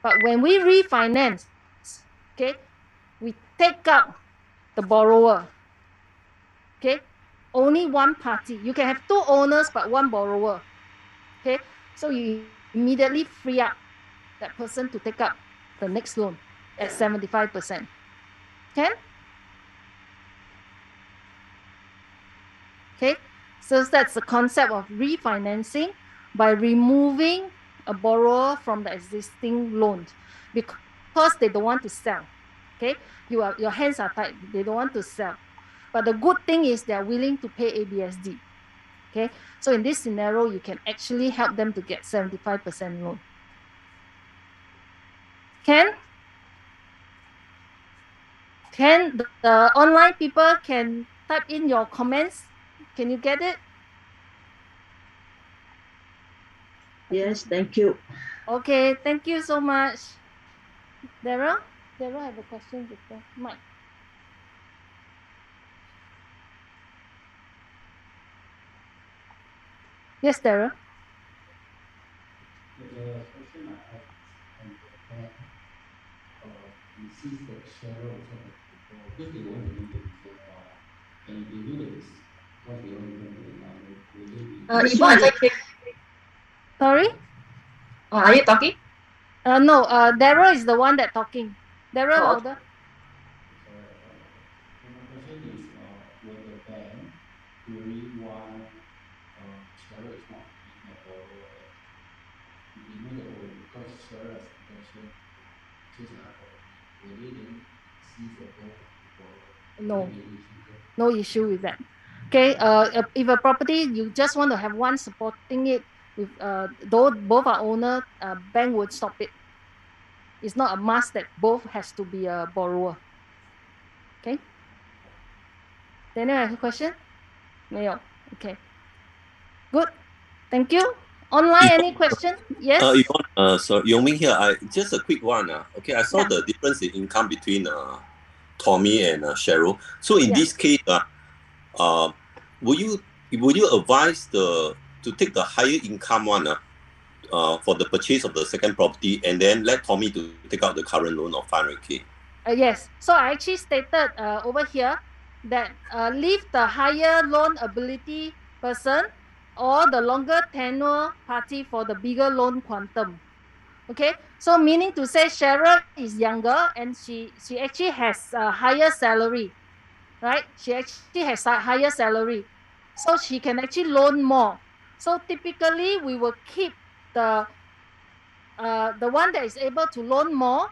But when we refinance, okay, we take out the borrower. Okay, only one party. You can have two owners, but one borrower. Okay, so you immediately free up that person to take up the next loan at 75%. Can? Okay, so that's the concept of refinancing by removing a borrower from the existing loan because they don't want to sell. Okay, your hands are tied. They don't want to sell. But the good thing is they're willing to pay ABSD. Okay, so in this scenario, you can actually help them to get 75% loan. Can the online people can type in your comments? Can you get it? Yes, thank you. Okay, thank you so much. Daryl, I have a question before. Mike. Yes, Daryl. The question I have is on the bank. It seems that sharer also have to go because they want to know the result file. And if they know that it's because they want to rent it now, will they be? Yvonne, Sorry? are you talking? No, Daryl is the one that talking. Daryl, Oh, louder. Sorry about that. So my question is, will the bank query why sharer is not paying the borrower? And if they know that, oh, because sharer has intention to purchase another property, will they then seize the both the borrower? No. Will there be an issue there? No issue with that. Okay, if a property you just want to have one supporting it with though both are owner, bank would stop it. It's not a must that both has to be a borrower. Okay. Daniel, have a question? No. Okay. Good. Thank you. Online, any question? Yes. So Yongming here. Just a quick one. Okay, I saw Yeah. the difference in income between Tommy and Cheryl. So in this case, would you advise to take the higher income one for the purchase of the second property and then let Tommy to take out the current loan of 500K? Yes. So I actually stated over here that leave the higher loan ability person or the longer tenure party for the bigger loan quantum. Okay, so meaning to say Cheryl is younger and she actually has a higher salary, right? She actually has a higher salary, so she can actually loan more. So typically we will keep the one that is able to loan more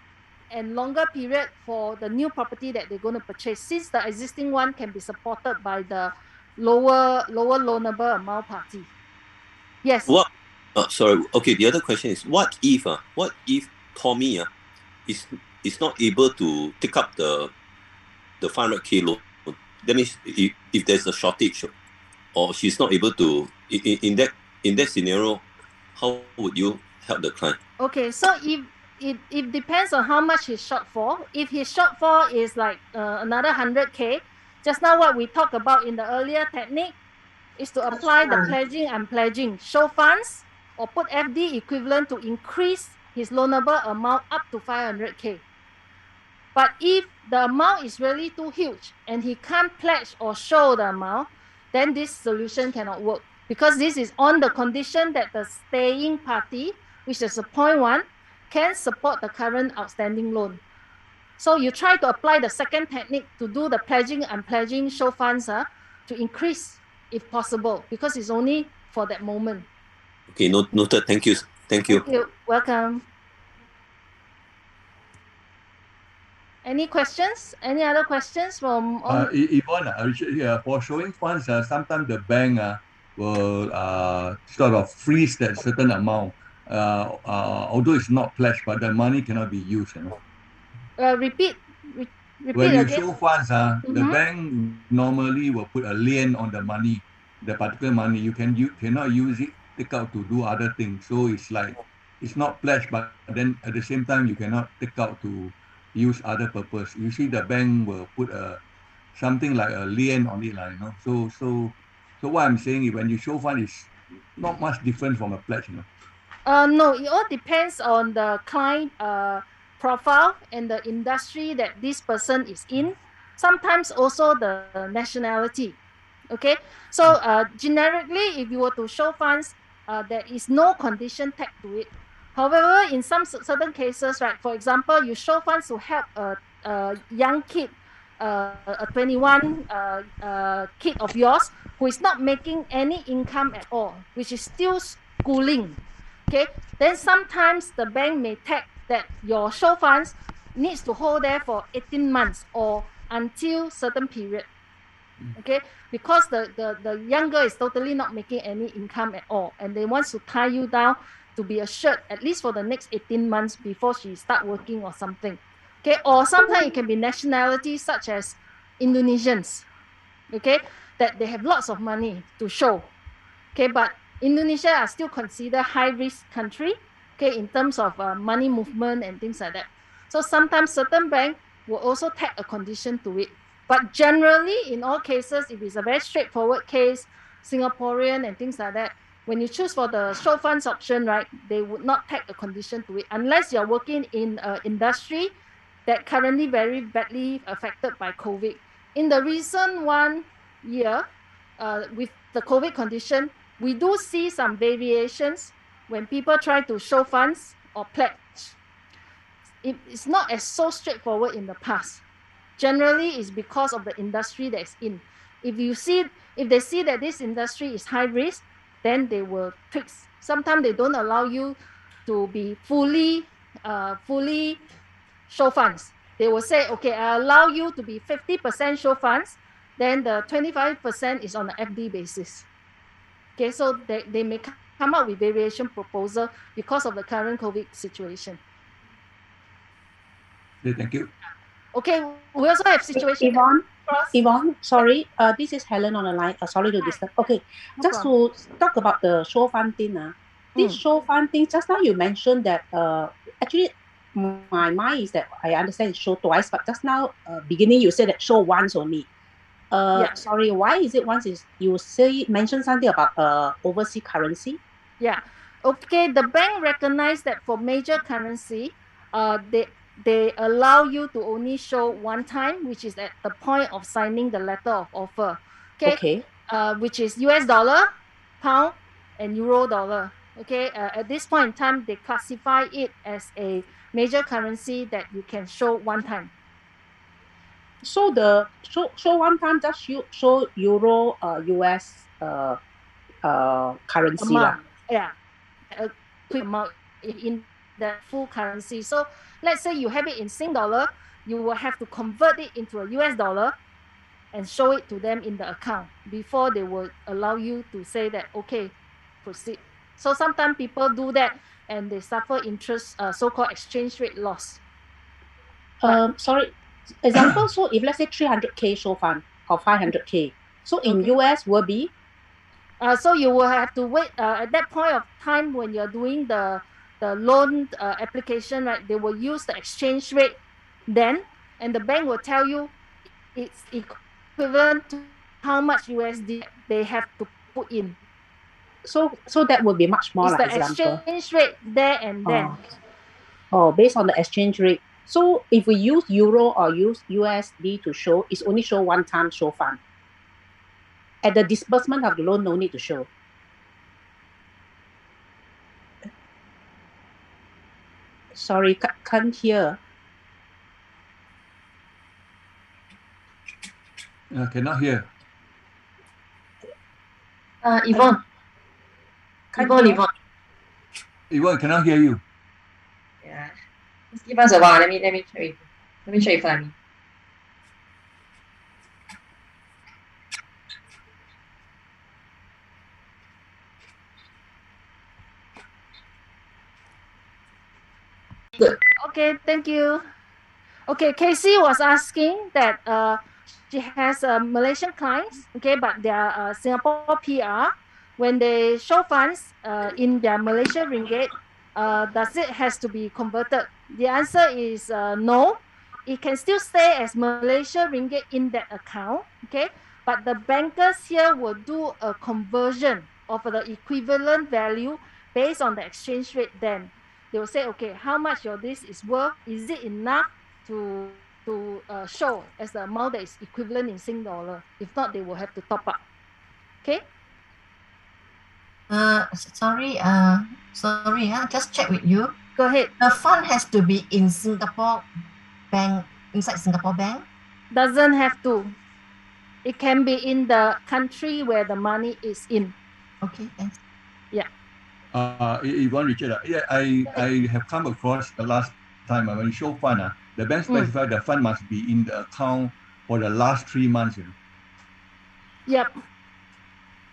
and longer period for the new property that they're going to purchase, since the existing one can be supported by the lower loanable amount party. Yes. What? Sorry. Okay. The other question is, what if Tommy is not able to take up the 500K loan? That means if there's a shortage or she's not able to in that scenario, how would you help the client? Okay, so if it depends on how much his shortfall. If his shortfall is like another 100K, just now what we talked about in the earlier technique is to apply the pledging and pledging, show funds or put FD equivalent to increase his loanable amount up to 500K. But if the amount is really too huge and he can't pledge or show the amount, then this solution cannot work, because this is on the condition that the staying party, which is a 0.1, can support the current outstanding loan. So you try to apply the second technique to do the pledging and pledging show funds to increase if possible, because it's only for that moment. Okay, noted. Thank you. Thank you. Welcome. Any questions? Any other questions from Yvonne, for showing funds, sometimes the bank will sort of freeze that certain amount, although it's not pledged, but the money cannot be used. Repeat when you again. show funds, the bank normally will put a lien on the money, the particular money. You cannot use it, take out to do other things. So it's like it's not pledged, but then at the same time you cannot take out to use other purpose. Usually the bank will put something like a lien on it, So what I'm saying is when you show fund is not much different from a pledge, No, it all depends on the client profile and the industry that this person is in. Sometimes also the nationality. Okay, so generically, if you were to show funds, there is no condition tagged to it. However, in some certain cases, right, for example, you show funds to help a young kid, a 21 kid of yours who is not making any income at all, which is still schooling. Okay, then sometimes the bank may tag that your show funds needs to hold there for 18 months or until certain period. Okay, because the younger is totally not making any income at all, and they want to tie you down to be assured at least for the next 18 months before she start working or something. Okay, or sometimes it can be nationalities such as Indonesians. Okay, that they have lots of money to show. Okay, but Indonesia are still considered high risk country, okay, in terms of money movement and things like that. So sometimes certain bank will also tag a condition to it. But generally, in all cases, if it's a very straightforward case, Singaporean and things like that, when you choose for the show funds option, right, they would not tag a condition to it unless you're working in an industry that currently very badly affected by COVID. In the recent 1 year, with the COVID condition, we do see some variations when people try to show funds or pledge. It's not as so straightforward in the past. Generally, it's because of the industry that is in. If they see that this industry is high risk, then they will tweak. Sometimes they don't allow you to be fully show funds. They will say, okay, I allow you to be 50% show funds, then the 25% is on an FD basis. Okay, so they may come up with variation proposal because of the current COVID situation. Okay, thank you. Okay, we also have situation. Yvonne, sorry, this is Helen on the line. Sorry to disturb. Okay, No just problem. to talk about the show fund thing. This show fund thing, just now you mentioned that actually my mind is that I understand it's show twice, but just now beginning you said that show once only. Yeah. Sorry, why is it once? Is you mention something about overseas currency? Yeah. Okay, the bank recognize that for major currency, they allow you to only show one time, which is at the point of signing the letter of offer. Okay. Okay. Which is US dollar, pound, and euro dollar. Okay. At this point in time, they classify it as a major currency that you can show one time. So the show one time just show euro US currency lah. Yeah, a quick amount in that full currency. So let's say you have it in Sing dollar, you will have to convert it into a US dollar and show it to them in the account before they will allow you to say that, okay, proceed. So sometimes people do that and they suffer interest, so-called exchange rate loss. Sorry, example, so if let's say 300K show fund or 500K, so in US will be? So you will have to wait at that point of time when you're doing the loan application, right? They will use the exchange rate then, and the bank will tell you it's equivalent to how much USD they have to put in. So that would be much more, it's like the example. Exchange rate there and then. Based on the exchange rate. So if we use euro or use USD to show, it's only show one time show fund. At the disbursement of the loan, no need to show. Sorry, can't hear. Cannot hear. Yvonne. Yvonne, cannot hear you. Yeah. Just give us a while. Let me check. Let me check if I'm. Good. Okay, thank you. Okay, Casey was asking that she has Malaysian clients, okay, but they are Singapore PR. When they show funds in their Malaysia ringgit, does it has to be converted? The answer is no. It can still stay as Malaysia ringgit in that account, okay, but the bankers here will do a conversion of the equivalent value based on the exchange rate, then they will say, okay, how much your this is worth? Is it enough to show as the amount that is equivalent in Sing dollar? If not, they will have to top up. Okay. Sorry, just check with you. Go ahead. The fund has to be in Singapore bank, inside Singapore bank? Doesn't have to. It can be in the country where the money is in. Okay, thanks. Yeah. Yvonne, Richard, I have come across the last time when you show fund, the bank specify the fund must be in the account for the last 3 months. Yep.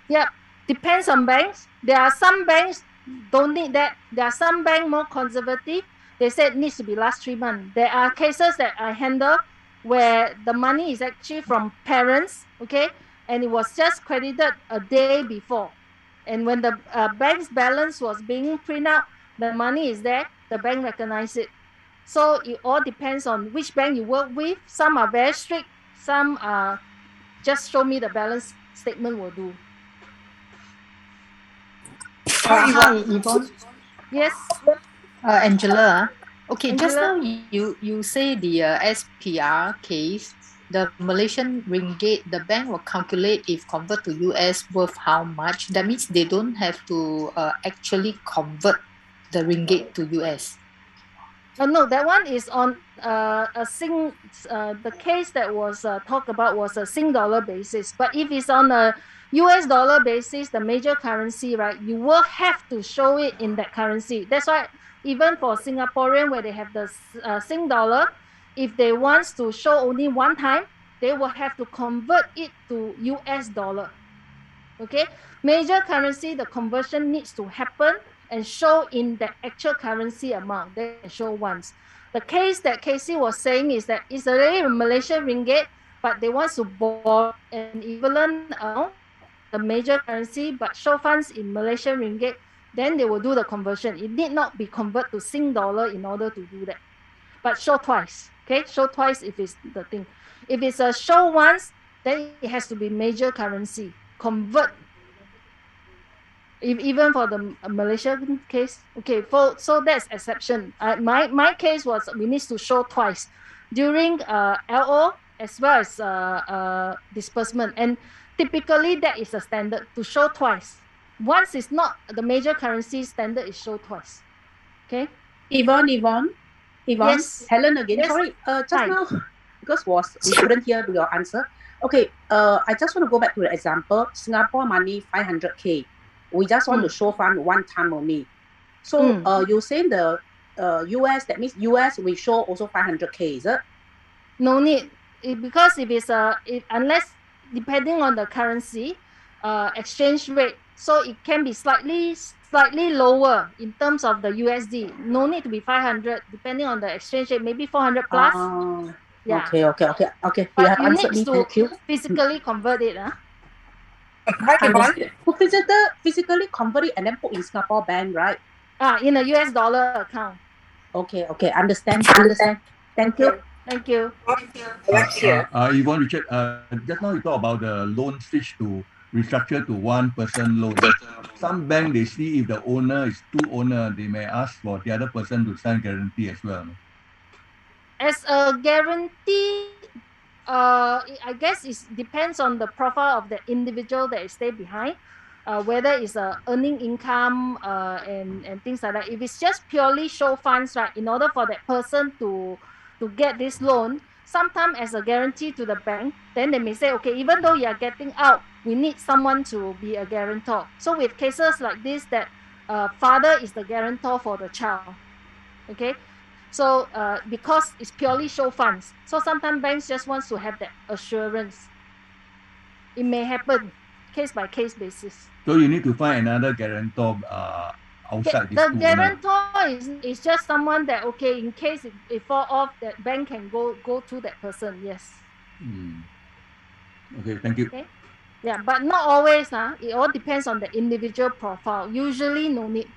Yep. Depends on banks. There are some banks don't need that. There are some banks more conservative. They said it needs to be last 3 months. There are cases that I handle where the money is actually from parents, okay, and it was just credited a day before. And when the bank's balance was being printed out, the money is there, the bank recognize it. So it all depends on which bank you work with. Some are very strict, some are just show me the balance statement will do. Hi, Yvonne. Yes. Angela. Okay, Angela? just now you say the SPR case, the Malaysian ringgit, the bank will calculate if convert to US worth how much. That means they don't have to actually convert the ringgit to US. No, that one is on the case that was talked about was a Sing dollar basis. But if it's on a US dollar basis, the major currency, right, you will have to show it in that currency. That's why even for Singaporean where they have the Sing dollar, if they want to show only one time, they will have to convert it to US dollar. Okay, major currency, the conversion needs to happen and show in the actual currency amount. They can show once. The case that Casey was saying is that it's already Malaysian ringgit, but they want to borrow an equivalent amount, the major currency, but show funds in Malaysian ringgit, then they will do the conversion. It need not be converted to Sing dollar in order to do that. But show twice. Okay, show twice if it's the thing. If it's a show once, then it has to be major currency. Convert even for the Malaysian case. Okay, so that's exception. My case was we need to show twice during LO as well as disbursement, and typically that is a standard to show twice. Once is not the major currency, standard is show twice. Okay. Yvonne, Yes. Helen again. Yes. Sorry, just Hi. now because we couldn't hear your answer. Okay, I just want to go back to the example. Singapore money 500K. We just want to show fund one time only. So you saying the US, that means US we show also 500K, is it? No need, because if it's unless depending on the currency exchange rate, so it can be slightly lower in terms of the USD. No need to be 500, depending on the exchange rate, maybe 400 plus. Yeah. Okay. But You have answered need me. to Thank you. physically convert it. Understand. Physically convert it and then put in Singapore bank, right? In a US dollar account. Okay. Understand. Thank you. Thank you. Yvonne, Richard, just now you talk about the loan switch to restructure to one person loan. Some bank, they see if the owner is two owner, they may ask for the other person to sign guarantee as well. As a guarantee, I guess it depends on the profile of the individual that is stay behind, whether it's earning income and things like that. If it's just purely show funds, right, in order for that person to get this loan, sometimes as a guarantee to the bank, then they may say, okay, even though you are getting out, we need someone to be a guarantor. So with cases like this, that father is the guarantor for the child, okay. So because it's purely show funds, so sometimes banks just want to have that assurance. It may happen case by case basis. So you need to find another guarantor outside this The two guarantor is just someone that, okay, in case it fall off, that bank can go to that person. Yes. Okay, thank you. Okay. Yeah, but not always. It all depends on the individual profile. Usually no need.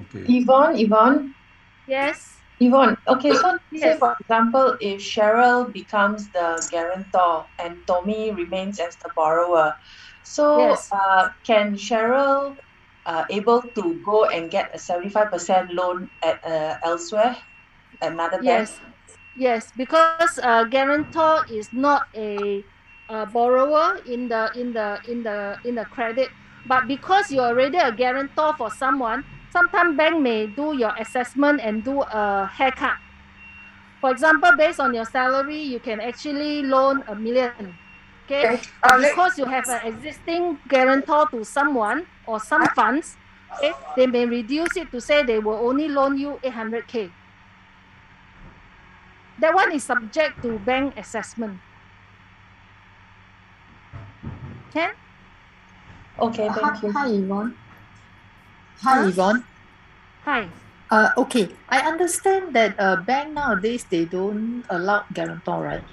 Okay. Yvonne. Yes. Yvonne, okay, so Yes. say for example, if Cheryl becomes the guarantor and Tommy remains as the borrower, so Yes. can Cheryl able to go and get a 75% loan at elsewhere, another bank? Yes, because guarantor is not a borrower in the credit, but because you're already a guarantor for someone, sometimes bank may do your assessment and do a haircut. For example, based on your salary, you can actually loan $1 million. Okay, but because you have an existing guarantor to someone or some funds, okay, they may reduce it to say they will only loan you 800K. That one is subject to bank assessment. Can? Okay, thank you. Hi, Yvonne. Hi, Yvonne. Hi. Okay, I understand that bank nowadays they don't allow guarantor, right?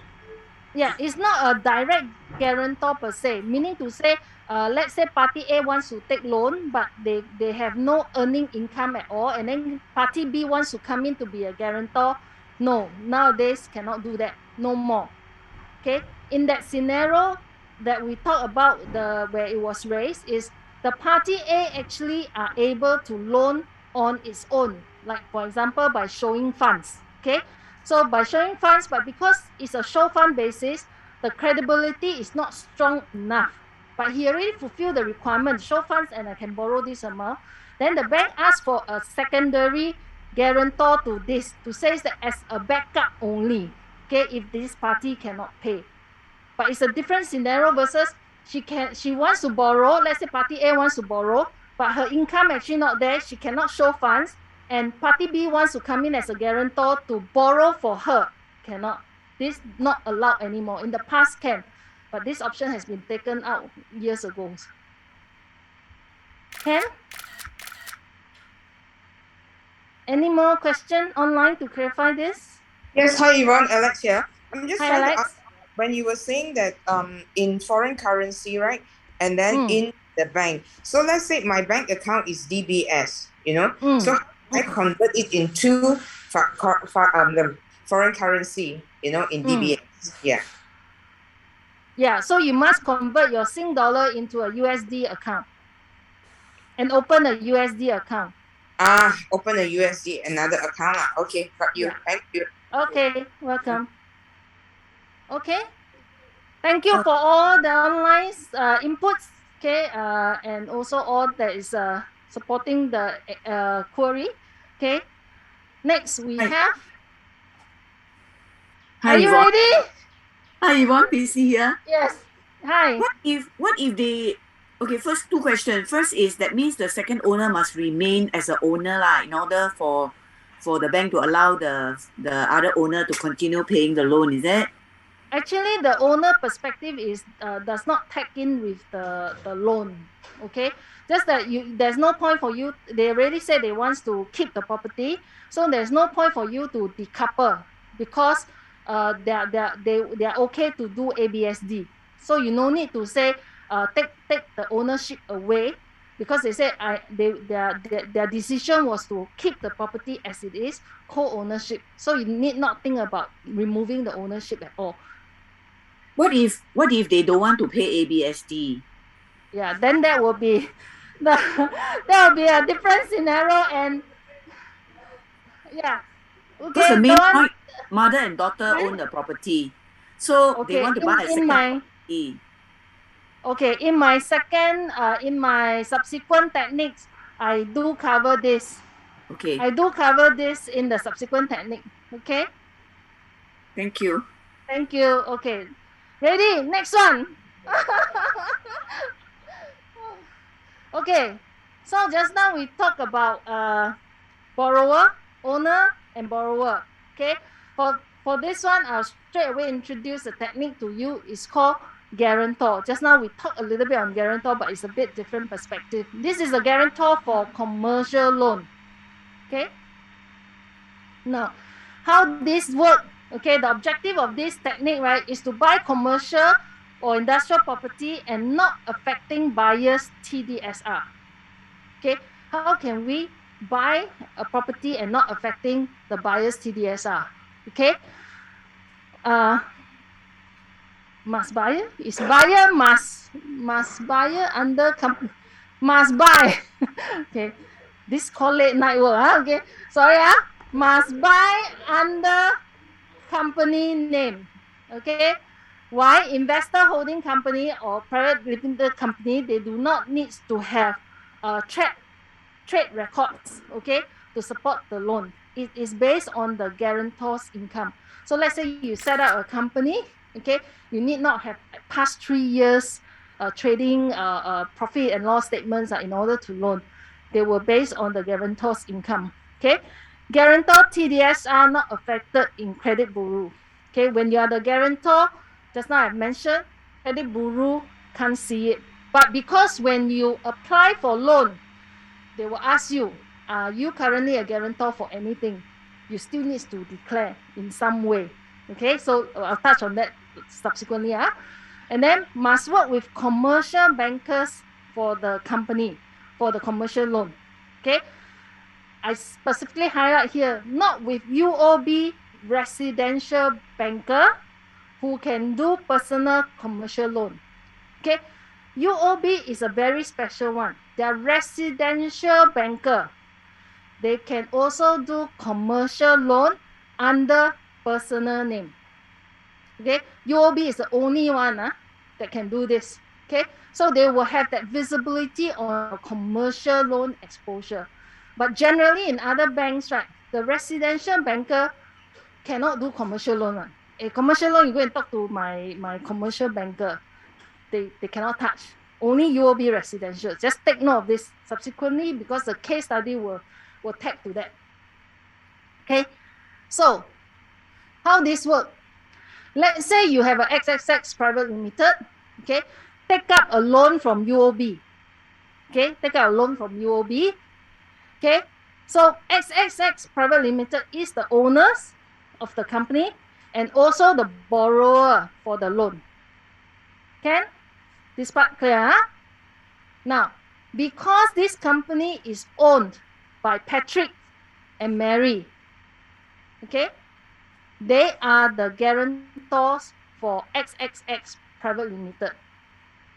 Yeah, it's not a direct guarantor per se, meaning to say, let's say party A wants to take loan, but they have no earning income at all, and then party B wants to come in to be a guarantor. No, nowadays cannot do that, no more. Okay, in that scenario that we talk about, the where it was raised, is the party A actually are able to loan on its own, like for example by showing funds. Okay, so by showing funds, but because it's a show fund basis, the credibility is not strong enough, but he already fulfilled the requirement, show funds and I can borrow this amount. Then the bank asks for a secondary guarantor to this, to say that as a backup only. Okay, if this party cannot pay, but it's a different scenario versus she wants to borrow. Let's say party A wants to borrow, but her income actually not there. She cannot show funds, and party B wants to come in as a guarantor to borrow for her. Cannot. This not allowed anymore. In the past can, but this option has been taken out years ago. Can? Any more question online to clarify this? Yes, hi Yvonne, Alex here. I'm just Hi, trying Alex. to ask, when you were saying that in foreign currency, right? And then in the bank. So let's say my bank account is DBS, So I convert it into the foreign currency, in DBS. Yeah. Yeah, so you must convert your Sing dollar into a USD account and open a USD account. Open a USD, another account. Okay, got you. Yeah. Thank you. Okay, welcome. Okay. Thank you for all the online inputs, okay, and also all that is supporting the query. Okay. Next, we have. Hi, Are you Yvonne. ready? Hi, Yvonne. PC here. Yes. Hi. What if they? Okay, first two questions. First is that means the second owner must remain as a owner in order for the bank to allow the other owner to continue paying the loan. Is it? Actually, the owner perspective is does not tag in with the loan. Okay, just that there's no point for you. They already said they wants to keep the property, so there's no point for you to decouple because they are okay to do ABSD. So you no need to say take the ownership away, because they said their decision was to keep the property as it is, co-ownership. So you need not think about removing the ownership at all. What if they don't want to pay ABSD? Yeah, then that will be that will be a different scenario, and yeah. Okay. Because the main point, mother and daughter own the property, so they want to buy a second property. Okay, in my subsequent techniques, I do cover this. Okay. I do cover this in the subsequent technique. Okay. Thank you. Thank you. Okay. Ready? Next one. Okay. So just now we talked about borrower, owner, and borrower. Okay. For this one, I'll straight away introduce a technique to you. It's called guarantor. Just now we talked a little bit on guarantor, but it's a bit different perspective. This is a guarantor for commercial loan. Okay. Now, how this work? Okay, the objective of this technique, right, is to buy commercial or industrial property and not affecting buyers' TDSR. Okay, how can we buy a property and not affecting the buyer's TDSR? Okay, must buyer is buyer must buyer under must buy. Okay, this called late night work. Okay, sorry. Must buy under company name. Okay, why? Investor holding company or private limited company, they do not need to have trade records, okay, to support the loan. It is based on the guarantor's income. So let's say you set up a company, okay, you need not have past 3 years trading profit and loss statements in order to loan. They were based on the guarantor's income, okay. Guarantor TDS are not affected in credit bureau. Okay, when you are the guarantor, just now I mentioned, credit bureau can't see it. But because when you apply for loan, they will ask you, are you currently a guarantor for anything? You still need to declare in some way. Okay, so I'll touch on that subsequently. And then must work with commercial bankers for the company, for the commercial loan. Okay, I specifically highlight here, not with UOB residential banker who can do personal commercial loan. Okay, UOB is a very special one. They're residential banker. They can also do commercial loan under personal name. Okay, UOB is the only one that can do this. Okay, so they will have that visibility on commercial loan exposure. But generally in other banks, right, the residential banker cannot do commercial loan. A commercial loan, you go and talk to my commercial banker. They cannot touch. Only UOB residential. Just take note of this subsequently because the case study will tag to that. Okay, so how this work? Let's say you have a XXX private limited. Okay, take up a loan from UOB. Okay, take out a loan from UOB. Okay, so XXX private limited is the owners of the company and also the borrower for the loan. Can this part clear? Now, because this company is owned by Patrick and Mary, okay, they are the guarantors for XXX Private Limited.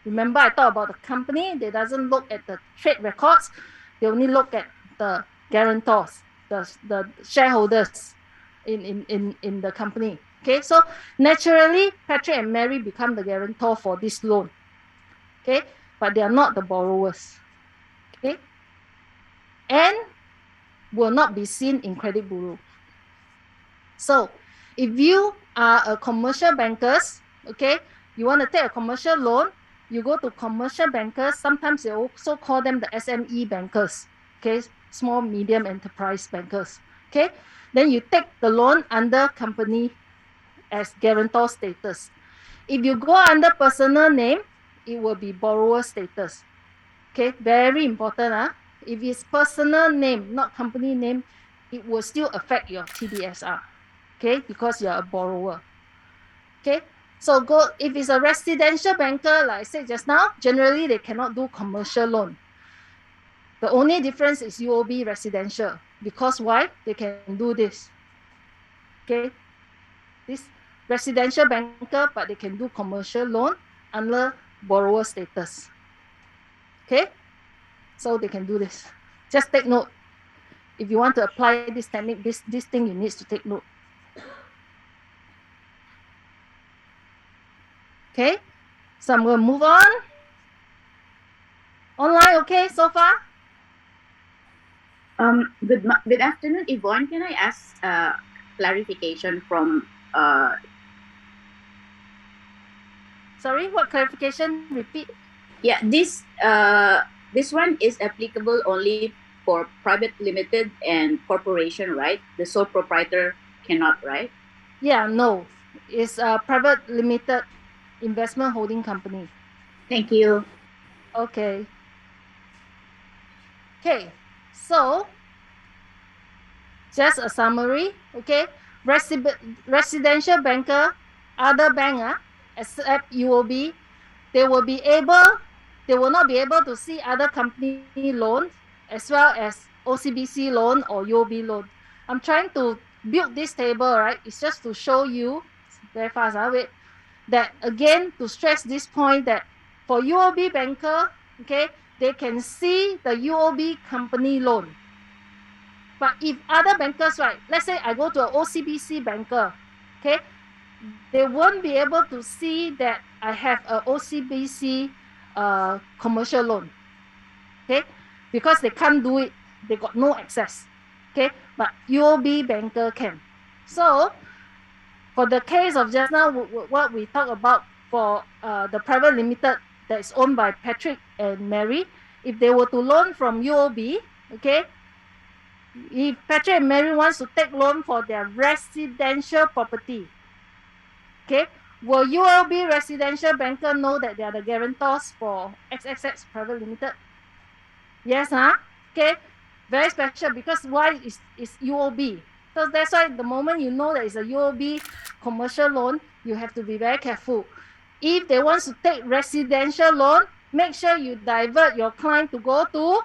Remember, I talked about the company. They doesn't look at the trade records. They only look at the guarantors, the shareholders in the company. Okay, so naturally, Patrick and Mary become the guarantor for this loan. Okay, but they are not the borrowers. Okay, and will not be seen in credit bureau. So if you are a commercial bankers, okay, you want to take a commercial loan, you go to commercial bankers. Sometimes they also call them the SME bankers, okay, small medium enterprise bankers. Okay, then you take the loan under company as guarantor status. If you go under personal name, it will be borrower status. Okay, very important. If it's personal name, not company name, it will still affect your TDSR. Okay, because you're a borrower. Okay, so go if it's a residential banker, like I said just now, generally they cannot do commercial loan. The only difference is UOB residential. Because why? They can do this. Okay, this residential banker, but they can do commercial loan under borrower status. Okay, so they can do this. Just take note. If you want to apply this technique, this thing you need to take note. Okay, so I'm going to move on. Online, okay, so far? Good afternoon, Yvonne. Can I ask clarification from Sorry, what clarification? Repeat. Yeah, this one is applicable only for private limited and corporation, right? The sole proprietor cannot, right? Yeah, no. It's a private limited investment holding company. Thank you. Okay. Okay, so just a summary, okay? Residential banker, other bank, except UOB, they will not be able to see other company loans as well as OCBC loan or UOB loan. I'm trying to build this table, right? It's just to show you very fast, wait, that again to stress this point that for UOB banker, okay, they can see the UOB company loan. But if other bankers, right, let's say I go to an OCBC banker, okay, they won't be able to see that I have a OCBC commercial loan, okay, because they can't do it. They got no access, okay, but UOB banker can. So for the case of just now, what we talked about for the private limited that is owned by Patrick and Mary, if they were to loan from UOB, okay, if Patrick and Mary wants to take loan for their residential property, okay, will UOB residential banker know that they are the guarantors for XXX Private Limited? Yes, huh? Okay, very special because why is UOB? So that's why the moment you know that it's a UOB commercial loan, you have to be very careful. If they want to take residential loan, make sure you divert your client to go to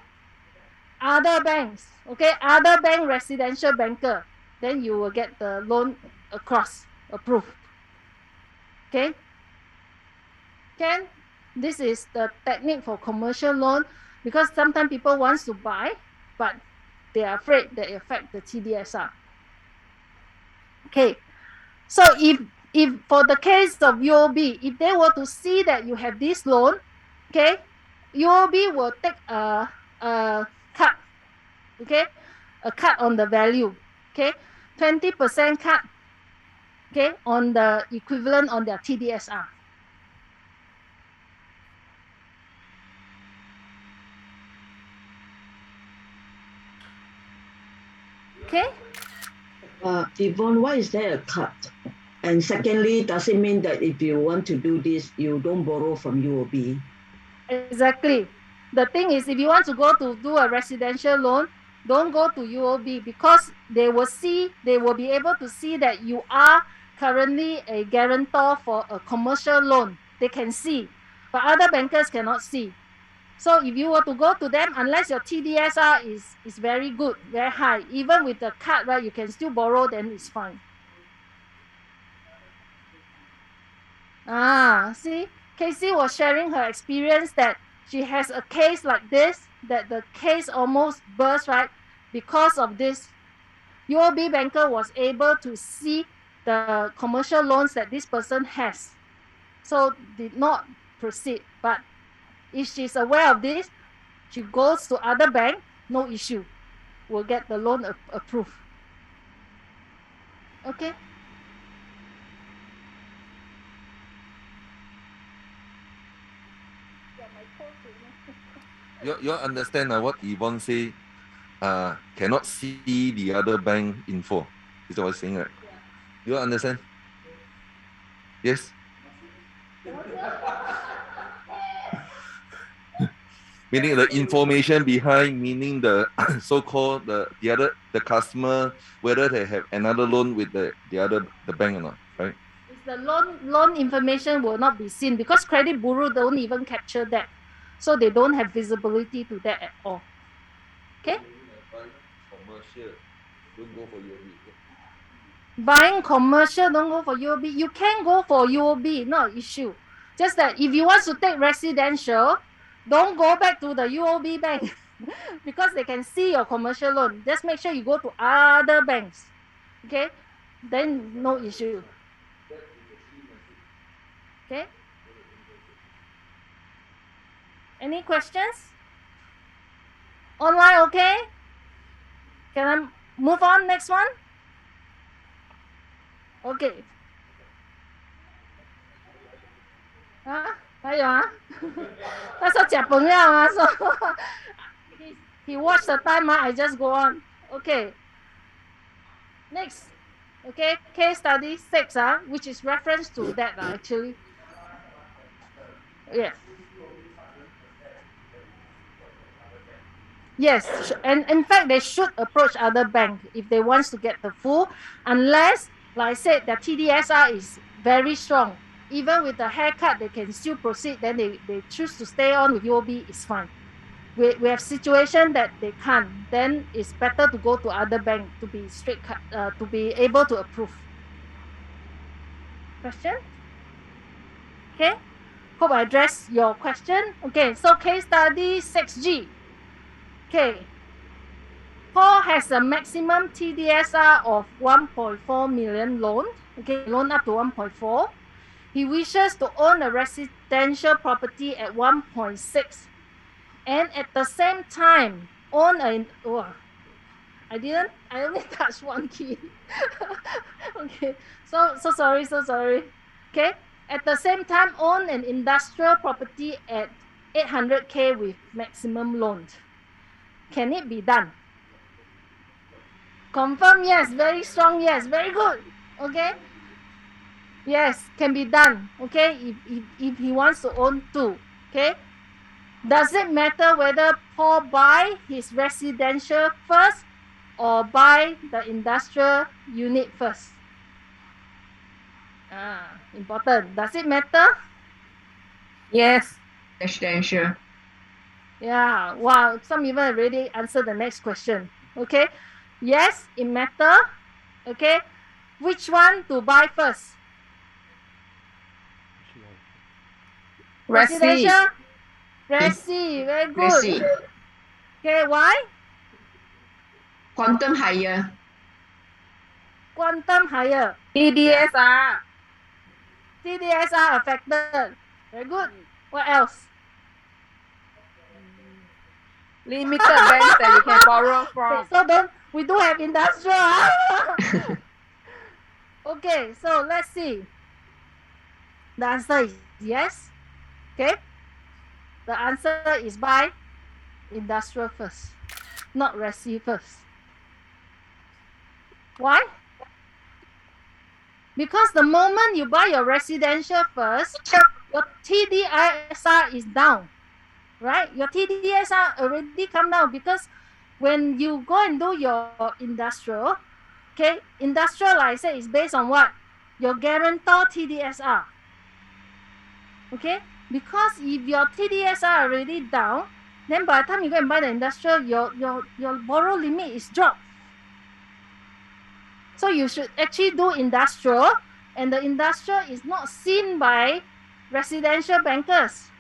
other banks, okay, other bank residential banker, then you will get the loan across approved. Okay, can this is the technique for commercial loan, because sometimes people wants to buy but they are afraid that it affect the TDSR. Okay, so if for the case of UOB, if they were to see that you have this loan, okay, UOB will take a cut, okay, a cut on the value, okay, 20% cut, okay, on the equivalent on their TDSR. Okay. Yvonne, why is there a cut? And secondly, does it mean that if you want to do this, you don't borrow from UOB? Exactly. The thing is, if you want to go to do a residential loan, don't go to UOB, because they will be able to see that you are currently a guarantor for a commercial loan. They can see, but other bankers cannot see. So if you were to go to them, unless your TDSR is very good, very high, even with the card, right, you can still borrow, then it's fine. See, Casey was sharing her experience that she has a case like this, that the case almost burst, right? Because of this, UOB banker was able to see the commercial loans that this person has, so did not proceed. But if she's aware of this, she goes to other bank, no issue, will get the loan approved. Okay. You understand what Yvonne say? Cannot see the other bank info. Is that what I'm saying, right? You understand? Yes. Meaning the information behind, meaning the so-called the customer, whether they have another loan with the bank or not, right? It's the loan information will not be seen, because credit bureau don't even capture that, so they don't have visibility to that at all. Okay. Commercial, don't go for UOB. Buying commercial, don't go for UOB. You can go for UOB, not issue. Just that if you want to take residential, don't go back to the UOB bank because they can see your commercial loan. Just make sure you go to other banks. Okay, then no issue. Okay. Any questions? Online, okay? Can I move on? Next one? Okay. 还有啊，他说吃饭了啊，so he watched the time, I just go on. Okay. Next. Okay, case study 6, which is reference to that actually. Yeah. Yes, and in fact, they should approach other bank if they want to get the full, unless, like I said, the TDSR is very strong. Even with the haircut, they can still proceed. Then they choose to stay on with UOB, it's fine. We have situation that they can't. Then it's better to go to other bank to be straight cut, to be able to approve. Question? Okay. Hope I addressed your question. Okay, so case study 6G. Okay. Paul has a maximum TDSR of 1.4 million loan. Okay, loan up to 1.4. He wishes to own a residential property at 1.6. And at the same time, own a... Oh, I only touched one key. Okay, so sorry. Okay, at the same time, own an industrial property at 800K with maximum loan. Can it be done? Confirm yes, very strong yes, very good. Okay. Yes, can be done. Okay, if he wants to own two. Okay. Does it matter whether Paul buy his residential first or buy the industrial unit first? Important. Does it matter? Yes. Residential. Yeah. Wow. Some even already answered the next question. Okay. Yes, it matter. Okay. Which one to buy first? Residential? Resi. Very good. Resi. Okay. Why? Quantum higher. Quantum higher. TDSR. TDSR affected. Very good. What else? Limited banks that you can borrow from. So then we do have industrial. Okay, so let's see. The answer is yes. Okay. The answer is buy industrial first, not resi first. Why? Because the moment you buy your residential first, your TDSR is down, right? Your TDSR already come down because when you go and do your industrial, okay, industrial, like I said, is based on what? Your guarantor TDSR. Okay, because if your TDSR already down, then by the time you go and buy the industrial, your borrow limit is dropped. So you should actually do industrial, and the industrial is not seen by residential bankers.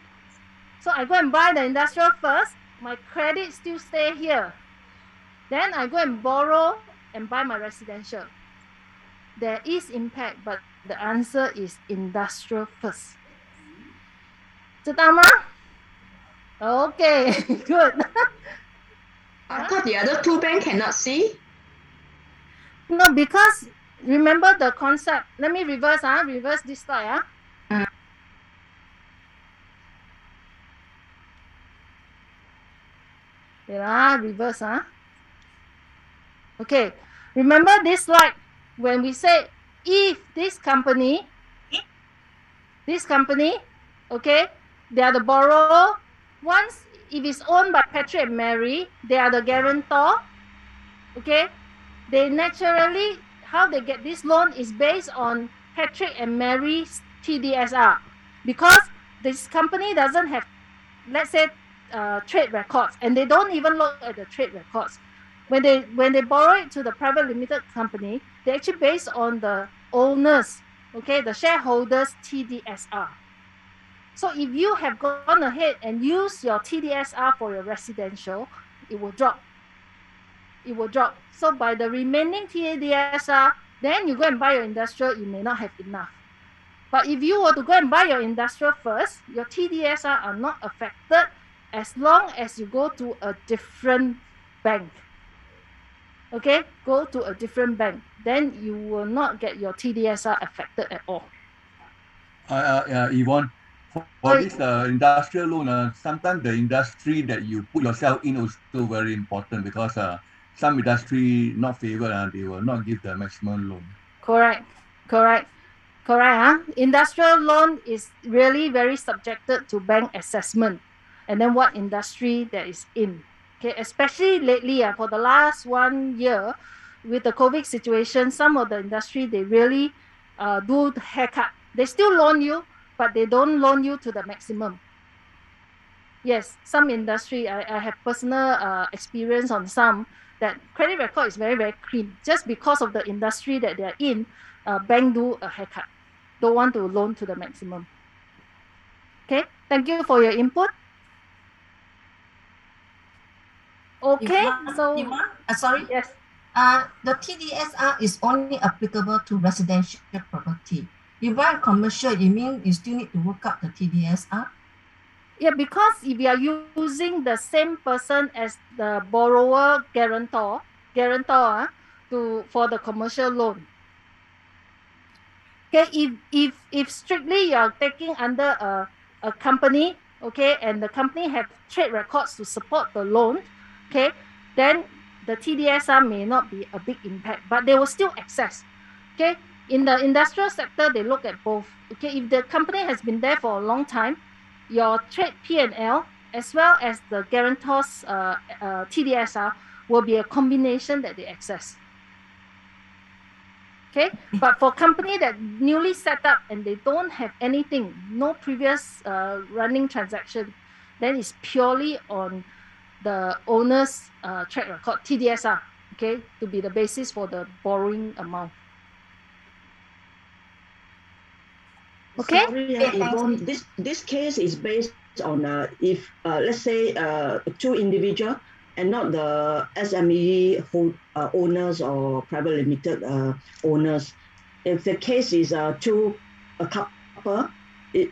So I go and buy the industrial first, my credit still stay here. Then I go and borrow and buy my residential. There is impact, but the answer is industrial first. 知道吗? Okay, good. I thought the other two banks cannot see. No, because remember the concept. Let me reverse. Reverse this slide. Reverse. Okay. Remember this slide when we say if this company, okay, they are the borrower. Once if it's owned by Patrick and Mary, they are the guarantor. Okay. They naturally, how they get this loan is based on Patrick and Mary's TDSR, because this company doesn't have, let's say, trade records, and they don't even look at the trade records. When they borrow it to the private limited company, they actually based on the owners, okay, the shareholders TDSR. So if you have gone ahead and used your TDSR for your residential, it will drop. It will drop. So by the remaining TDSR, then you go and buy your industrial, you may not have enough. But if you were to go and buy your industrial first, your TDSR are not affected as long as you go to a different bank. Okay, go to a different bank. Then you will not get your TDSR affected at all. Yvonne, for this industrial loan, sometimes the industry that you put yourself in is also very important, because some industry not favored, they will not give the maximum loan. Correct. Industrial loan is really very subjected to bank assessment, and then what industry that is in. Okay, especially lately, for the last 1 year, with the COVID situation, some of the industry, they really do haircut. They still loan you, but they don't loan you to the maximum. Yes, some industry, I have personal experience on some, that credit record is very, very clean. Just because of the industry that they're in, bank do a haircut. Don't want to loan to the maximum. Okay, thank you for your input. Okay, so sorry. Yes. The TDSR is only applicable to residential property. You buy a commercial, you mean you still need to work out the TDSR? Yeah, because if you are using the same person as the borrower guarantor for the commercial loan. Okay, if strictly you are taking under a company, okay, and the company have trade records to support the loan, okay, then the TDSR may not be a big impact, but they will still access. Okay, in the industrial sector, they look at both. Okay, if the company has been there for a long time, your trade P&L as well as the guarantor's TDSR will be a combination that they access. Okay, but for company that newly set up and they don't have anything, no previous running transaction, then it's purely on the owner's track record, TDSR, okay, to be the basis for the borrowing amount. Okay. Sorry, Yvonne, this case is based on if let's say two individual and not the SME owners or private limited owners. If the case is a couple,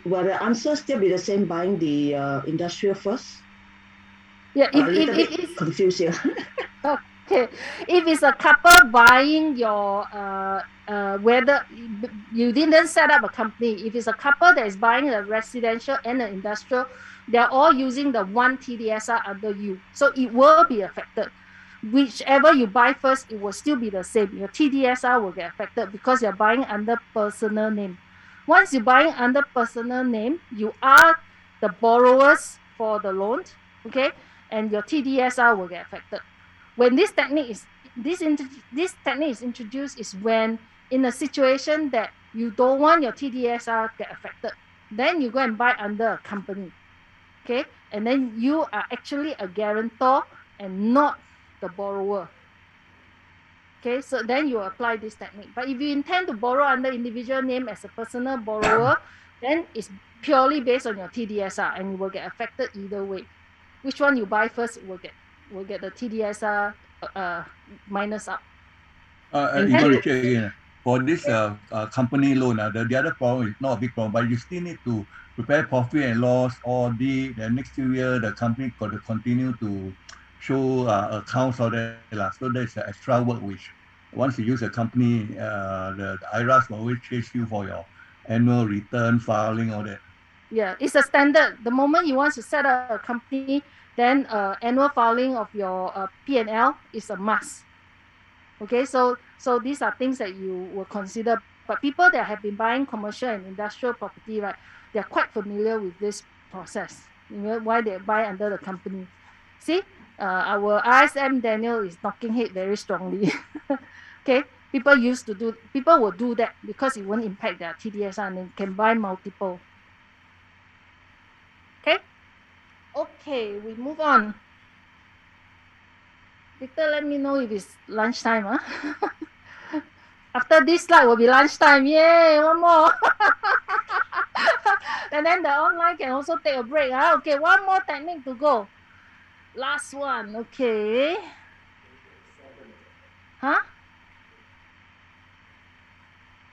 will the answer still be the same, buying the industrial first? Yeah, if confused here. Okay, if it's a couple buying your whether you didn't set up a company, if it's a couple that is buying a residential and an industrial, they're all using the one TDSR under you, so it will be affected. Whichever you buy first, it will still be the same. Your TDSR will get affected because you're buying under personal name. Once you're buying under personal name, you are the borrowers for the loan, okay, and your TDSR will get affected. When this technique is introduced is when in a situation that you don't want your TDSR get affected, then you go and buy under a company, okay, and then you are actually a guarantor and not the borrower. Okay, so then you apply this technique. But if you intend to borrow under individual name as a personal borrower, then it's purely based on your TDSR and you will get affected either way. Which one you buy first will get the TDSR minus up. Even Richard again, for this company loan, the other problem is not a big problem, but you still need to prepare profit and loss audit. The next 2 years, the company got to continue to show accounts all that. So there's an extra work which once you use a company, the IRAS will always chase you for your annual return filing, all that. Yeah, it's a standard. The moment you want to set up a company, then annual filing of your P&L is a must. Okay, so these are things that you will consider. But people that have been buying commercial and industrial property, right, they're quite familiar with this process. You know why they buy under the company. See, our RSM Daniel is knocking head very strongly. Okay, people will do that because it won't impact their TDSR and they can buy multiple. Okay, we move on. Victor, let me know if it's lunchtime. After this slide will be lunchtime. Yay, one more. And then the online can also take a break. Okay, one more technique to go. Last one. Okay. Huh?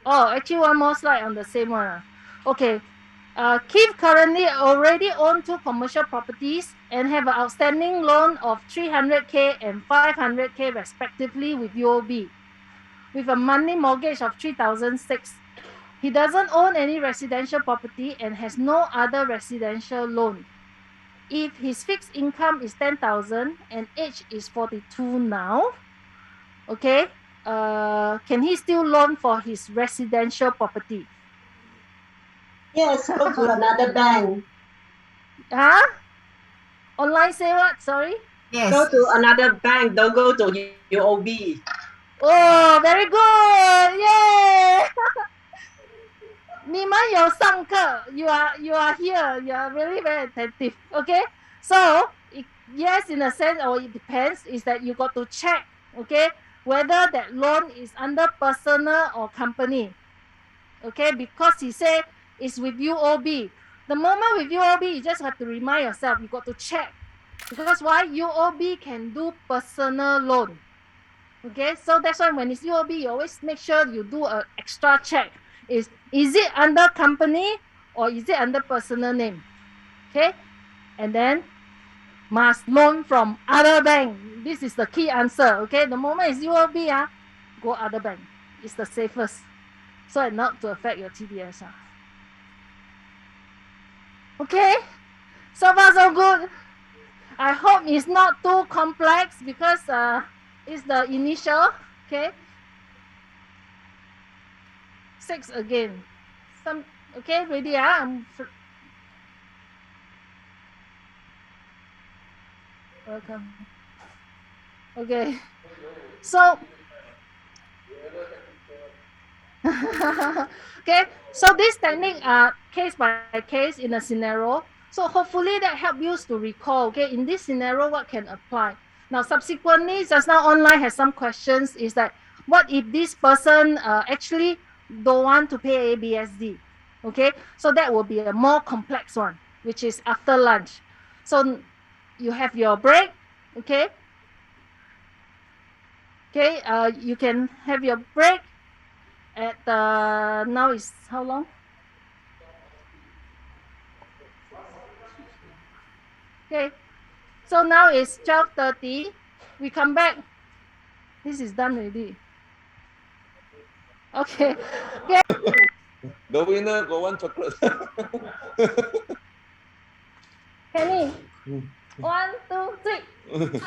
Oh, actually one more slide on the same one. Okay. Keith currently already own 2 commercial properties and have an outstanding loan of 300K and 500K respectively with UOB, with a monthly mortgage of 3,006. He doesn't own any residential property and has no other residential loan. If his fixed income is 10,000 and age is 42 now, okay, can he still loan for his residential property? Yes, go to another bank. Huh? Online say what? Sorry? Yes. Go to another bank. Don't go to UOB. Oh, very good! Yay! 你们有上课 you are here, you are really very attentive. Okay, so yes, in a sense, or it depends, is that you got to check, okay, whether that loan is under personal or company. Okay, because he say it's with UOB. The moment with UOB, you just have to remind yourself, you got to check. Because why? UOB can do personal loan. Okay, so that's why when it's UOB, you always make sure you do an extra check. Is it under company or is it under personal name? Okay, and then must loan from other bank. This is the key answer. Okay, the moment it's UOB, go other bank. It's the safest. So as not to affect your TDSR. Okay, so far so good. I hope it's not too complex because it's the initial. Okay, 6 again. Okay, ready? Welcome. Okay, so okay, so this technique are case by case in a scenario. So hopefully that help you to recall. Okay, in this scenario, what can apply? Now, subsequently, just now online has some questions. Is that what if this person actually don't want to pay ABSD? Okay, so that will be a more complex one, which is after lunch. So you have your break. Okay. Okay. You can have your break at now is how long? Okay, so now it's 12:30. We come back. This is done already. Okay. Okay. The winner got one chocolate. Kenny. 1, 2, 3.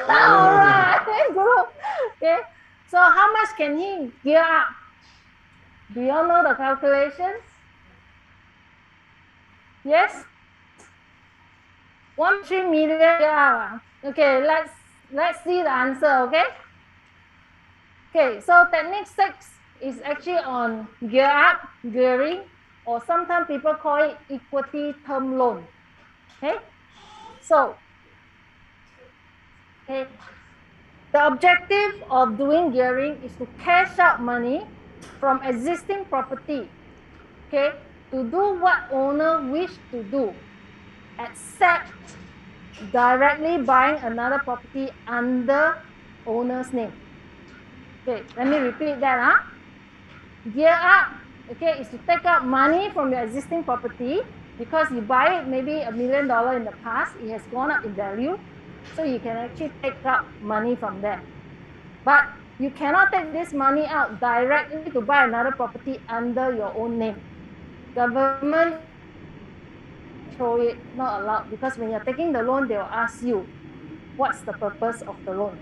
All right. Good. Okay. So how much can he gear up? Do you all know the calculations? Yes. 1.3 million gear up. Okay. Let's see the answer. Okay. Okay. So technique 6 is actually on gear up, gearing, or sometimes people call it equity term loan. Okay. So, okay, the objective of doing gearing is to cash out money from existing property, okay, to do what owner wish to do, except directly buying another property under owner's name. Okay, let me repeat that. Gear up, okay, is to take out money from your existing property because you buy it maybe $1 million in the past, it has gone up in value, so you can actually take out money from there. But you cannot take this money out directly to buy another property under your own name. Government throw it, not allowed, because when you're taking the loan, they'll ask you, what's the purpose of the loan?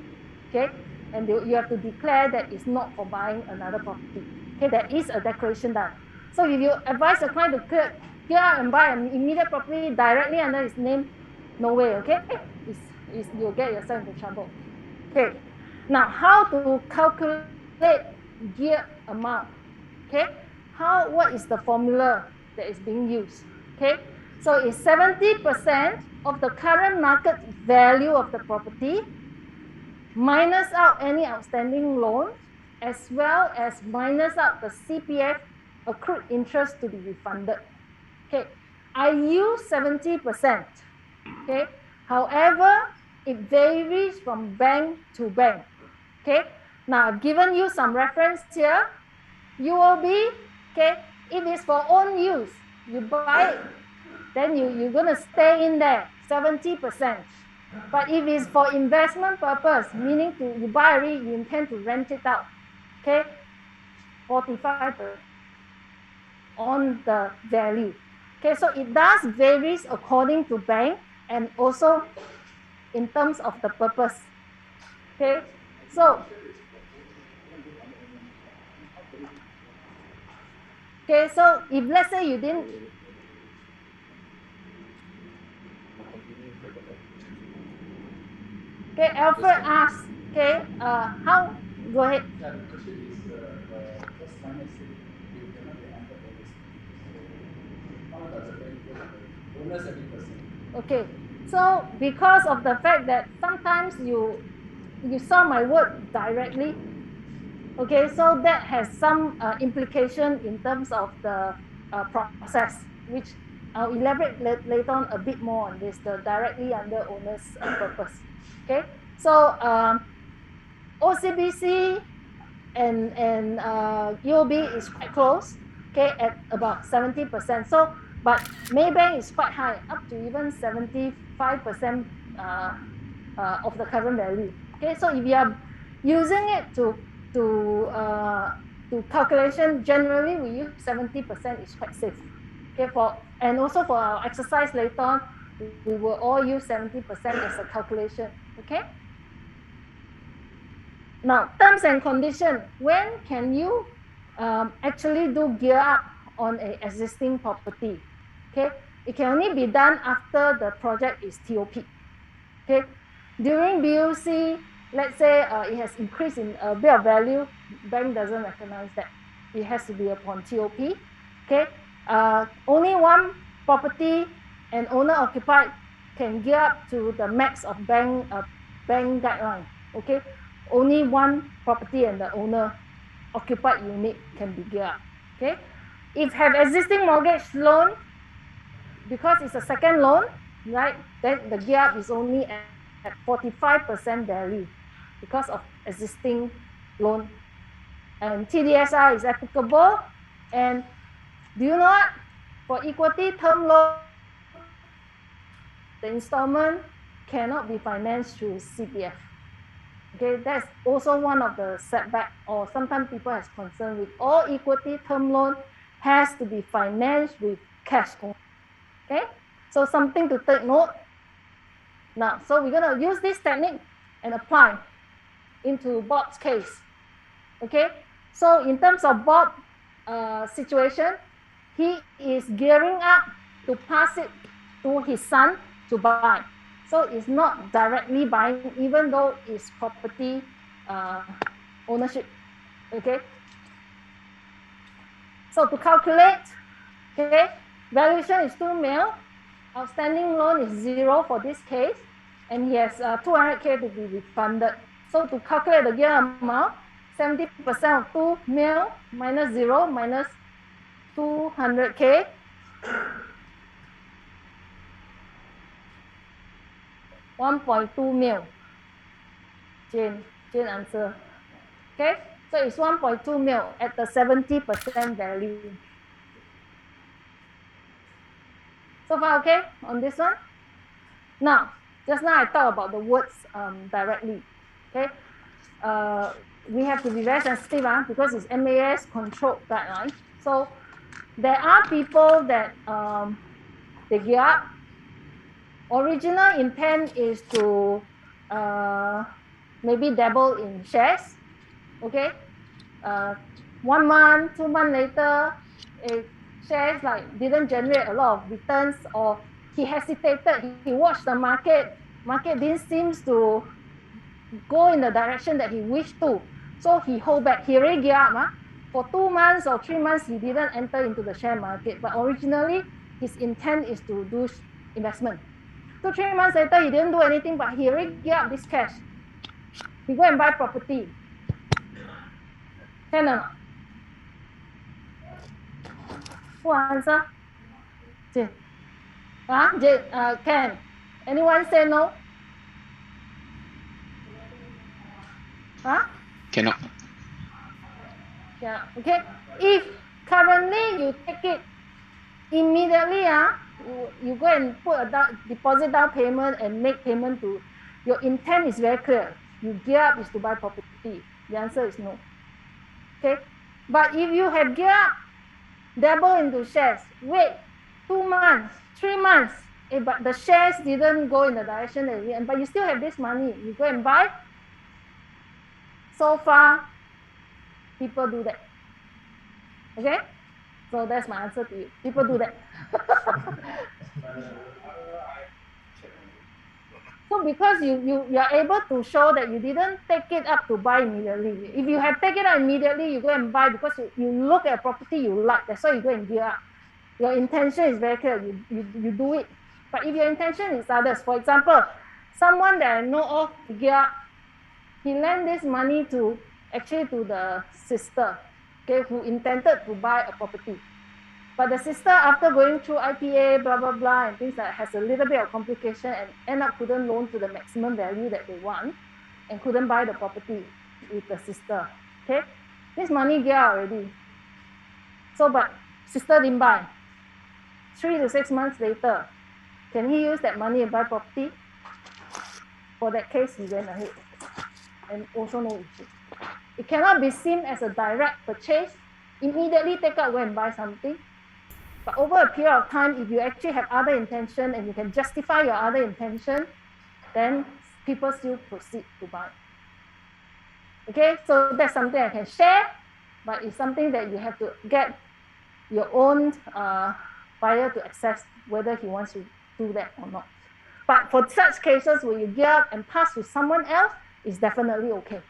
Okay, and you have to declare that it's not for buying another property. Okay, there is a declaration done. So if you advise a client to clear out and buy an immediate property directly under his name, no way. Okay, you'll get yourself into trouble. Okay, now how to calculate gear amount? Okay, what is the formula that is being used? Okay, so it's 70% of the current market value of the property minus out any outstanding loans, as well as minus out the CPF accrued interest to be refunded. Okay, I use 70%. Okay, however, it varies from bank to bank. Okay, now I've given you some reference here. UOB, okay, if it's for own use, you buy it, then you're going to stay in there, 70%. But if it's for investment purpose, meaning you buy already, you intend to rent it out, okay, 45% on the value. Okay, so it does varies according to bank and also in terms of the purpose. Okay, so if let's say you didn't. Okay, Alfred asks, okay, how, go ahead. Yeah, the question is, just one is saying you cannot be under owner's name. So how does the bank get the owner 70%? Okay, so because of the fact that sometimes you saw my word directly, okay, so that has some implication in terms of the process, which I'll elaborate later on a bit more on this, the directly under owner's purpose. Okay, so OCBC and UOB is quite close, okay, at about 70%. So, but Maybank is quite high, up to even 75% of the current value. Okay, so if you are using it to calculation, generally we use 70% is quite safe. Okay, and also for our exercise later on, we will all use 70% as a calculation. Okay. Now, terms and condition. When can you actually do gear up on an existing property? Okay, it can only be done after the project is TOP. Okay, during BUC, let's say it has increased in a bit of value, bank doesn't recognize that. It has to be upon TOP. Okay, only one property and owner occupied can gear up to the max of bank guideline. Okay, only one property and the owner occupied unit can be geared up. Okay, if have existing mortgage loan, because it's a second loan, right, then the gear up is only at 45% value because of existing loan. And TDSR is applicable. And do you know what? For equity term loan, the installment cannot be financed through CPF. Okay, that's also one of the setback, or sometimes people has concern with all equity term loan has to be financed with cash. Okay, so something to take note. Now, so we're gonna use this technique and apply into Bob's case. Okay, so in terms of Bob situation, he is gearing up to pass it to his son to buy. So it's not directly buying, even though it's property ownership. Okay. So to calculate, okay, valuation is 2 mil, outstanding loan is 0 for this case, and he has 200K to be refunded. So to calculate the gear amount, 70% of 2 mil minus 0 minus 200K. $1.2 mil. Jane answer. Okay, so it's 1.2 mil at the 70% value. So far, okay on this one? Now, just now I talked about the words directly. Okay, we have to be very sensitive because it's MAS controlled guideline. So there are people that they gear up. Original intent is to maybe dabble in shares. Okay, 1 month, 2 months later, shares like didn't generate a lot of returns, or he hesitated. He watched the market didn't seem to go in the direction that he wished to, so he hold back. He already gear up. For 2 months or 3 months, he didn't enter into the share market, but originally his intent is to do investment. 2, 3 months later, he didn't do anything, but he already gear up this cash. He go and buy property. Can or not? Who answer? Jane. Can. Anyone say no? Cannot. Yeah. Okay. If currently you take it immediately, you go and put a deposit down payment and make payment to, your intent is very clear. You gear up is to buy property. The answer is no. Okay. But if you have gear up, dabble into shares, wait 2 months, 3 months, but the shares didn't go in the direction that you, but you still have this money, you go and buy. So far, people do that. Okay, so that's my answer to you. People do that. So because you are able to show that you didn't take it up to buy immediately. If you have taken it up immediately, you go and buy because you look at a property you like. That's why you go and gear up. Your intention is very clear. You do it. But if your intention is others, for example, someone that I know of gear up, he lent this money to the sister, okay, who intended to buy a property. But the sister, after going through IPA, blah, blah, blah, and things that has a little bit of complication and end up couldn't loan to the maximum value that they want and couldn't buy the property with the sister. Okay? This money get out already. So, but sister didn't buy. 3 to 6 months later, can he use that money and buy property? For that case, he went ahead. And also no issue. It cannot be seen as a direct purchase. Immediately take out, go and buy something. But over a period of time, if you actually have other intention and you can justify your other intention, then people still proceed to buy. Okay, so that's something I can share, but it's something that you have to get your own buyer to assess whether he wants to do that or not. But for such cases where you gear up and pass to someone else, it's definitely okay.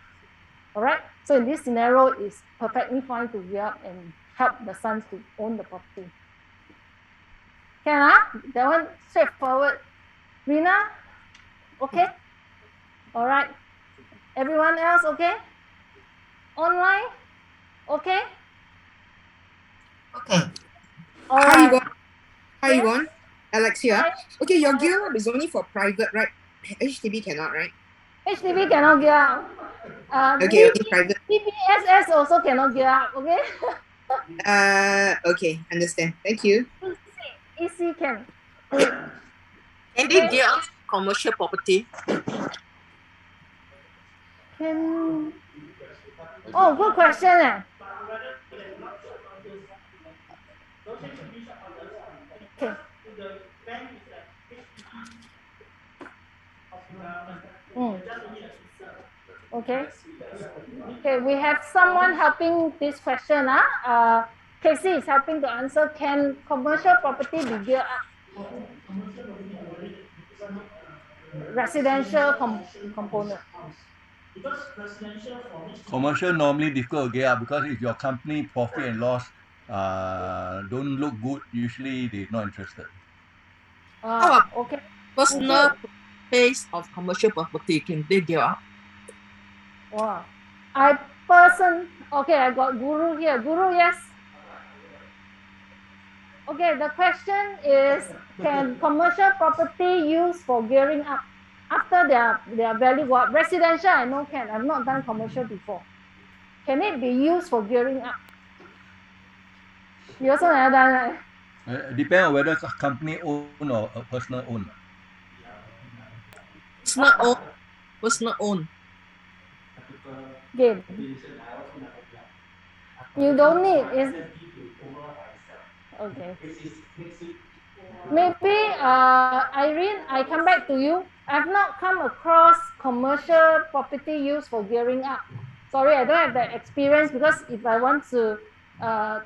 All right, so in this scenario, it's perfectly fine to gear up and help the sons to own the property. Can that one straightforward. Rina, okay? All right. Everyone else okay? Online, okay? Okay. All Hi, right. Yvonne. Hi, Yes? Yvonne. Alex here. Hi. Okay, your gear up is only for private, right? HDB cannot, right? HDB cannot gear up. Okay, only private. TDSS also cannot gear up, okay? Okay, understand. Thank you. EC can. Can they gear up commercial property? Can. Oh, good question. Okay. Okay. Okay, we have someone helping this question. Casey is helping to answer. Can commercial property be geared up? Residential component. Commercial normally difficult to get up because if your company profit and loss don't look good, usually they're not interested. How about okay. personal base of commercial property? Can they gear up? Wow. Okay, I got Guru here. Guru, yes? Okay, the question is, can commercial property use for gearing up after their value go up? Residential, I know can. I've not done commercial before. Can it be used for gearing up? You also never done, right? Depend on whether company own or a personal own. Personal own. Personal own. Game. You don't need is okay. Maybe Irene, I come back to you. I've not come across commercial property used for gearing up. Sorry, I don't have that experience because if I want to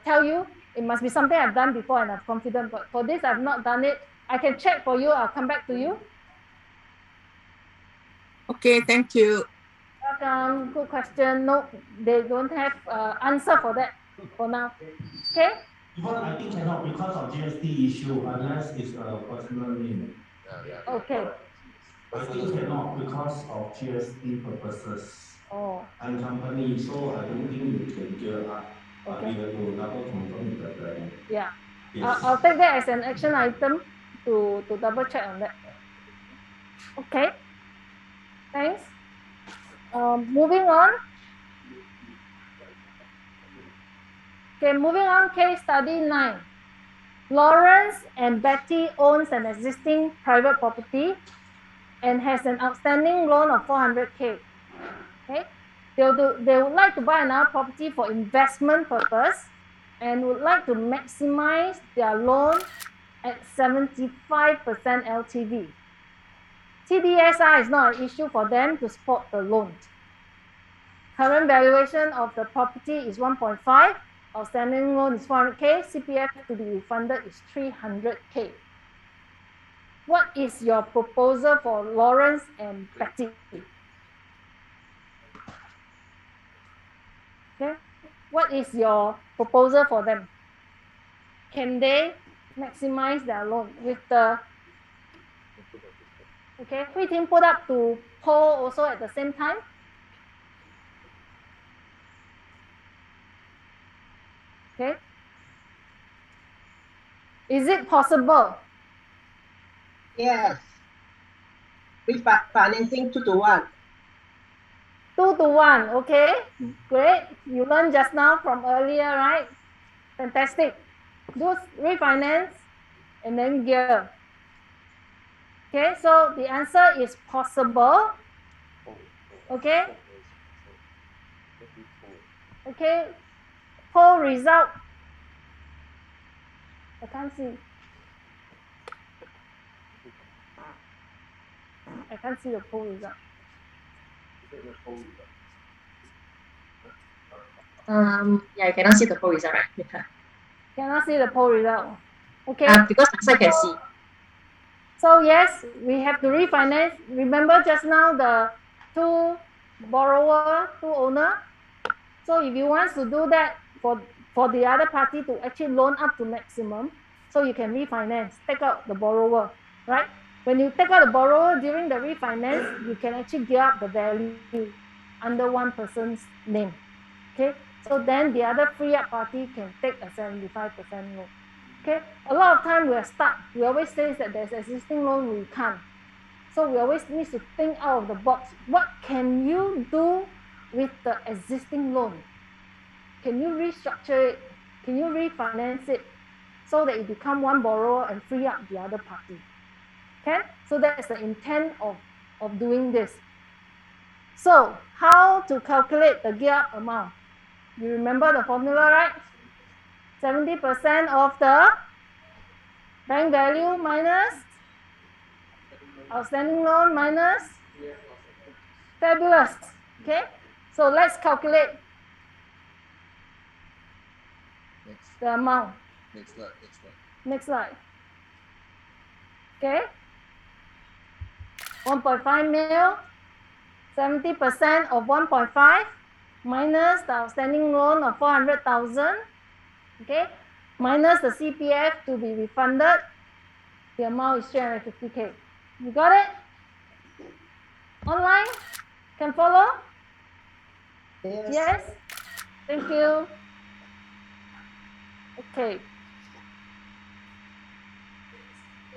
tell you, it must be something I've done before and I'm confident. But for this, I've not done it. I can check for you. I'll come back to you. Okay, thank you. Welcome. Good question. No, they don't have answer for that for now. Okay. Even I think cannot because of GST issue unless it's a personal name. Okay. I think cannot because of GST purposes. Oh. And company, so I don't think you can gear up. Okay. But you have to double confirm with the bank. Yeah. Yes. I'll take that as an action item to double check on that. Okay. Thanks. Moving on. Okay, moving on, case study 9. Lawrence and Betty owns an existing private property and has an outstanding loan of 400K. Okay, they would like to buy another property for investment purpose and would like to maximize their loan at 75% LTV. TDSR is not an issue for them to support the loan. Current valuation of the property is 1.5. Outstanding loan is 400K. CPF to be refunded is 300K. What is your proposal for Lawrence and Betty? Okay. What is your proposal for them? Can they maximize their loan with the okay? Hui Ting put up to poll also at the same time. Okay. Is it possible? Yes. Refinancing 2-to-1. 2-to-1, okay, great. You learned just now from earlier, right? Fantastic. Do refinance and then gear. Okay, so the answer is possible. Okay. Okay. Poll result. I can't see. I can't see the poll result. Yeah, you cannot see the poll result, right? Yeah. Cannot see the poll result. Okay. Because I can see. So yes, we have to refinance. Remember just now the two borrower, two owner. So if you want to do that for the other party to actually loan up to maximum, so you can refinance, take out the borrower, right? When you take out the borrower during the refinance, you can actually gear up the value under one person's name. Okay, so then the other free up party can take a 75% loan. Okay, a lot of time we are stuck. We always say that there's existing loan we can't. So we always need to think out of the box. What can you do with the existing loan? Can you restructure it? Can you refinance it so that it become one borrower and free up the other party? Okay, so that's the intent of doing this. So how to calculate the gear up amount? You remember the formula, right? 70% of the bank value minus outstanding loan minus fabulous. Okay, so let's calculate the amount. Next slide. Next slide. Okay, 1.5 mil, 70% of 1.5 minus the outstanding loan of 400,000. Okay, minus the CPF to be refunded. The amount is 350K. You got it? Online? Can follow? Yes. Yes? Thank you. Okay.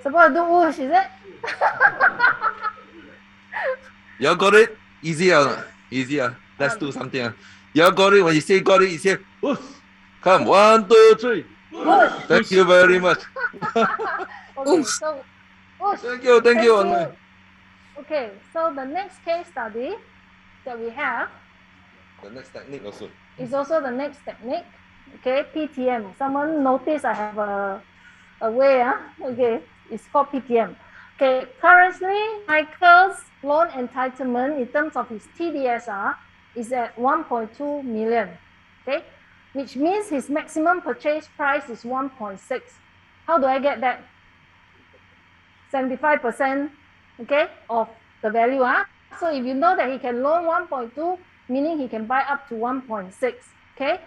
Supposed to do whoosh, is it? Y'all got it? Easy or not? Easy. Let's do something. Y'all got it? When you say got it, you say, whoosh. Come, 1, 2, 3. Whoosh. Thank you very much. Okay, so whoosh. Thank you. Online. Okay, so the next case study that we have The next technique also. is also the next technique. Okay, PTM. Someone notice I have a way. Okay, it's called PTM. Okay, currently Michael's loan entitlement in terms of his TDSR is at 1.2 million. Okay, which means his maximum purchase price is 1.6. How do I get that? 75%, okay, of the value. So if you know that he can loan 1.2, meaning he can buy up to 1.6. Okay,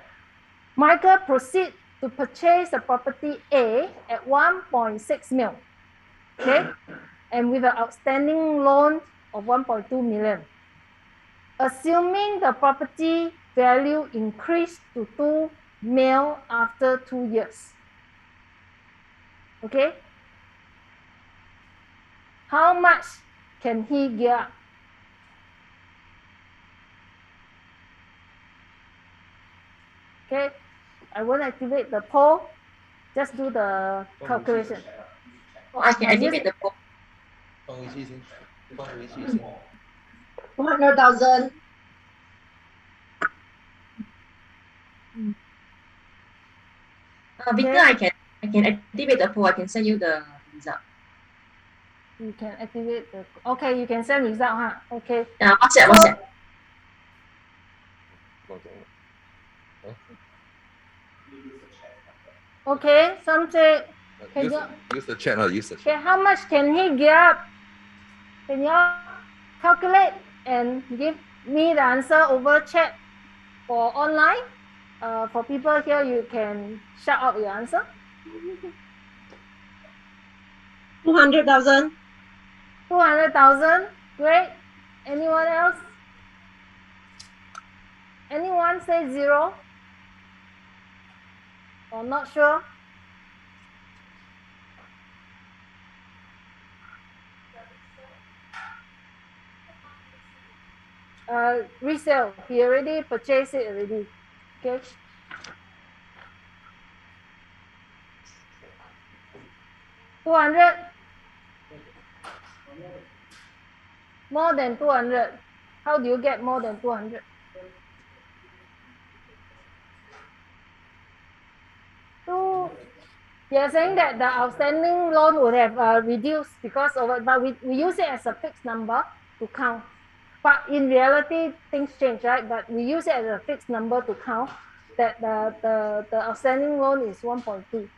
Michael proceed to purchase the property A at 1.6 mil. Okay, and with an outstanding loan of 1.2 million. Assuming the property value increased to 2 mil after 2 years. Okay, how much can he gear up? Okay, I won't activate the poll. Just do the calculation. Oh, I can activate the poll. 200,000. Victor, I can activate the poll. I can send you the result. You can activate the. Okay, you can send result, huh? Okay. Yeah, WhatsApp. Okay, some say. Use the chat. Use the chat. Okay, how much can he gear up? Can you calculate and give me the answer over chat for online? For people here, you can shout out your answer. 200,000. 200,000. Great. Anyone else? Anyone say 0? Or not sure? resale. He already purchased it already. Okay. $200. More than 200. How do you get more than 200? You're saying that the outstanding loan would have reduced because of it, but we use it as a fixed number to count. But in reality, things change, right? But we use it as a fixed number to count that the outstanding loan is 1.2.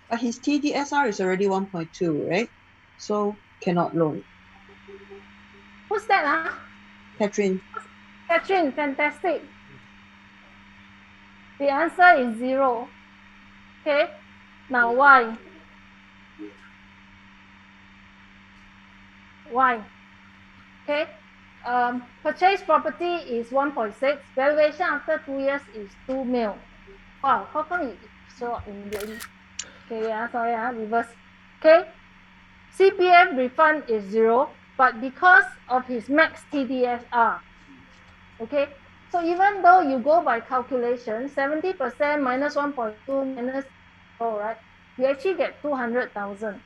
But his TDSR is already 1.2, right? So cannot loan. Who's that? Huh? Catherine. Catherine, fantastic. The answer is 0. Okay. Now why? Why? Okay. Purchase property is 1.6. Valuation after 2 years is 2 mil. Wow, how come it show up immediately? Okay, sorry, reverse. Okay. CPF refund is 0, but because of his max TDSR, okay, so even though you go by calculation, 70% minus 1.2 minus 0, right, you actually get 200,000.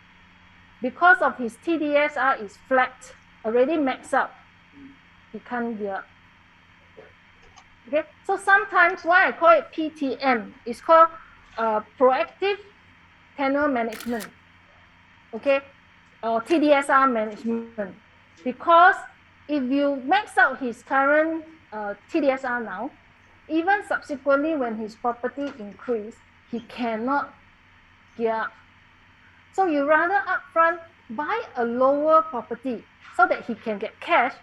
Because of his TDSR is flat, already maxed out, he can't gear. Okay, so sometimes why I call it PTM, it's called proactive tenure management, okay, or TDSR management, because if you max out his current TDSR now, even subsequently when his property increase, he cannot gear up. So you rather upfront buy a lower property so that he can get cash.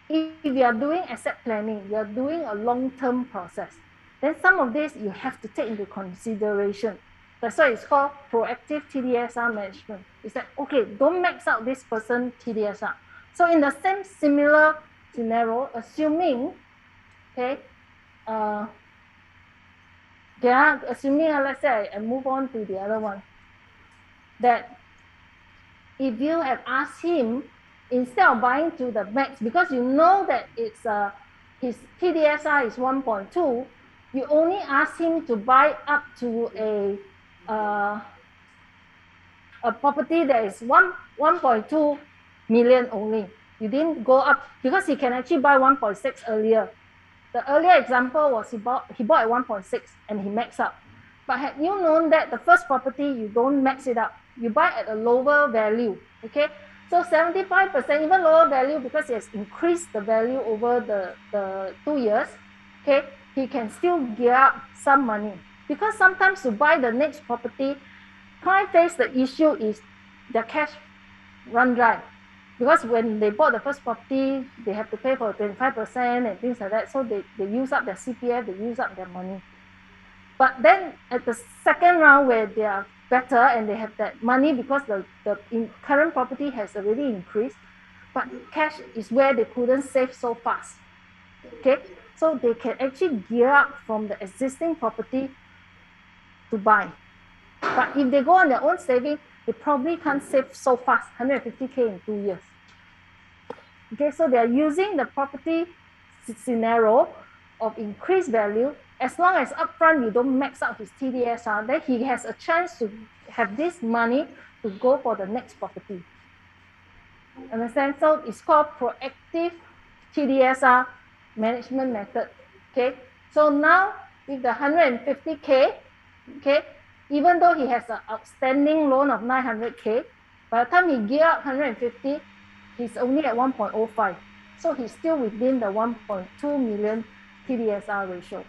If you are doing asset planning, you are doing a long-term process, then some of this you have to take into consideration. That's why it's called proactive TDSR management. It's like, okay, don't max out this person TDSR. So in the same similar scenario, assuming, okay, assuming, let's say I move on to the other one, that if you have asked him, instead of buying to the max, because you know that it's his TDSR is 1.2, you only ask him to buy up to a property that is 1.2 million only. You didn't go up because he can actually buy 1.6 earlier. The earlier example was he bought at 1.6 and he maxed up. But had you known that the first property you don't max it up, you buy at a lower value, okay? So 75%, even lower value because he has increased the value over the 2 years, okay? He can still gear up some money. Because sometimes to buy the next property, client face the issue is their cash run dry. Because when they bought the first property, they have to pay for 25% and things like that. So they use up their CPF, they use up their money. But then at the second round where they are better and they have that money because the current property has already increased, but cash is where they couldn't save so fast. Okay, so they can actually gear up from the existing property to buy. But if they go on their own saving, they probably can't save so fast, 150K in 2 years. Okay, so they are using the property scenario of increased value. As long as upfront you don't max out his TDSR, then he has a chance to have this money to go for the next property. Understand? So it's called proactive TDSR management method. Okay, so now with the 150K, okay, even though he has an outstanding loan of 900K, by the time he gear up 150, he's only at 1.05. So he's still within the 1.2 million TDSR ratio.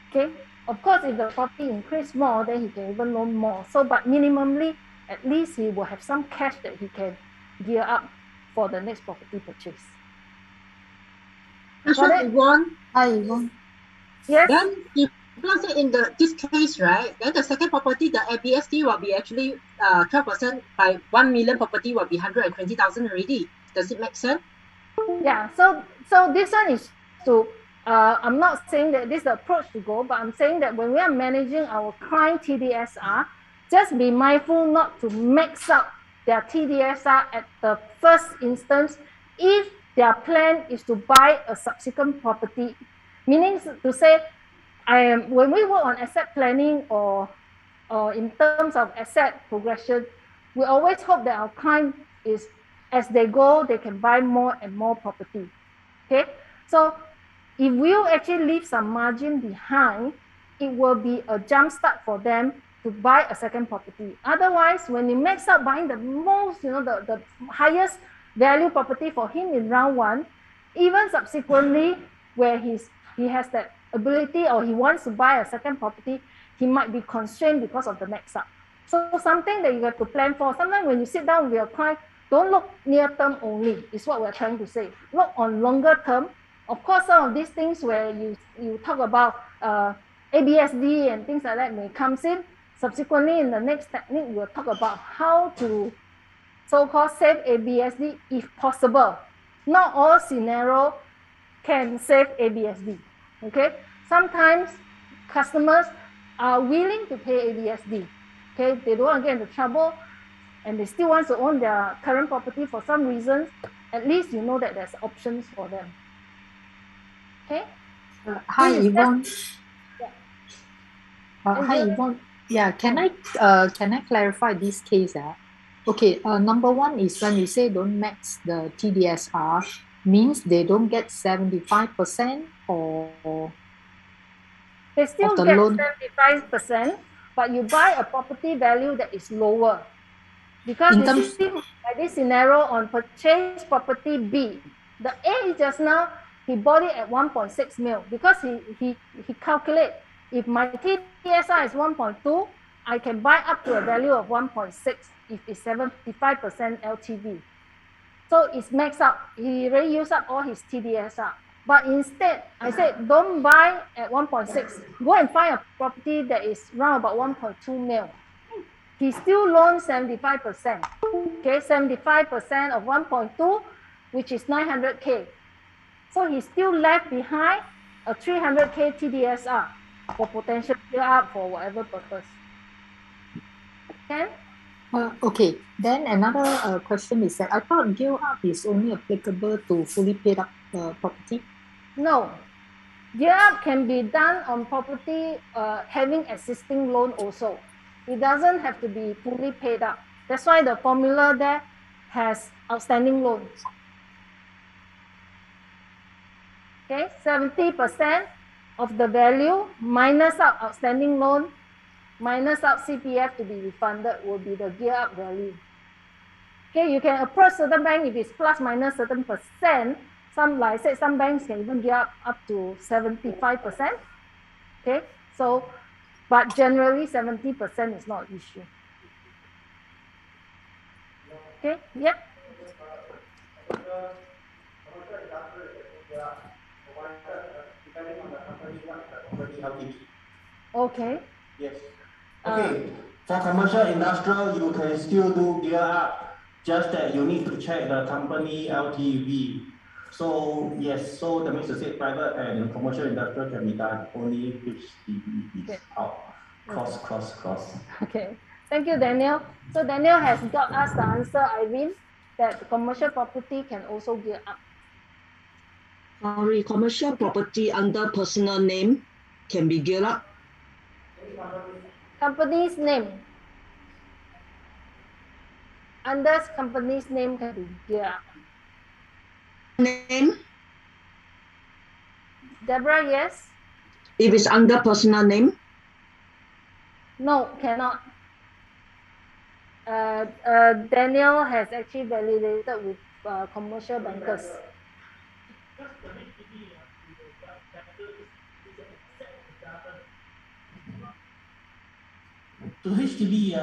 Okay, of course, if the property increase more, then he can even loan more. So, but minimally, at least he will have some cash that he can gear up for the next property purchase. So Yvonne, hi Yvonne. Yes. Then if let's say in this case, right, then the second property, the ABSD will be actually 12% by 1 million property will be 120,000 already. Does it make sense? Yeah. So this one is to I'm not saying that this is the approach to go, but I'm saying that when we are managing our client TDSR, just be mindful not to max out their TDSR at the first instance if their plan is to buy a subsequent property. Meaning to say, when we work on asset planning or in terms of asset progression, we always hope that our client is, as they go, they can buy more and more property. Okay, so if you actually leave some margin behind, it will be a jump start for them to buy a second property. Otherwise, when you max out buying the most, the highest value property for him in round one, even subsequently where he has that ability or he wants to buy a second property, he might be constrained because of the max out. So something that you have to plan for. Sometimes when you sit down with your client, don't look near term only, is what we're trying to say. Look on longer term. Of course, some of these things where you talk about ABSD and things like that may comes in. Subsequently, in the next technique, we'll talk about how to so-called save ABSD if possible. Not all scenario can save ABSD. Okay, sometimes customers are willing to pay ABSD. Okay, they don't want to get into trouble and they still want to own their current property for some reasons. At least you know that there's options for them. Okay. Hi, Yvonne. Yeah. Hi, Yvonne. Yeah, can I clarify this case? Okay, number one is when you say don't max the TDSR, means they don't get 75% or they still of the get loan? 75%, but you buy a property value that is lower. Because you see, by this scenario on purchase property B, the A just now, he bought it at 1.6 mil because he calculate if my TDSR is 1.2, I can buy up to a value of 1.6 if it's 75% LTV. So it's maxed out. He already used up all his TDSR. But instead, I said, don't buy at 1.6. Go and find a property that is around about 1.2 mil. He still loans 75%. Okay, 75% of 1.2, which is 900K. So he still left behind a 300K TDSR for potential gear up for whatever purpose. Okay? Okay, then another question is that I thought gear up is only applicable to fully paid up property. No. Gear up can be done on property having existing loan also. It doesn't have to be fully paid up. That's why the formula there has outstanding loans. Okay, 70% of the value minus out outstanding loan, minus out CPF to be refunded will be the gear up value. Okay, you can approach certain bank if it's plus minus certain percent. Some, like I said, some banks can even gear up to 75%. Okay, so, but generally 70% is not an issue. Okay, yep. Depending on the company, what the company LTV. Okay. Yes. Okay. For commercial industrial, you can still do gear up, just that you need to check the company LTV. So yes, so that means to say private and commercial industrial can be done. Only HDB is out. Cross. Okay. Thank you, Daniel. So Daniel has got us the answer, Irene, that commercial property can also gear up. Sorry, commercial property under personal name can be geared up. Company's name. Under company's name can be geared up. Name? Deborah, yes? If it's under personal name? No, cannot. Daniel has actually validated with commercial bankers. To HDB,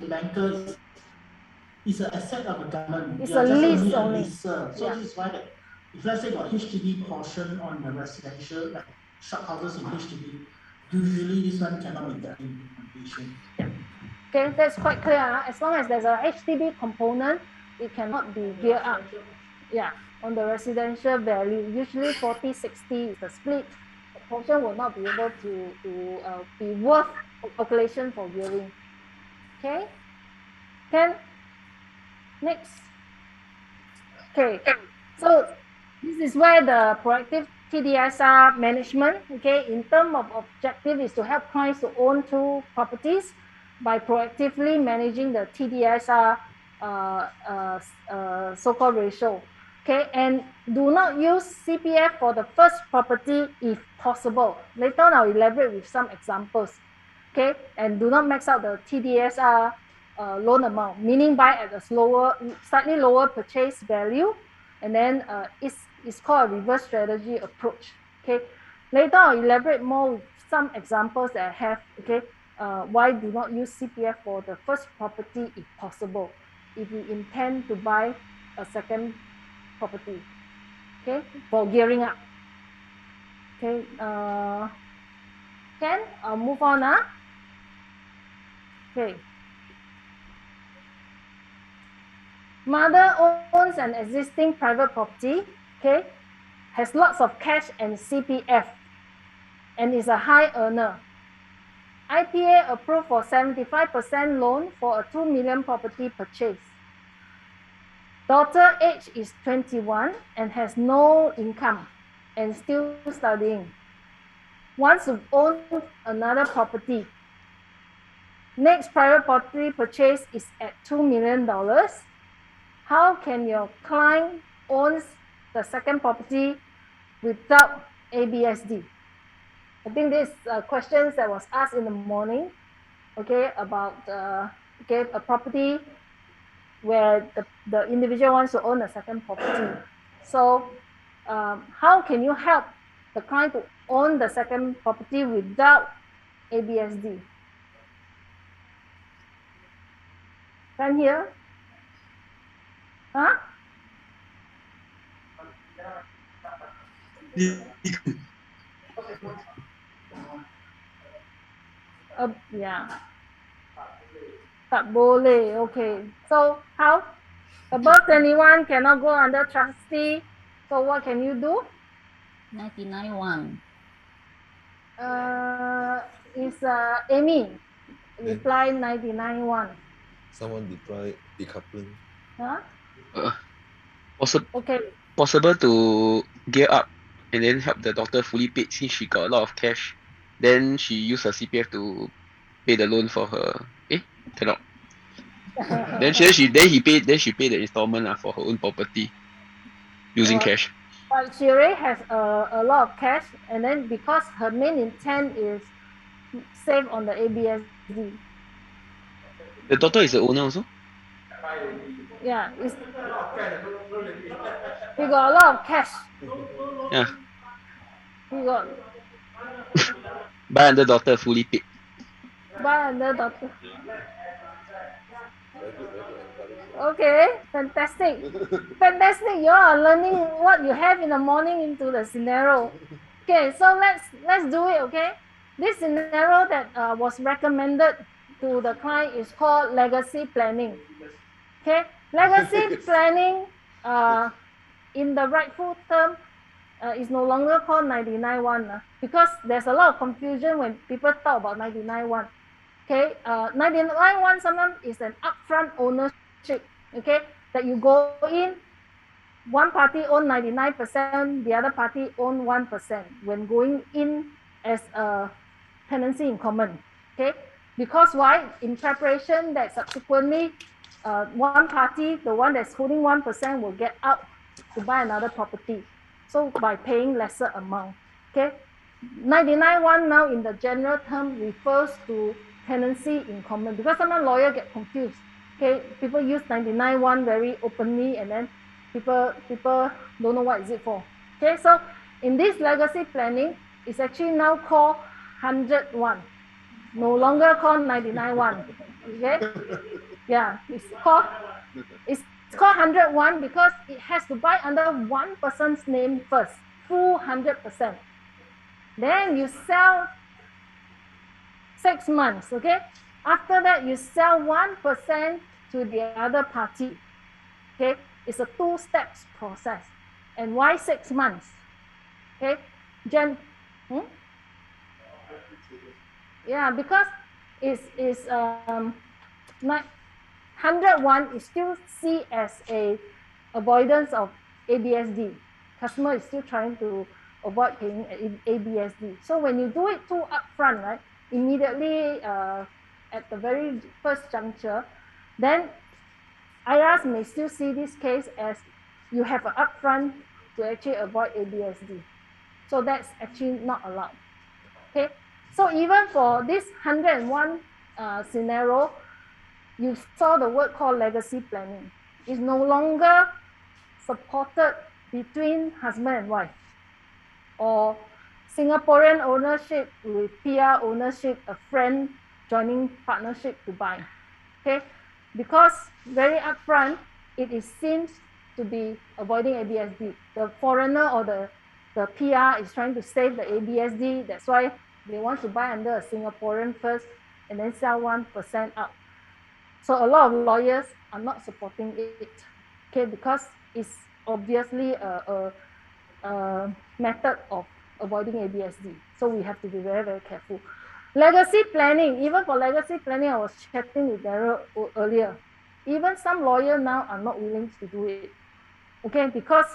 the banker is an asset of the government. It's a lease only. So this is why that if let's say got HDB portion on the residential, like shop houses in HDB, usually this one cannot be done in completion. Okay, that's quite clear. As long as there's a HDB component, it cannot be geared up. Yeah, on the residential value, usually 40-60 is the split. The portion will not be able to be worth calculation for gearing. Okay, next. Okay, so This is where the proactive TDSR management, okay, in terms of objective is to help clients to own two properties by proactively managing the TDSR so-called ratio. Okay, and do not use CPF for the first property if possible. Later on, I'll elaborate with some examples. Okay, and do not max out the TDSR loan amount, meaning buy at a slightly lower purchase value, and then it's called a reverse strategy approach. Okay, later I'll elaborate more with some examples that I have. Okay, why do not use CPF for the first property if possible, if you intend to buy a second property. Okay, for gearing up. Okay, Ken, I'll move on. Okay. Mother owns an existing private property, okay, has lots of cash and CPF, and is a high earner. IPA approved for 75% loan for a 2 million property purchase. Daughter age is 21 and has no income and still studying. Wants to own another property. Next private property purchase is at $2 million. How can your client owns the second property without ABSD? I think this questions that was asked in the morning, okay, about okay, a property where the individual wants to own a second property. So how can you help the client to own the second property without ABSD? Can here? Huh? Yeah. Tak boleh. Okay. So how? Above 21 cannot go under trustee. So what can you do? 99.1. Is Amy reply 99.1. Someone deploy decoupling. Huh? Okay. Possible to gear up and then help the daughter fully paid since she got a lot of cash. Then she use her CPF to pay the loan for her. Cannot. then she pay the installment for her own property using cash. But she already has a lot of cash, and then because her main intent is save on the ABSD. The daughter is the owner also? Yeah, he got a lot of cash. Yeah. He got Buy under daughter fully paid. buy under daughter. Very good, encourage. Okay, fantastic. Fantastic. You are learning what you have in the morning into the scenario. Okay, so let's do it, okay? This scenario that was recommended to the client is called legacy planning. Okay, legacy planning in the rightful term is no longer called 99.1 because there's a lot of confusion when people talk about 99.1. Okay, 99.1 sometimes is an upfront ownership, okay, that you go in, one party own 99%, the other party own 1% when going in as a tenancy in common, okay, because why? In preparation that subsequently one party, the one that's holding 1% will get out to buy another property, so by paying lesser amount, okay. 99.1 now in the general term refers to tenancy in common because sometimes lawyers get confused. Okay, people use 99.1 very openly and then people don't know what is it for. Okay, so in this legacy planning, it's actually now called 101, no longer called 99.1. Okay, yeah, it's called 101 because it has to buy under one person's name first, full 100%. Then you sell 6 months, okay? After that, you sell 1% to the other party, okay? It's a 2-step process. And why 6 months? Okay, Yeah, because it's 101 is still seen as a avoidance of ABSD. customer is still trying to avoid paying ABSD. So when you do it too upfront, right, immediately at the very first juncture, then IRS may still see this case as you have an upfront to actually avoid ABSD. So that's actually not allowed. Okay, so even for this 101 scenario, you saw the word called legacy planning. It's no longer supported between husband and wife, or Singaporean ownership with PR ownership, a friend joining partnership to buy. Okay, because very upfront, it seems to be avoiding ABSD. The foreigner or the PR is trying to save the ABSD. That's why they want to buy under a Singaporean first and then sell 1% out. So a lot of lawyers are not supporting it, okay, because it's obviously a method of avoiding ABSD. So we have to be very, very careful. Legacy planning, even for legacy planning, I was chatting with Daryl earlier. Even some lawyers now are not willing to do it, okay, because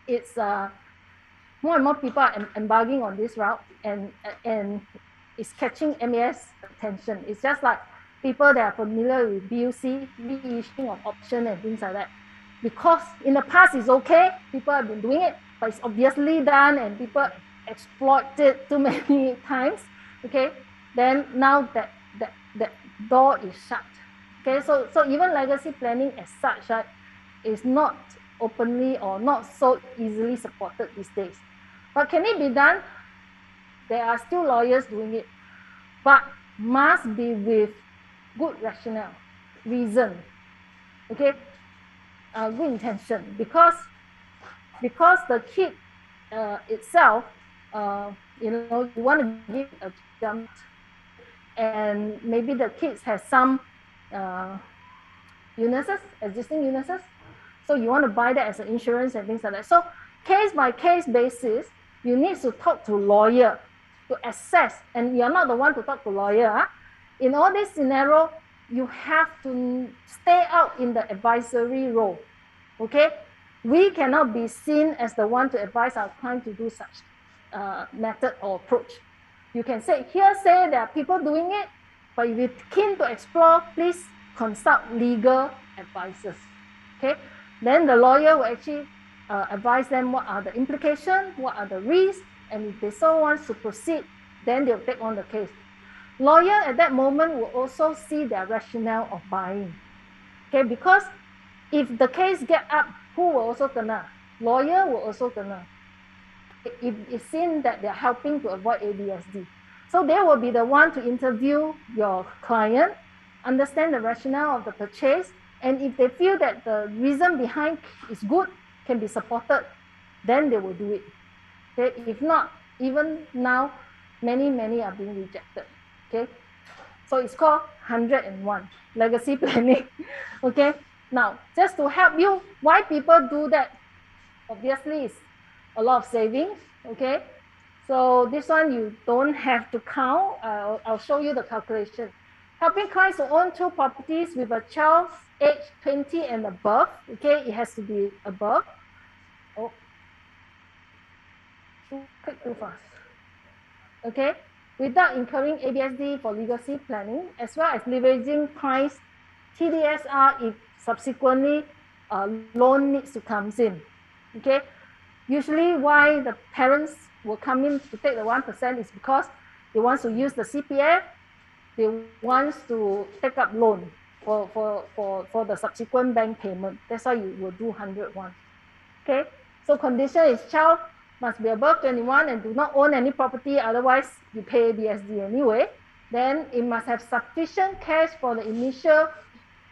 it's more and more people are embarking on this route, and it's catching MAS attention. It's just like people that are familiar with BUC, reissuing of option and things like that. Because in the past it's okay, people have been doing it, but it's obviously done and people exploit it too many times. Okay, then now that door is shut. Okay, so even legacy planning as such, right, is not openly or not so easily supported these days. But can it be done? There are still lawyers doing it, but must be with good rationale, reason, okay, good intention, because the kid itself, you want to give a jump, and maybe the kids has some illnesses, existing illnesses, so you want to buy that as an insurance and things like that. So case by case basis, you need to talk to lawyer to assess, and you're not the one to talk to lawyer. Huh? In all this scenario, you have to stay out in the advisory role. Okay, we cannot be seen as the one to advise our client to do such method or approach. You can say there are people doing it, but if you're keen to explore, please consult legal advisors. Okay, then the lawyer will actually advise them what are the implications, what are the risks, and if they so want to proceed, then they'll take on the case. Lawyer at that moment will also see their rationale of buying. Okay, because if the case get up, who will also kena? Lawyer will also kena. If it's seen that they're helping to avoid ABSD. So they will be the one to interview your client, understand the rationale of the purchase, and if they feel that the reason behind is good, can be supported, then they will do it. Okay, if not, even now, many are being rejected. Okay, so it's called 101 legacy planning. Okay, now just to help you, why people do that? Obviously, it's a lot of savings. Okay, so this one you don't have to count. I'll show you the calculation. Helping clients to own 2 properties with a child age 20 and above. Okay, it has to be above. Oh, click too fast. Okay, without incurring ABSD for legacy planning, as well as leveraging clients' TDSR if subsequently loan needs to come in. Okay, usually why the parents will come in to take the 1% is because they want to use the CPF, they want to take up loan for the subsequent bank payment. That's why you will do 101. Okay, so condition is child must be above 21 and do not own any property, otherwise you pay BSD anyway. Then it must have sufficient cash for the initial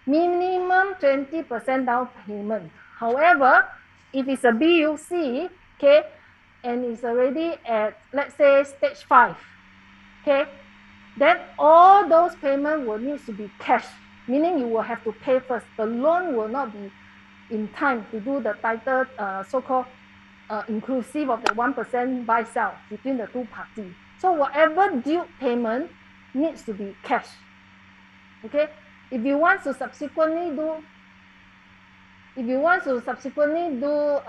minimum 20% down payment. However, if it's a BUC, okay, and it's already at, let's say, stage 5, okay, then all those payments will need to be cash, meaning you will have to pay first. The loan will not be in time to do the title, so-called inclusive of the 1% buy-sell between the 2 parties. So whatever due payment needs to be cash. Okay, if you want to subsequently do if you want to subsequently do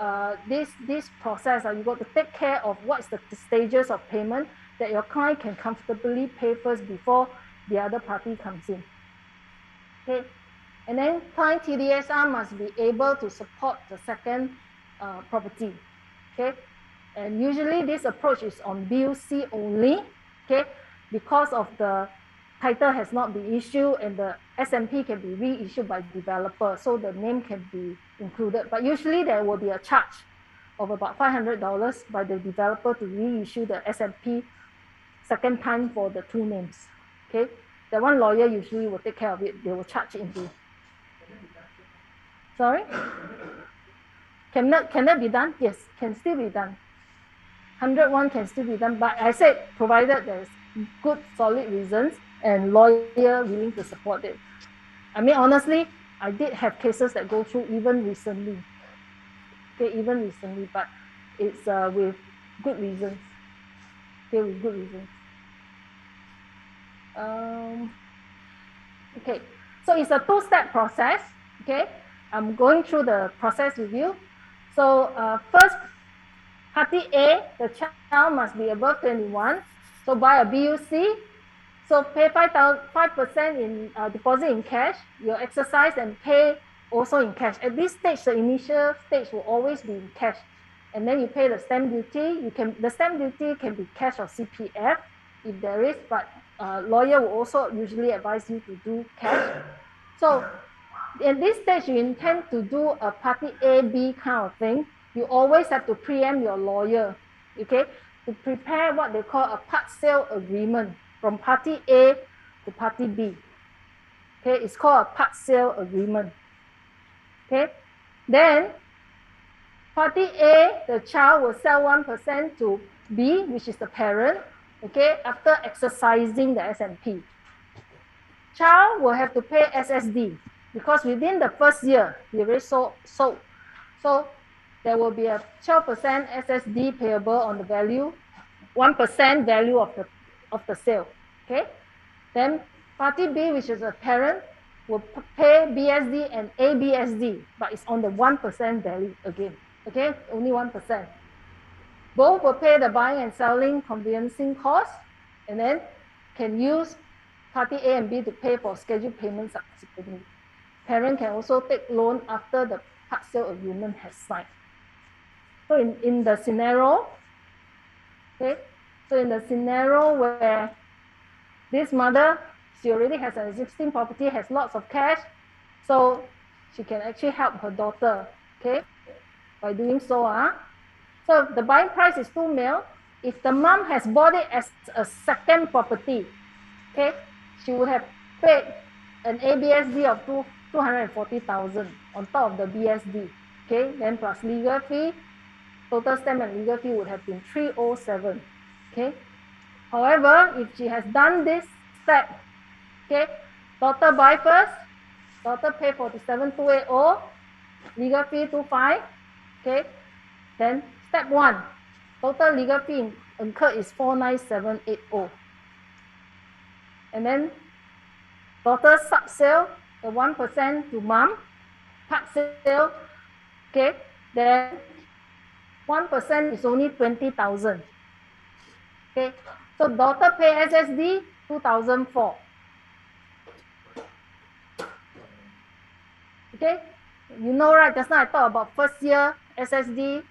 this process, you got to take care of what's the stages of payment that your client can comfortably pay first before the other party comes in. Okay, and then client TDSR must be able to support the second property. Okay, and usually this approach is on BUC only. Okay, because of the title has not been issued and the SMP can be reissued by developer, so the name can be included. But usually there will be a charge of about $500 by the developer to reissue the SMP second time for the two names. Okay, that one lawyer usually will take care of it. They will charge into. Sorry? Can that be done? Yes, can still be done. 101 can still be done, but I said provided there's good solid reasons and lawyer willing to support it. I mean, honestly, I did have cases that go through even recently. Okay, even recently, but it's with good reasons. Okay, with good reasons. Okay, so it's a two-step process. Okay, I'm going through the process with you. So first, party A, the child must be above 21. So buy a BUC. So pay 5% in deposit in cash. You exercise and pay also in cash. At this stage, the initial stage will always be in cash. And then you pay the stamp duty. The stamp duty can be cash or CPF if there is, but lawyer will also usually advise you to do cash. So in this stage, you intend to do a party A, B kind of thing. You always have to preempt your lawyer, okay, to prepare what they call a part sale agreement from party A to party B. Okay, it's called a part sale agreement. Okay, then party A, the child will sell 1% to B, which is the parent, okay, after exercising the SMP. Child will have to pay SSD because within the first year, you already sold. So there will be a 12% SSD payable on the value, 1% value of the sale. Okay. Then party B, which is a parent, will pay BSD and ABSD, but it's on the 1% value again. Okay, only 1%. Both will pay the buying and selling conveyancing costs, and then can use party A and B to pay for scheduled payments subsequently. Parent can also take loan after the part sale agreement has signed. So in the scenario, okay, so in the scenario where this mother, she already has an existing property, has lots of cash, so she can actually help her daughter, okay, by doing so. So the buying price is 2 mil. If the mom has bought it as a second property, okay, she would have paid an ABSD of 240,000 on top of the BSD, okay, then plus legal fee, total stamp and legal fee would have been 307, okay. However, if she has done this step, okay, daughter buy first, daughter pay 47,280, legal fee 25, okay, then step 1, total legal fee incurred is 49780. And then daughter sub sale, the 1% to mom, part sale, okay, then 1% is only 20,000. Okay, so daughter pay SSD 2004. Okay, you know, right? Just now I talked about first year SSD,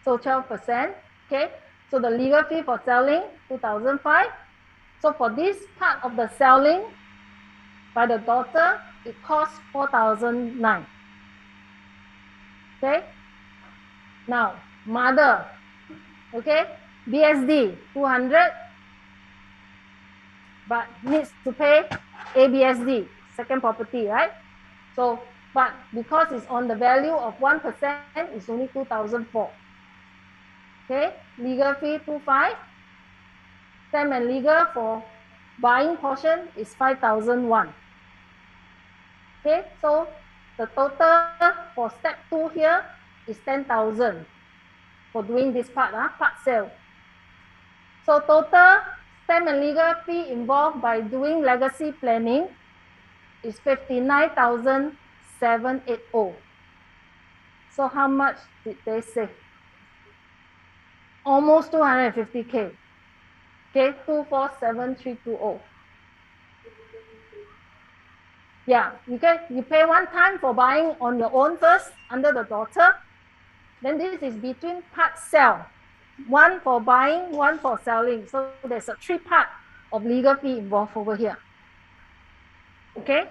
so 12%. Okay, so the legal fee for selling 2005. So for this part of the selling by the daughter, it costs 4,009. Okay, now mother, okay, BSD 200, but needs to pay ABSD, second property, right? So, but because it's on the value of 1%, it's only 2,004. Okay, legal fee 25. Stamp and legal for buying portion is 5,001. Okay, so the total for step 2 here is 10,000 for doing this part, part sale. So total stamp and legal fee involved by doing legacy planning is 59,780. So how much did they save? Almost 250K. Okay, 247320. Yeah, you pay one time for buying on your own first under the daughter. Then this is between part sell. One for buying, one for selling. So there's a 3-part of legal fee involved over here. Okay,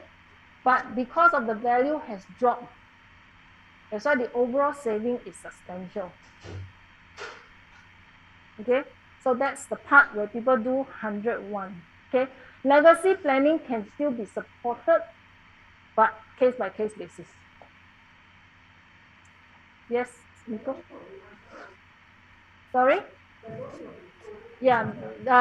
but because of the value has dropped, that's why the overall saving is substantial. Okay, so that's the part where people do 101. Okay, legacy planning can still be supported, but case by case basis. Yes, Nico? Sorry? Yeah,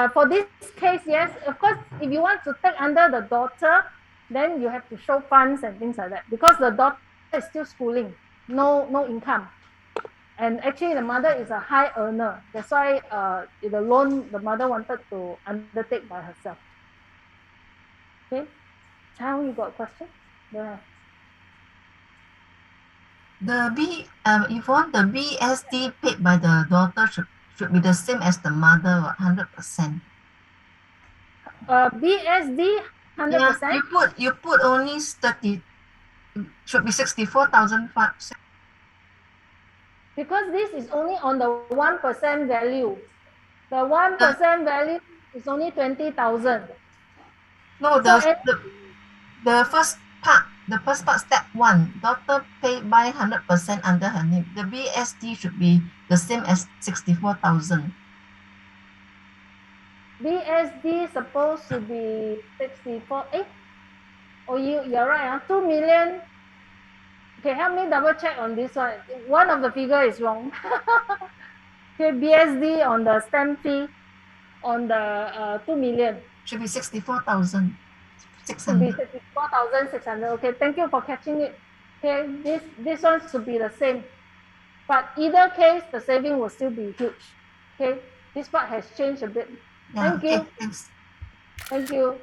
for this case, yes. Of course, if you want to take under the daughter, then you have to show funds and things like that because the daughter is still schooling, no income. And actually, the mother is a high earner. That's why the loan the mother wanted to undertake by herself. Okay, Chao, you got a question? Yeah. Yvonne, the BSD paid by the daughter should be the same as the mother, 100%. BSD 100%. Yeah, you put only 30. Should be 64,005. Because this is only on the 1% value. The 1% value is only 20,000. No, the first part, step 1, daughter pay by 100% under her name. The BSD should be the same as 64,000. BSD supposed to be 64. Oh, you're right. 2 million. Okay, help me double check on this one. One of the figure is wrong. Okay, BSD on the stamp fee on the 2 million. Should be 64,000. Should be 64,600. Okay, thank you for catching it. Okay, this one should be the same. But either case, the saving will still be huge. Okay, this part has changed a bit. Yeah, thank you. Okay, thanks. Thank you.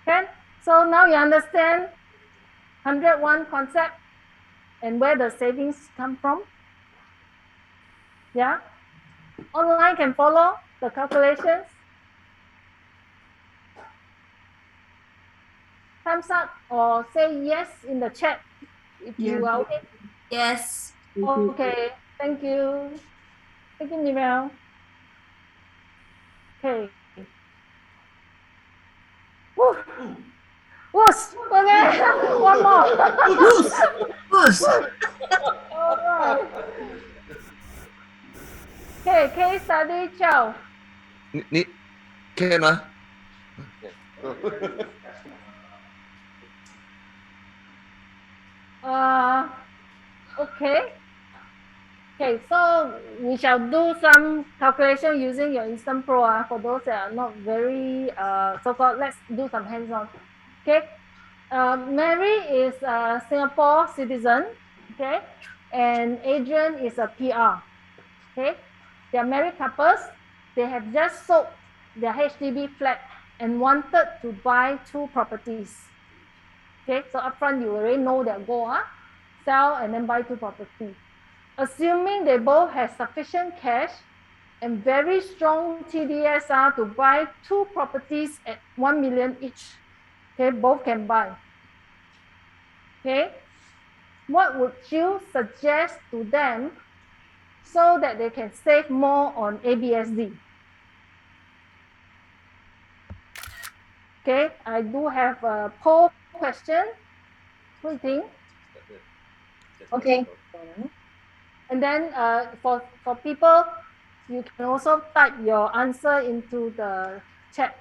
Okay, so now you understand 101 concept and where the savings come from. Yeah, online can follow the calculations. Thumbs up or say yes in the chat if you are okay. Yes. Okay, thank you. Thank you, Nirel. Okay. Woo. Whoosh. Okay, one more. Whoosh. Whoosh. All right. Okay, case study, ciao. Can Okay. Okay, so we shall do some calculation using your Instant Pro for those that are not very so-called. Let's do some hands-on. Okay, Mary is a Singapore citizen. Okay, and Adrian is a PR. Okay, they are married couples. They have just sold their HDB flat and wanted to buy 2 properties. Okay, so upfront you already know their goal, sell and then buy 2 properties. Assuming they both have sufficient cash and very strong TDSR to buy 2 properties at 1 million each. Okay, both can buy. Okay, what would you suggest to them so that they can save more on ABSD? Okay, I do have a poll question. What do you think? Okay. And then for people, you can also type your answer into the chat.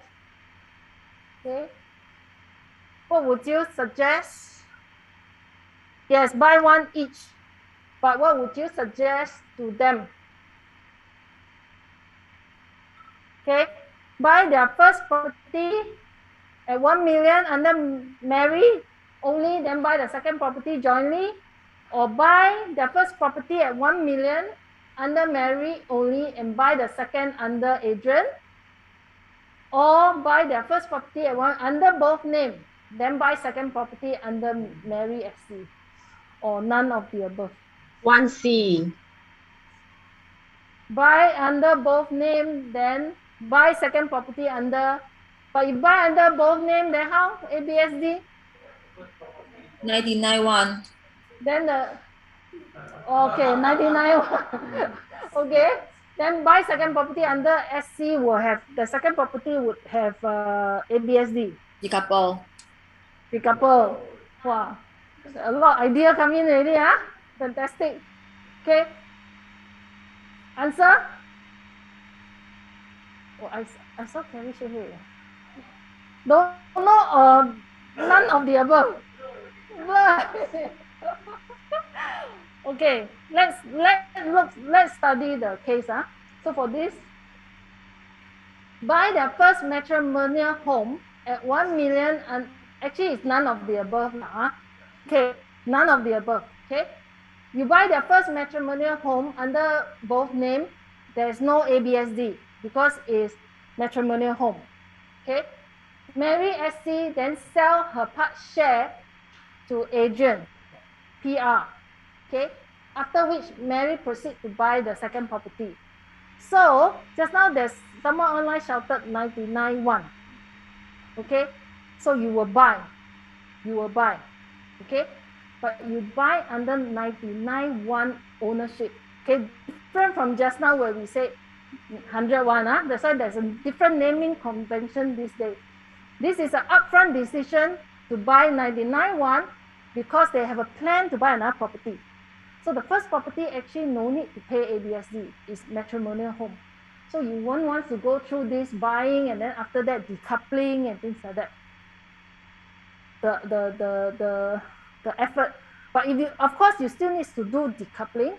Okay. What would you suggest? Yes, buy 1 each. But what would you suggest to them? Okay. Buy their first property at 1 million and then marry only, then buy the second property jointly, or buy their first property at 1 million under Mary only and buy the second under Adrian, or buy their first property at 1 under both name then buy second property under Mary SC, or none of the above. 1C. Buy under both name, then buy second property under, but if buy under both name, then how? ABSD? 99.1. Then okay, 99.1. Okay, then buy second property under SC will have, the second property would have ABSD. Decouple. Decouple. Wow, a lot of idea come in already, huh? Fantastic. Okay. Answer? Oh, I saw Carrie shake here. Don't know, none of the above. Okay, let's study the case. So for this, buy their first matrimonial home at 1 million, and actually it's none of the above. Okay, none of the above. Okay, you buy their first matrimonial home under both name. There's no ABSD because it's matrimonial home. Okay, Mary SC then sell her part share to Adrian, PR. Okay, after which Mary proceed to buy the second property. So just now there's someone online shouted 99.1. Okay, so you will buy, okay, but you buy under 99.1 ownership. Okay, different from just now where we say 101. That's why there's a different naming convention these days. This is an upfront decision to buy 99.1 because they have a plan to buy another property. So the first property actually no need to pay ABSD, it's matrimonial home. So you won't want to go through this buying and then after that decoupling and things like that. The effort. But if you, of course, you still need to do decoupling,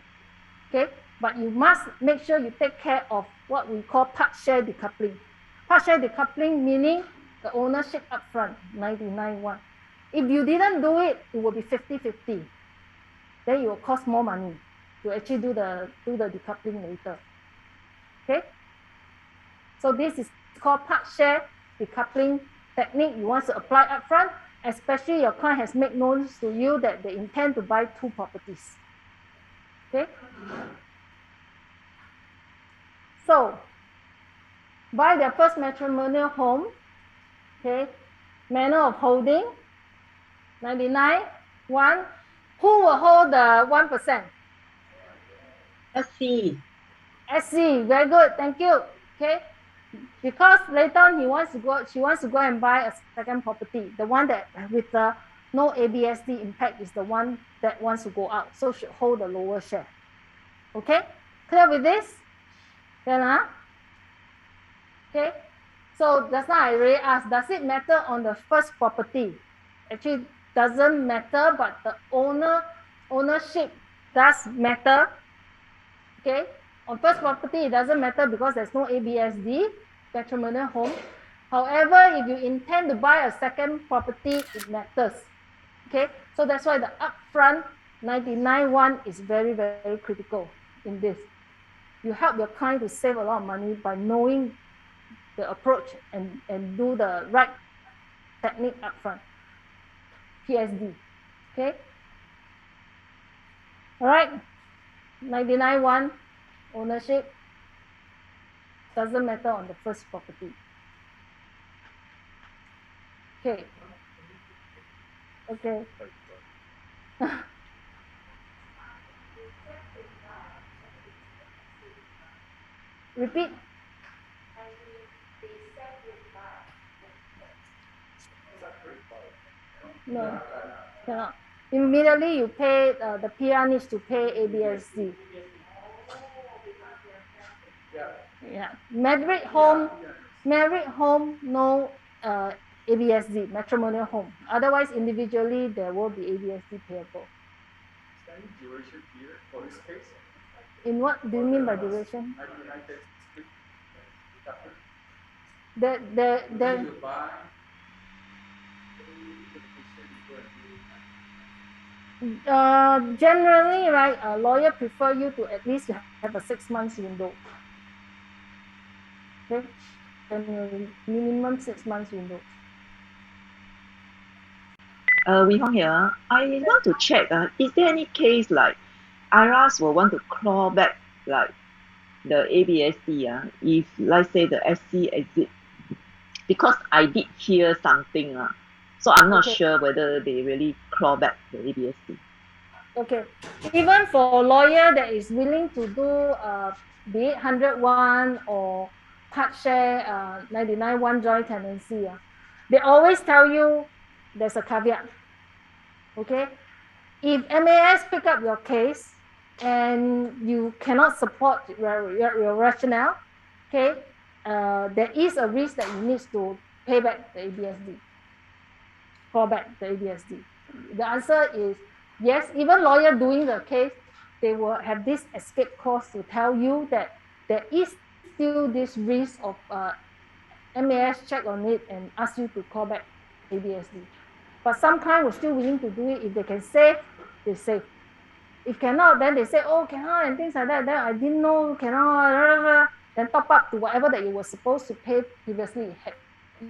okay? But you must make sure you take care of what we call part share decoupling. Part share decoupling meaning the ownership upfront, 99.1. If you didn't do it, it will be 50-50. Then it will cost more money to actually do the decoupling later. Okay? So this is called part share decoupling technique you want to apply upfront, especially your client has made known to you that they intend to buy 2 properties. Okay? So, buy their first matrimonial home. Okay? Manner of holding, 99.1. Who will hold the 1%? SC. SC, very good, thank you. Okay, because later on she wants to go and buy a second property. The one that with the no ABSD impact is the one that wants to go out, so should hold the lower share. Okay, clear with this? Then okay. So just now I already asked, does it matter on the first property? Actually, doesn't matter, but the ownership does matter. Okay, on first property it doesn't matter because there's no ABSD, matrimonial home. However, if you intend to buy a second property, it matters. Okay, so that's why the upfront 99.1 is very, very critical in this. You help your client to save a lot of money by knowing the approach and do the right technique upfront. PSD. Okay. All right. 99.1 ownership doesn't matter on the first property. Okay. Okay. Repeat. No, cannot. Immediately you pay, the PR needs to pay ABSD. Yeah, married home, no ABSD, matrimonial home. Otherwise, individually, there will be ABSD payable. Any duration period for this case? In what do you mean by duration? The generally, right, a lawyer prefer you to at least have a 6 months window. Okay, generally minimum 6 months window. Wee Hong here. I want to check, is there any case like IRAS will want to claw back like the ABSD, if let's say the SC exit, because I did hear something, so I'm not sure whether they really claw back the ABSD. Okay, even for a lawyer that is willing to do be it 101 or part share 99-1 joint tenancy, they always tell you there's a caveat. Okay, if MAS pick up your case and you cannot support your rationale, okay, there is a risk that you need to pay back the ABSD, call back the ABSD. The answer is yes. Even lawyer doing the case, they will have this escape clause to tell you that there is still this risk of MAS check on it and ask you to call back ABSD. But some client will still willing to do it. If they can save, they save. If cannot, then they say, oh, cannot, and things like that. Then I didn't know, cannot. Then top up to whatever that you were supposed to pay previously. Had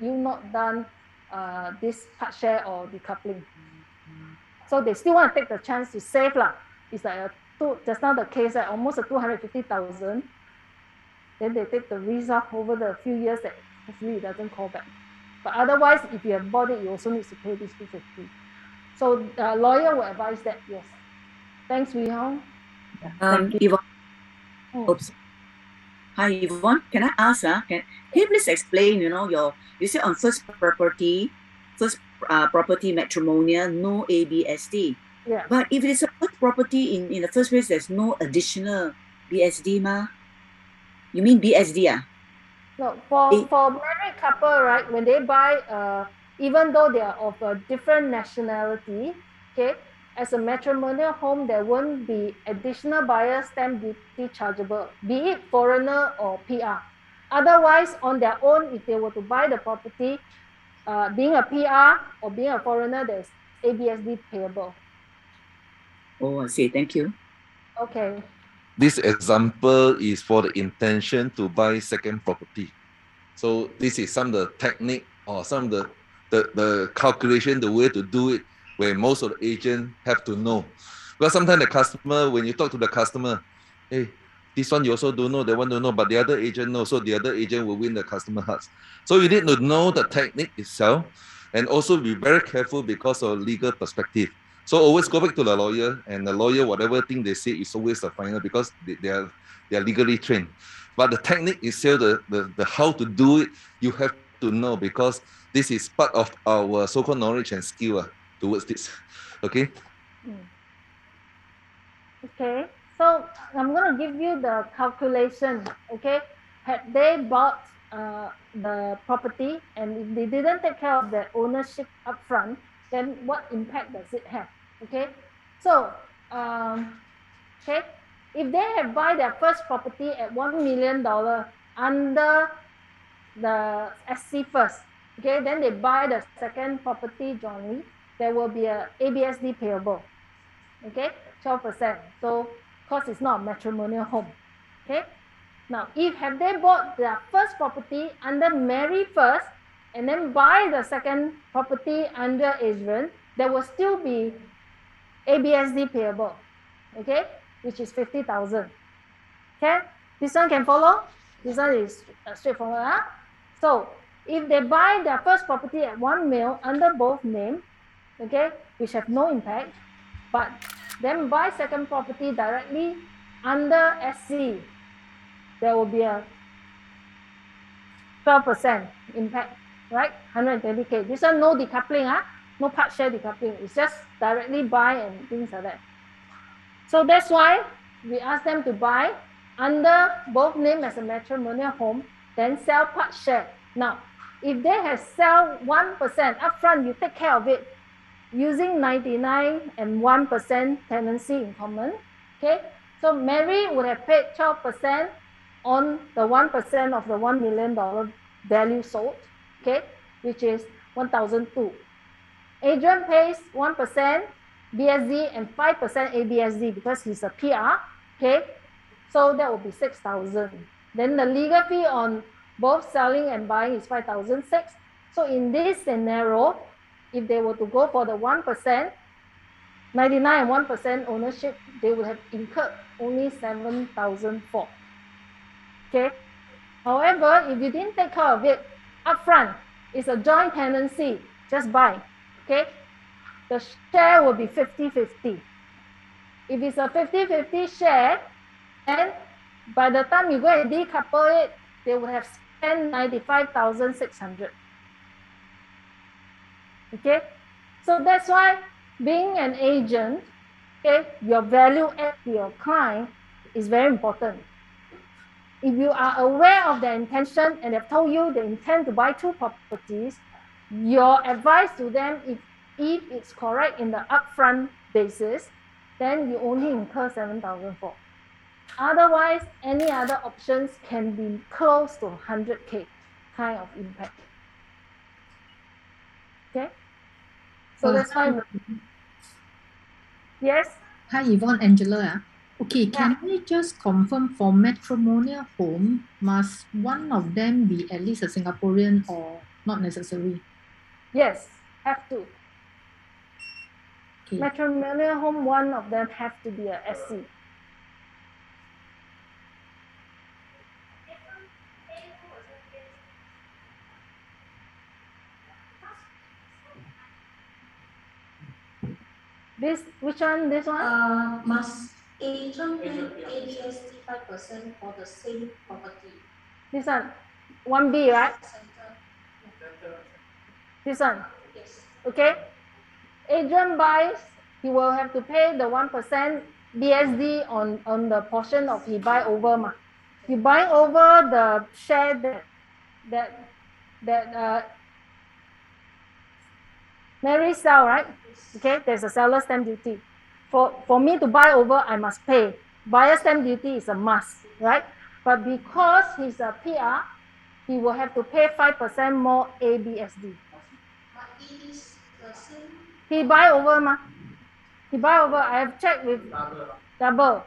you not done this part share or decoupling. So they still want to take the chance to save lah. It's like just now the case at almost a 250,000. Then they take the risk off over the few years that hopefully it doesn't call back. But otherwise, if you have bought it, you also need to pay this 250. So the lawyer will advise that, yes. Thanks, Wee Hong. Thank you. Yvonne. Oops. Hi, Yvonne. Can I ask, can you please explain, you say on first property matrimonial, no ABSD. Yeah. But if it's a first property in the first place, there's no additional BSD, ma? You mean BSD, No, for married couple, right, when they buy, even though they are of a different nationality, okay, as a matrimonial home, there won't be additional buyer stamp duty chargeable, be it foreigner or PR. Otherwise, on their own, if they were to buy the property, being a PR or being a foreigner, there's ABSD payable. Oh, I see. Thank you. Okay. This example is for the intention to buy second property. So this is some of the technique or some of the calculation, the way to do it, where most of the agent have to know. Because sometimes the customer, when you talk to the customer, hey, this one you also don't know, that one don't know, but the other agent knows, so the other agent will win the customer hearts. So you need to know the technique itself and also be very careful because of legal perspective. So always go back to the lawyer, and the lawyer, whatever thing they say is always the final because they are legally trained. But the technique is still the how to do it, you have to know because this is part of our so-called knowledge and skill towards this. Okay? Okay, so I'm going to give you the calculation. Okay, had they bought the property and if they didn't take care of the ownership upfront, then what impact does it have? Okay, so okay, if they have buy their first property at $1 million under the SC first, okay, then they buy the second property jointly, there will be a ABSD payable. Okay, 12%. So, because it's not a matrimonial home. Okay. Now, if have they bought their first property under marry first and then buy the second property under Adrian, there will still be ABSD payable. Okay, which is 50,000. Okay, this one can follow. This one is straightforward. So, if they buy their first property at 1 mil under both names, okay, which have no impact, but then buy second property directly under SC, there will be a 12% impact, right? 120K. This one no decoupling, no part share decoupling. It's just directly buy and things like that. So that's why we ask them to buy under both name as a matrimonial home, then sell part share. Now, if they have sell 1% upfront, you take care of it using 99 and 1% tenancy in common. Okay, so Mary would have paid 12% on the 1% of the $1 million value sold, okay, which is 1,002. Adrian pays 1% BSD and 5% ABSD because he's a PR, okay, so that will be 6,000. Then the legal fee on both selling and buying is 5,006. So in this scenario, if they were to go for the 1%, 99 and 1% ownership, they would have incurred only 7,004. Okay. However, if you didn't take care of it upfront, it's a joint tenancy, just buy. Okay. The share will be 50-50. If it's a 50-50 share, then by the time you go and decouple it, they would have spent 95,600. Okay, so that's why being an agent, okay, your value add to your client is very important. If you are aware of their intention and they've told you they intend to buy 2 properties, your advice to them, if it's correct in the upfront basis, then you only incur 7,004. Otherwise, any other options can be close to 100K kind of impact. Okay, so that's why. Yes. Hi, Yvonne, Angela. Okay, can we just confirm for matrimonial home, must one of them be at least a Singaporean or not necessary? Yes, have to. Okay. Matrimonial home, one of them have to be a SC. This, which one? This one? Must agent pay ABSD 5% for the same property? This one, 1B, right? This one. Yes. Okay. Agent buys, he will have to pay the 1% BSD on the portion of he buy over. He buy over the share that Mary sell, right? Okay, there's a seller stamp duty. For me to buy over, I must pay. Buyer stamp duty is a must, right? But because he's a PR, he will have to pay 5% more ABSD. But it is the same. He buy over, ma. He buy over. I have checked with double.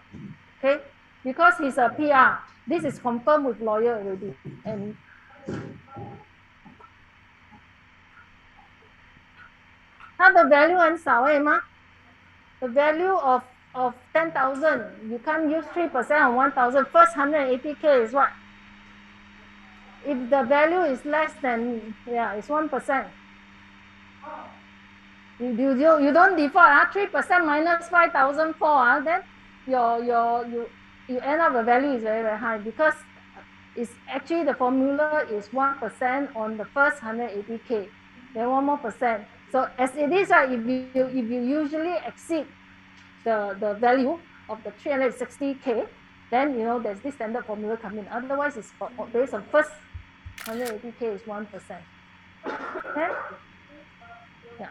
Okay, because he's a PR. This is confirmed with lawyer already. And the value 很少 嘛. The value of 10,000, you can't use 3% on 1,000. First 180K is what? If the value is less than, yeah, it's 1%. You don't default, 3% minus 5,004, then you end up the value is very, very high, because it's actually the formula is 1% on the first 180K, then 1 more percent. So as it is, if you usually exceed the value of the 360K, then there's this standard formula coming. Otherwise, it's based on first 180K is 1%. Okay? Yeah.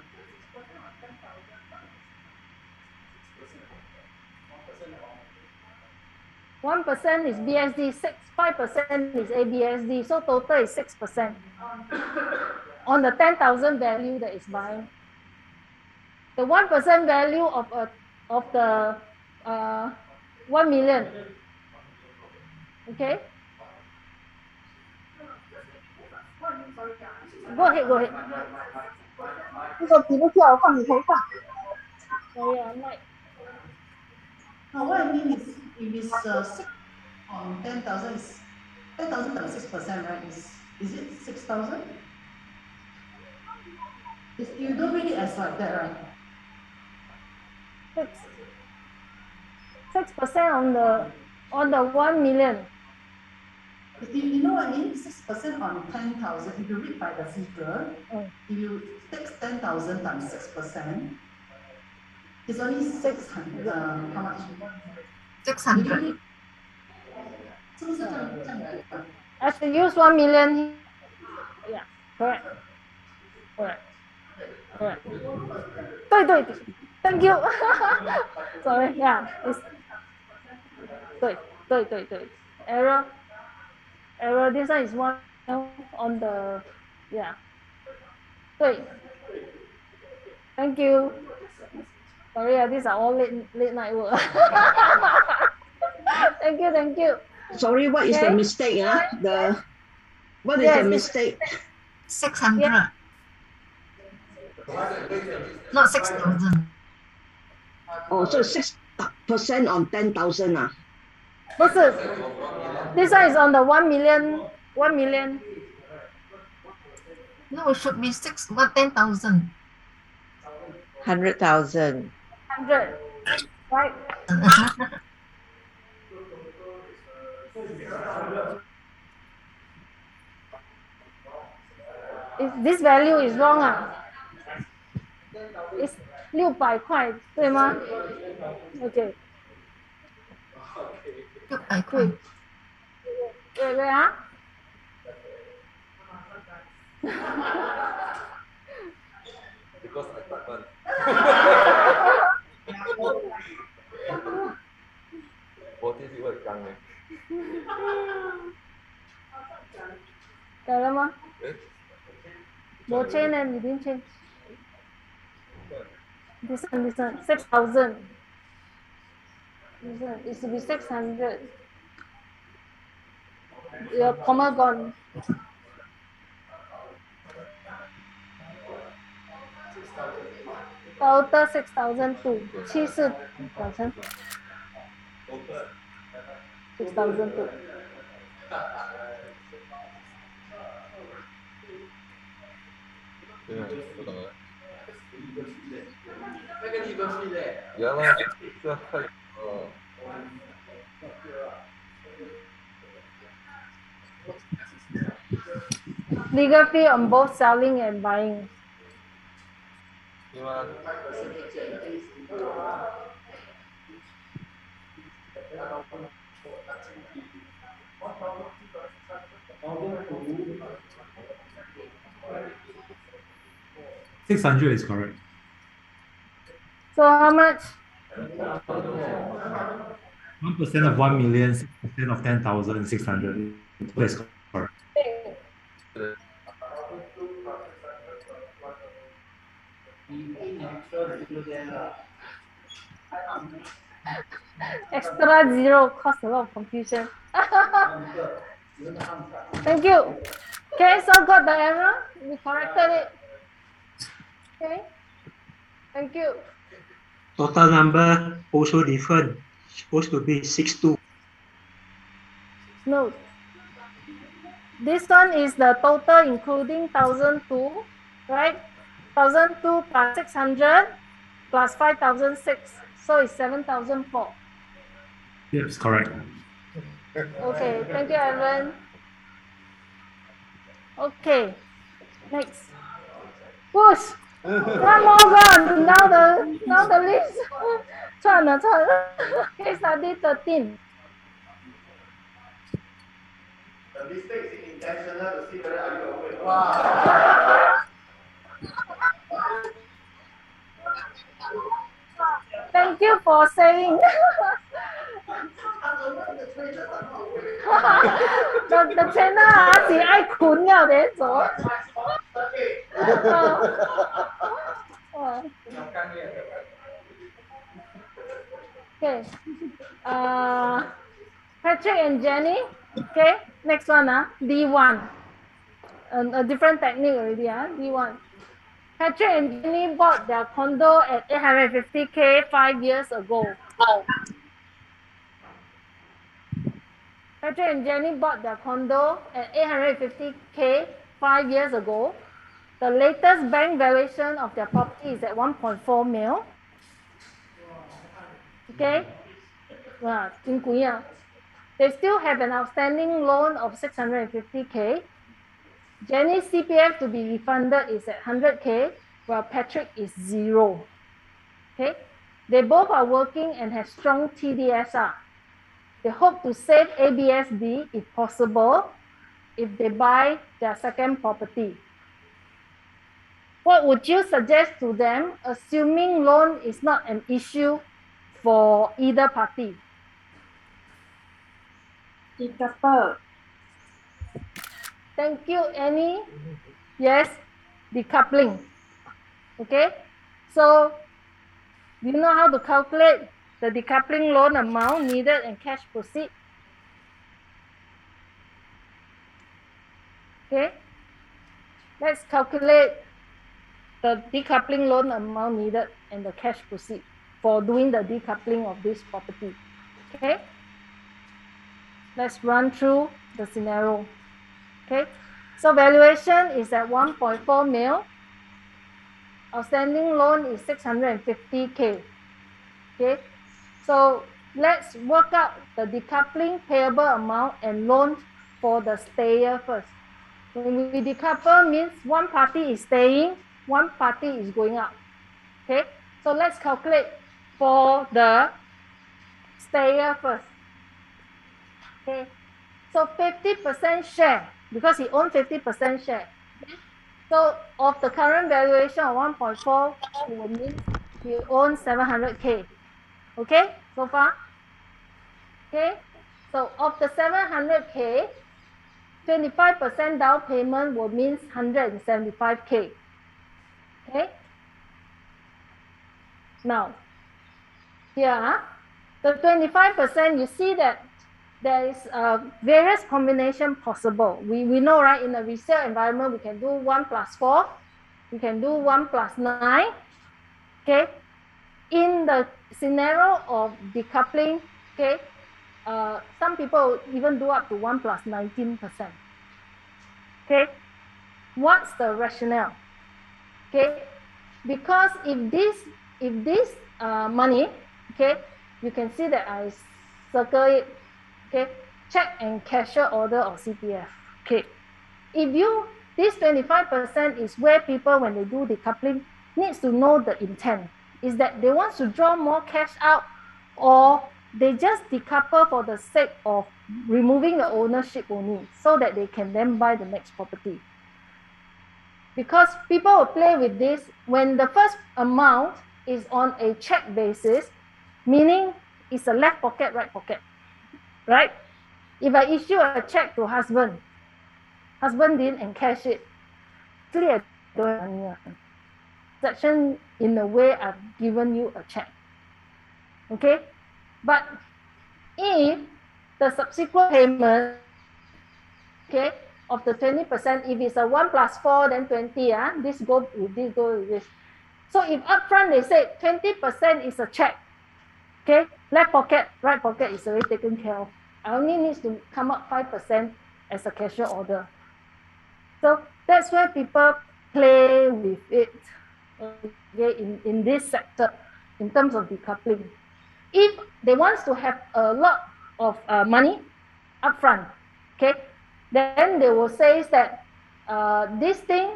1% is BSD, 5% is ABSD, so total is 6% on the 10,000 value that is buying. The 1% value of the 1 million. Okay. Go ahead. 这个题目叫我放你头上。Sorry, I'm like. No, what I mean is, if it's 6 on 10,000, is 10,000 times 6%, right? Is it 6,000? You don't read it as like that, right? 6% on the 1 million. You know what I mean? 6% on 10,000. If you read by the figure, if you take 10,000 times 6%, it's only 600. How much? 600. I should use 1 million. Yeah, correct. 对 thank you. Sorry, yeah, it's 对 error, this one is 1 on the, yeah, 对 thank you. Sorry, these are all late night work. Thank you. Sorry, what is the mistake? What is the mistake? 600. Not 6,000. Oh, so 6% on 10,000 ah? 不是 this one is on the 1 million 1 million. No, it should be 10,000. 100,000. 100, right? This value is wrong 啊 it's 600块对吗 okay 600块 wait 啊 Because I type one. 我这是会讲的。改了吗诶，我 change 呢你 didn't change this one 6,000 this one it should be 600 your comma gone total 6,002 74,000 6,002 对啊，不懂啊。呀啦，这太legal fee on both selling and buying 对吗？600 is correct. so how much 1% of 1 million, 6% of 10,600. That's correct. extra zero cause a lot of confusion thank you okay so got the error we corrected it okay thank you Total number also different. Supposed to be 62. no this one is the total including 1,002 right 1,002 plus 600 plus 5,006 so it's 7,004 Yes, correct. okay thank you Aaron okay next push one more gone now the list 串了 case study 13 The mistake is intentional to see whether are you awake. Wow. thank you for saying the trainer 只爱困了的走okay Patrick and Jenny okay next one D1 a different technique already D1 Patrick and Jenny bought their condo at 850K 5 years ago. Patrick and Jenny bought their condo at 850K 5 years ago. The latest bank valuation of their property is at 1.4 mil. Okay? They still have an outstanding loan of 650K. Jenny's CPF to be refunded is at 100K, while Patrick is 0. Okay? They both are working and have strong TDSR. They hope to save ABSD if possible if they buy their second property. What would you suggest to them, assuming loan is not an issue for either party? Decouple. Thank you, Annie. Yes, decoupling. Okay, so do you know how to calculate the decoupling loan amount needed and cash proceeds? Okay, let's calculate the decoupling loan amount needed and the cash proceed for doing the decoupling of this property. Okay, let's run through the scenario. Okay, so valuation is at 1.4 mil. Outstanding loan is 650K. Okay, so let's work out the decoupling payable amount and loan for the stayer first. When we decouple means one party is staying, one party is going out. Okay, so let's calculate for the stayer first. Okay, so 50% share because he owns 50% share. So of the current valuation of 1.4, it will mean he owns 700K. Okay, so far. Okay, so of the 700K, 25% down payment will mean 175K. Okay, now here the 25%, you see that there is various combination possible. We know, right, in a resale environment we can do 1 plus 4, we can do 1 plus 9. Okay, in the scenario of decoupling, okay, some people even do up to 1 plus 19%. Okay, what's the rationale? Okay, because if this money, okay, you can see that I circle it. Okay, check and cashier order or CPF. Okay, if you, this 25% is where people, when they do decoupling, needs to know the intent. Is that they want to draw more cash out, or they just decouple for the sake of removing the ownership only, so that they can then buy the next property. Because people will play with this when the first amount is on a check basis, meaning it's a left pocket, right pocket, right? If I issue a check to husband didn't encash it, actually I don't have money. Transaction in a way I've given you a check. Okay, but if the subsequent payment, okay, of the 20%, if it's a 1 plus 4, then 20, this go with this, go with this. So if upfront they say 20% is a check, okay, left pocket, right pocket is already taken care of. I only need to come up 5% as a cashier order. So that's where people play with it, okay, in this sector, in terms of decoupling. If they want to have a lot of money upfront, okay, then they will say that this thing,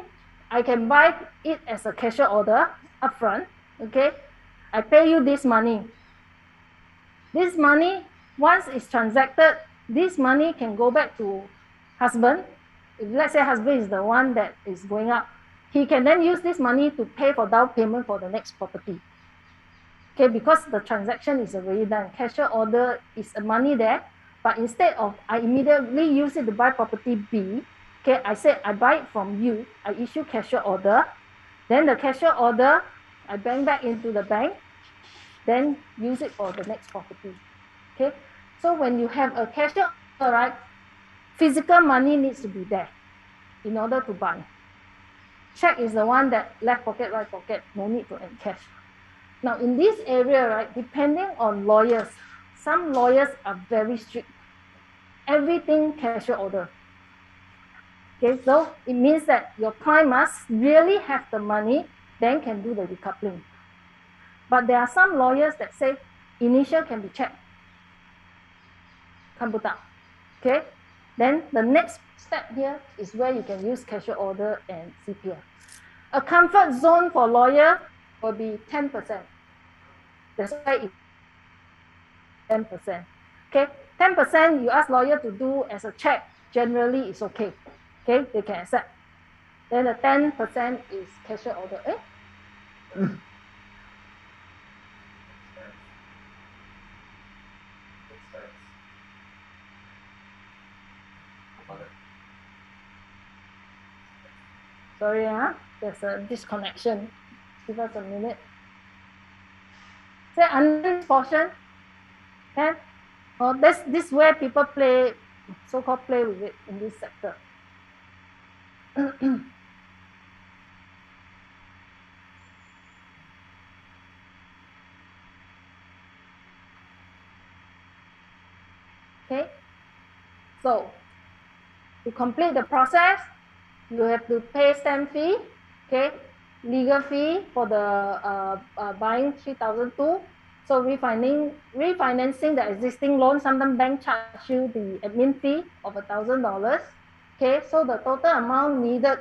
I can buy it as a cashier order upfront, okay, I pay you this money. This money, once it's transacted, this money can go back to husband. If let's say husband is the one that is going up, he can then use this money to pay for down payment for the next property. Okay, because the transaction is already done. Cashier order is a money there, but instead of I immediately use it to buy property B, okay, I said I buy it from you, I issue cashier order, then the cashier order, I bank back into the bank, then use it for the next property. Okay, so when you have a cashier order, right, physical money needs to be there in order to buy. Check is the one that left pocket, right pocket, no need to encash. Now in this area, right, depending on lawyers, some lawyers are very strict. Everything cashier order. Okay, so it means that your client must really have the money, then can do the decoupling. But there are some lawyers that say initial can be checked. 看不到. Okay, then the next step here is where you can use cashier order and CPF. A comfort zone for lawyer will be 10%. That's why it's 10%. Okay, 10% you ask lawyer to do as a check, generally it's okay. Okay, they can accept. Then the 10% is cashier order. Sorry, there's a disconnection. Give us a minute. Say under this portion, okay? Oh, this where people play, so-called play with it in this sector. Okay. So to complete the process, you have to pay stamp fee, okay, legal fee for the buying 3,002. So refinancing the existing loan, sometimes bank charge you the admin fee of $1,000. Okay, so the total amount needed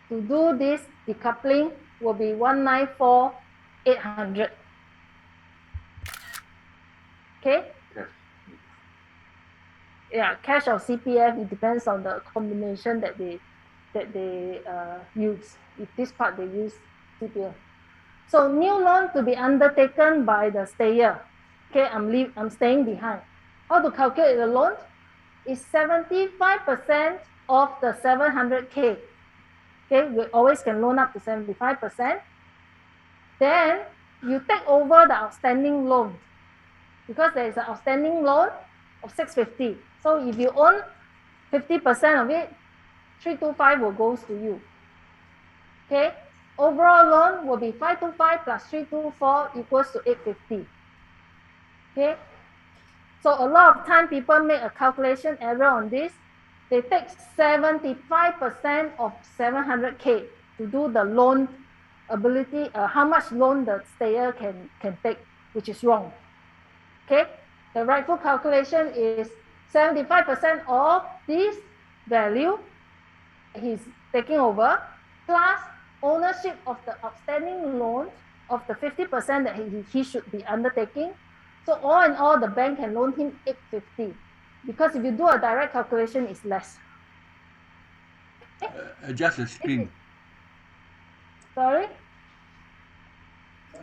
to do this decoupling will be 194,800. Okay. Yeah, cash or CPF, it depends on the combination that they use. If this part they use CPF. So new loan to be undertaken by the stayer. Okay, I'm staying behind. How to calculate the loan? Is 75% of the 700K. Okay, we always can loan up to 75%. Then you take over the outstanding loan because there is an outstanding loan of 650. So if you own 50% of it, 325 will goes to you. Okay, overall loan will be 525 plus 324 equals to 850. Okay, so a lot of time people make a calculation error on this. They take 75% of 700K to do the loan ability, how much loan the stayer can take, which is wrong. Okay, the rightful calculation is 75% of this value he's taking over plus ownership of the outstanding loan of the 50% that he should be undertaking. So all in all, the bank can loan him 850 because if you do a direct calculation, it's less. Adjust the screen. Sorry?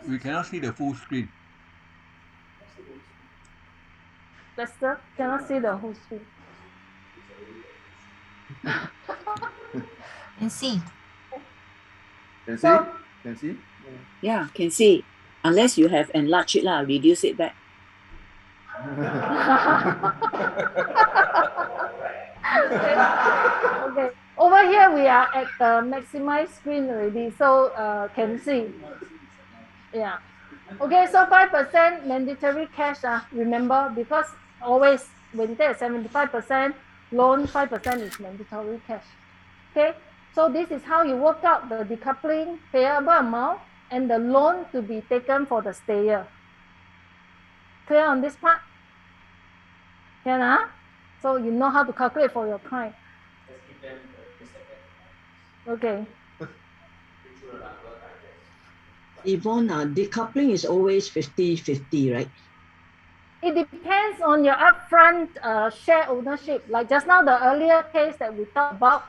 We cannot see the full screen. Lester, cannot see the whole screen. Can see. Can see? Can see? Yeah, can see. Unless you have enlarged it, reduce it back. Okay. Over here we are at the maximized screen already, so can see. Yeah. Okay, so 5% mandatory cash, remember, because always when you take a 75% loan, 5% is mandatory cash. Okay, so this is how you work out the decoupling payable amount and the loan to be taken for the stayer. Clear on this part? Yeah, so you know how to calculate for your client. Okay. Yvonne, decoupling is always 50-50, right? It depends on your upfront share ownership. Like just now, the earlier case that we talked about,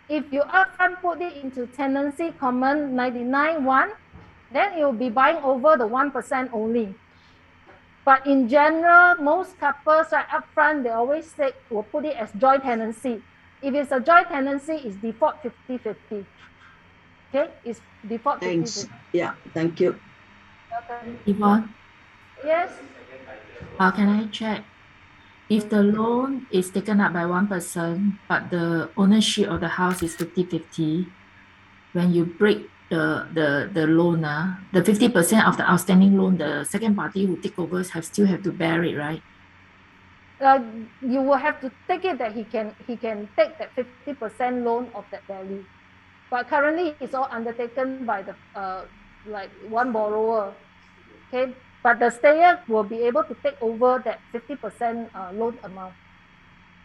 if you upfront put it into tenancy common 99-1, then it will be buying over the 1% only. But in general, most couples right upfront, they always say will put it as joint tenancy. If it's a joint tenancy, it's default 50-50. Okay, it's default 50-50. Thanks. Yeah, thank you. Welcome. Yvonne, Yes. can I check? If the loan is taken up by one person, but the ownership of the house is 50-50, when you break the loan, the 50% of the outstanding loan, the second party who take over still have to bear it, right? You will have to take it that he can take that 50% loan of that value, but currently it's all undertaken by the like one borrower. Okay, but the stayer will be able to take over that 50% loan amount.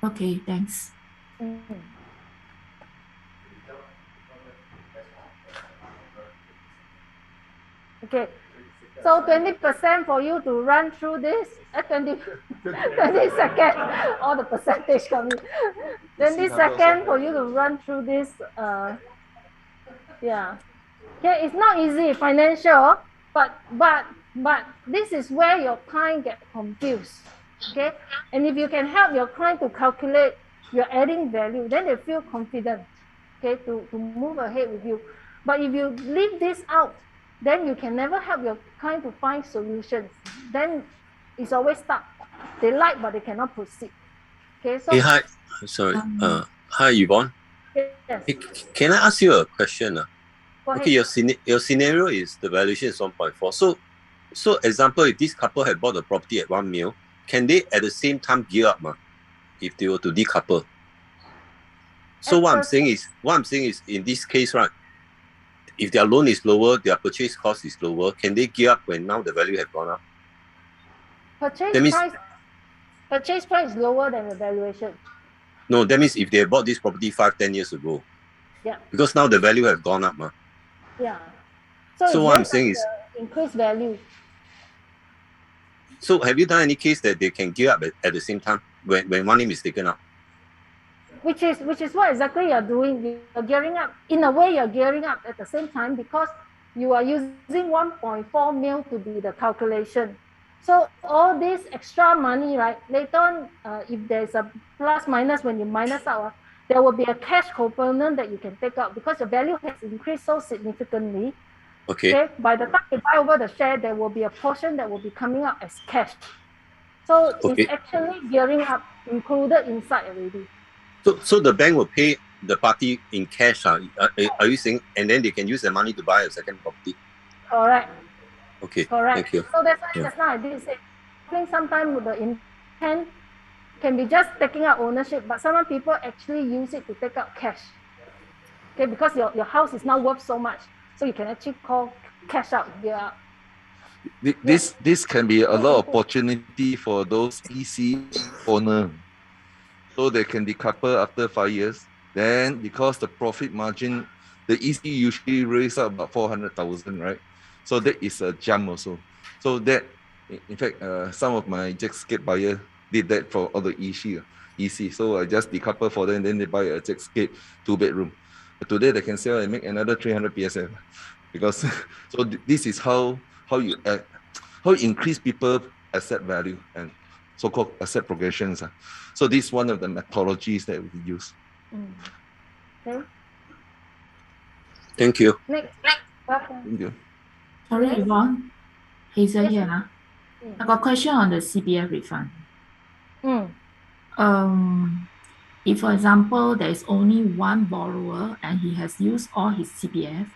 Okay, thanks. Okay, so 20% for you to run through this. 20 seconds, all the percentage coming. 20 seconds for you to run through this. Yeah. Okay, it's not easy financial, but this is where your client get confused. Okay, and if you can help your client to calculate your adding value, then they feel confident. Okay, to move ahead with you. But if you leave this out, then you can never help your client to find solutions. Then it's always stuck. They like, but they cannot proceed. Okay, so hey, hi. Sorry. Hi, Yvonne. Yes. Hey, can I ask you a question? Okay, your scenario is the valuation is 1.4. So example, if this couple had bought the property at 1 mil, can they at the same time gear up? if they were to decouple. So what I'm saying is in this case, right, if their loan is lower, their purchase cost is lower, can they gear up when now the value has gone up? Purchase price is lower than the valuation. No, that means if they bought this property 5-10 years ago. Yeah. Because now the value has gone up. Yeah. So what I'm saying is, increased value. so have you done any case that they can gear up at the same time when one name is taken up? Which is what exactly you're doing. You're gearing up. In a way, you're gearing up at the same time because you are using 1.4 mil to be the calculation. So all this extra money, right? Later on, if there's a plus minus when you minus out, there will be a cash component that you can take out because the value has increased so significantly. Okay. By the time you buy over the share, there will be a portion that will be coming out as cash. So it's actually gearing up included inside already. So the bank will pay the party in cash. Are you saying, and then they can use the money to buy a second property? Correct. Okay. Correct. Thank you. So that's why just now I did say, I think sometimes the intent can be just taking out ownership, but some people actually use it to take out cash. Okay, because your house is now worth so much, so you can actually call cash out here. This can be a lot of opportunity for those EC owner. So they can decouple after 5 years. Then because the profit margin, the EC usually raise up about 400,000, right? So that is a jump also. So that, in fact, some of my jet skate buyer did that for all the EC. So I just decouple for them, then they buy a jet skate 2-bedroom. But today they can sell and make another 300 PSF. Because so this is how you increase people asset value and so-called asset progressions. So this is one of the methodologies that we use. Okay. Thank you. Next. Thank you. Sorry, Yes. Yvonne. Hazel Yes. here. I got a question on the CPF refund. If, for example, there is only one borrower and he has used all his CPF,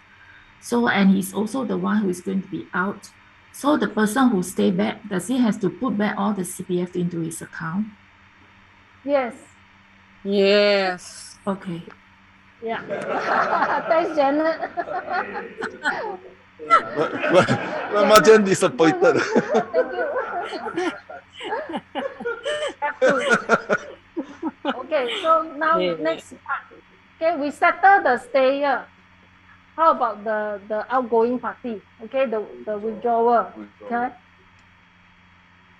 and he's also the one who is going to be out, so the person who stay back, does he have to put back all the CPF into his account? Yes. Yes. Okay. Yeah. Thanks, Janet. Marjan disappointed. Thank you. Have to. Okay, so now next part. Okay, we settle the stayer. How about the outgoing party? Okay, the withdrawal. Okay.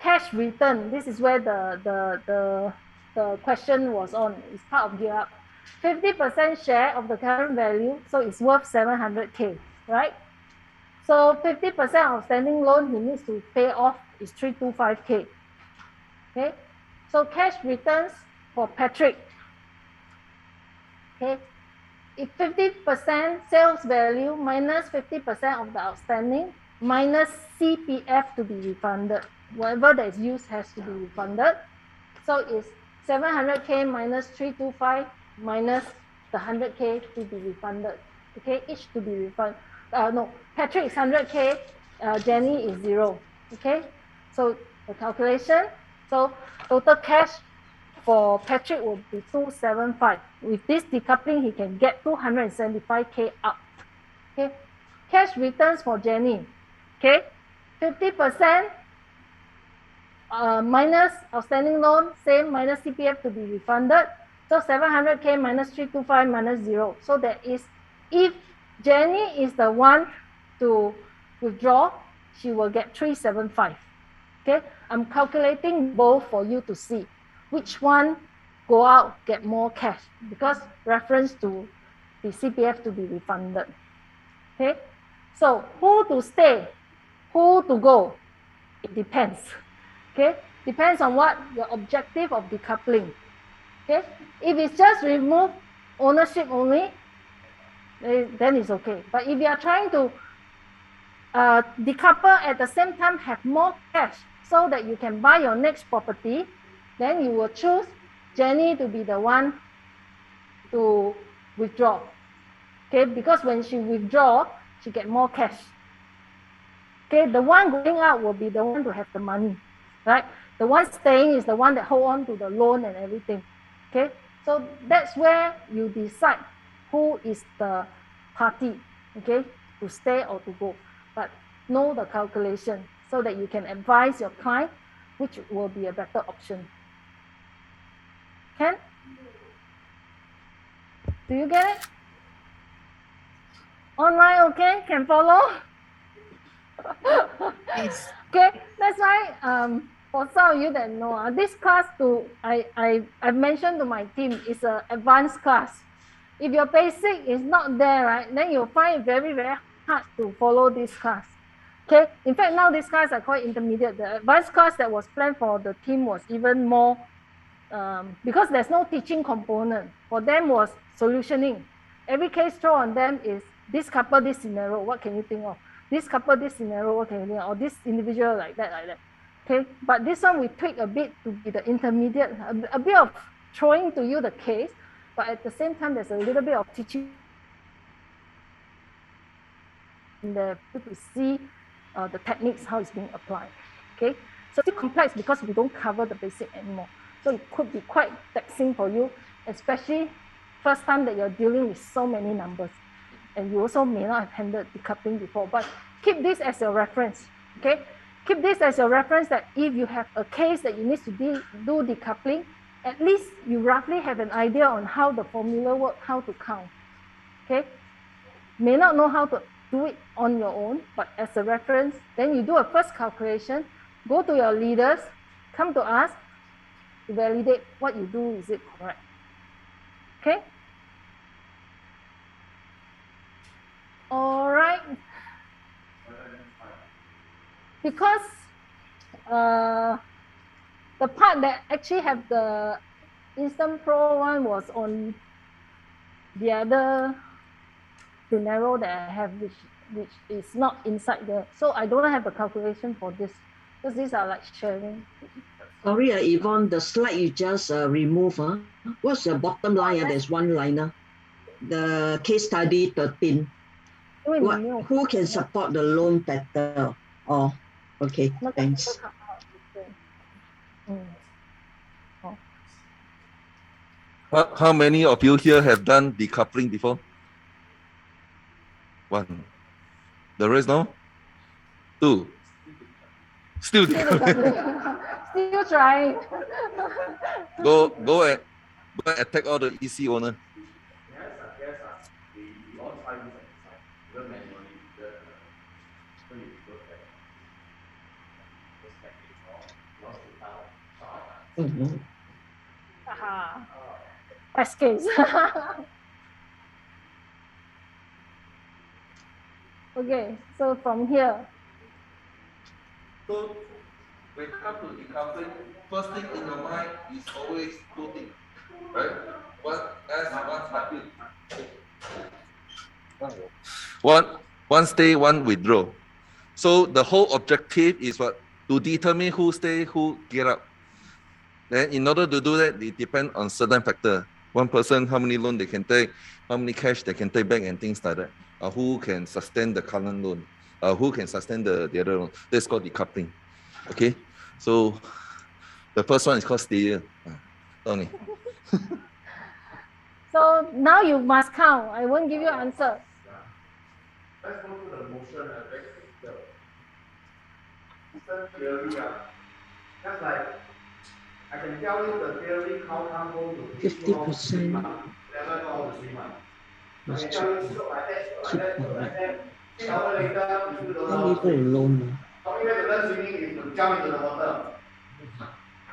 Cash return. This is where the question was on. It's part of gear up. 50% share of the current value, so it's worth 700K, right? So 50% outstanding loan he needs to pay off is 325K. Okay, so cash returns for Patrick. Okay, if 50% sales value minus 50% of the outstanding minus CPF to be refunded. Whatever that is used has to be refunded. So it's 700K minus 325 minus the 100K to be refunded. Okay, each to be refunded. No, Patrick is 100K, Jenny is 0. Okay, so the calculation. So total cash for Patrick will be 275. With this decoupling, he can get 275K up. Okay, cash returns for Jenny. Okay, 50%. Minus outstanding loan, same minus CPF to be refunded. So 700K minus 325 minus 0. So that is, if Jenny is the one to withdraw, she will get 375. Okay, I'm calculating both for you to see which one go out, get more cash, because reference to the CPF to be refunded. Okay, so who to stay, who to go, it depends. Okay, depends on what your objective of decoupling. Okay, if it's just remove ownership only, then it's okay. But if you are trying to decouple at the same time, have more cash so that you can buy your next property, then you will choose Jenny to be the one to withdraw. Okay, because when she withdraw, she get more cash. Okay, the one going out will be the one to have the money. Right? The The one staying is the one that hold on to the loan and everything. Okay, so that's where you decide who is the party, okay, to stay or to go. But know the calculation so that you can advise your client which will be a better option. Can? Do you get it? Online, okay? Can follow? Yes. Okay, that's why for some of you that know, this class I've mentioned to my team is an advanced class. If your basic is not there, right, then you'll find it very, very hard to follow this class. Okay, in fact, now this class I call it intermediate. The advanced class that was planned for the team was even more, because there's no teaching component. For them was solutioning. Every case thrown on them is this couple, this scenario, what can you think of? This couple, this scenario, what can you think of? Or this individual like that, like that. Okay, but this one we tweak a bit to be the intermediate, a bit of throwing to you the case, but at the same time, there's a little bit of teaching in there to see the techniques, how it's being applied. Okay, so it's complex because we don't cover the basic anymore. So it could be quite taxing for you, especially first time that you're dealing with so many numbers. And you also may not have handled decoupling before, but keep this as your reference, okay? Keep this as your reference that if you have a case that you need to do decoupling, at least you roughly have an idea on how the formula works, how to count, okay? May not know how to do it on your own, but as a reference, then you do a first calculation, go to your leaders, come to us to validate what you do, is it correct? Okay? All right. Because the part that actually have the Instant Pro one was on the other scenario that I have, which is not inside there. So I don't have the calculation for this, because these are like sharing. Sorry, Yvonne, the slide you just remove, what's the bottom line? There's one liner. The case study 13. Who can support the loan better? Oh, okay, thanks. How many of you here have done decoupling before? One. The rest no? Two. Still decoupling. Still trying. Go and attack all the EC owner. Yes, we all try this exercise, even manually, so you look at those techniques or lost without Aha. Best case. Okay, so from here. So when it comes to decoupling, first thing in your mind is always two things, right? One S, one liability. One stay, one withdraw. So the whole objective is what? To determine who stay, who get out. Then in order to do that, it depends on certain factor. One person, how many loan they can take, how many cash they can take back and things like that. Who can sustain the current loan? Who can sustain the other loan? That's called decoupling. Okay, so the first one is called stay. Tony. So now you must count. I won't give you answer. Let's go through the motion very critical. Instant theory, just like I can tell you the theory how come going to 50%. never know how to swim. I Must can tell you cheap, stroke like that, stroke cheap like that, stroke like that. 6 hours later, you still don't know how to leave it swim. alone. Only way to learn swimming is to jump into the water.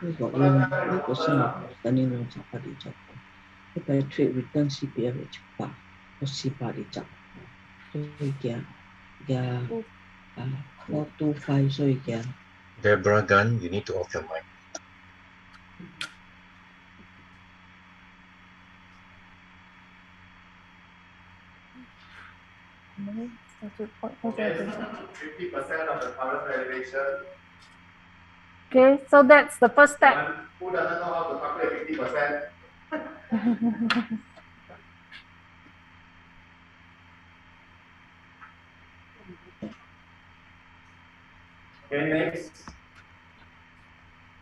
Who got loan? 5% of outstanding loans dapat dicapai. Supaya trade return CPF cepat, cepat dicapai. So you get 425, so you get. Deborah Gunn, you need to off your mic. Okay, 50% of the current valuation. Okay, so that's the first step. Who doesn't know how to calculate 50%? Okay, next.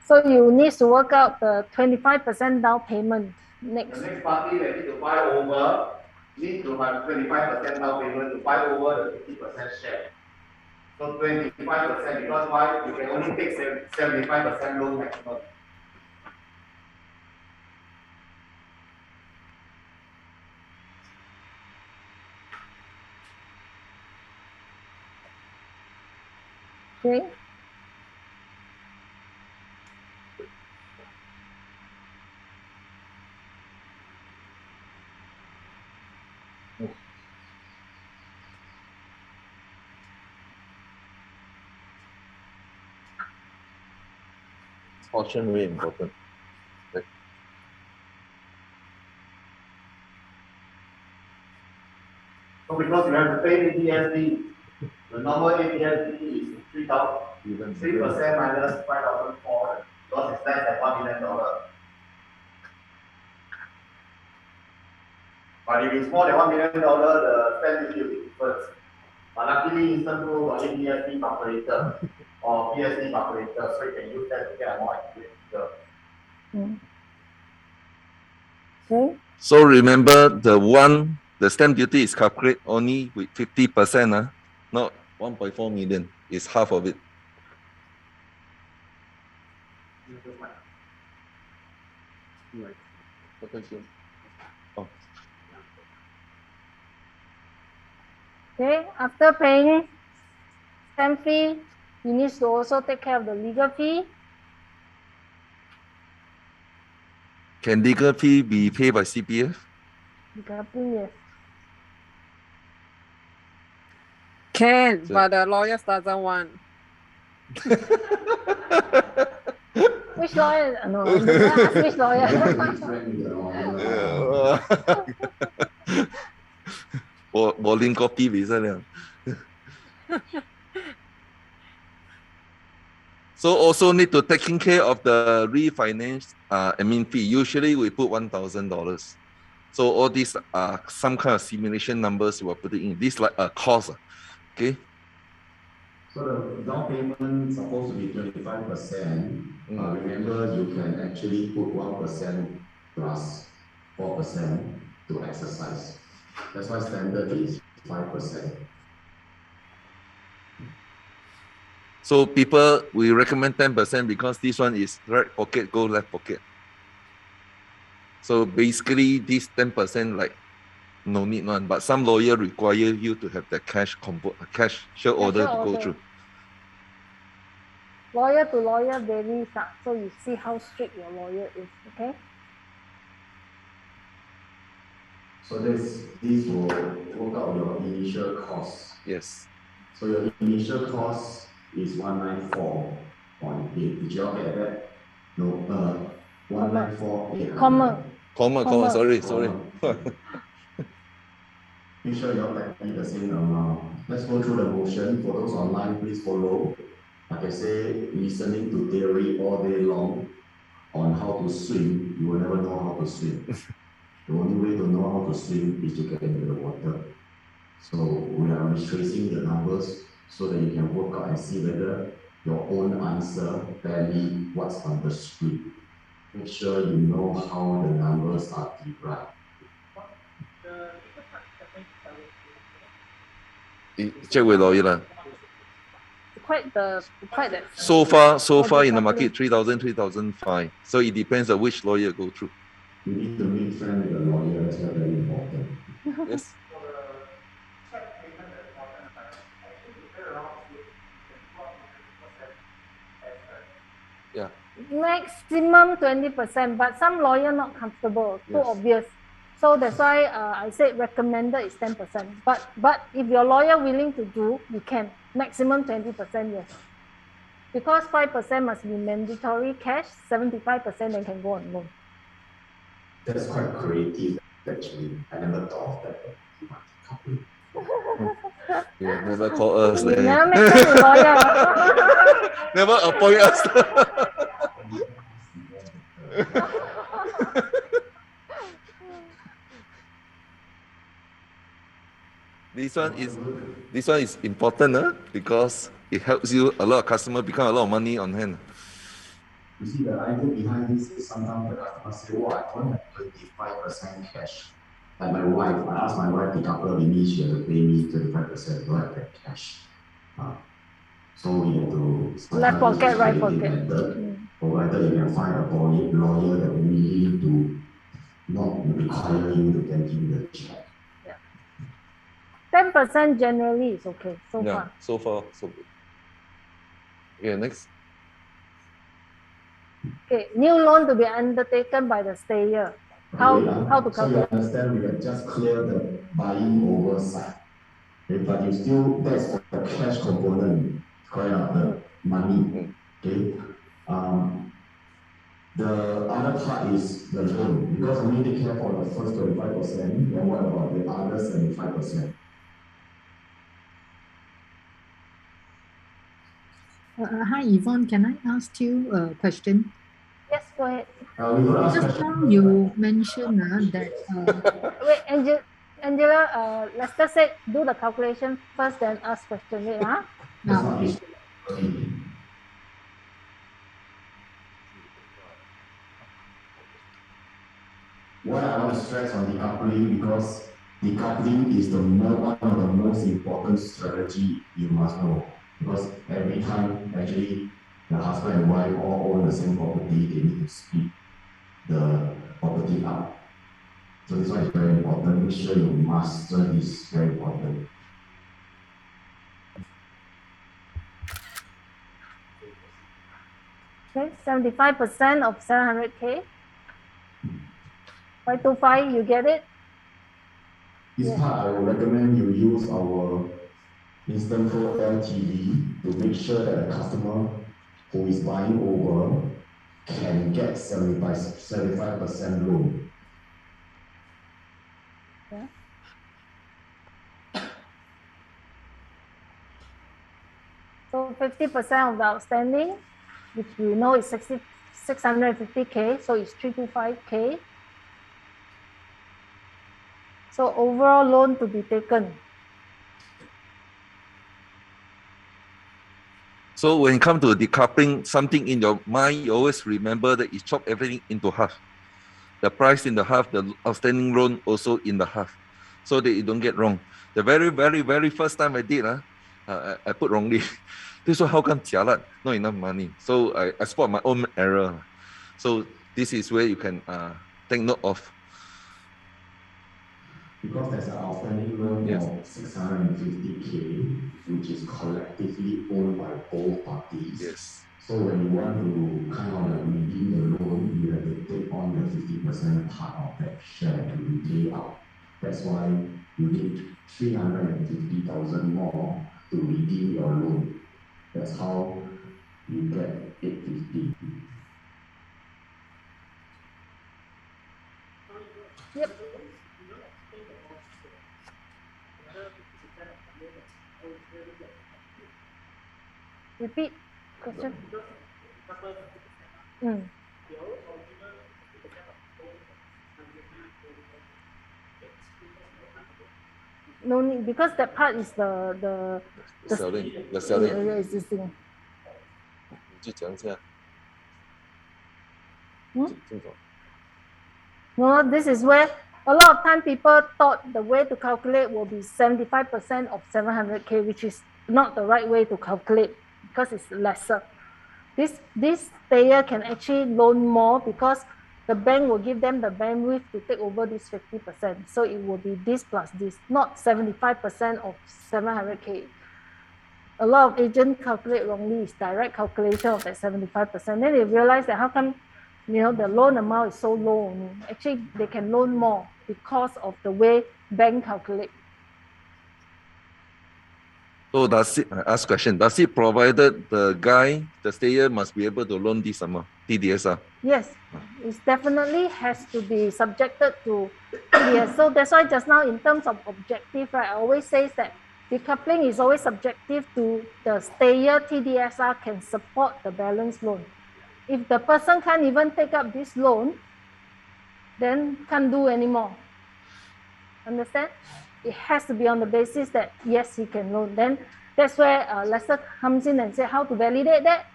So you need to work out the 25% down payment next. The next party they need to buy over, need to have 25% down payment to buy over the 50% share. So 25%, because why? You can only take 75% loan maximum. Okay. Portion very important. Right. So because you have to pay ABSD, the normal ABSD is 3% minus 5,400 because it's less than $1 million. But if it's more than $1 million, the stamp duty will be different. But luckily, Instant Pro got ABSD calculator or PSD calculator, so you can use that to get a more accurate figure. Okay. So remember the stamp duty is calculated only with 50%, not 1.4 million. It's half of it. Okay, after paying stamp fee, you need to also take care of the legal fee. Can legal fee be paid by CPF? Legal fee, yes. Can, but the lawyers doesn't want. Which lawyer? No, ask which lawyer.我拎 copy 俾晒你。So also need to taking care of the refinance admin fee. Usually we put $1,000. So all these are some kind of simulation numbers we're putting in. This like a cost. Okay. So the down payment supposed to be 25%. Remember, you can actually put 1% plus 4% to exercise. That's why standard is 5%. So people, we recommend 10% because this one is right pocket, go left pocket. So basically this 10% like no need one, but some lawyer require you to have the cash share order to go through. Lawyer to lawyer varies, so you see how strict your lawyer is, okay? So this will work out your initial cost. Yes. So your initial cost is 194.8. Did you all get that? No, 194.8. Comma. Sorry. Make sure you all type the same amount. Let's go through the motion. For those online, please follow. Like I say, listening to theory all day long on how to swim, you will never know how to swim. The only way to know how to swim is to get into the water. So we are retracing the numbers so that you can work out and see whether your own answer tally what's on the screen. Make sure you know how the numbers are derived. Check with lawyer. Quite the So far in the market 3,000, 3,005. So it depends on which lawyer go through. You need to make friends with the lawyer, that's very important. Yes. Yeah. Maximum 20%, but some lawyer not comfortable, too obvious. So that's why I said recommended is 10%. But if your lawyer willing to do, you can. Maximum 20%, yes. Because 5% must be mandatory cash, 75% then can go on loan. That's quite creative, actually. I never thought of that. You never call us. You never make friends with lawyer. Never appoint us. This one is important because it helps you a lot of customer become a lot of money on hand. You see, the idea behind this is sometimes the customer say, oh, I only have 25% cash. Like my wife, I asked my wife to couple with me, she had to pay me 25%, don't have that cash. So we have to Left sometimes pocket, use right credit pocket. method, provided you can find a lawyer that will willing to not require you to get you the check. 10% generally is okay so Yeah, far. so far so good. Okay, next. Okay, new loan to be undertaken by the stayer. How to So you calculate? understand we have just cleared the buying over side. Okay, but you still, that's for the cash component, correct? The money. Okay. The other part is the loan, because we need to care for the first 25%, then what about the other 75%? Hi, Yvonne, can I ask you a question? Yes, go ahead. Just now you mentioned that. Wait, Angela, let's just say do the calculation first, then ask question. Wait, huh? Okay. What I want to stress on decoupling, because decoupling is one of the most important strategy you must know. Because every time actually the husband and wife all own the same property, they need to split the property up. So this one is very important. Make sure you master this, very important. Okay, 75% of 700K. 525, you get it? This part I would recommend you use our Instant Pro LTV to make sure that the customer who is buying over can get 75% loan. Yeah. So 50% of the outstanding, which we know is 650K, so it's 325K. So overall loan to be taken. So when it comes to decoupling, something in your mind, you always remember that you chop everything into half. The price in the half, the outstanding loan also in the half, so that you don't get wrong. The very first time I did, I put wrongly. This one, how come jialat? Not enough money. So I spot my own error. So this is where you can take note of. Because there's an outstanding loan of 650K, which is collectively owned by both parties. Yes. So when you want to kind of like redeem the loan, you have to take on the 50% part of that share to repay out. That's why you need 350,000 more to redeem your loan. That's how you get 850. Yep. Repeat question. No need, because that part is the selling. existing. No, this is where a lot of time people thought the way to calculate will be 75% of 700K, which is not the right way to calculate because it's lesser. This payer can actually loan more because the bank will give them the bandwidth to take over this 50%. So it will be this plus this, not 75% of 700K. A lot of agents calculate wrongly. It's direct calculation of that 75%. Then they realize that how come the loan amount is so low only. Actually, they can loan more because of the way bank calculate. So I ask question, does it provided the guy, the stayer must be able to loan this amount, TDSR? Yes, it definitely has to be subjected to TDS. So that's why just now in terms of objective, right, I always say that decoupling is always subjective to the stayer TDSR can support the balance loan. If the person can't even take up this loan, then can't do anymore. Understand? It has to be on the basis that yes, he can loan. Then that's where Lester comes in and say how to validate that.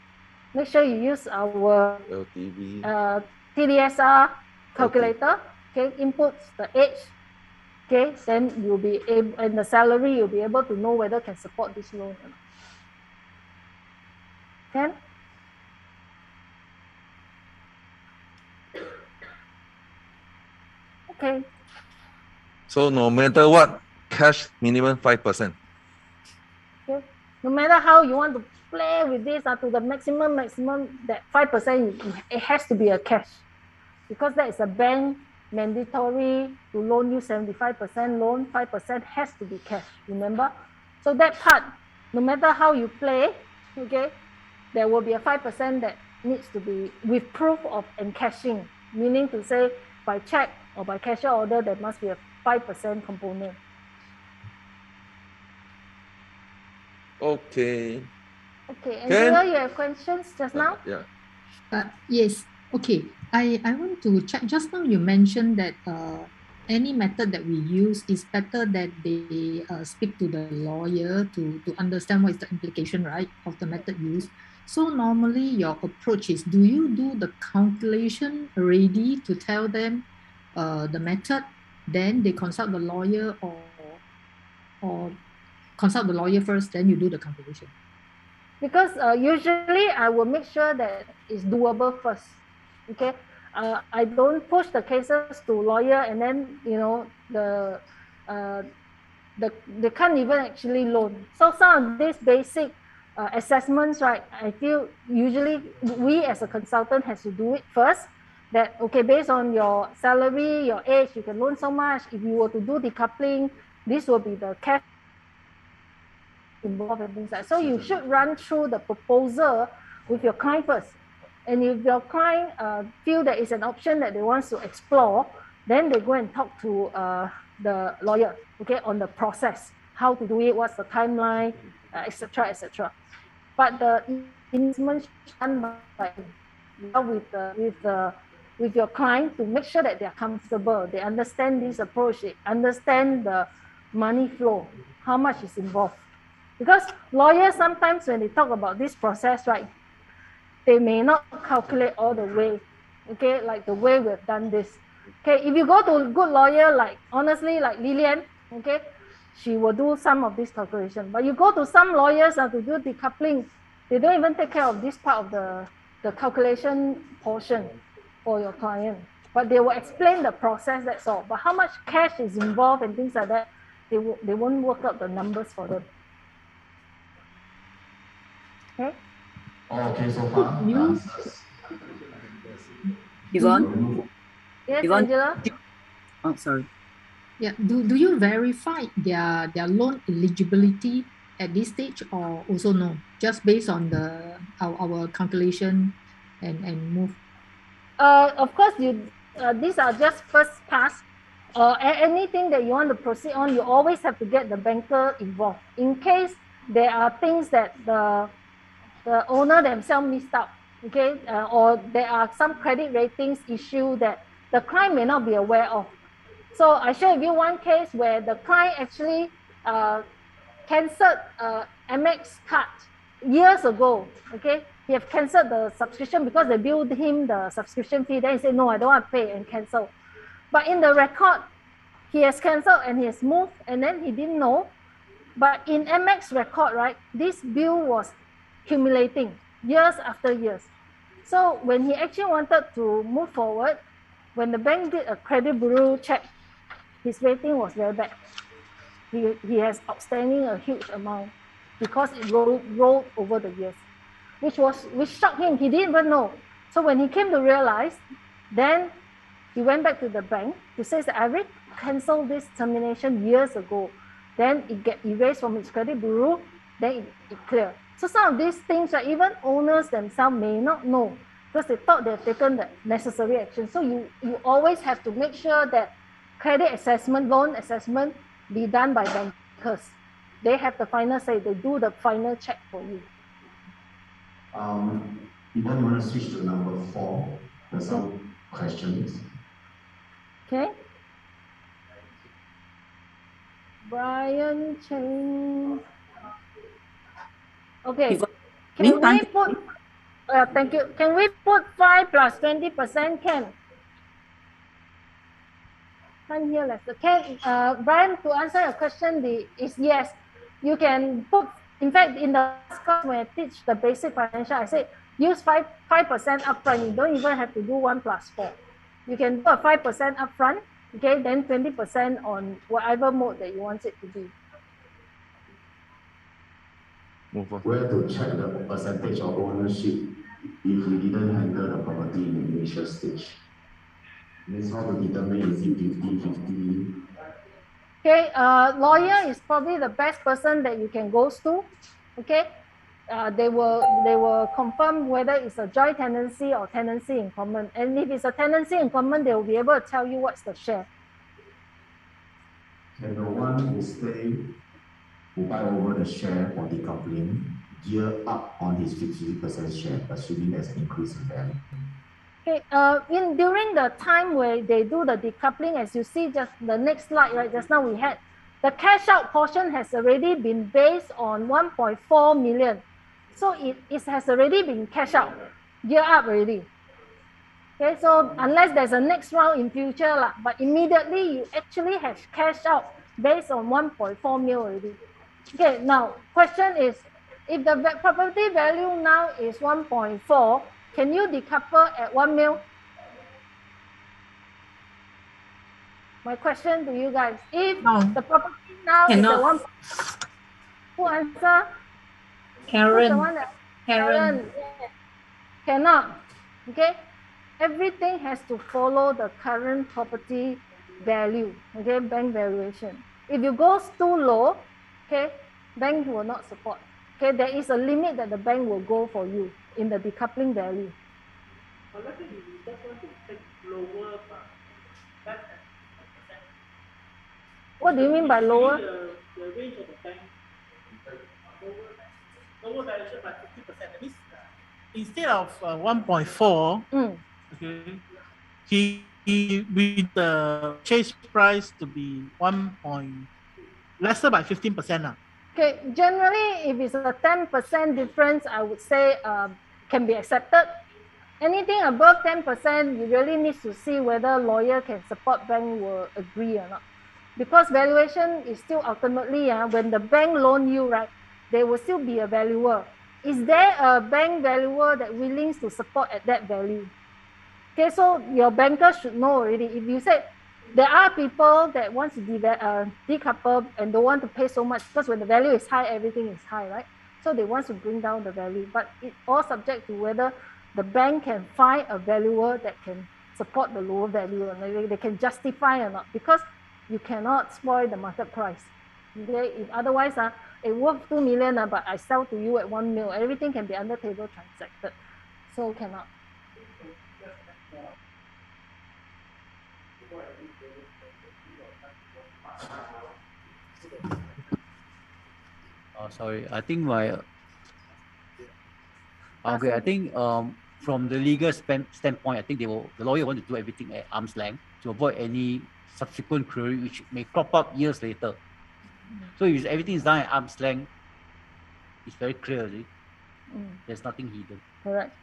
make sure you use our LTV. TDSR calculator. Okay, inputs the age. Okay, then you'll be able, and the salary, you'll be able to know whether can support this loan or not. Can? Okay. So no matter what, cash minimum 5%. Okay. No matter how you want to play with this to the maximum, that 5%, it has to be a cash, because that is a bank mandatory to loan you 75% loan, 5% has to be cash, remember? So that part, no matter how you play, okay, there will be a 5% that needs to be with proof of encashing, meaning to say by check or by cashier order, there must be a 5% component. Okay. Okay, Angela, you have questions just now? Yeah. Yes. Okay. I want to check. Just now you mentioned that any method that we use is better that they speak to the lawyer to understand what is the implication, right, of the method used. So normally your approach is, do you do the calculation already to tell them the method, then they consult the lawyer, or consult the lawyer first, then you do the calculation? Because usually I will make sure that it's doable first. Okay, I don't push the cases to lawyer, and then they can't even actually loan. So some of these basic assessments, right, I feel usually we as a consultant has to do it first. That okay, based on your salary, your age, you can loan so much. If you were to do decoupling, this will be the cash involved and things like that. So you should run through the proposal with your client first. And if your client feel that it's an option that they want to explore, then they go and talk to the lawyer, okay, on the process, how to do it, what's the timeline, etc., etc. But the investment done by with your client to make sure that they are comfortable, they understand this approach, they understand the money flow, how much is involved. Because lawyers sometimes when they talk about this process, right, they may not calculate all the way, okay, like the way we've done this. Okay, if you go to a good lawyer, like honestly, like Lillian, okay, she will do some of this calculation. But you go to some lawyers to do decoupling, they don't even take care of this part of the calculation portion for your client. But they will explain the process, that's all. But how much cash is involved and things like that, they won't work out the numbers for them. Okay. Okay, so far. Yvonne? Yes, Yvonne? Angela? Oh, sorry. Yeah. Do you verify their loan eligibility at this stage, or also no? Just based on our calculation and move. Of course, these are just first pass. Anything that you want to proceed on, you always have to get the banker involved in case there are things that the owner themselves missed out, okay, or there are some credit ratings issue that the client may not be aware of. So I share with you one case where the client actually cancelled MX card years ago. Okay, he have cancelled the subscription because they billed him the subscription fee. Then he said, no, I don't want to pay, and cancel. But in the record, he has cancelled and he has moved, and then he didn't know. But in MX record, right, this bill was accumulating years after years. So when he actually wanted to move forward, when the bank did a credit bureau check, his rating was very bad. He has outstanding a huge amount because it rolled over the years, which shocked him. He didn't even know. So when he came to realize, then he went back to the bank to say that I already canceled this termination years ago. Then it get erased from his credit bureau, then it clear. So some of these things that even owners themselves may not know because they thought they've taken the necessary action. So you always have to make sure that credit assessment, loan assessment be done by bankers. They have the final say, they do the final check for you. Yvonne, you want to switch to number 4? There's some questions. Okay. Brian Cheng. Okay. Can we put Thank you. Can we put 5 plus 20%? Can't hear Lester. Brian, to answer your question, is yes. You can put, in fact, in the last class when I teach the basic financial, I said use 5% upfront. You don't even have to do 1 plus 4. You can do a 5% upfront, okay, then 20% on whatever mode that you want it to be. Where to check the percentage of ownership if we didn't handle the property in the initial stage? Means how to determine is it 50-50? Okay, lawyer is probably the best person that you can go to. Okay, they will confirm whether it's a joint tenancy or tenancy in common. And if it's a tenancy in common, they will be able to tell you what's the share. Can the one who buy over the share for decoupling gear up on his 50% share, assuming there's an increase in value? Okay, during the time where they do the decoupling, as you see just the next slide, right? Just now we had the cash out portion has already been based on 1.4 million. So it has already been cash out, gear up already. Okay, so unless there's a next round in future, but immediately you actually have cash out based on 1.4 mil already. Okay, now question is, if the property value now is 1.4, can you decouple at 1 mil? My question to you guys, if the property now is at 1, who answer? Karen. Who's the one that? Karen. Yeah. Cannot. Okay. Everything has to follow the current property value. Okay, bank valuation. If you go too low, okay, bank will not support. Okay, there is a limit that the bank will go for you in the decoupling value. What do you mean by lower? The range of the bank lower valuation by 50%. That means instead of 1.4, okay, he with the purchase price to be lesser by 15%. Okay, generally, if it's a 10% difference, I would say can be accepted. Anything above 10%, you really need to see whether lawyer can support bank will agree or not. Because valuation is still ultimately, when the bank loan you, right, there will still be a valuer. Is there a bank valuer that willing to support at that value? Okay, so your banker should know already. If you say there are people that want to decouple and don't want to pay so much because when the value is high, everything is high, right? So they want to bring down the value, but it's all subject to whether the bank can find a valuer that can support the lower value and they can justify or not, because you cannot spoil the market price. Okay, if otherwise it worth 2 million, but I sell to you at 1 mil, everything can be under table transacted, so cannot. Sorry, I think I think from the legal standpoint, I think the lawyer want to do everything at arm's length to avoid any subsequent query which may crop up years later. So if everything is done at arm's length, it's very clear. There's nothing hidden. Correct.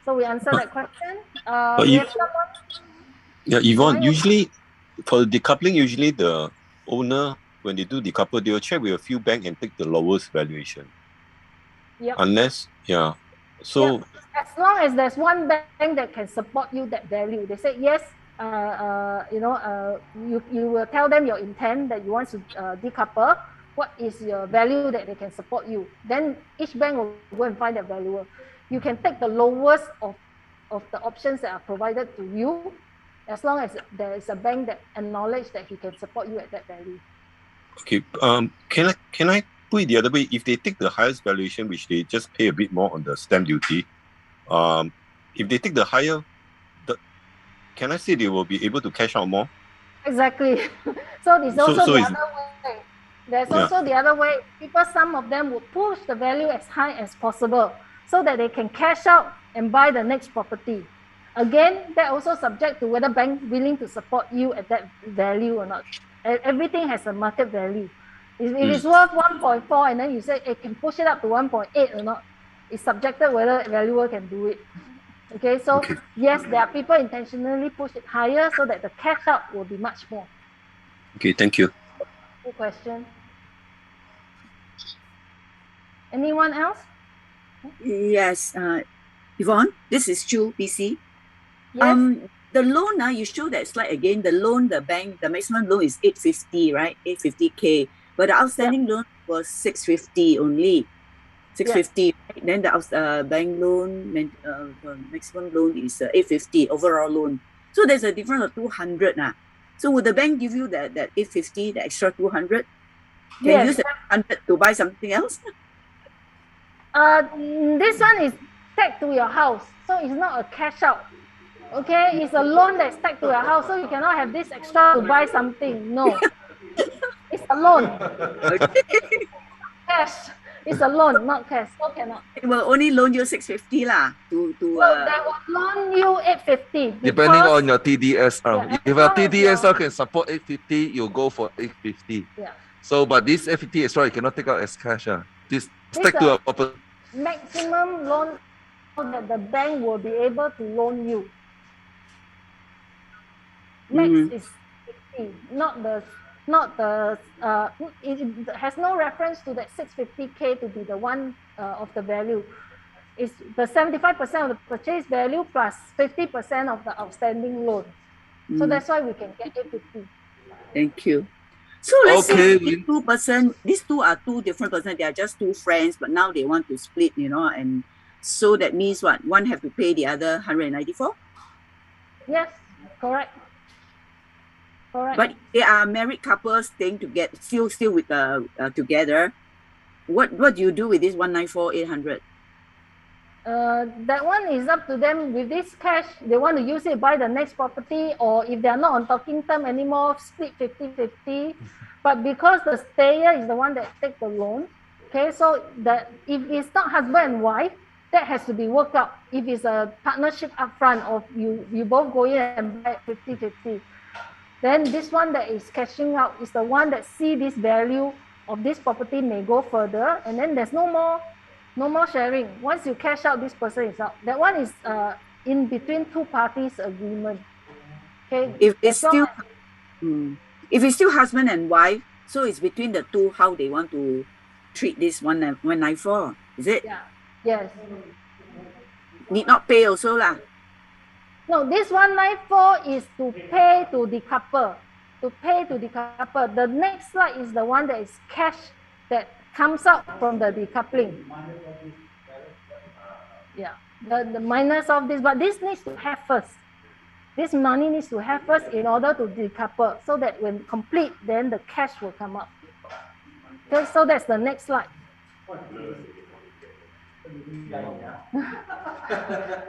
So we answer that question. We have someone? Yeah, Yvonne, usually for the decoupling, usually the owner, when they do decouple, they will check with a few banks and take the lowest valuation. Yep. Unless, yeah. So yep. As long as there's one bank that can support you that value, they say yes. You will tell them your intent that you want to decouple. What is your value that they can support you? Then each bank will go and find that valuer. You can take the lowest of the options that are provided to you, as long as there is a bank that acknowledge that he can support you at that value. Okay. Can I put it the other way? If they take the highest valuation, which they just pay a bit more on the stamp duty, if they take the higher, can I say they will be able to cash out more? Exactly. So there's also the other way. There's also the other way. Some of them will push the value as high as possible so that they can cash out and buy the next property. Again, that also subject to whether bank willing to support you at that value or not. Everything has a market value. If it's worth 1.4 and then you say it can push it up to 1.8 or not, it's subjected whether valuer can do it. Okay, so yes, there are people intentionally push it higher so that the cash out will be much more. Okay, thank you. Good question. Anyone else? Yes, Yvonne, this is Chu, BC. Yes. The loan, you show that slide again. The loan, the bank, the maximum loan is 850, right? 850K. But the outstanding loan was 650 only. 650. Right? Then the bank loan, maximum loan is 850 overall loan. So there's a difference of 200. So would the bank give you that 850, the extra 200? Can you use that 100 to buy something else? This one is tagged to your house, so it's not a cash out. Okay, it's a loan that's tagged to your house, so you cannot have this extra to buy something. No, it's a loan. Cash. It's a loan, not cash. So cannot. It will only loan you 650 lah. No, they will loan you 850. Depending on your TDSR. Yeah, If your TDSR can support 850, you go for 850. Yeah. So, but this 850 extra, you cannot take out as cash. This stick to a proper maximum loan that the bank will be able to loan you. Max is 50, it has no reference to that 650K to be the one of the value. It's the 75% of the purchase value plus 50% of the outstanding loan. So that's why we can get 850. Thank you. So let's say these two are two different persons. They are just two friends, but now they want to split, and so that means what? One have to pay the other 194? Yes, correct. Correct. But they are married couples staying together, still with together. What do you do with this 194,800? That one is up to them. With this cash, they want to use it, buy the next property, or if they are not on talking term anymore, split 50-50. But because the stayer is the one that take the loan, okay, so that if it's not husband and wife, that has to be worked out. If it's a partnership upfront, or you both go in and buy 50-50, then this one that is cashing out is the one that see this value of this property may go further, and then there's no more sharing. Once you cash out, this person is out. That one is in between two parties agreement. Okay. If it's still husband and wife, so it's between the two how they want to treat this 194. Is it? Yeah. Yes. Need not pay also lah. No, this 194 is to pay to the couple. To pay to the couple. The next slide is the one that is cash that comes out from the decoupling. Yeah, the minus of this, but this needs to have first. This money needs to have first in order to decouple, so that when complete, then the cash will come up. Okay, so that's the next slide.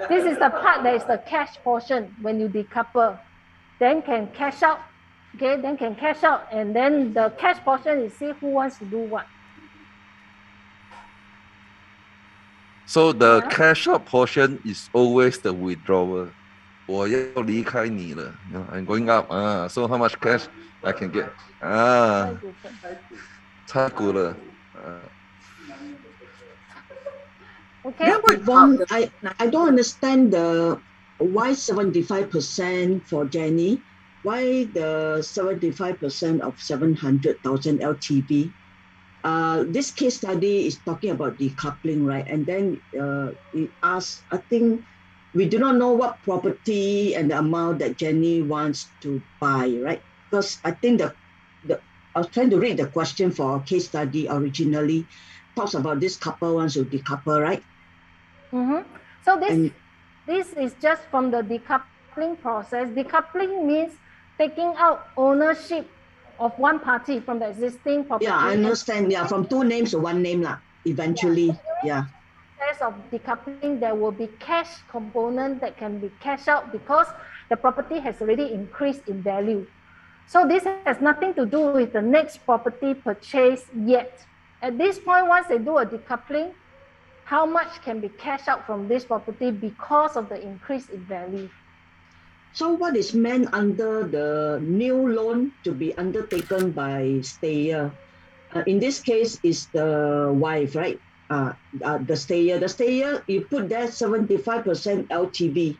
This is the part that is the cash portion when you decouple. Then can cash out. Okay, then can cash out, and then the cash portion is see who wants to do what. So the cash out portion is always the withdrawal. 我要离开你了. I'm going out. So how much cash I can get? 太股了. Okay. Then Yvonne, I don't understand the why 75% for Jenny, why the 75% of 700,000 LTV. This case study is talking about decoupling, right? And then it asks, I think we do not know what property and the amount that Jenny wants to buy, right? Because I think I was trying to read the question for our case study originally, talks about this couple wants to decouple, right? So this is just from the decoupling process. Decoupling means taking out ownership of one party from the existing property. Yeah, I understand. Yeah, from two names to one name eventually. Yeah. Process of decoupling, there will be cash component that can be cashed out because the property has already increased in value. So this has nothing to do with the next property purchase yet. At this point, once they do a decoupling, how much can be cashed out from this property because of the increase in value? So what is meant under the new loan to be undertaken by stayer? In this case, is the wife, right? The stayer. The stayer, you put there 75% LTV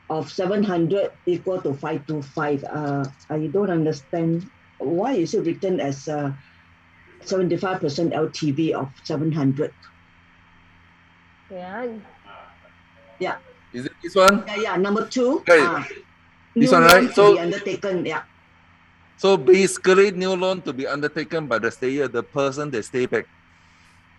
of 700 equal to 525. I don't understand why is it written as 75% LTV of 700. Yeah. Yeah. Is it this one? Yeah. Number 2. Okay. This New one, loan right? to So be undertaken. Yeah. So basically, new loan to be undertaken by the stayer, the person that stay back,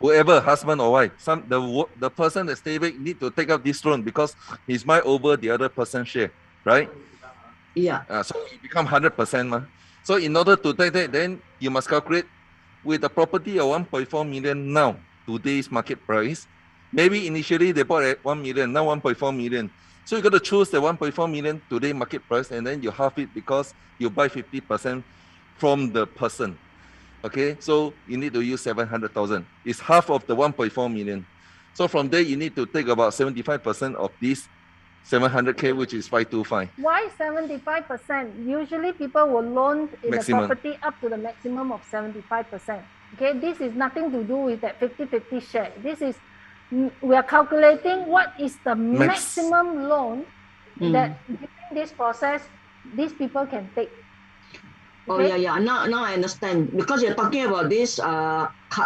whoever, husband or wife, the person that stay back need to take up this loan because he's might over the other person's share, right? Yeah. So it become 100%. So in order to take that, then you must calculate with a property of 1.4 million now, today's market price. Maybe initially they bought at 1 million, now 1.4 million. So you got to choose the 1.4 million today market price, and then you half it because you buy 50% from the person. Okay, so you need to use 700,000. It's half of the 1.4 million. So from there, you need to take about 75% of this 700K, which is 525. Why 75%? Usually people will loan in Maximum. the property up to the maximum of 75%. Okay, this is nothing to do with that 50-50 share. This is, we are calculating what is the maximum loan that during this process, these people can take. Okay? Oh, yeah. Now I understand. Because you're talking about this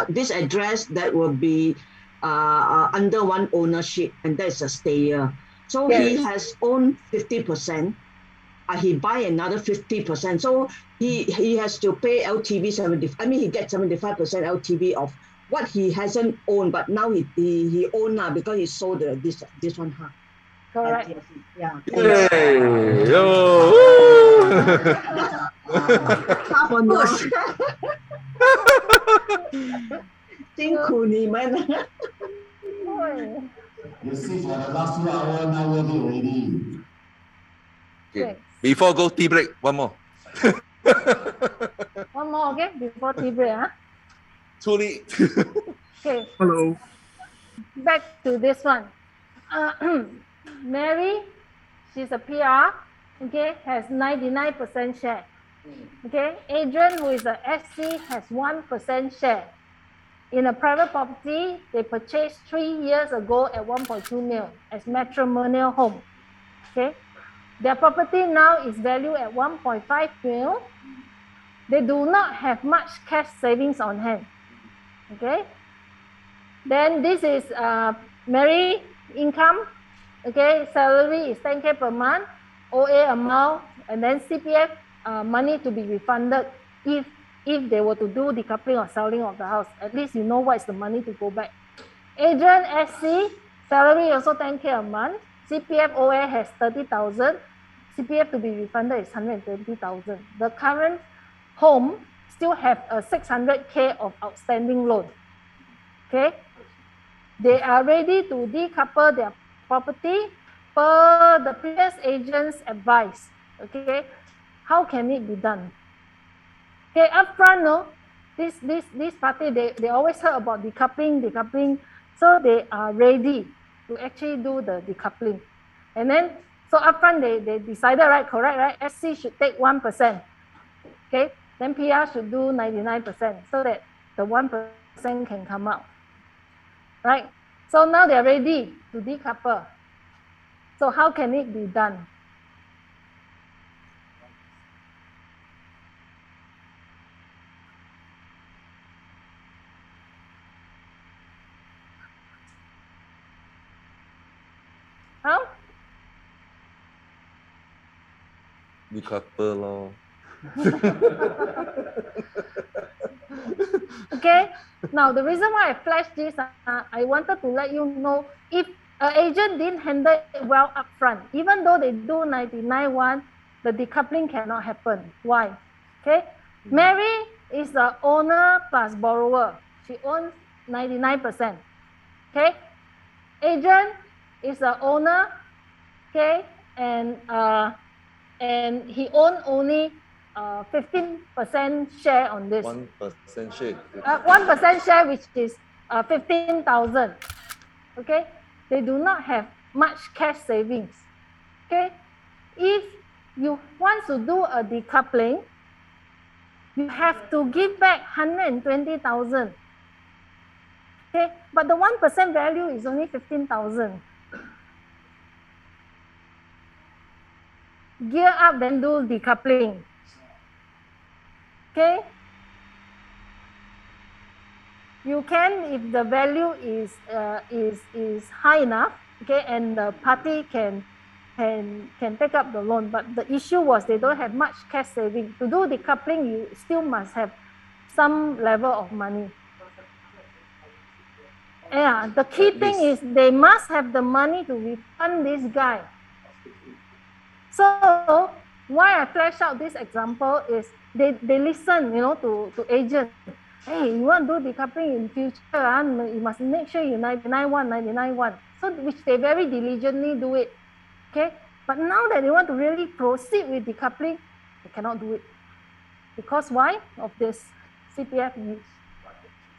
this address that will be under one ownership, and that's a stayer. So he has owned 50%. He buy another 50%. So he has to pay LTV 70. I mean, he gets 75% LTV of what he hasn't owned, but now he own now because he sold this one. Correct. Yeah. Hey, yo. Half on your 辛苦你们。You see, for the last 2 hours, now working already. Okay. Before go tea break, one more. One more, okay? Before tea break, huh? Truly. Okay. Hello. Back to this one. Mary, she's a PR, okay, has 99% share. Okay, Adrian, who is a SC, has 1% share. In a private property, they purchased 3 years ago at 1.2 mil as matrimonial home. Okay, their property now is valued at 1.5 mil. They do not have much cash savings on hand. Okay, then this is Mary income. Okay, salary is 10K per month, OA amount, and then CPF money to be refunded if they were to do decoupling or selling of the house. At least you know what is the money to go back. Adrian SC, salary also 10K a month. CPF OA has 30,000. CPF to be refunded is 120,000. The current home still have a 600K of outstanding loan. Okay, they are ready to decouple their property per the previous agent's advice. Okay, how can it be done? Okay, upfront, no, this party they always heard about decoupling, so they are ready to actually do the decoupling, and then so upfront they decided, right, correct, right? SC should take 1%. Okay, then PR should do 99% so that the 1% can come out. Right? So now they're ready to decouple. So how can it be done? How? Decouple lor. Okay. Now the reason why I flashed this, I wanted to let you know if an agent didn't handle it well upfront, even though they do 99.1, the decoupling cannot happen. Why? Okay. Mary is the owner plus borrower. She owns 99%. Okay. Agent is the owner. Okay, and he owned only 15% share on this. 1% share. 1% share, which is 15,000. Okay, they do not have much cash savings. Okay, if you want to do a decoupling, you have to give back 120,000. Okay, but the 1% value is only 15,000. Gear up, then do decoupling. Okay. You can, if the value is high enough, okay, and the party can take up the loan. But the issue was they don't have much cash saving. To do decoupling, you still must have some level of money. Yeah, the key thing is they must have the money to refund this guy. So why I flash out this example is they listen, you know, to agent. Hey, you want to do decoupling in future, you must make sure you 99.1. So which they very diligently do it. Okay, but now that they want to really proceed with decoupling, they cannot do it. Because why? Of this CPF use.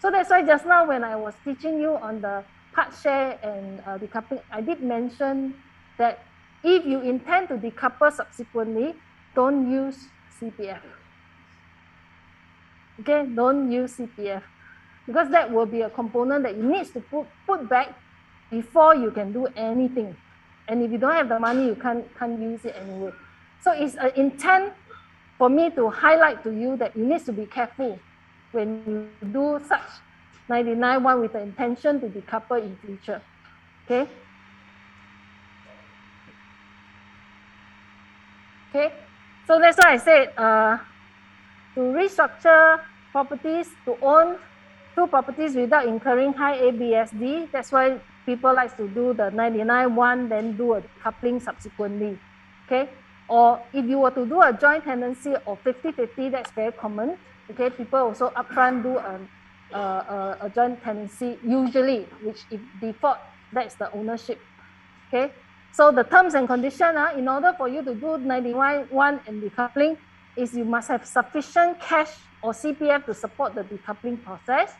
So that's why just now when I was teaching you on the part share and decoupling, I did mention that if you intend to decouple subsequently, don't use CPF. Okay, don't use CPF because that will be a component that you need to put back before you can do anything. And if you don't have the money, you can't use it anyway. So it's an intent for me to highlight to you that you need to be careful when you do such 99.1 with the intention to decouple in future. Okay. Okay. So that's why I said to restructure properties, to own two properties without incurring high ABSD. That's why people like to do the 99.1, then do a coupling subsequently. Okay. Or if you were to do a joint tenancy of 50-50, that's very common. Okay. People also upfront do a joint tenancy usually, which if default, that's the ownership. Okay. So the terms and conditions, in order for you to do 99.1 and decoupling, is you must have sufficient cash or CPF to support the decoupling process.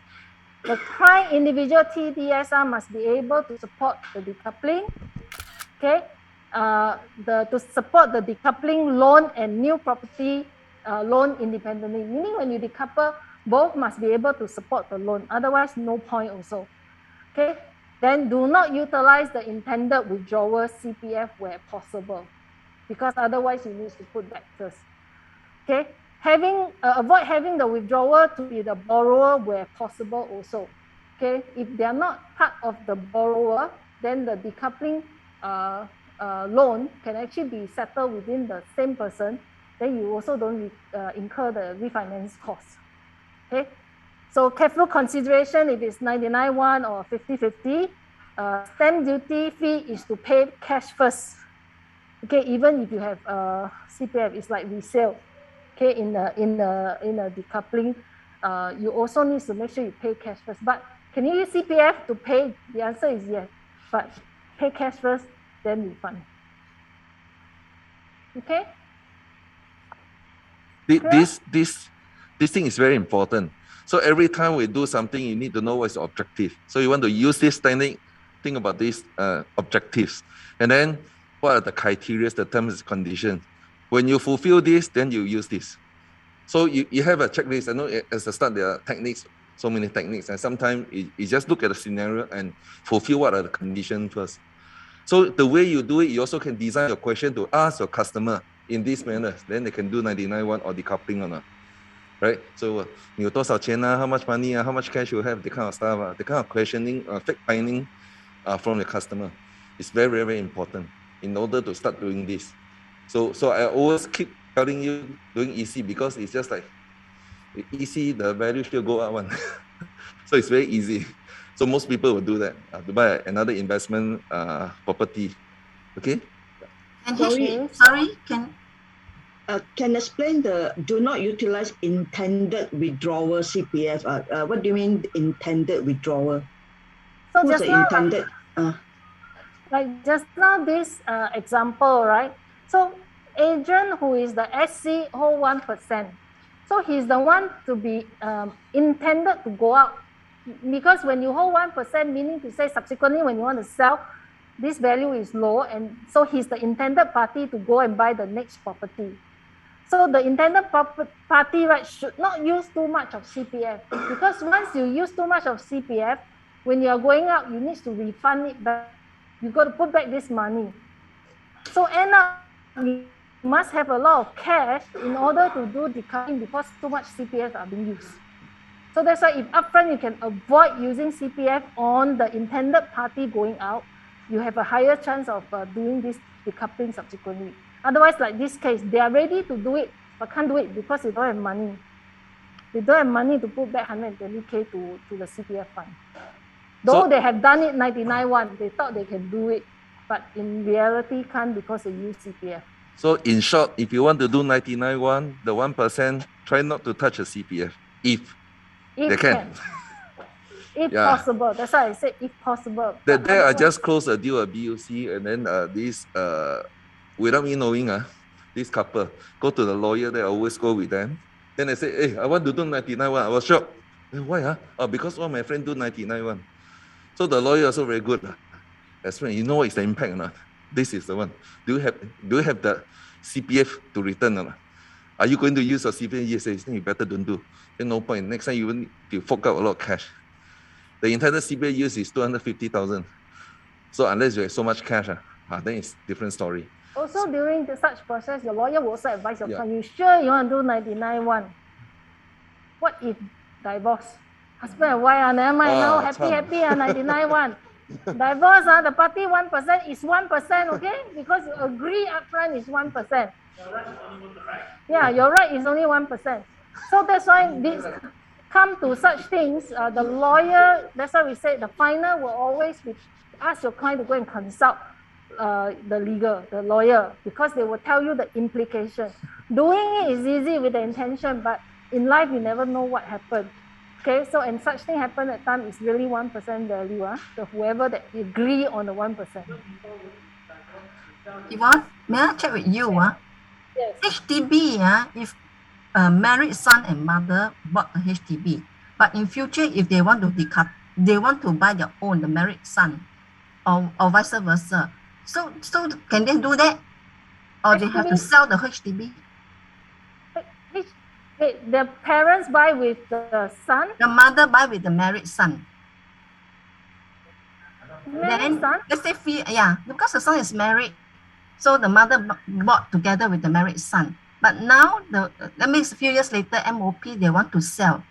The client individual TDSR must be able to support the decoupling. Okay, to support the decoupling loan and new property loan independently. Meaning when you decouple, both must be able to support the loan. Otherwise, no point also. Okay. Then do not utilize the intended withdrawal CPF where possible, because otherwise you need to put back first. Okay, avoid having the withdrawal to be the borrower where possible also. Okay, if they are not part of the borrower, then the decoupling loan can actually be settled within the same person. Then you also don't incur the refinance costs. Okay. So careful consideration if it's 99.1 or 50-50. Stamp duty fee is to pay cash first. Okay, even if you have CPF, it's like resale. Okay, in a decoupling, you also need to make sure you pay cash first. But can you use CPF to pay? The answer is yes. But pay cash first, then refund. Okay. This thing is very important. So every time we do something, you need to know what's the objective. So you want to use this technique, think about these objectives. And then what are the criteria, the terms and conditions. When you fulfill this, then you use this. So you have a checklist. I know at the start there are techniques, so many techniques. And sometimes you just look at the scenario and fulfill what are the conditions first. So the way you do it, you also can design your question to ask your customer in this manner. Then they can do 99.1 or decoupling or not. Right? So 你有多少钱啊? How much money? How much cash you have? The kind of stuff. The kind of questioning, fact-finding from the customer is very, very, very important in order to start doing this. So I always keep telling you doing EC because it's just like EC, the value still go up one. So it's very easy. So most people will do that to buy another investment property. Okay? Sorry, can explain the do not utilize intended withdrawal CPF. What do you mean intended withdrawal? So who's just the now, intended? Like just now this example, right? So agent who is the SC hold 1%. So he's the one to be intended to go out, because when you hold 1%, meaning to say subsequently when you want to sell, this value is low, and so he's the intended party to go and buy the next property. So the intended party, right, should not use too much of CPF, because once you use too much of CPF, when you're going out, you need to refund it back. You got to put back this money. So end up, you must have a lot of cash in order to do decoupling because too much CPF are being used. So that's why if upfront you can avoid using CPF on the intended party going out, you have a higher chance of doing this decoupling subsequently. Otherwise, like this case, they are ready to do it, but can't do it because they don't have money. They don't have money to put back 120K to the CPF fund. Though they have done it 99-1, they thought they can do it, but in reality can't because they use CPF. So in short, if you want to do 99-1, the 1%, try not to touch a CPF if they can. If possible. That's why I said if possible. That day I just closed a deal at BUC, and then this, without me knowing, this couple go to the lawyer that I always go with them. Then I say, hey, I want to do 99-1. I was shocked. Why? Oh, because one of my friends do 99-1. So the lawyer also very good. Explain, you know what is the impact or not? This is the one. Do you have the CPF to return or not? Are you going to use your CPF? Yes, you better don't do. Then no point. Next time you will need to fork out a lot of cash. The intended CPF use is 250,000. So unless you have so much cash, then it's different story. Also during such process, your lawyer will also advise your client, you sure you want to do 99-1? What if divorce? Husband and wife, never mind, now happy, 99-1. Divorce, the party 1% is 1%, okay? Because you agree upfront is 1%. Yeah, your right is only 1%. So that's why this come to such things, the lawyer, that's why we say the final will always ask your client to go and consult the lawyer, because they will tell you the implication. Doing it is easy with the intention, but in life you never know what happened. Okay, so and such thing happen at time is really 1% value. So whoever that agree on the 1%. Yvonne, may I check with you? Yes. HDB, if a married son and mother bought a HDB, but in future if they want to they want to buy their own, the married son, or vice versa. So can they do that? Or they have to sell the HDB? The parents buy with the son? The mother buy with the married son. Married son? Let's say, because the son is married, so the mother bought together with the married son. But now, that means a few years later, MOP, they want to sell.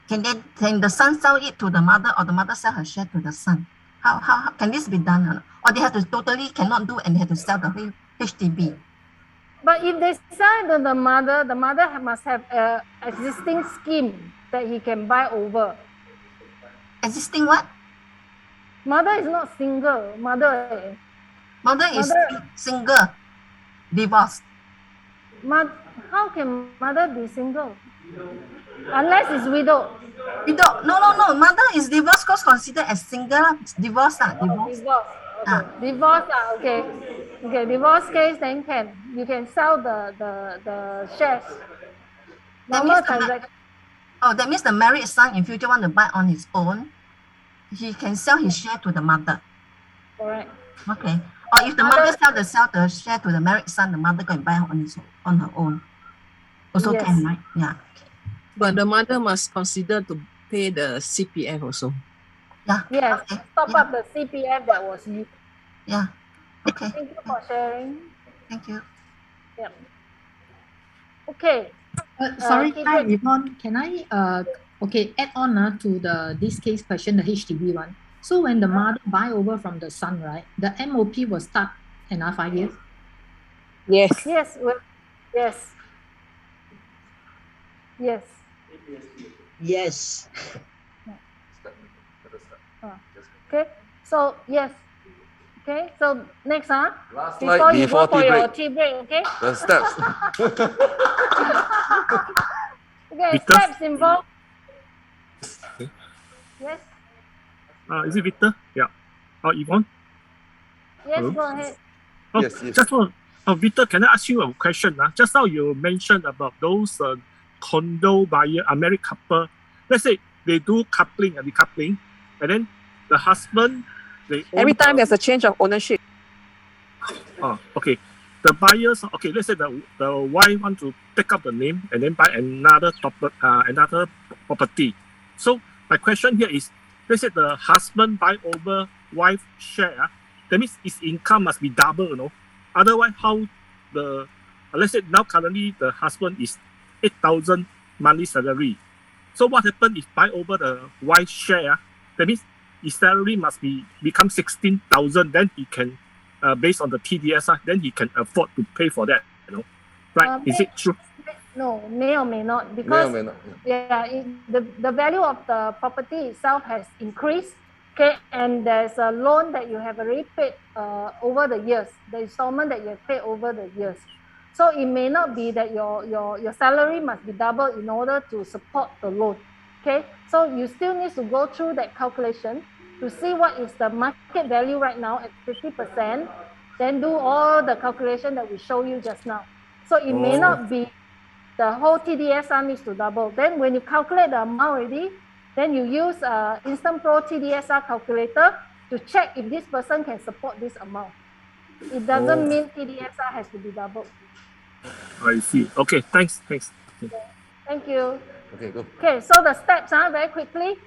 Can the son sell it to the mother, or the mother sell her share to the son? How can this be done? Or they have to totally cannot do and they have to sell the HDB? But if they sell to the mother must have an existing scheme that he can buy over. Existing what? Mother is not single. Mother is single, divorced. How can mother be single? Unless it's widow. Widow? No. Mother is divorced because considered as single. Divorce. Divorce. Okay. Divorce. Okay. Okay. Divorce case, then you can sell the shares. Normal transaction. That means the married son in future want to buy on his own. He can sell his share to the mother. Correct. Okay. Or if the mother sell the share to the married son, the mother can buy on her own. Also can, right? Yeah. But the mother must consider to pay the CPF also. Yeah. Yes. Okay. Top up the CPF that was used. Yeah. Okay. Thank you for sharing. Thank you. Yeah. Okay. Sorry, hi, Yvonne. Can I add on to this case question, the HDB one. So when the mother buy over from the son, right, the MOP will start another 5 years? Yes. Yes. Yes. Yes. Yes. Okay. So yes. Okay. So next, Last before slide, you before go for tea your break. tea break, okay? The steps. Okay. Steps involved. Yes. Is it Victor? Yeah. Yvonne? Yes, hello? Go ahead. Yes. Just for Victor, can I ask you a question? Just now you mentioned about those condo buyer, married couple. Let's say they do coupling and decoupling, and then the husband, Every time there's a change of ownership. Okay. the buyers, okay, let's say the wife want to take up the name and then buy another property. So my question here is, let's say the husband buy over wife share, that means his income must be double, you know. Otherwise, how the let's say now currently the husband is 8,000 monthly salary. So what happens if buy over the wife share? That means his salary must become 16,000. Then he can, based on the TDSR, then he can afford to pay for that. You know, right? Is it true? No, may or may not, because the value of the property itself has increased. Okay, and there's a loan that you have already paid over the years, the installment that you have paid over the years. So it may not be that your salary must be double in order to support the loan. Okay, so you still need to go through that calculation to see what is the market value right now at 50%, then do all the calculation that we show you just now. So it may not be the whole TDSR needs to double. Then when you calculate the amount already, then you use Instant Pro TDSR calculator to check if this person can support this amount. It doesn't mean TDSR has to be doubled. I see. Okay, thanks. Thank you. Okay, go. Okay, so the steps very quickly.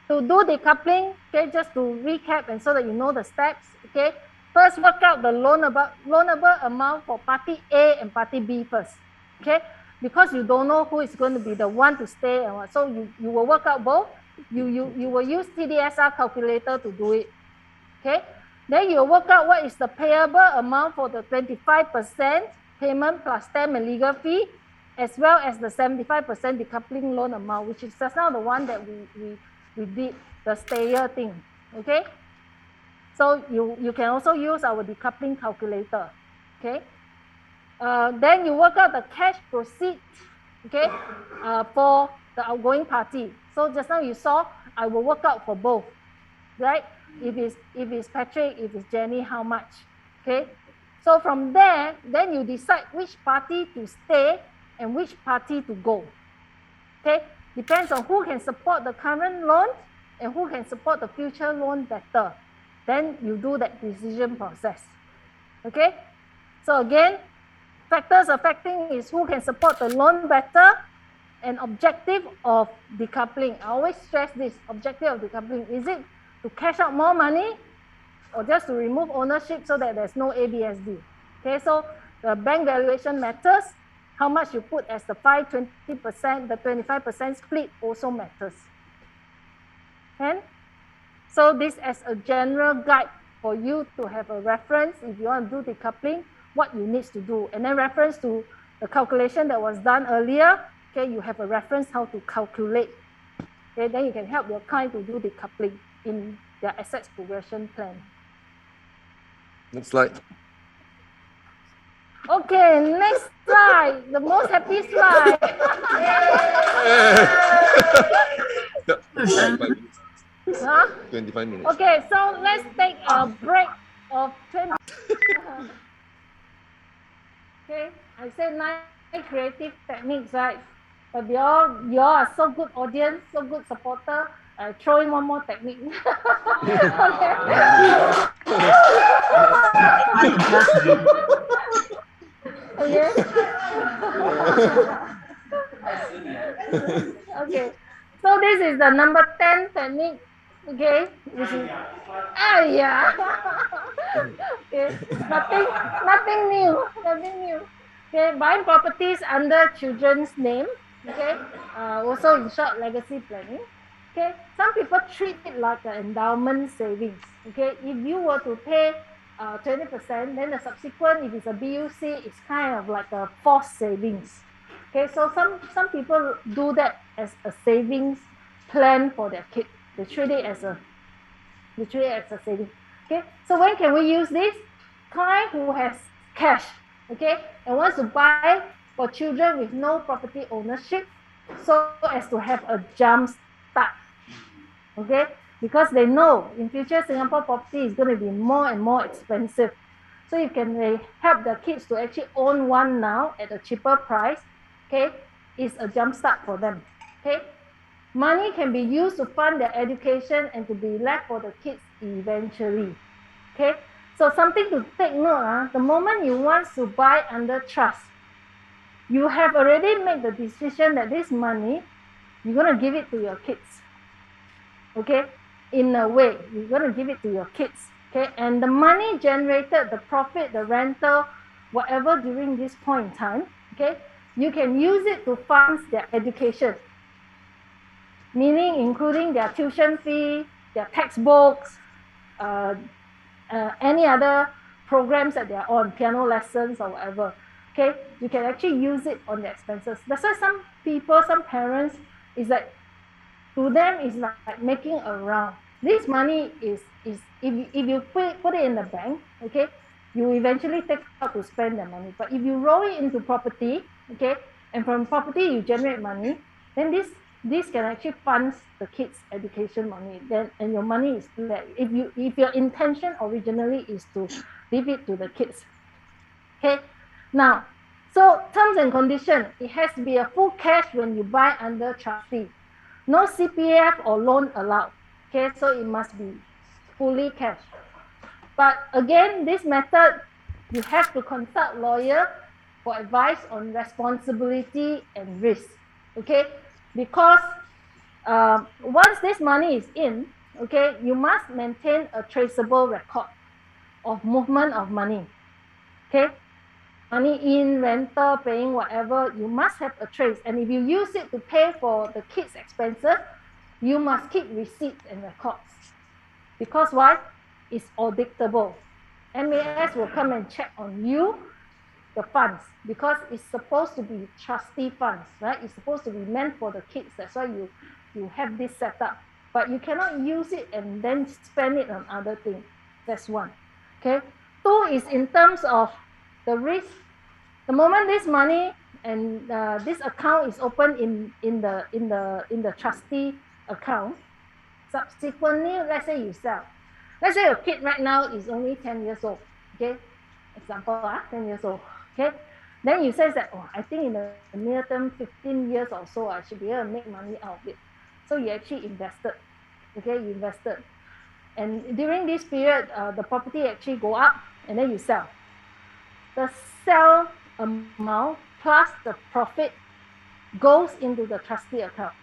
To do decoupling, okay, just to recap and so that you know the steps, okay. First, work out the loanable amount for party A and party B first, okay. Because you don't know who is going to be the one to stay and what, so you will work out both. You will use TDSR calculator to do it, okay. Then you work out what is the payable amount for the 25% payment plus stamp and legal fee, as well as the 75% decoupling loan amount, which is just now the one that we did, the stayer thing, okay? So you can also use our decoupling calculator, okay? Then you work out the cash proceeds, okay, for the outgoing party. So just now you saw, I will work out for both, right? If it's Patrick, if it's Jenny, how much, okay? So from there, then you decide which party to stay and which party to go, okay? Depends on who can support the current loan and who can support the future loan better. Then you do that decision process, okay? So again, factors affecting is who can support the loan better and objective of decoupling. I always stress this, objective of decoupling. Is it to cash out more money or just to remove ownership so that there's no ABSD? Okay, so the bank valuation matters. How much you put as the 20%, the 25% split also matters. And so this as a general guide for you to have a reference if you want to do decoupling, what you need to do. And then reference to the calculation that was done earlier, okay, you have a reference how to calculate. Okay, then you can help your client to do decoupling in their assets progression plan. Next slide. Okay, next slide, the most happy slide. 25 minutes. Huh? 25 minutes. Okay, so let's take a break of 20. Okay, I said 9 creative techniques, right? But you all are so good audience, so good supporter. Throw in one more technique. Okay. Okay. So this is the number 10 technique. Okay, which is yeah. Okay, nothing new. Okay, buying properties under children's name. Okay, also in short, legacy planning. Okay, some people treat it like an endowment savings. Okay, if you were to pay 20%, then the subsequent, if it's a BUC, it's kind of like a forced savings. Okay, so some people do that as a savings plan for their kid. They treat it as a saving. Okay, so when can we use this? Client who has cash, okay, and wants to buy for children with no property ownership, so as to have a jump start. Okay, because they know in future Singapore property is going to be more and more expensive. So you can help the kids to actually own one now at a cheaper price. Okay, is a jump start for them. Okay, money can be used to fund their education and to be left for the kids eventually. Okay, So something to take note, the moment you want to buy under trust, you have already made the decision that this money, you're going to give it to your kids. Okay? In a way, you're going to give it to your kids. Okay? And the money generated, the profit, the rental, whatever during this point in time, okay, you can use it to fund their education. Meaning including their tuition fee, their textbooks, any other programs that they are on, piano lessons or whatever. Okay, you can actually use it on the expenses. That's why some people, some parents, is like, to them is like making a round. This money is if you put it in the bank, okay, you eventually take out to spend the money. But if you roll it into property, okay, and from property you generate money, then this can actually fund the kids' education money. Then and your money is still there. If your intention originally is to leave it to the kids. Okay, now, so terms and conditions, it has to be a full cash when you buy under trustee. No CPF or loan allowed. Okay, so it must be fully cash. But again, this method, you have to consult lawyer for advice on responsibility and risk. Okay, because once this money is in, okay, you must maintain a traceable record of movement of money. Okay, money in, rental, paying whatever, you must have a trace. And if you use it to pay for the kids' expenses, you must keep receipts and records. Because why? It's auditable. MAS will come and check on you, the funds, because it's supposed to be trustee funds, right? It's supposed to be meant for the kids. That's why you have this set up. But you cannot use it and then spend it on other things. That's one. Okay. Two is in terms of the risk. The moment this money and this account is open in the trustee account, subsequently, let's say you sell. Let's say your kid right now is only 10 years old. Okay, example, 10 years old. Okay, then you say that, oh, I think in the near term, 15 years or so, I should be able to make money out of it. So you actually invested. Okay, you invested. And during this period, the property actually go up and then you sell. The sell amount plus the profit goes into the trustee account.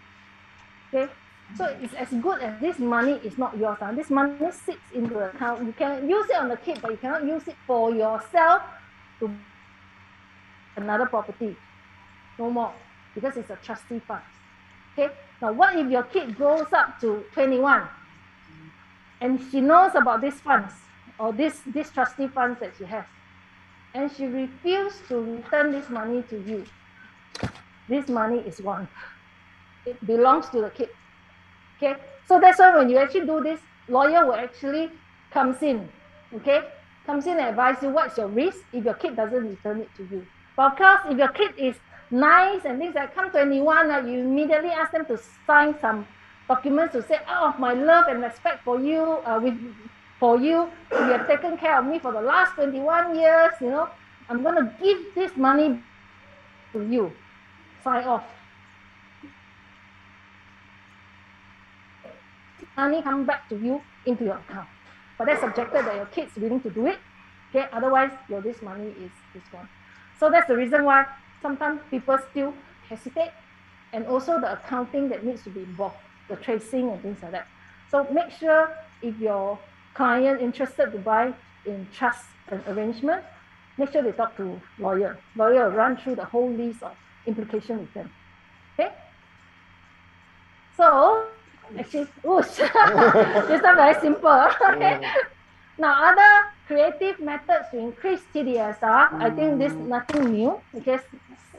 Okay, so it's as good as this money is not yours. This money sits into the account. You can use it on the kid, but you cannot use it for yourself to another property. No more, because it's a trustee fund. Okay, now what if your kid grows up to 21 and she knows about these funds or this trustee funds that she has, and she refused to return this money to you? This money is gone. It belongs to the kid. Okay, so that's why when you actually do this, lawyer will actually comes in, okay, comes in and advise you what's your risk if your kid doesn't return it to you. But of course, if your kid is nice and things like come 21, you immediately ask them to sign some documents to say, out of my love and respect for you, you have taken care of me for the last 21 years, I'm going to give this money to you. Sign off. Money come back to you into your account. But that's subjected that your kid's willing to do it. Okay, otherwise this money is gone. So that's the reason why sometimes people still hesitate, and also the accounting that needs to be involved, the tracing and things like that. So make sure if your client interested to buy in trust and arrangement, make sure they talk to lawyer. Lawyer will run through the whole list of implications with them. Okay? So actually, this is very simple. Okay. Now, other creative methods to increase TDSR, I think this is nothing new because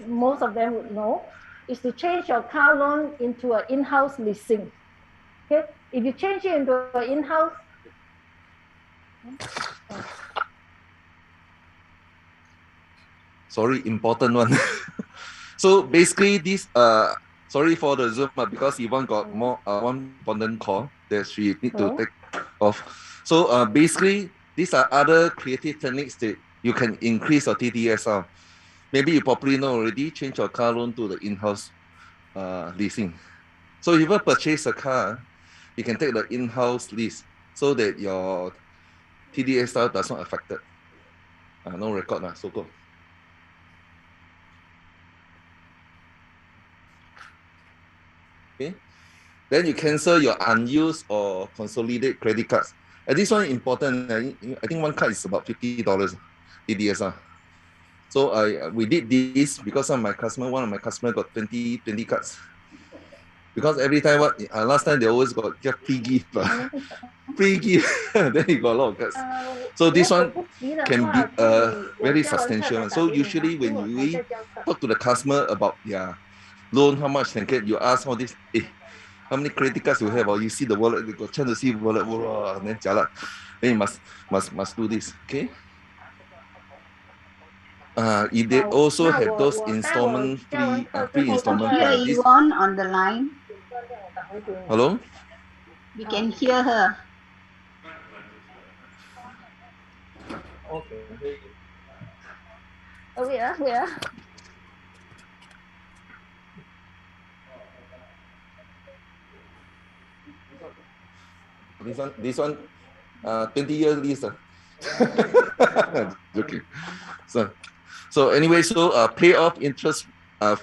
most of them would know, is to change your car loan into an in-house leasing. Okay, if you change it into an in-house, sorry, important one. So basically, this sorry for the Zoom, because Yvonne got more one important call that she need to take off. So basically, these are other creative techniques that you can increase your TDSR. Maybe you probably know already, change your car loan to the in-house leasing. So if you purchase a car, you can take the in-house lease so that your TDSR does not affect it. No record, so go. Okay. Then you cancel your unused or consolidate credit cards. And this one important. I think one card is about $50 TDSR. So we did this because one of my customers got 20 cards. Because every time last time they always got free gift. Free gift. Then you got a lot of cards. So this one can be very substantial. So usually when we talk to the customer about loan, how much can get, you ask all this, how many credit cards you have, or you see the wallet, you got chance to see wallet, and then jialat. Then you must do this, okay? If they also have those installment free installment plan. This, Yvonne on the line. hello? We can hear her. Okay. Oh, wait. This one, 20-year lease. Okay. So anyway, pay off interest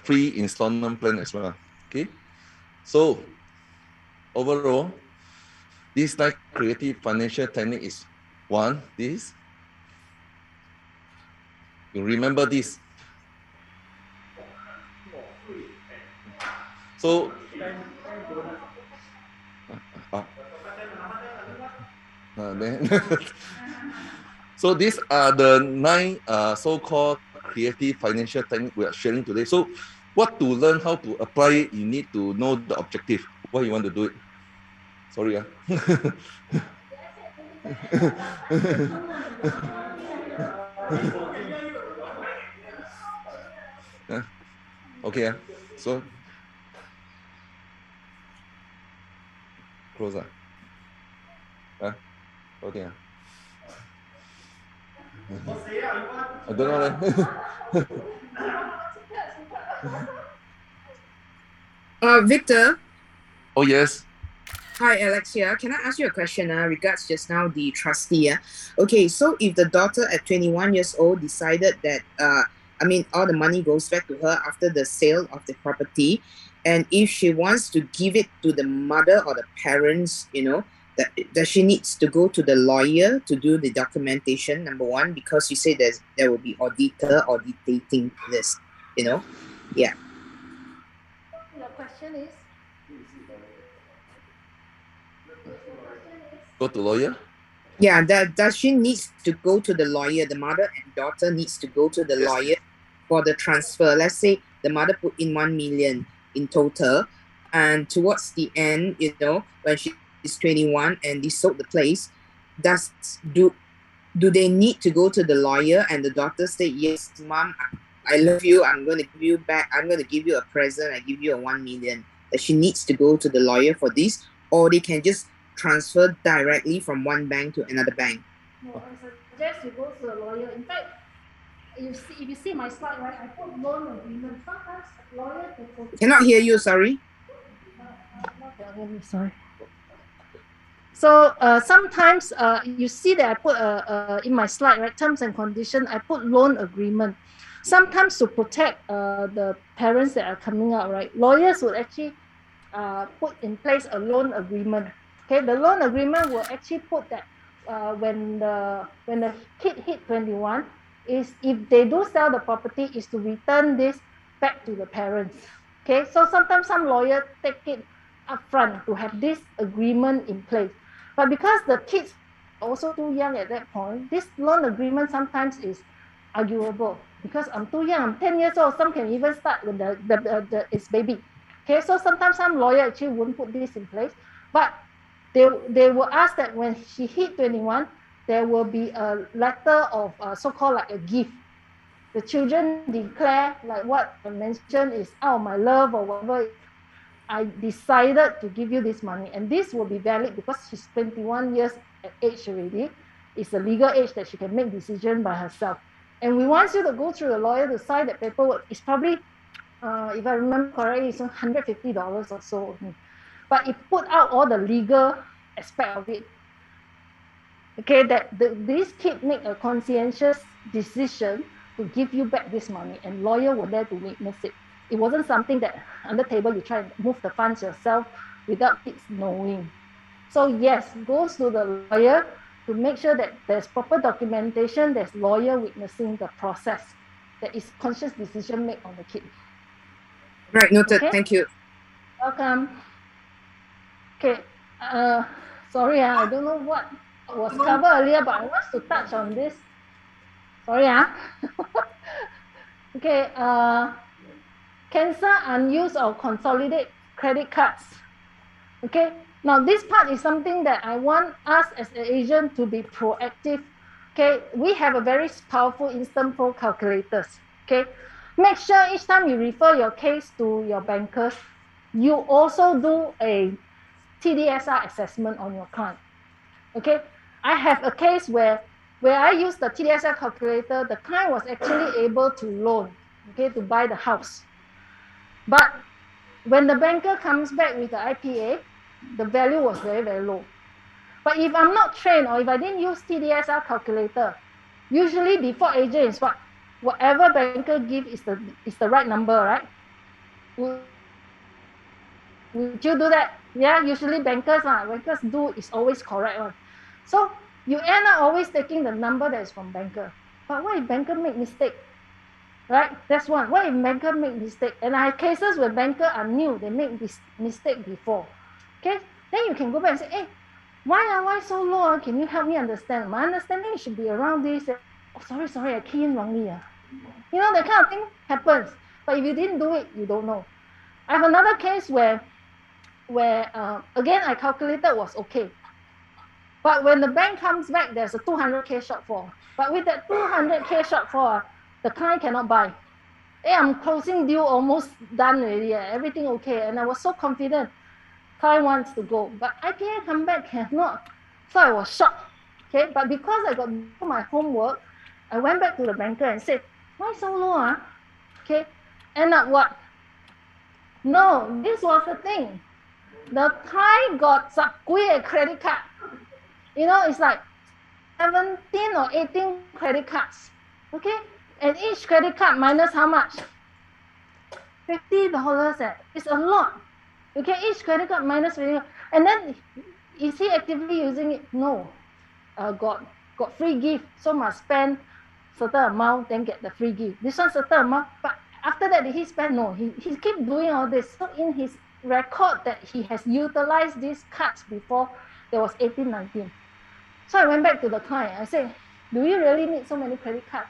free installment plan as well. Okay. So overall, this like creative financial technique is one. This you remember this. So then so these are the 9 so-called creative financial technique we are sharing today. So what to learn, how to apply it, you need to know the objective, why you want to do it. Sorry. Okay. So close. Okay. I don't know. Victor. Oh, yes. Hi, Alexia. Can I ask you a question regards just now the trustee? Okay, so if the daughter at 21 years old decided that, all the money goes back to her after the sale of the property, and if she wants to give it to the mother or the parents, that she needs to go to the lawyer to do the documentation, number one, because you say there will be auditor auditing this, Yeah. Your question is? Go to lawyer? Yeah, does she needs to go to the lawyer? The mother and daughter needs to go to the lawyer for the transfer. Let's say the mother put in 1 million in total, and towards the end, when she is 21 and they sold the place, do they need to go to the lawyer and the daughter say, yes, mom, I love you, I'm going to give you back, I'm going to give you a present, I give you a 1 million, that she needs to go to the lawyer for this, or they can just transfer directly from one bank to another bank? No, I suggest you go to a lawyer. In fact, if you see my slide, right, I put loan agreement. Sometimes lawyer to protect. Cannot hear you, sorry. Sorry. So sometimes you see that I put in my slide, right, terms and conditions, I put loan agreement. Sometimes to protect the parents that are coming out, right, lawyers would actually put in place a loan agreement. Okay, the loan agreement will actually put that when the kid hit 21, is if they do sell the property, is to return this back to the parents. Okay, so sometimes some lawyer take it upfront to have this agreement in place. But because the kids are also too young at that point, this loan agreement sometimes is arguable because I'm too young, I'm 10 years old, some can even start with its baby. Okay, so sometimes some lawyer actually won't put this in place, but they will ask that when she hit 21, there will be a letter of so-called like a gift. The children declare like what I mentioned is out of my love or whatever. I decided to give you this money, and this will be valid because she's 21 years of age already. It's the legal age that she can make decision by herself. And we want you to go through the lawyer to sign that paperwork. It's probably, if I remember correctly, it's $150 or so. But it put out all the legal aspect of it. Okay, that this kid make a conscientious decision to give you back this money, and lawyer were there to witness it. It wasn't something that on the table you try and move the funds yourself without kids knowing. So yes, goes to the lawyer to make sure that there's proper documentation, there's lawyer witnessing the process. There is conscious decision made on the kid. Right, noted. Okay? Thank you. Welcome. Okay, sorry, I don't know what was covered earlier, but I want to touch on this. Sorry, okay, cancel unused or consolidate credit cards. Okay, now this part is something that I want us as an agent to be proactive. Okay, we have a very powerful Instant Pro calculators. Okay, make sure each time you refer your case to your bankers, you also do a TDSR assessment on your client. Okay, I have a case where I use the TDSR calculator, the client was actually able to loan, okay, to buy the house. But when the banker comes back with the IPA, the value was very, very low. But if I'm not trained or if I didn't use TDSR calculator, usually default agent is what? Whatever banker give is the right number, right? Would you do that? Yeah, usually bankers do is always correct one. So you end up always taking the number that is from banker. But what if banker make mistake? Right? That's one. What if banker make mistake? And I have cases where banker are new, they make this mistake before. Okay, then you can go back and say, hey, why so low? Can you help me understand? My understanding should be around this. Oh, sorry, I key in wrongly. You know, that kind of thing happens. But if you didn't do it, you don't know. I have another case where again I calculated was okay. But when the bank comes back, there's a 200K shortfall. But with that 200K shortfall, the client cannot buy. Hey, I'm closing deal almost done already. Everything okay. And I was so confident. Client wants to go. But IPA come back cannot. So I was shocked. Okay, but because I got to do my homework, I went back to the banker and said, why so low? Okay. End up what? No, this was the thing. The client got a credit card. You know, it's like 17 or 18 credit cards. Okay? And each credit card minus how much? $50. It's a lot. Okay, each credit card minus $50. And then is he actively using it? No. Got free gift, so must spend certain amount, then get the free gift. This one certain amount, but after that did he spend? No, he keep doing all this. So in his record that he has utilized these cards before, there was 18, 19. So I went back to the client. I said, do you really need so many credit cards?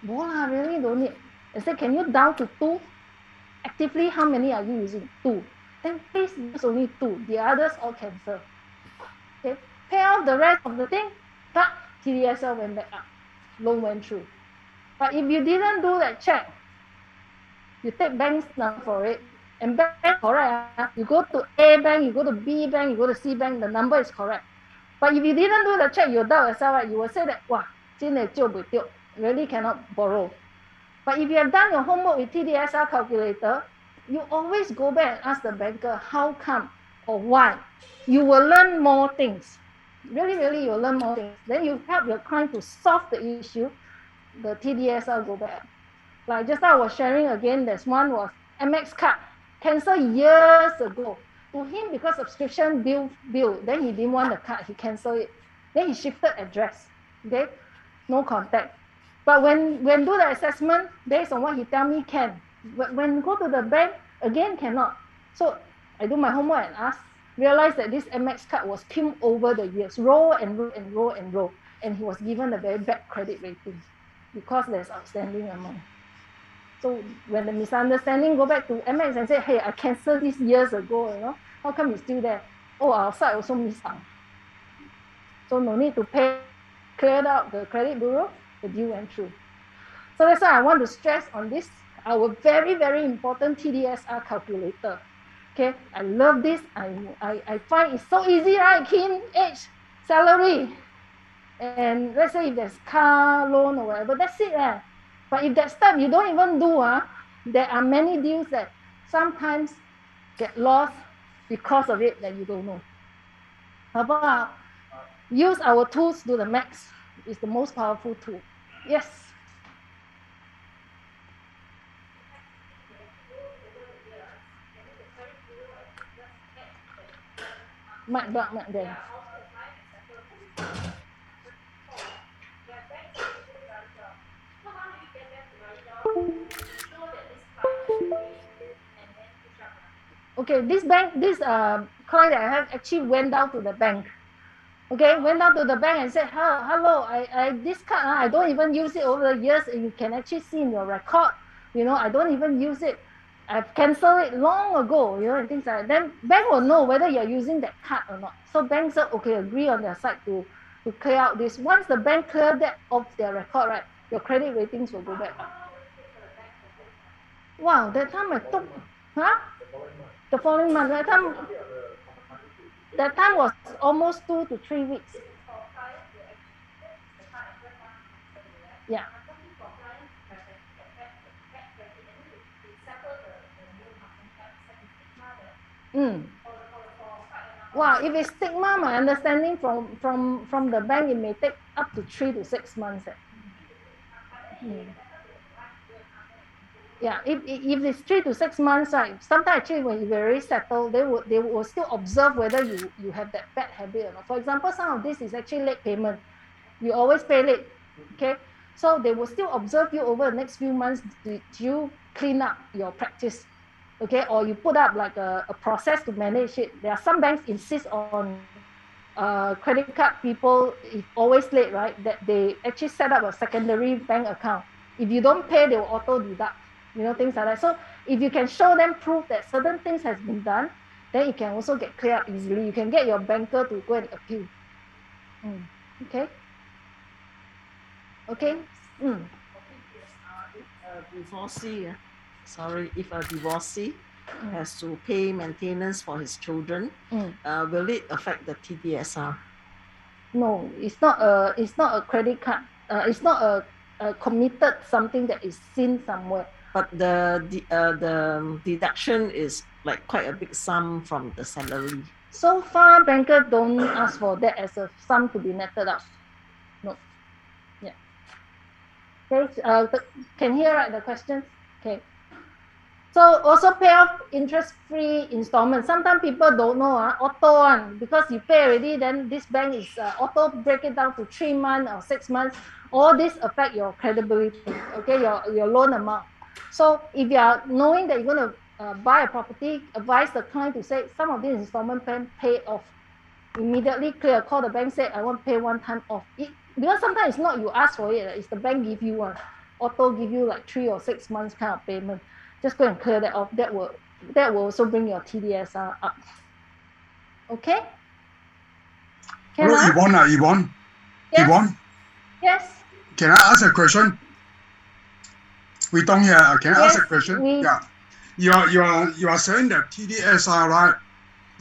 No, I really don't need. I said, can you down to 2? Actively, how many are you using? 2. Then please use only 2. The others all cancel. Okay, pay off the rest of the thing, but TDSR went back up. Loan went through. But if you didn't do that check, you take bank's number for it, and bank correct. You go to A bank, you go to B bank, you go to C bank, the number is correct. But if you didn't do the check, you doubt yourself, right? You will say that, wow, really cannot borrow. But if you have done your homework with TDSR calculator, you always go back and ask the banker how come or why. You will learn more things. Really, you'll learn more things. Then you help your client to solve the issue, the TDSR go back. Like just now I was sharing again, there's one was MX card, canceled years ago. To him, because subscription bill, then he didn't want the card, he canceled it. Then he shifted address, okay? No contact. But when do the assessment, based on what he tell me, can. But when go to the bank, again cannot. So I do my homework and ask, realize that this MX card was pinned over the years, roll. And he was given a very bad credit rating because there's outstanding amount. So when the misunderstanding go back to MX and say, hey, I canceled this years ago, you know, how come it's still there? Oh, our side also missed out. So no need to pay, cleared out the credit bureau, the deal went through. So that's why I want to stress on this, our very, very important TDSR calculator. Okay, I love this. I find it's so easy, right? Key in age, salary, and let's say if there's car loan or whatever, that's it. But if that step you don't even do, there are many deals that sometimes get lost because of it that you don't know. How about use our tools to the max. It's the most powerful tool. Yes. Mic there. Okay, this client that I have actually went down to the bank. Okay, went down to the bank and said, hello, this card, I don't even use it over the years, and you can actually see in your record, I don't even use it. I've canceled it long ago, and things like that. Then bank will know whether you're using that card or not. So bank said, okay, agree on their side to clear out this. Once the bank clear that off their record, right, your credit ratings will go back up. Wow, that time I took, the following month, that time was almost 2 to 3 weeks. Yeah. Wow, if it's stigma, my understanding from the bank, it may take up to 3 to 6 months. Yeah, if it's 3 to 6 months, right, sometimes actually when you're very settled, they will still observe whether you have that bad habit or not. For example, some of this is actually late payment. You always pay late, okay? So they will still observe you over the next few months. Did you clean up your practice, okay? Or you put up like a process to manage it. There are some banks insist on credit card people, if always late, right, that they actually set up a secondary bank account. If you don't pay, they will auto deduct, things like that. So if you can show them proof that certain things has been done, then it can also get cleared up easily. You can get your banker to go and appeal. Okay. Okay. Divorcee, if a divorcee has to pay maintenance for his children, will it affect the TDSR? No, it's not a credit card. It's not a committed something that is seen somewhere. But the deduction is like quite a big sum from the salary. So far, banker don't ask for that as a sum to be netted out. No. Yeah. Okay. Can hear right the questions? Okay. So also pay off interest-free installment. Sometimes people don't know auto one, because you pay already, then this bank is auto break it down to 3 months or 6 months. All this affect your credibility, okay, your loan amount. So if you are knowing that you're going to buy a property, advise the client to say some of these installment plan pay off. Immediately call the bank, say I want to pay one time off. Because sometimes it's not you ask for it, it's the bank give you one. Auto give you like 3 or 6 months kind of payment. Just go and clear that off. That will also bring your TDSR up. Okay? Hello, Yvonne. Yes. Yvonne? Yes. Can I ask a question? We don't hear. Can I ask a question? Yeah. You are saying that TDSR, right?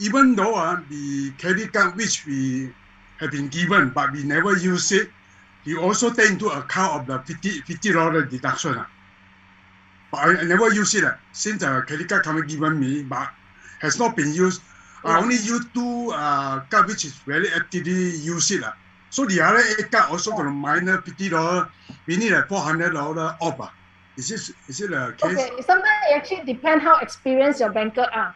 Even though the credit card which we have been given, but we never use it, you also take into account of the $50 deduction. But I never use it since the credit card company given me, but has not been used. I only use 2 card which is very actively use it. So the other 8 card also going to minus $50. We need like $400 off. Is it the case? Okay, sometimes it actually depends how experienced your banker are.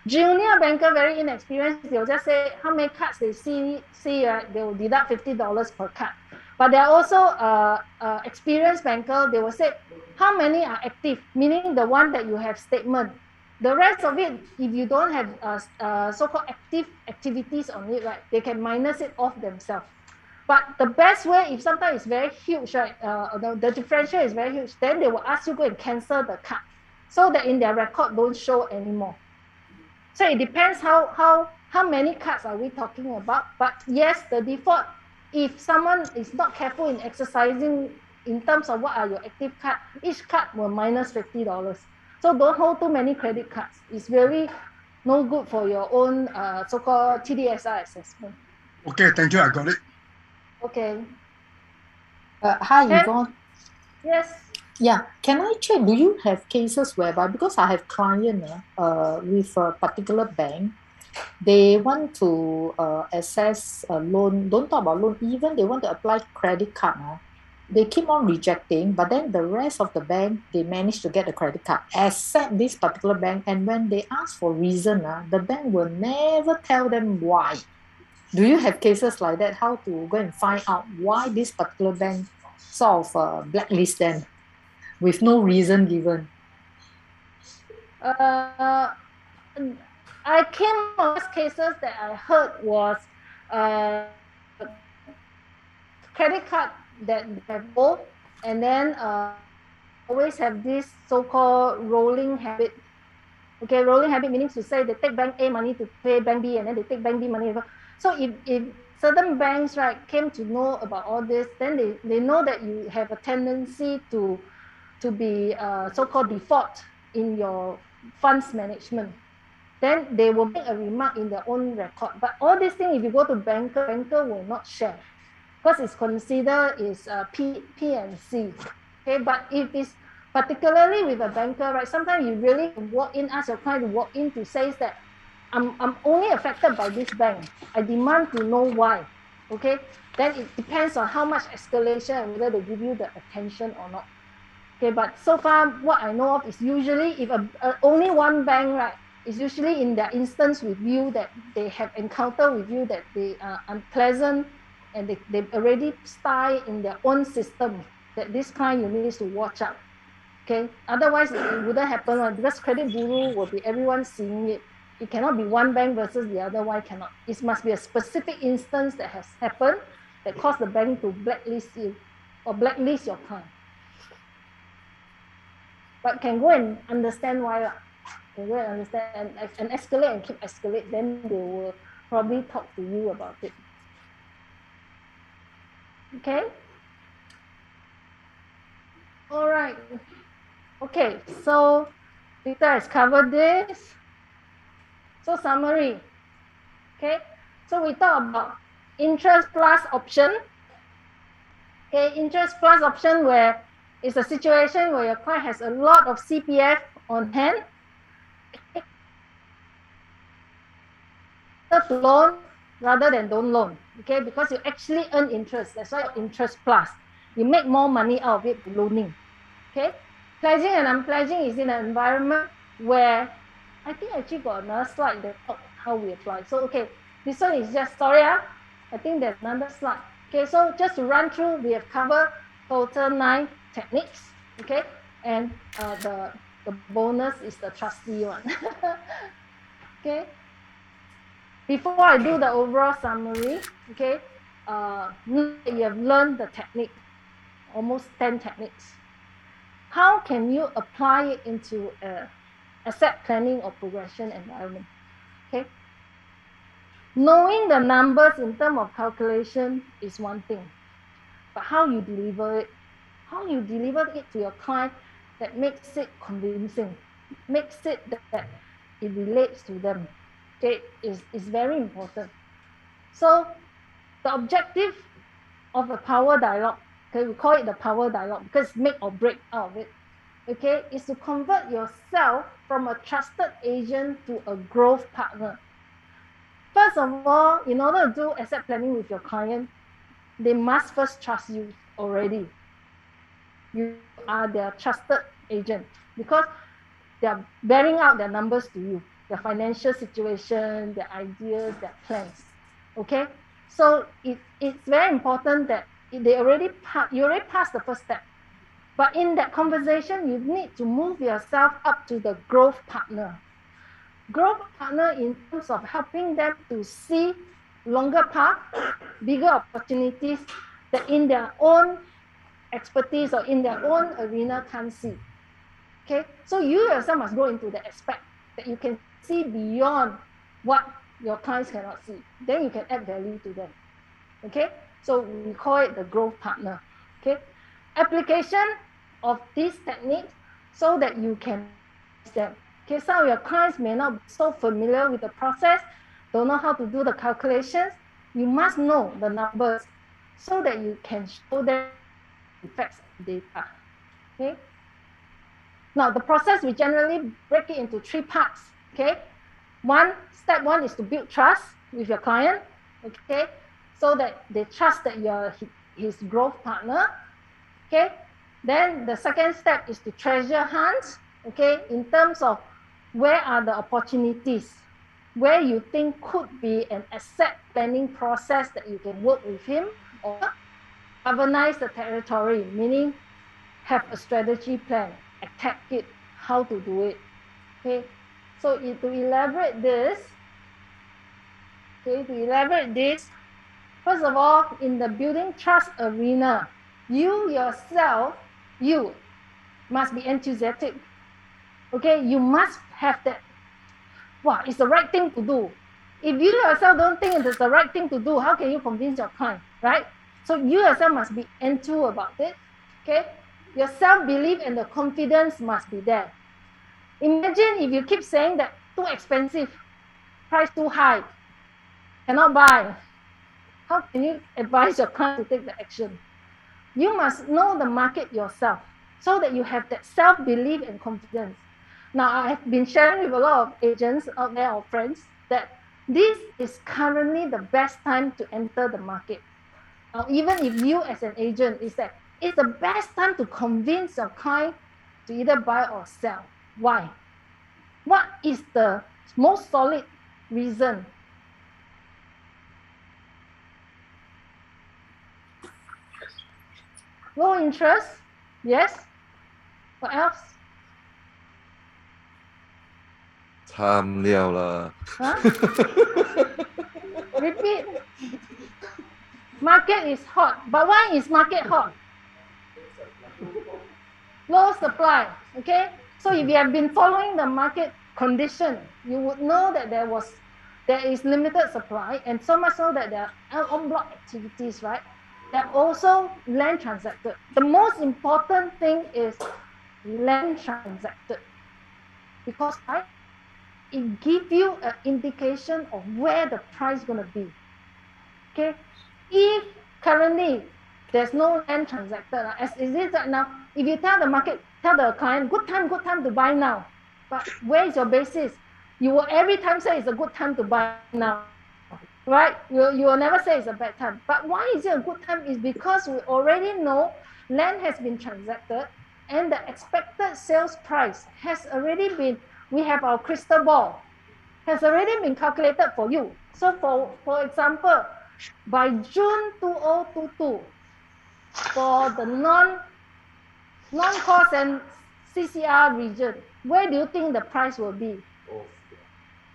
Junior banker, very inexperienced, they'll just say how many cards they see they will deduct $50 per card. But there are also experienced banker, they will say how many are active, meaning the one that you have statement. The rest of it, if you don't have so-called active activities on it, right, they can minus it off themselves. But the best way, if sometimes it's very huge, right, the differential is very huge, then they will ask you to go and cancel the card so that in their record don't show anymore. So it depends how many cards are we talking about. But yes, the default, if someone is not careful in exercising in terms of what are your active cards, each card will minus $50. So don't hold too many credit cards. It's really no good for your own so-called TDSR assessment. Okay, thank you. I got it. Okay. Hi, Yvonne. Yes. Yeah, can I check, do you have cases whereby, because I have client with a particular bank, they want to access a loan, don't talk about loan, even they want to apply credit card, they keep on rejecting, but then the rest of the bank, they manage to get a credit card, except this particular bank. And when they ask for reason, the bank will never tell them why. Do you have cases like that? How to go and find out why this particular bank sort of blacklist them with no reason given? I came across cases that I heard was credit card that have old, and then always have this so-called rolling habit. Okay, rolling habit meaning to say they take bank A money to pay bank B, and then they take bank B money. So if certain banks, right, came to know about all this, then they know that you have a tendency to be so-called default in your funds management. Then they will make a remark in their own record. But all these things, if you go to banker will not share, because it's considered is P and C. Okay, but if it's particularly with a banker, right, sometimes you really walk in, ask your client to walk in to say that I'm only affected by this bank. I demand to know why. Okay, then it depends on how much escalation and whether they give you the attention or not. Okay, but so far what I know of is usually if only one bank, right, is usually in their instance with you that they have encountered with you that they are unpleasant, and they've already started in their own system that this kind you need to watch out. Okay, otherwise it wouldn't happen, right? Because credit bureau will be everyone seeing it. It cannot be one bank versus the other. Why cannot? It must be a specific instance that has happened that caused the bank to blacklist you or blacklist your client. But can go and understand why. Can go and understand and escalate and keep escalate, then they will probably talk to you about it. Okay? All right. Okay, so Victor has covered this. So summary. Okay, so we talk about interest plus option. Okay, interest plus option where it's a situation where your client has a lot of CPF on hand. Okay. To loan rather than don't loan. Okay, because you actually earn interest. That's why interest plus. You make more money out of it by loaning. Okay, pledging and unpledging is in an environment where I think I actually got another slide that talk how we apply. So okay, this one is just sorry. I think there's another slide. Okay, so just to run through, we have covered total 9 techniques. Okay, and the bonus is the trustee one. Okay. Before I do the overall summary, okay, you have learned the technique, almost 10 techniques. How can you apply it into a asset planning or progression environment? Okay. Knowing the numbers in terms of calculation is one thing, but how you deliver it to your client that makes it convincing, makes it that it relates to them, okay, is very important. So the objective of a power dialogue, okay, we call it the power dialogue because make or break out of it, okay, is to convert yourself from a trusted agent to a growth partner. First of all, in order to do asset planning with your client, they must first trust you already. You are their trusted agent because they are bearing out their numbers to you, their financial situation, their ideas, their plans. Okay, so it's very important that you already passed the first step. But in that conversation, you need to move yourself up to the growth partner. Growth partner in terms of helping them to see longer path, bigger opportunities that in their own expertise or in their own arena can't see. Okay, so you yourself must go into the aspect that you can see beyond what your clients cannot see. Then you can add value to them. Okay, so we call it the growth partner. Okay, application of these techniques so that you can use them. Okay, some of your clients may not be so familiar with the process, don't know how to do the calculations. You must know the numbers so that you can show them effects of data. Okay. Now the process we generally break it into 3 parts. Okay. Step one is to build trust with your client, okay, so that they trust that you're his growth partner, okay. Then the second step is to treasure hunt, okay, in terms of where are the opportunities, where you think could be an asset planning process that you can work with him, or governize the territory, meaning have a strategy plan, attack it, how to do it, okay. So to elaborate this, first of all, in the building trust arena, you yourself, you must be enthusiastic. Okay, you must have that, wow, it's the right thing to do. If you yourself don't think it's the right thing to do, how can you convince your client, right? So you yourself must be enthused about it, okay? Your self-belief and the confidence must be there. Imagine if you keep saying that too expensive, price too high, cannot buy. How can you advise your client to take the action? You must know the market yourself so that you have that self-belief and confidence. Now, I have been sharing with a lot of agents out there or friends that this is currently the best time to enter the market. Now, even if you as an agent is that it's the best time to convince your client to either buy or sell. Why? What is the most solid reason? Low interest, yes. What else? 惨了啦。 Huh? Repeat. Market is hot, but why is market hot? Low supply. Okay. So if you have been following the market condition, you would know that there is limited supply, and so much so that there are en bloc activities, right? There are also land transacted. The most important thing is land transacted, because why? It gives you an indication of where the price is going to be. Okay, if currently there's no land transacted, as it is right now, if you tell the market, tell the client, good time to buy now, but where is your basis? You will every time say it's a good time to buy now, right? You will never say it's a bad time. But why is it a good time? Is because we already know land has been transacted and the expected sales price has already been, we have our crystal ball, has already been calculated for you. So for example, by June 2022, for the non-cost and CCR region, where do you think the price will be?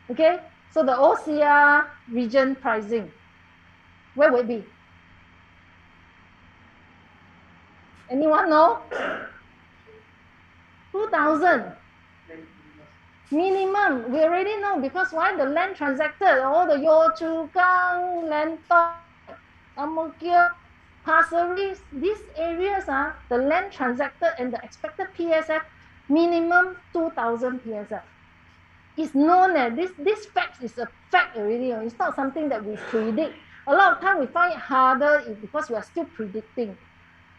Okay, so the OCR region pricing, where will it be? Anyone know? 2,000 minimum. We already know, because why? The land transacted, all the Yio Chu Kang, Lentok, Ang Mo Kio, Pasir Ris, these areas are the land transacted and the expected PSF minimum 2,000 PSF. It's known that this fact is a fact already. It's not something that we predict. A lot of time we find it harder because we are still predicting.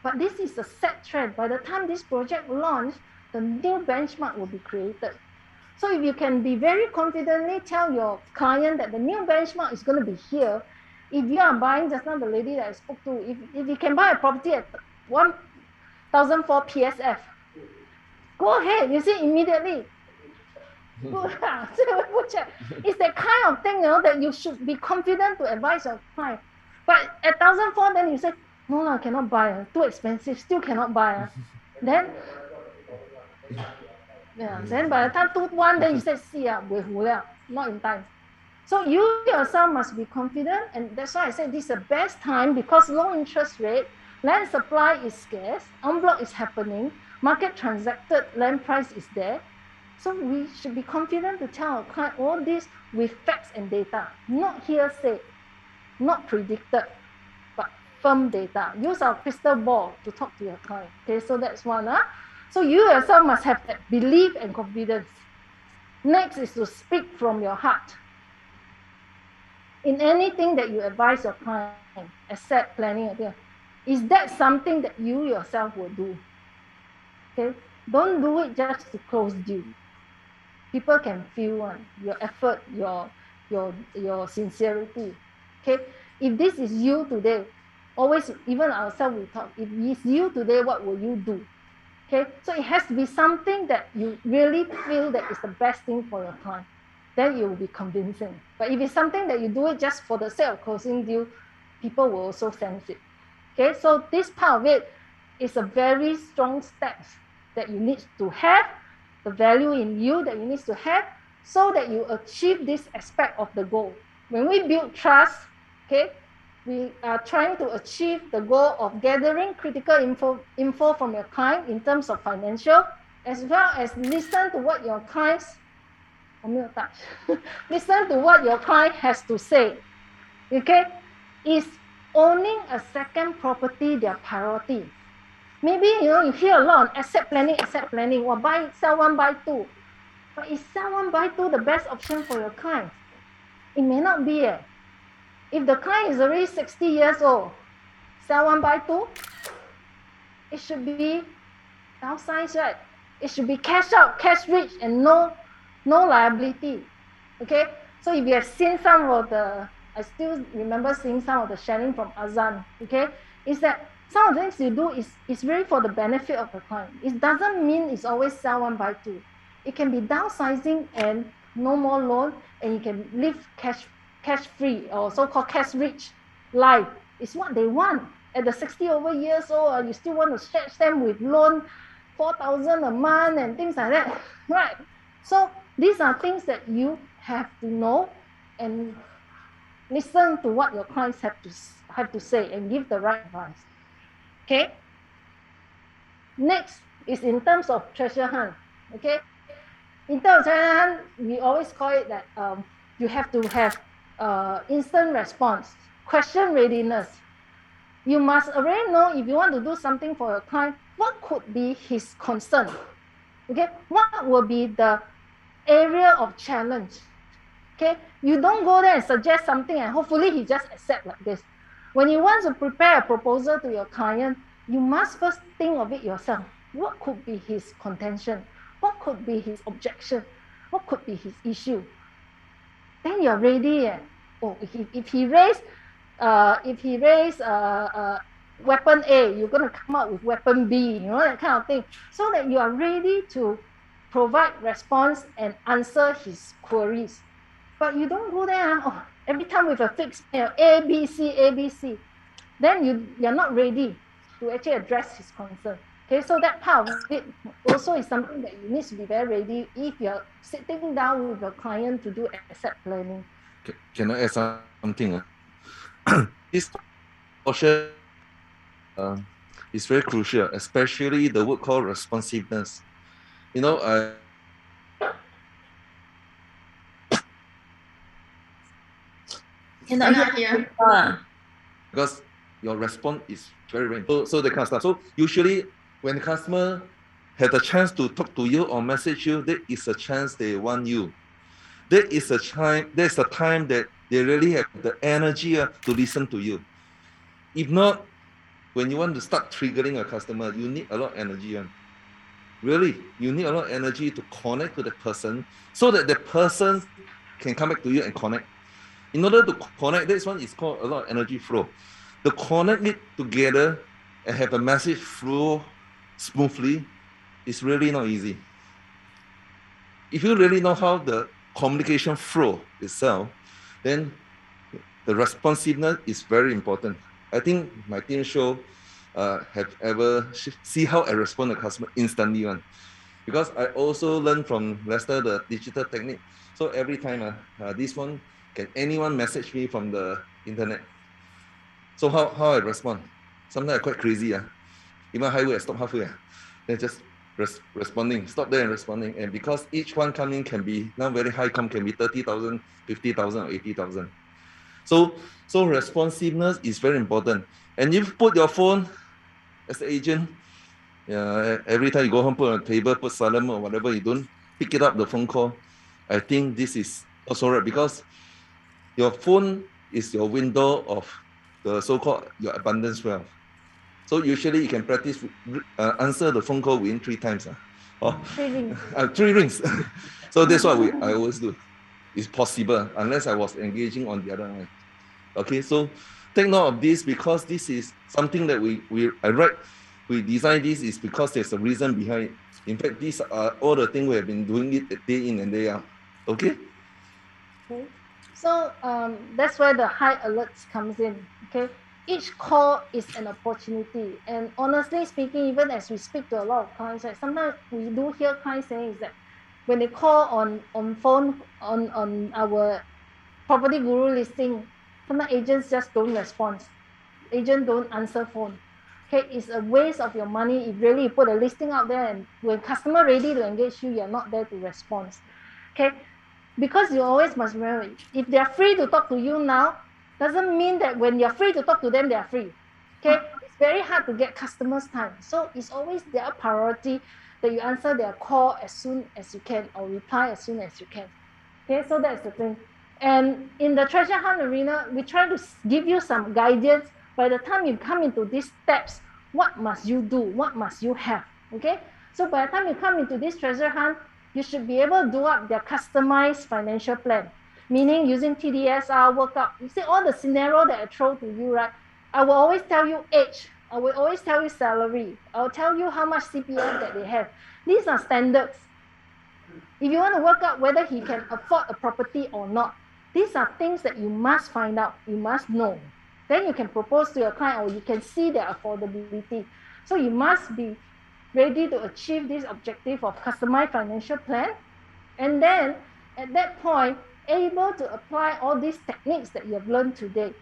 But this is a set trend. By the time this project launch, the new benchmark will be created. So if you can be very confidently tell your client that the new benchmark is going to be here, if you are buying, just now the lady that I spoke to, if you can buy a property at 1,004 PSF, go ahead, you see, immediately. It's that kind of thing, that you should be confident to advise your client. But at 1,004, then you say, no, cannot buy, too expensive, still cannot buy. Then by the time 2,1, then you say, see, not in time. So you yourself must be confident, and that's why I said this is the best time, because low interest rate, land supply is scarce, en bloc is happening, market transacted land price is there. So we should be confident to tell our client all this with facts and data, not hearsay, not predicted, but firm data. Use our crystal ball to talk to your client. Okay, so that's one. So you yourself must have that belief and confidence. Next is to speak from your heart. In anything that you advise your client, asset planning, is that something that you yourself will do? Okay, don't do it just to close deal. People can feel your effort, your sincerity. Okay, if this is you today, always, even ourselves we talk, if it's you today, what will you do? Okay, so it has to be something that you really feel that is the best thing for your client. Then it will be convincing. But if it's something that you do it just for the sake of closing deal, people will also sense it. Okay, so this part of it is a very strong step that you need to have, the value in you that you need to have, so that you achieve this aspect of the goal. When we build trust, okay, we are trying to achieve the goal of gathering critical info from your client in terms of financial, as well as listen to what your clients, listen to what your client has to say. Okay, is owning a second property their priority? Maybe you hear a lot on asset planning, or buy, sell one, buy two. But is sell one, buy two the best option for your client? It may not be. If the client is already 60 years old, sell one, buy two, it should be downsize, right? It should be cash out, cash rich, and no liability. Okay, so if you have seen some of the, I still remember seeing some of the sharing from Azan. Okay, is that some of the things you do is really for the benefit of the client. It doesn't mean it's always sell one, buy two. It can be downsizing and no more loan, and you can live cash free, or so-called cash rich life. It's what they want. At the 60 over years old, you still want to stretch them with loan 4,000 a month and things like that, right? So these are things that you have to know and listen to what your clients have to say and give the right advice. Okay. Next is in terms of treasure hunt. Okay. In terms of treasure hunt, we always call it that you have to have instant response, question readiness. You must already know, if you want to do something for your client, what could be his concern. Okay, what will be the area of challenge? Okay, you don't go there and suggest something and hopefully he just accept like this. When you want to prepare a proposal to your client, you must first think of it yourself. What could be his contention? What could be his objection? What could be his issue? Then you're ready. Oh, if he raise weapon A, you're going to come up with weapon B, that kind of thing, so that you are ready to provide response and answer his queries. But you don't go there every time with a fixed A, B, C, then you're not ready to actually address his concern. Okay, so that part of it also is something that you need to be very ready if you're sitting down with your client to do asset planning. Can I add something? This portion is very crucial, especially the word called responsiveness. Cannot hear. Because your response is very, very important. So that kind of stuff. So usually when the customer has a chance to talk to you or message you, there is a chance they want you. There's a time that they really have the energy to listen to you. If not, when you want to start triggering a customer, you need a lot of energy. Really, you need a lot of energy to connect to the person so that the person can come back to you and connect. In order to connect, this one is called a lot of energy flow. To connect it together and have a message flow smoothly is really not easy. If you really know how the communication flow itself, then the responsiveness is very important. I think my team show have ever see how I respond to customer instantly one. Because I also learned from Lester the digital technique. So every time this one, can anyone message me from the internet? So how I respond? Sometimes I'm quite crazy. Even highway, I stop halfway. Then just responding, stop there and responding. And because each one coming can be now very high, can be 30,000, 50,000, or 80,000. So responsiveness is very important. And you put your phone as an agent, every time you go home, put on a table, put silent or whatever, you don't pick it up, the phone call. I think this is also right, because your phone is your window of the so-called your abundance wealth. So usually you can practice answer the phone call within 3 times. Oh, 3 rings. 3 rings. So that's what I always do. It's possible unless I was engaging on the other line. Okay, so take note of this because this is something that we designed this is because there's a reason behind it. In fact, these are all the things we have been doing it day in and day out. Okay? Okay. So that's where the high alerts comes in. Okay. Each call is an opportunity. And honestly speaking, even as we speak to a lot of clients, right, sometimes we do hear clients saying is that when they call on phone on our property guru listing, sometimes agents just don't respond. Agent don't answer phone. Okay, it's a waste of your money if really you put a listing out there and when customer ready to engage you, you're not there to respond. Okay, because you always must remember, if they're free to talk to you now, doesn't mean that when you're free to talk to them, they're free. Okay, it's very hard to get customers' time. So it's always their priority that you answer their call as soon as you can or reply as soon as you can. Okay, so that's the thing. And in the treasure hunt arena, we try to give you some guidance. By the time you come into these steps, what must you do? What must you have? Okay, so by the time you come into this treasure hunt, you should be able to do up their customized financial plan, meaning using TDSR workup. You see all the scenario that I throw to you, right? I will always tell you age. I will always tell you salary. I'll tell you how much CPF that they have. These are standards. If you want to work out whether he can afford a property or not, these are things that you must find out. You must know. Then you can propose to your client or you can see their affordability. So you must be ready to achieve this objective of customized financial plan. And then at that point, able to apply all these techniques that you have learned today.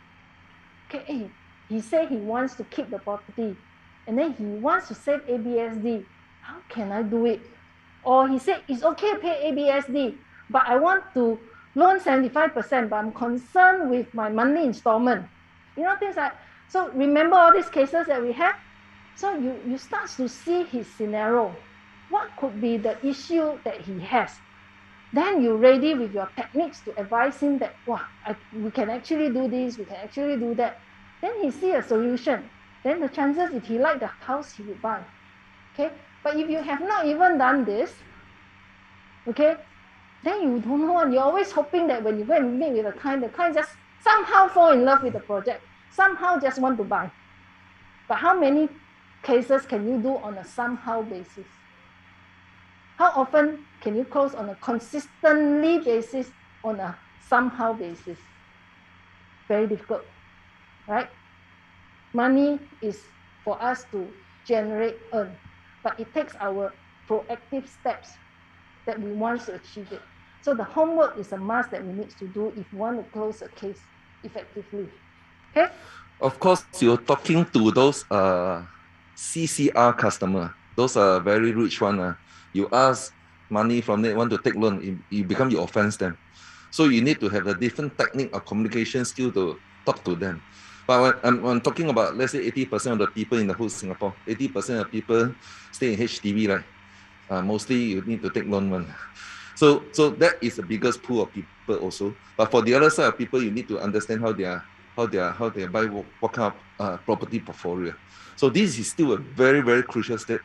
Okay, hey, he said he wants to keep the property and then he wants to save ABSD. How can I do it? Or he said it's okay to pay ABSD, but I want to loan 75%, but I'm concerned with my monthly installment. You know, things like, so remember all these cases that we have? So you start to see his scenario. What could be the issue that he has? Then you're ready with your techniques to advise him that, wow, we can actually do this, we can actually do that. Then he see a solution. Then the chances if he like the house, he will buy. Okay, but if you have not even done this, okay, then you don't know. You're always hoping that when you go and meet with the client just somehow fall in love with the project, somehow just want to buy. But how many cases can you do on a somehow basis? How often can you close on a consistently basis on a somehow basis? Very difficult, right? Money is for us to generate, earn, but it takes our proactive steps that we want to achieve it. So the homework is a must that we need to do if we want to close a case effectively. Okay? Of course, you're talking to those CCR customer. Those are very rich one. You ask money from them, want to take loan, you become you offense them. So you need to have a different technique of communication skill to talk to them. But when I'm talking about, let's say 80% of the people in the whole Singapore, 80% of people stay in HDB, right? Mostly you need to take loan one. So that is the biggest pool of people also. But for the other side of people, you need to understand how they buy what kind of property portfolio. So this is still a very, very crucial step.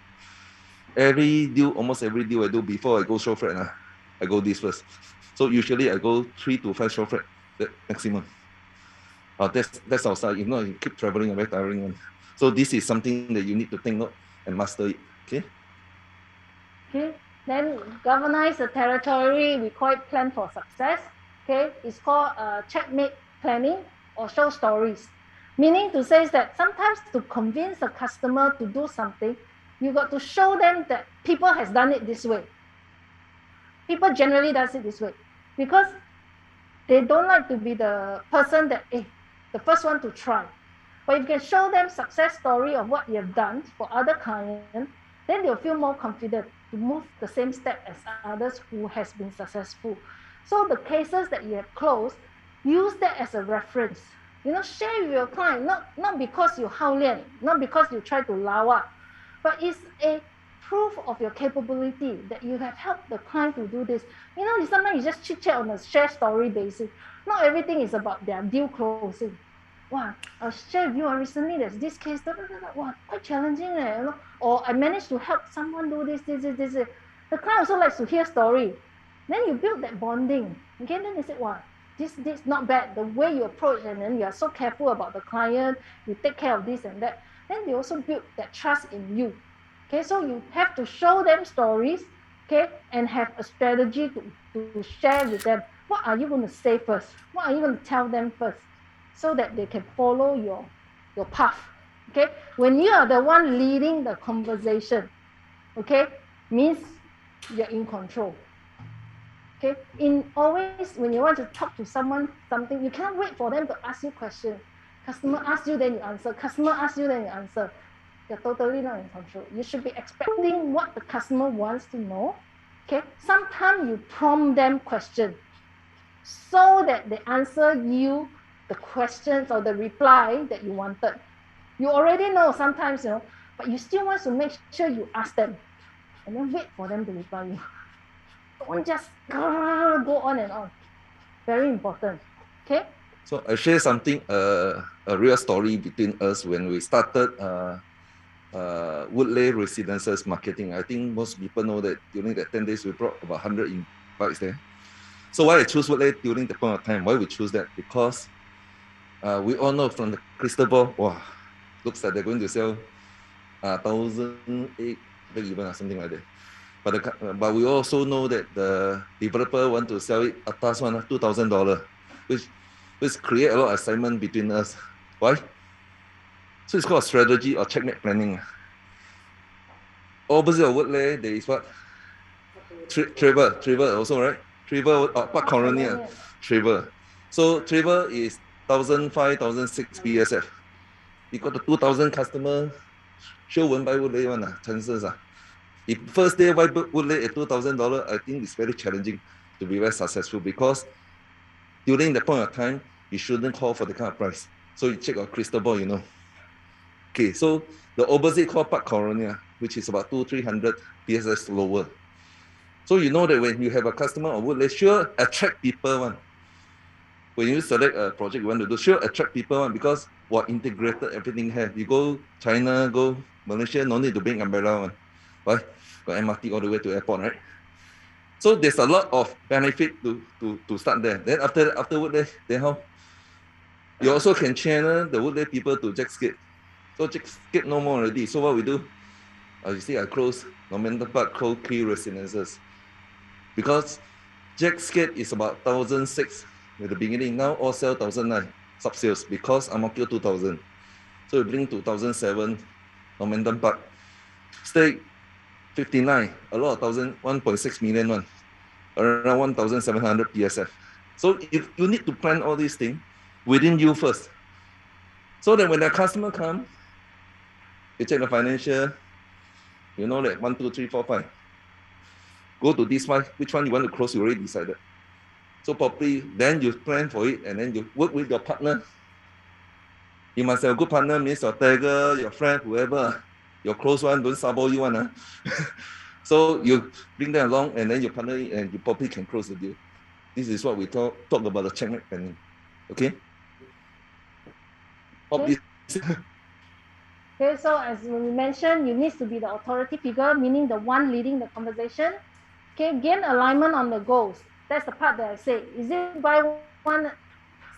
Almost every deal I do before I go show flat, I go this first. So usually I go 3 to 5 show flat, that maximum. That's our style. If not, you keep traveling, very tiring one. So this is something that you need to take note and master it. Okay. Okay. Then galvanize the territory. We call it plan for success. Okay. It's called checkmate planning or show stories. Meaning to say is that sometimes to convince a customer to do something, you got to show them that people has done it this way. People generally does it this way because they don't like to be the person that, the first one to try. But if you can show them success story of what you have done for other clients, then they'll feel more confident to move the same step as others who has been successful. So the cases that you have closed, use that as a reference. You know, share with your client, not because you haolian, not because you try to lawa, but it's a proof of your capability that you have helped the client to do this. You know, sometimes you just chit chat on a share story basis. Not everything is about their deal closing. wow, I'll share with you recently there's this case, wow, quite challenging, you know, or I managed to help someone do this. The client also likes to hear story. Then you build that bonding. Okay, then they say, wow, this not bad. The way you approach, and then you are so careful about the client, you take care of this and that. Then they also build that trust in you. Okay, so you have to show them stories, okay, and have a strategy to share with them. What are you going to say first? What are you going to tell them first? So that they can follow your path. Okay, when you are the one leading the conversation, okay, means you're in control. Okay, in always when you want to talk to someone something, you cannot wait for them to ask you questions. Customer asks you, then you answer. Customer asks you, then you answer. You're totally not in control. You should be expecting what the customer wants to know. Okay, sometimes you prompt them questions so that they answer you the questions or the reply that you wanted. You already know sometimes, you know, but you still want to make sure you ask them and then wait for them to reply you. Don't just go on and on. Very important. Okay? So I share something, a real story between us when we started Woodley Residences marketing. I think most people know that during that 10 days, we brought about 100 invites there. So why I choose Woodley during the point of time? Why we choose that? Because we all know from the crystal ball, wow, looks like they're going to sell 1,008 even or something like that. But we also know that the developer want to sell it atas one $2,000, which create a lot of excitement between us. Why? So it's called strategy or checkmate planning. Opposite of Woodley, there is what? Trevor also, right? Trevor, Park Coronia, Trevor. So Trevor is 1,500, 1,600 BSF. You got the 2,000 customer, sure won't buy Woodley one, chances. If first day buy Woodley at $2,000, I think it's very challenging to be very successful because during the point of time, you shouldn't call for the kind of price. So you check your crystal ball, you know. Okay, so the opposite called Park Coronia, which is about 200-300 PSS lower. So you know that when you have a customer on Woodley, sure attract people one. When you select a project you want to do, sure attract people one because what integrated everything here. You go China, go Malaysia, no need to bring umbrella one. Why? Got MRT all the way to airport, right? So there's a lot of benefit to start there. Then after Woodley, then how? You also can channel the Woodley people to Jackscape. So Jackscape no more already. So what we do? You see, I close Normanton Park, close Key Residences. Because Jackscape is about 1,600 at the beginning. Now all sell 1,900 sub-sales because Ang Mo Kio 2,000. So we bring to 1,007 Normanton Park. Stay 59, a lot of 1.6 million one, around 1,700 PSF. So if you need to plan all these things within you first. So that when the customer comes, you check the financial, you know that 1, 2, 3, 4, 5. Go to this one, which one you want to close, you already decided. So properly, then you plan for it and then you work with your partner. You must have a good partner, means your tagger, your friend, whoever, your close one, don't sabo you one. So you bring them along and then you partner and you probably can close the deal. This is what we talk about the checkmate planning. Okay? Okay. Okay, so as we mentioned, you need to be the authority figure, meaning the one leading the conversation. Okay, gain alignment on the goals. That's the part that I say. Is it buy one,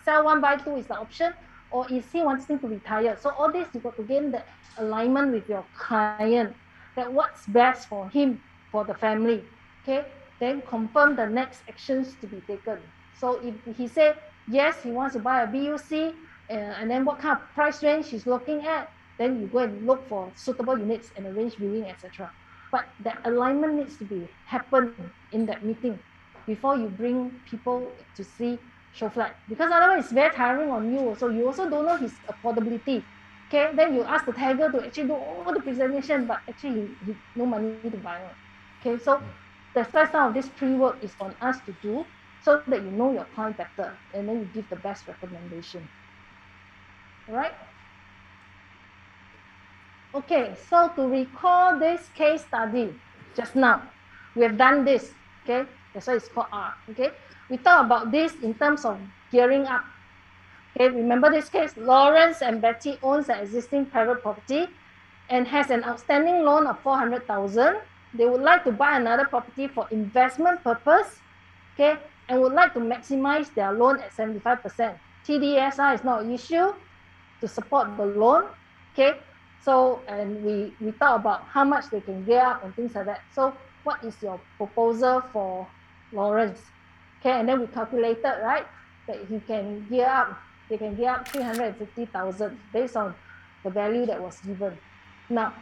sell one, buy two is the option, or is he wanting to retire? So all this you got to gain the alignment with your client, that what's best for him, for the family. Okay, then confirm the next actions to be taken. So if he said yes, he wants to buy a BUC, and then what kind of price range he's looking at, then you go and look for suitable units and arrange viewing, etc. But that alignment needs to be happen in that meeting before you bring people to see show flat, because otherwise it's very tiring on you. Also, you also don't know his affordability. Okay, then you ask the tagger to actually do all the presentation, but actually he no money to buy one. Okay, so that's why some of this pre-work is on us to do, so that you know your client better and then you give the best recommendation. All right. Okay, so to recall this case study just now, we have done this, okay? That's why it's called R, okay? We talk about this in terms of gearing up. Okay, remember this case, Lawrence and Betty owns an existing private property and has an outstanding loan of 400,000. They would like to buy another property for investment purpose, okay, and would like to maximize their loan at 75%. TDSR is not an issue to support the loan, okay. So, and we talk about how much they can gear up and things like that. So, what is your proposal for Lawrence? Okay, and then we calculated, right, that he can gear up, they can gear up 350,000 based on the value that was given. Now,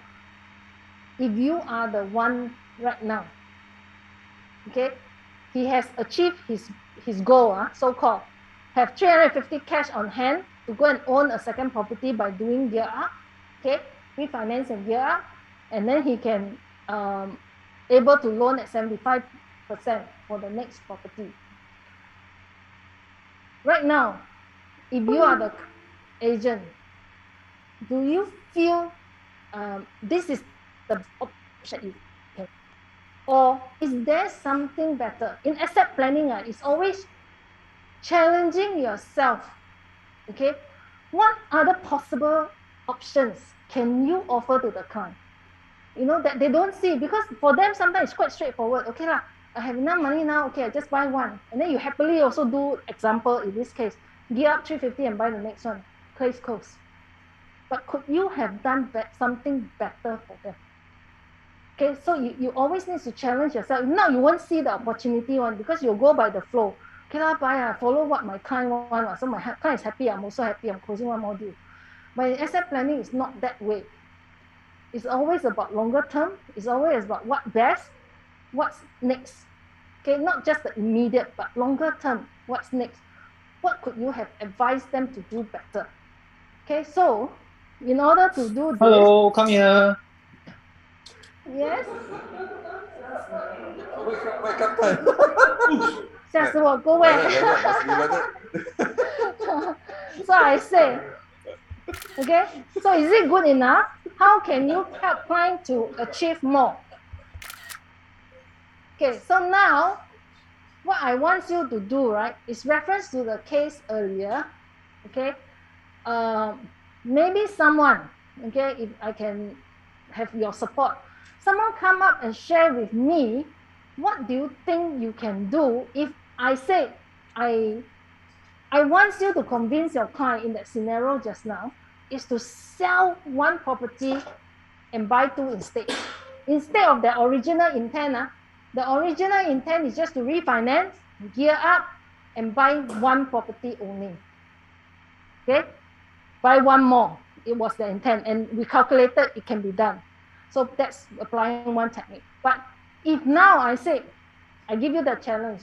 if you are the one right now, okay, he has achieved his goal, so-called, have 350 cash on hand to go and own a second property by doing gear up, okay, refinance and gear up, and then he can able to loan at 75% for the next property. Right now, if you are the agent, do you feel this is the option you can, or is there something better? In asset planning, it's always challenging yourself. Okay, what other possible options can you offer to the client? You know, that they don't see, because for them sometimes it's quite straightforward. Okay lah, I have enough money now, okay, I just buy one. And then you happily also do, example, in this case, gear up 350 and buy the next one, case closed. But could you have done something better for them? Okay, so you always need to challenge yourself. Now you won't see the opportunity one, because you'll go by the flow. Okay lah, buy, follow what my client wants. So my client is happy, I'm also happy, I'm closing one more deal. But in asset planning, it's not that way. It's always about longer term. It's always about what best, what's next. Okay, not just the immediate, but longer term, what's next. What could you have advised them to do better? Okay, so in order to do this... Hello, come here. Yes? 喂，Captain 吓死我，各位。So I say, okay, so is it good enough? How can you help client to achieve more? Okay, so now what I want you to do, right, is reference to the case earlier. Okay, maybe someone, okay, if I can have your support, someone come up and share with me, what do you think you can do if I say I want you to convince your client in that scenario just now is to sell one property and buy two instead of the original intent. The original intent is just to refinance, gear up, and buy one property only. Okay, buy one more. It was the intent, and we calculated it can be done. So that's applying one technique. But if now I say, I give you the challenge,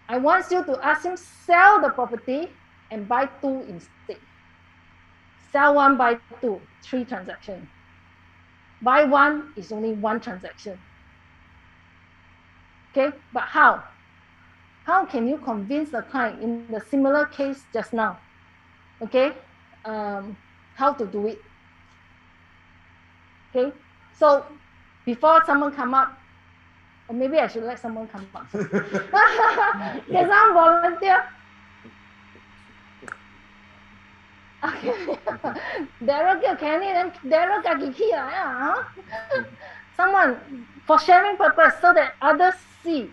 I want you to ask him sell the property and buy two instead. Sell one, buy two, 3 transactions. Buy one is only 1 transaction. Okay, but how? How can you convince the client in the similar case just now? Okay, how to do it? Okay, so before someone come up, or maybe I should let someone come up. Can someone volunteer? Okay. Daryl kêu Kenny, then Daryl got here. Someone for sharing purpose so that others see.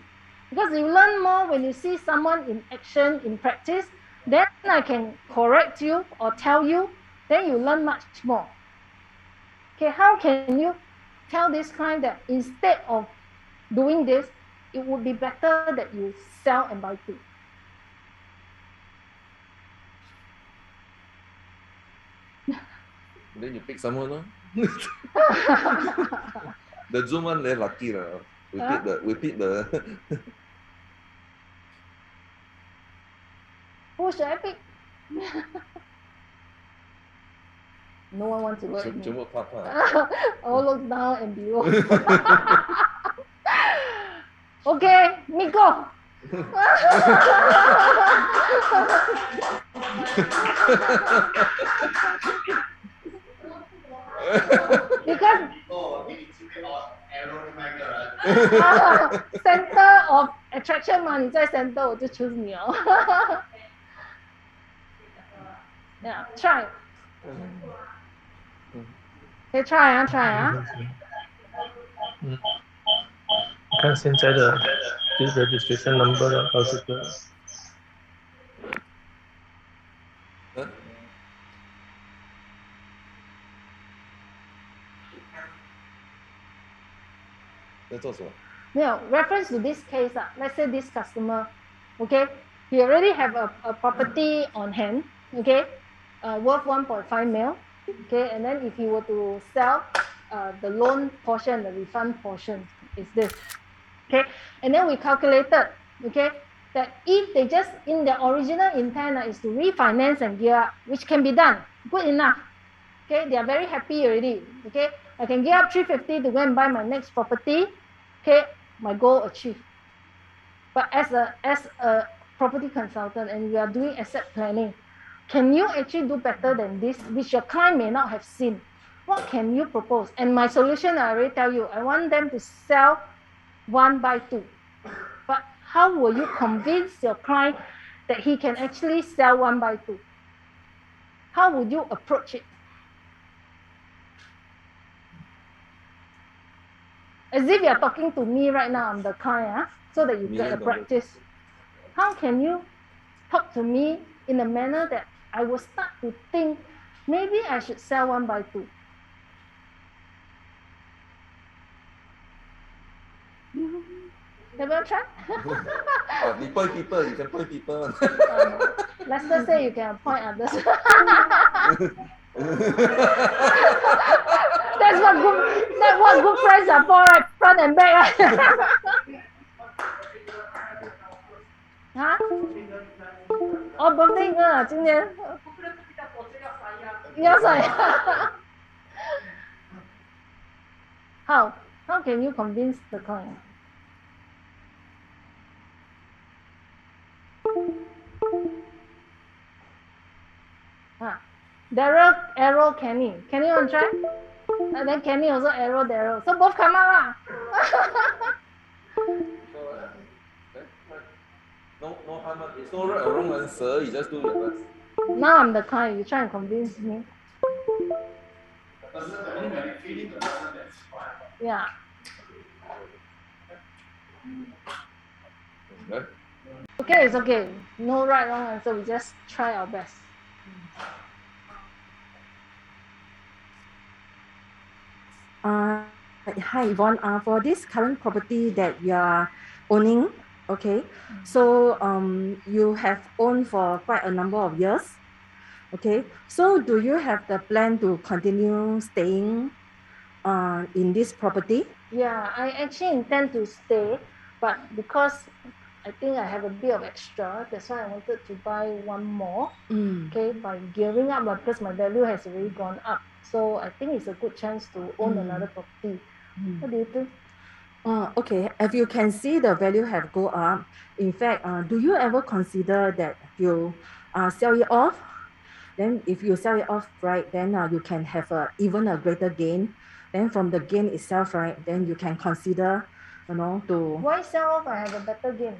Because you learn more when you see someone in action, in practice, then I can correct you or tell you, then you learn much more. Okay, how can you tell this client that instead of doing this, it would be better that you sell and buy two? Then you pick someone, no? The Zoom one, they're lucky. We pick the Who should I pick? No one wants to look at me. All look down and below. Okay, Miko. Because center of attraction 嘛，你在 center 我就 choose 你哦。Yeah, try. 可以 try 啊，try 啊。你看现在的就是 registration number 了，到这个。在做什么？没有 reference to this case 啊 let's say this customer, okay, he already have a property on hand, okay, worth 1.5 mil, okay, and then if he were to sell the loan portion, the refund portion is this, okay, and then we calculated, okay, that if they just in their original intent is to refinance and gear up, which can be done, good enough, okay, they are very happy already, okay, I can gear up 350 to go and buy my next property, okay, my goal achieved. But as a property consultant and you are doing asset planning, can you actually do better than this, which your client may not have seen? What can you propose? And my solution, I already tell you, I want them to sell 1/2. But how will you convince your client that he can actually sell 1/2? How would you approach it? As if you're talking to me right now, I'm the client, so that you get a practice. How can you talk to me in a manner that I will start to think maybe I should sell 1/2? Have you tried? You point people, you can point people. Lester say you can appoint others. That's what good friends are for, right? Front and back. Huh? Oh, birthday girl 啊，今年要晒。How can you convince the client? Daryl arrow Kenny. Kenny want to try? And then Kenny also arrow Daryl. So both come out lah. No harm. It's no right or wrong answer. You just do your best. Now I'm the client. You try and convince me. Yeah. Okay, it's okay. No right, wrong answer. We just try our best. Hi Yvonne. For this current property that you are owning, okay, so you have owned for quite a number of years, okay. So do you have the plan to continue staying in this property? Yeah, I actually intend to stay, but because I think I have a bit of extra, that's why I wanted to buy one more. Okay, by gearing up, because my value has already gone up. So I think it's a good chance to own another property. What do you think? Okay, as you can see, the value have go up. In fact, do you ever consider that you sell it off? Then if you sell it off, right, then you can have even a greater gain. Then from the gain itself, right, then you can consider, to... Why sell off? I have a better gain.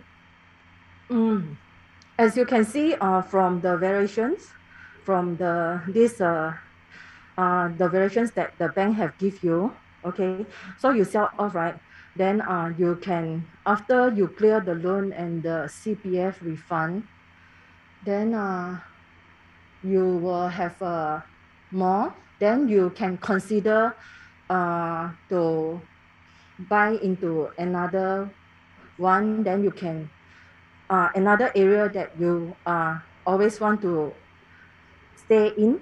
As you can see from the variations, from the variations that the bank have give you, okay, so you sell off, right, then you can, after you clear the loan and the CPF refund, then you will have more, then you can consider to buy into another one, then you can another area that you always want to stay in.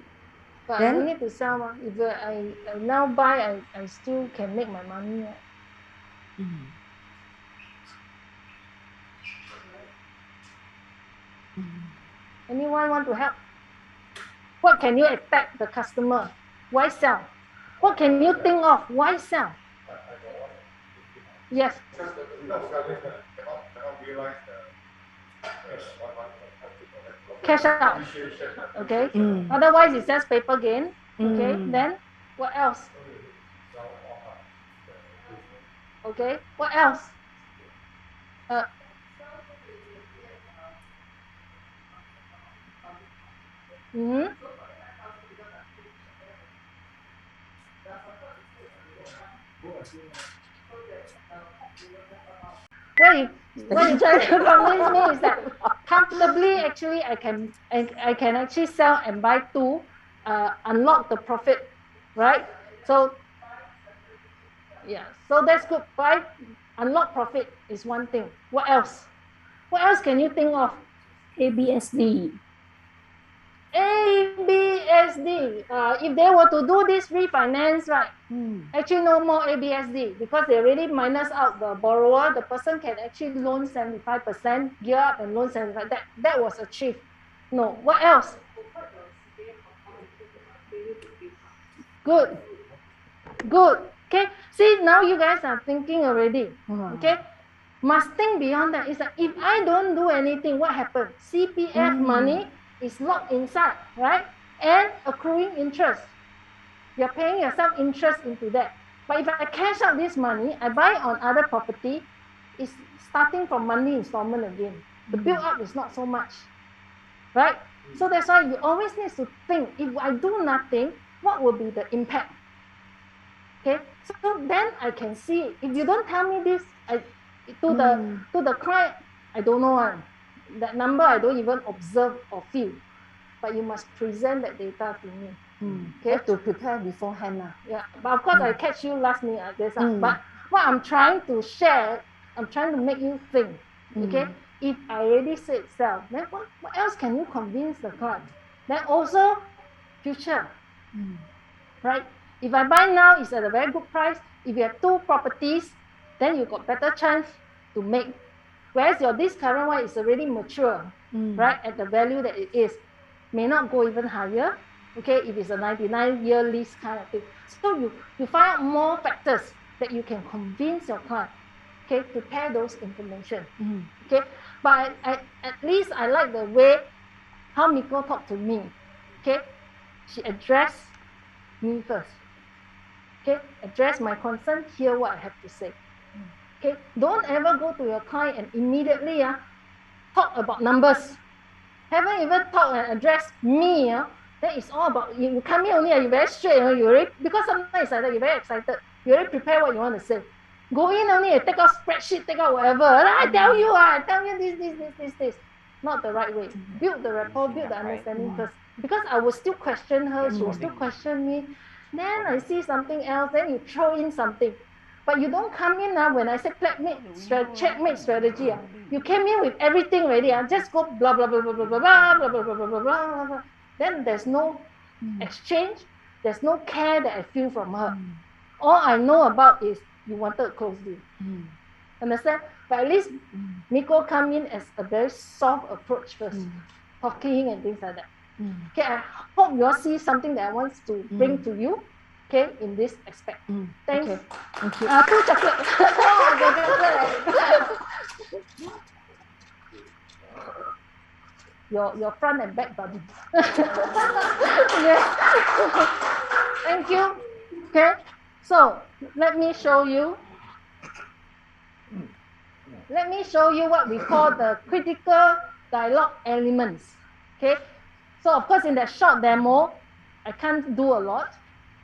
But then I don't need to sell. If I now buy, I still can make my money. Anyone want to help? What can you attack the customer? Why sell? What can you think of? Why sell? Yes. Cash out. Okay. Otherwise, it's just paper gain. Okay. Then what else? Okay. What else? Mm-hmm. What you trying to convince me is that comfortably actually I can actually sell and buy two, unlock the profit, right? So yeah, so that's good. Buy, unlock profit is one thing. What else? What else can you think of? ABSD. ABSD. If they were to do this refinance, right? Actually, no more ABSD because they already minus out the borrower. The person can actually loan 75%, gear up and loan 75%. That was achieved. No. What else? Good. Good. Okay. See, now you guys are thinking already. Okay. Must think beyond that. Is that if I don't do anything, what happens? CPF money is locked inside, right? And accruing interest. You're paying yourself interest into that. But if I cash out this money, I buy on other property, it's starting from monthly installment again. The build up is not so much, right? So that's why you always need to think, if I do nothing, what will be the impact? Okay, so then I can see, if you don't tell me this, to the client, I don't know. That number I don't even observe or feel. But you must present that data to me. Okay. Have to prepare beforehand. Yeah, but of course I catch you last minute, I guess. But what I'm trying to share, I'm trying to make you think. Okay, if I already said sell, then what else can you convince the client? Then also future, right? If I buy now, it's at a very good price. If you have two properties, then you got better chance to make. Whereas your this current one is already mature, right? At the value that it is, may not go even higher. Okay, if it's a 99-year lease kind of thing. So you find out more factors that you can convince your client. Okay, prepare those information. Okay, but at least I like the way how Miko talked to me. Okay, she addressed me first. Okay, address my concern, hear what I have to say. Okay, don't ever go to your client and immediately talk about numbers. Haven't even talked and addressed me. Then it's all about you come in only, you very straight, you already, because sometimes it's like that, you're very excited. You already prepare what you want to say. Go in only, take out spreadsheet, take out whatever. I tell you this. Not the right way. Build the rapport, build the understanding first. Because I will still question her, she will still question me. Then I see something else, then you throw in something. But you don't come in when I say checkmate strategy. You came in with everything ready. Just go blah blah blah blah blah blah blah blah blah blah blah blah blah blah. Then there's no exchange. There's no care that I feel from her. All I know about is you wanted a close deal. Understand? But at least Miko come in as a very soft approach first, talking and things like that. Okay, I hope you all see something that I want to bring to you. Okay, in this aspect. Thanks. Okay. Thank you. Two chocolate. Your front and back buddy. Yes. Thank you. Okay. So let me show you. Let me show you what we call the critical dialogue elements. Okay. So of course in that short demo, I can't do a lot,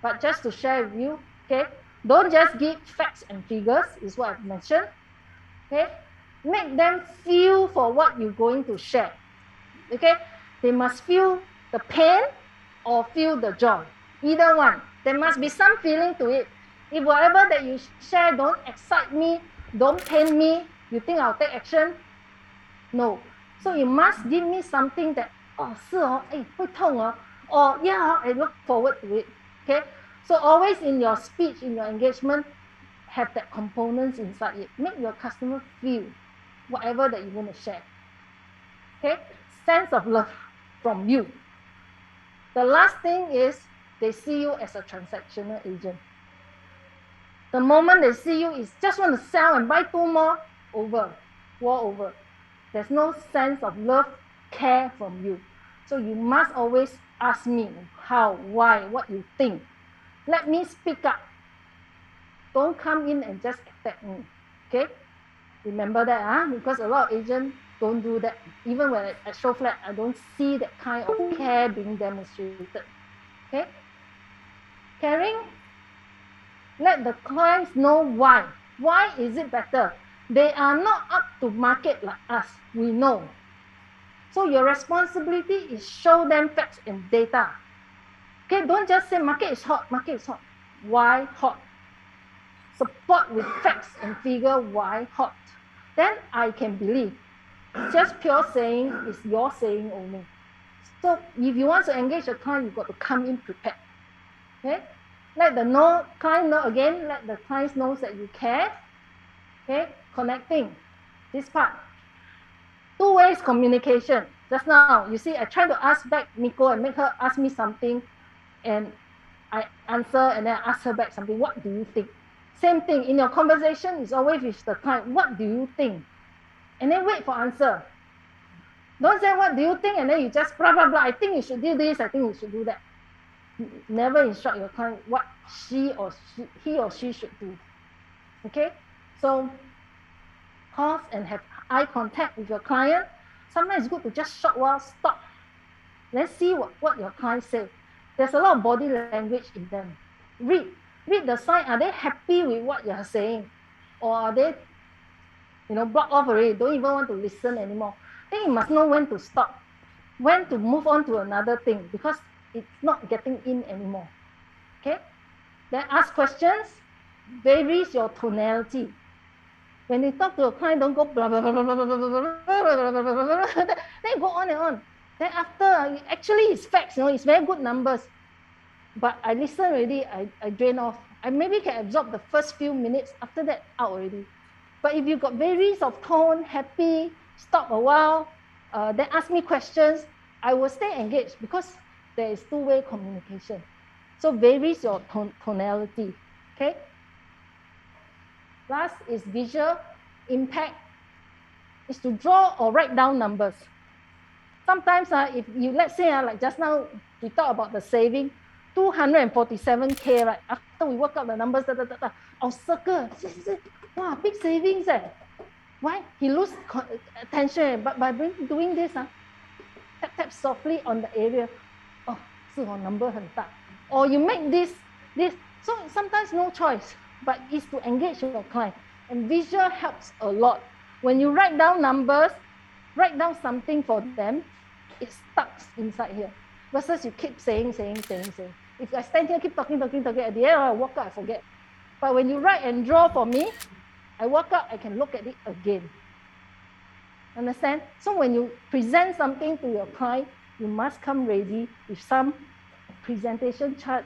but just to share with you, okay, don't just give facts and figures, is what I've mentioned. Okay, make them feel for what you're going to share. Okay, they must feel the pain or feel the joy. Either one. There must be some feeling to it. If whatever that you share don't excite me, don't pain me, you think I'll take action? No. So you must give me something that,会痛or yeah, I look forward to it. Okay, so always in your speech, in your engagement, have that components inside it. Make your customer feel whatever that you want to share. Okay, sense of love from you. The last thing is they see you as a transactional agent. The moment they see you is just want to sell and buy two more, over, war over. There's no sense of love, care from you. So you must always ask me how, why, what you think. Let me speak up. Don't come in and just attack me. Okay? Remember that, because a lot of agents don't do that. Even when I show flat, I don't see that kind of care being demonstrated. Okay? Caring, let the clients know why. Why is it better? They are not up to market like us. We know. So your responsibility is show them facts and data. Okay, don't just say market is hot, market is hot. Why hot? Support with facts and figure why hot. Then I can believe. Just pure saying is your saying only. So if you want to engage a client, you've got to come in prepared. Okay? Let the client know again, let the clients know that you care. Okay? Connecting. This part. Two ways communication. Just now, you see, I tried to ask back Nico and make her ask me something, and I answer, and then I ask her back something. What do you think? Same thing. In your conversation, it's always with the client. What do you think? And then wait for answer. Don't say what do you think, and then you just blah, blah, blah. I think you should do this. I think you should do that. Never instruct your client what he or she should do. Okay? So pause and have eye contact with your client. Sometimes it's good to just short while stop. Let's see what your client say. There's a lot of body language in them. Read the sign. Are they happy with what you're saying? Or are they, block off already, don't even want to listen anymore? Then you must know when to stop, when to move on to another thing, because it's not getting in anymore. Okay? Then ask questions, varies your tonality. When you talk to a client, don't go blah, blah, blah, blah, blah, blah, blah, blah, blah, blah, then go on and on. Then after, actually it's facts, it's very good numbers. But I listen already, I drain off. I maybe can absorb the first few minutes, after that, out already. But if you've got varies of tone, happy, stop a while, then ask me questions, I will stay engaged because there is two-way communication. So varies your tonality, okay? Last is visual impact, is to draw or write down numbers. Sometimes if you, let's say, like just now, we talk about the saving, 247K, right? After we work out the numbers, I'll circle. Wow, big savings. Why? He lose attention, but by doing this, tap softly on the area. Oh, 是哦 number 很大. Or you make this. So sometimes no choice, but it's to engage your client. And visual helps a lot. When you write down numbers, write down something for them, it stuck inside here. Versus you keep saying. If I stand here, keep talking, at the end I walk out, I forget. But when you write and draw for me, I walk out, I can look at it again. Understand? So when you present something to your client, you must come ready with some presentation chart,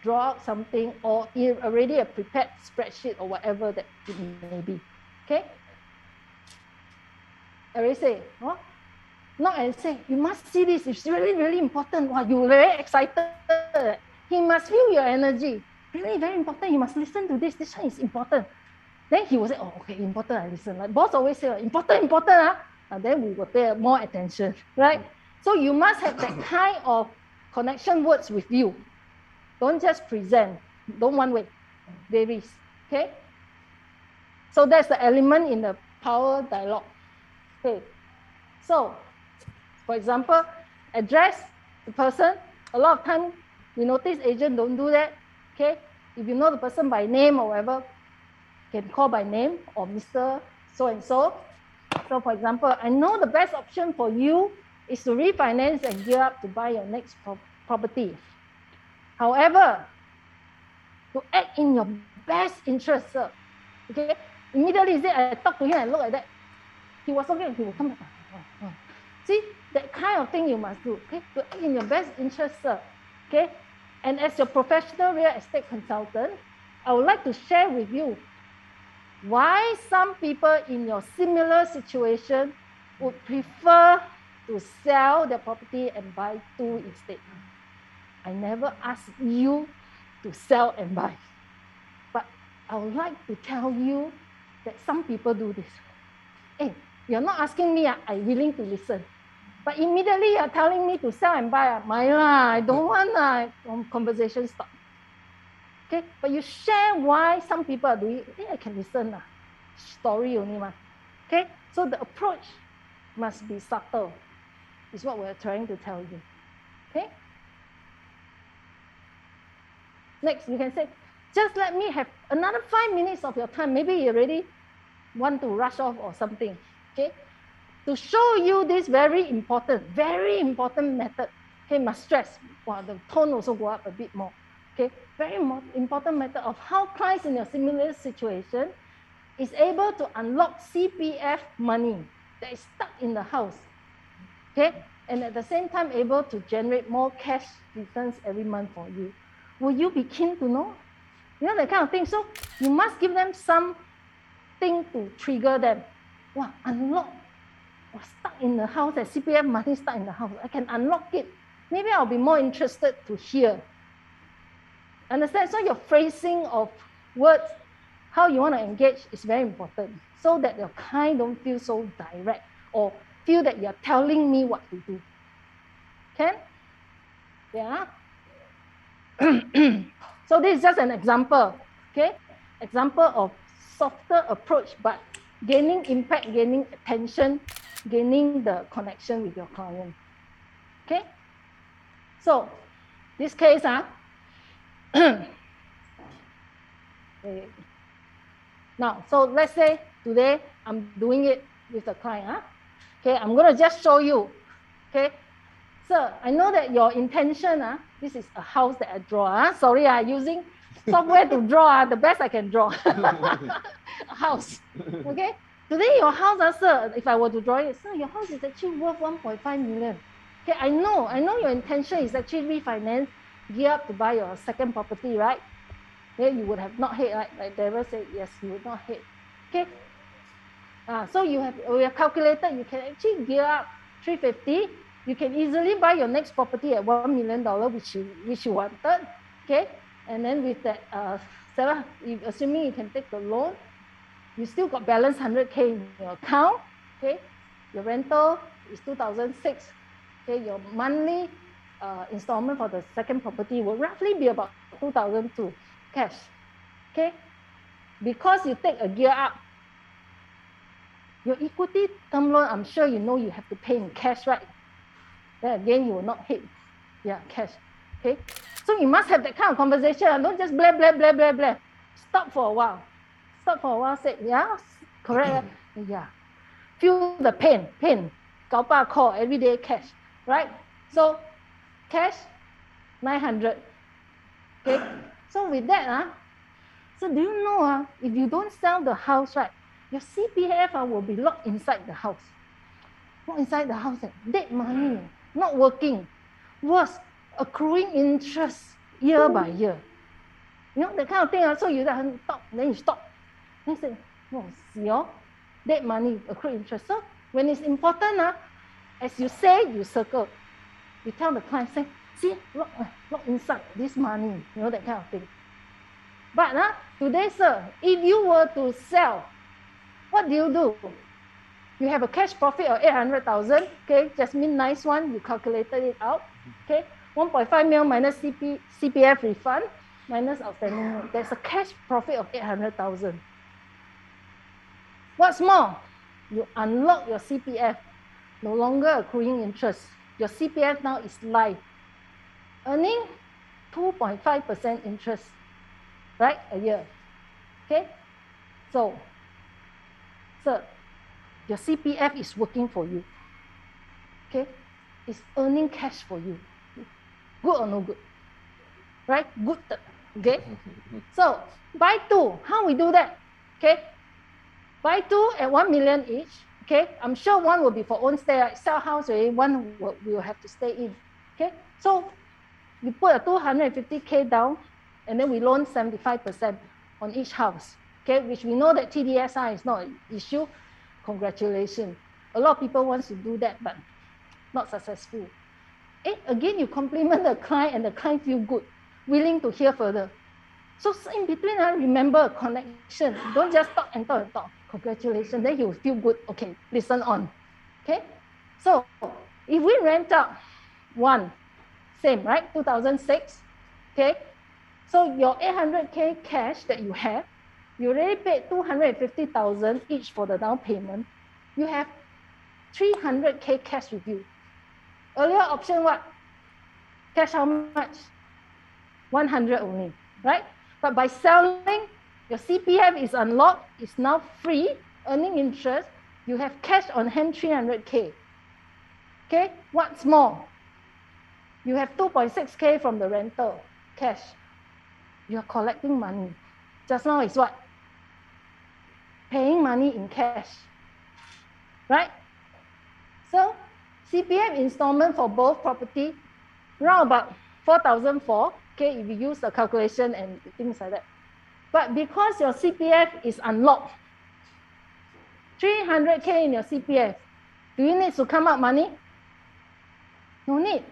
draw out something, or already a prepared spreadsheet or whatever that it may be. Okay? I already say, not and say, you must see this, it's really, really important. Wow, you're very excited. He must feel your energy. Really, very important. You must listen to this. This one is important. Then he will say, oh, okay, important, I listen. Like boss always say, important, then we will pay more attention, right? So you must have that kind of connection words with you. Don't just present. Don't one way. Varies, okay? So that's the element in the power dialogue. Okay, so for example, address the person. A lot of time, you notice agent don't do that. Okay, if you know the person by name or whatever, can call by name or Mr. So-and-so. So for example, I know the best option for you is to refinance and gear up to buy your next property. However, to act in your best interest, sir. Okay, immediately I talk to him, I look at that. He was okay, he will come back. See, that kind of thing you must do, okay? To act in your best interest, sir. Okay? And as your professional real estate consultant, I would like to share with you why some people in your similar situation would prefer to sell their property and buy two instead. I never asked you to sell and buy, but I would like to tell you that some people do this. Hey, you're not asking me, I'm willing to listen. But immediately you're telling me to sell and buy, I don't want conversation stop. Okay, but you share why some people are doing it. I can listen. Story only. Okay, so the approach must be subtle, is what we're trying to tell you. Okay? Next, you can say, just let me have another 5 minutes of your time. Maybe you already want to rush off or something. Okay? To show you this very important method. Okay, must stress. Wow, the tone also go up a bit more. Okay, very important method of how clients in a similar situation is able to unlock CPF money that is stuck in the house. Okay, and at the same time able to generate more cash returns every month for you. Will you be keen to know? You know, that kind of thing. So you must give them something to trigger them. Wow, unlock. Wow, stuck in the house, that CPF money stuck in the house. I can unlock it. Maybe I'll be more interested to hear. Understand? So your phrasing of words, how you want to engage is very important, so that your client don't feel so direct or feel that you're telling me what to do. Can? Yeah. So this is just an example. Okay? Example of softer approach, but gaining impact, gaining attention, gaining the connection with your client. Okay? So this case, now, so let's say today I'm doing it with the client. Okay, I'm going to just show you. Okay, sir, I know that your intention, this is a house that I draw. Sorry, I'm using software to draw, the best I can draw. A house. Okay, today your house, sir, if I were to draw it, sir, your house is actually worth 1.5 million. Okay, I know your intention is actually refinance, gear up to buy your second property, right? Then you would have not hit, right? Like Daryl said, yes, you would not hit. Okay. So we have calculated, you can actually gear up 350. You can easily buy your next property at $1 million, which you wanted. Okay. And then with that, assuming you can take the loan, you still got balance 100K in your account. Okay. Your rental is 2006. Okay. Your monthly installment for the second property will roughly be about 2002 cash. Okay. Because you take a gear up, your equity term loan, I'm sure you know you have to pay in cash, right? Then again, you will not hit, cash. Okay. So you must have that kind of conversation. Don't just blah, blah, blah, blah, blah. Stop for a while. Say, yeah, correct. Yeah. Feel the pain. Gao ba call, everyday cash, right? So cash, 900. Okay. So with that, so do you know, if you don't sell the house, right, your CPF will be locked inside the house. Locked inside the house, dead money, not working. Worse, accruing interest year by year. You know, that kind of thing. So you stop, then you stop. Then you say, oh, see, dead money, accrued interest. So when it's important, as you say, you circle. You tell the client, say, see, lock inside this money. You know, that kind of thing. But today, sir, if you were to sell, what do? You have a cash profit of 800,000. Okay, Jasmine, nice one. You calculated it out. Okay, 1.5 mil minus CPF refund minus outstanding. There's a cash profit of 800,000. What's more, you unlock your CPF, no longer accruing interest. Your CPF now is live, earning 2.5% interest, right, a year. Okay, so your CPF is working for you. Okay, it's earning cash for you. Good or no good? Right? Good. Okay. So buy two. How we do that? Okay. Buy two at 1 million each. Okay. I'm sure one will be for own stay. Right? Sell house already. One will have to stay in. Okay. So you put a 250K down, and then we loan 75% on each house. Okay, which we know that TDSR is not an issue. Congratulations. A lot of people want to do that, but not successful. Again, you compliment the client and the client feel good, willing to hear further. So in between, remember connection. Don't just talk and talk and talk. Congratulations, then he will feel good. Okay, listen on. Okay, so if we rent out one, same, right? 2006. Okay, so your 800K cash that you have, you already paid 250,000 each for the down payment. You have 300K cash with you. Earlier option what? Cash how much? 100 only, right? But by selling, your CPF is unlocked, it's now free, earning interest. You have cash on hand 300K. Okay, what's more? You have 2.6K from the rental, cash. You're collecting money. Just now is what? Paying money in cash, right? So CPF installment for both property, around about 4,004, okay, if you use the calculation and things like that. But because your CPF is unlocked, 300K in your CPF, do you need to come out money? No need.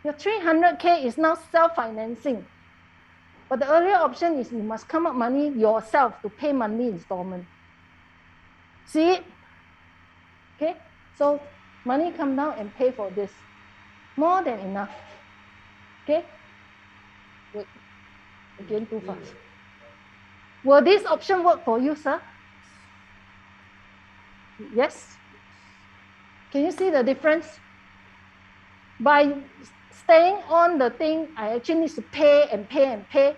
Your 300K is now self-financing. But the earlier option is you must come up money yourself to pay monthly installment. See it? Okay, so money come down and pay for this. More than enough. Okay? Wait, again too fast. Will this option work for you, sir? Yes? Can you see the difference? By staying on the thing, I actually need to pay and pay and pay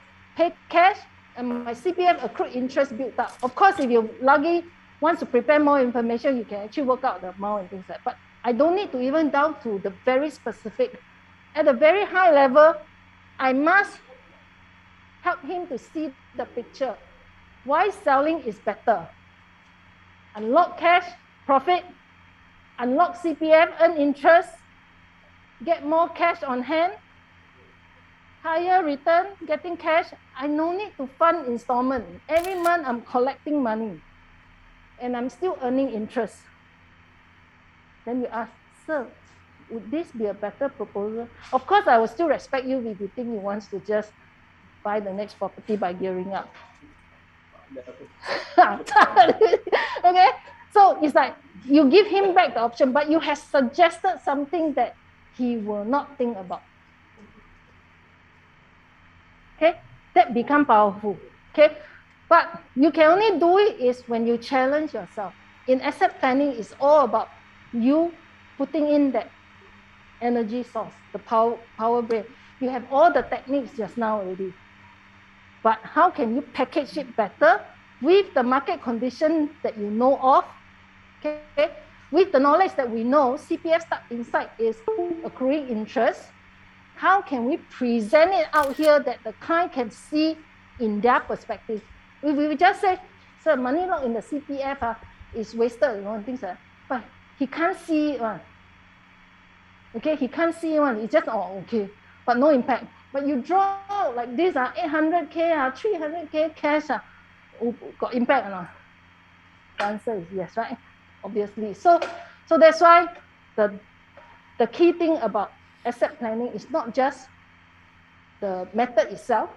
cash, and my CPF accrued interest built up. Of course, if you're lucky, want to prepare more information, you can actually work out the amount and things like that. But I don't need to even down to the very specific. At a very high level, I must help him to see the picture. Why selling is better? Unlock cash, profit, unlock CPF, earn interest, get more cash on hand, higher return, getting cash. I no need to fund installment. Every month I'm collecting money and I'm still earning interest. Then you ask, sir, would this be a better proposal? Of course, I will still respect you if you think you want to just buy the next property by gearing up. Okay, so it's like you give him back the option, but you have suggested something that he will not think about. Okay, that become powerful. Okay, but you can only do it is when you challenge yourself. In asset planning, it's all about you putting in that energy source, the power brain. You have all the techniques just now already. But how can you package it better with the market condition that you know of? Okay, with the knowledge that we know, CPF stuck inside is accruing interest. How can we present it out here that the client can see in their perspective? If we just say, sir, money locked in the CPF is wasted, you know, things like that. But he can't see it one. Okay, he can't see one. It's just, oh, okay, but no impact. But you draw like this, 800K, 300K cash, got impact or not? The answer is yes, right? Obviously. So that's why the key thing about asset planning is not just the method itself,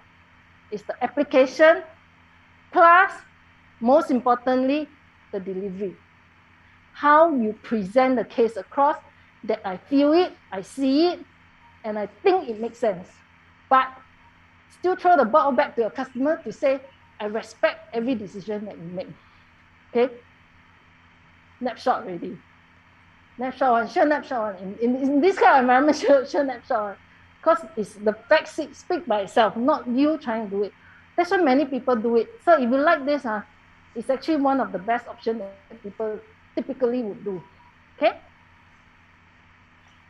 it's the application, plus, most importantly, the delivery. How you present the case across, that I feel it, I see it, and I think it makes sense. But still throw the ball back to your customer to say, I respect every decision that you make. Okay? Snapshot already. Snapshot one, sure snapshot one. In this kind of environment, sure snapshot one. Because it's the fact speak by itself, not you trying to do it. That's why many people do it. So if you like this, it's actually one of the best options that people typically would do. Okay?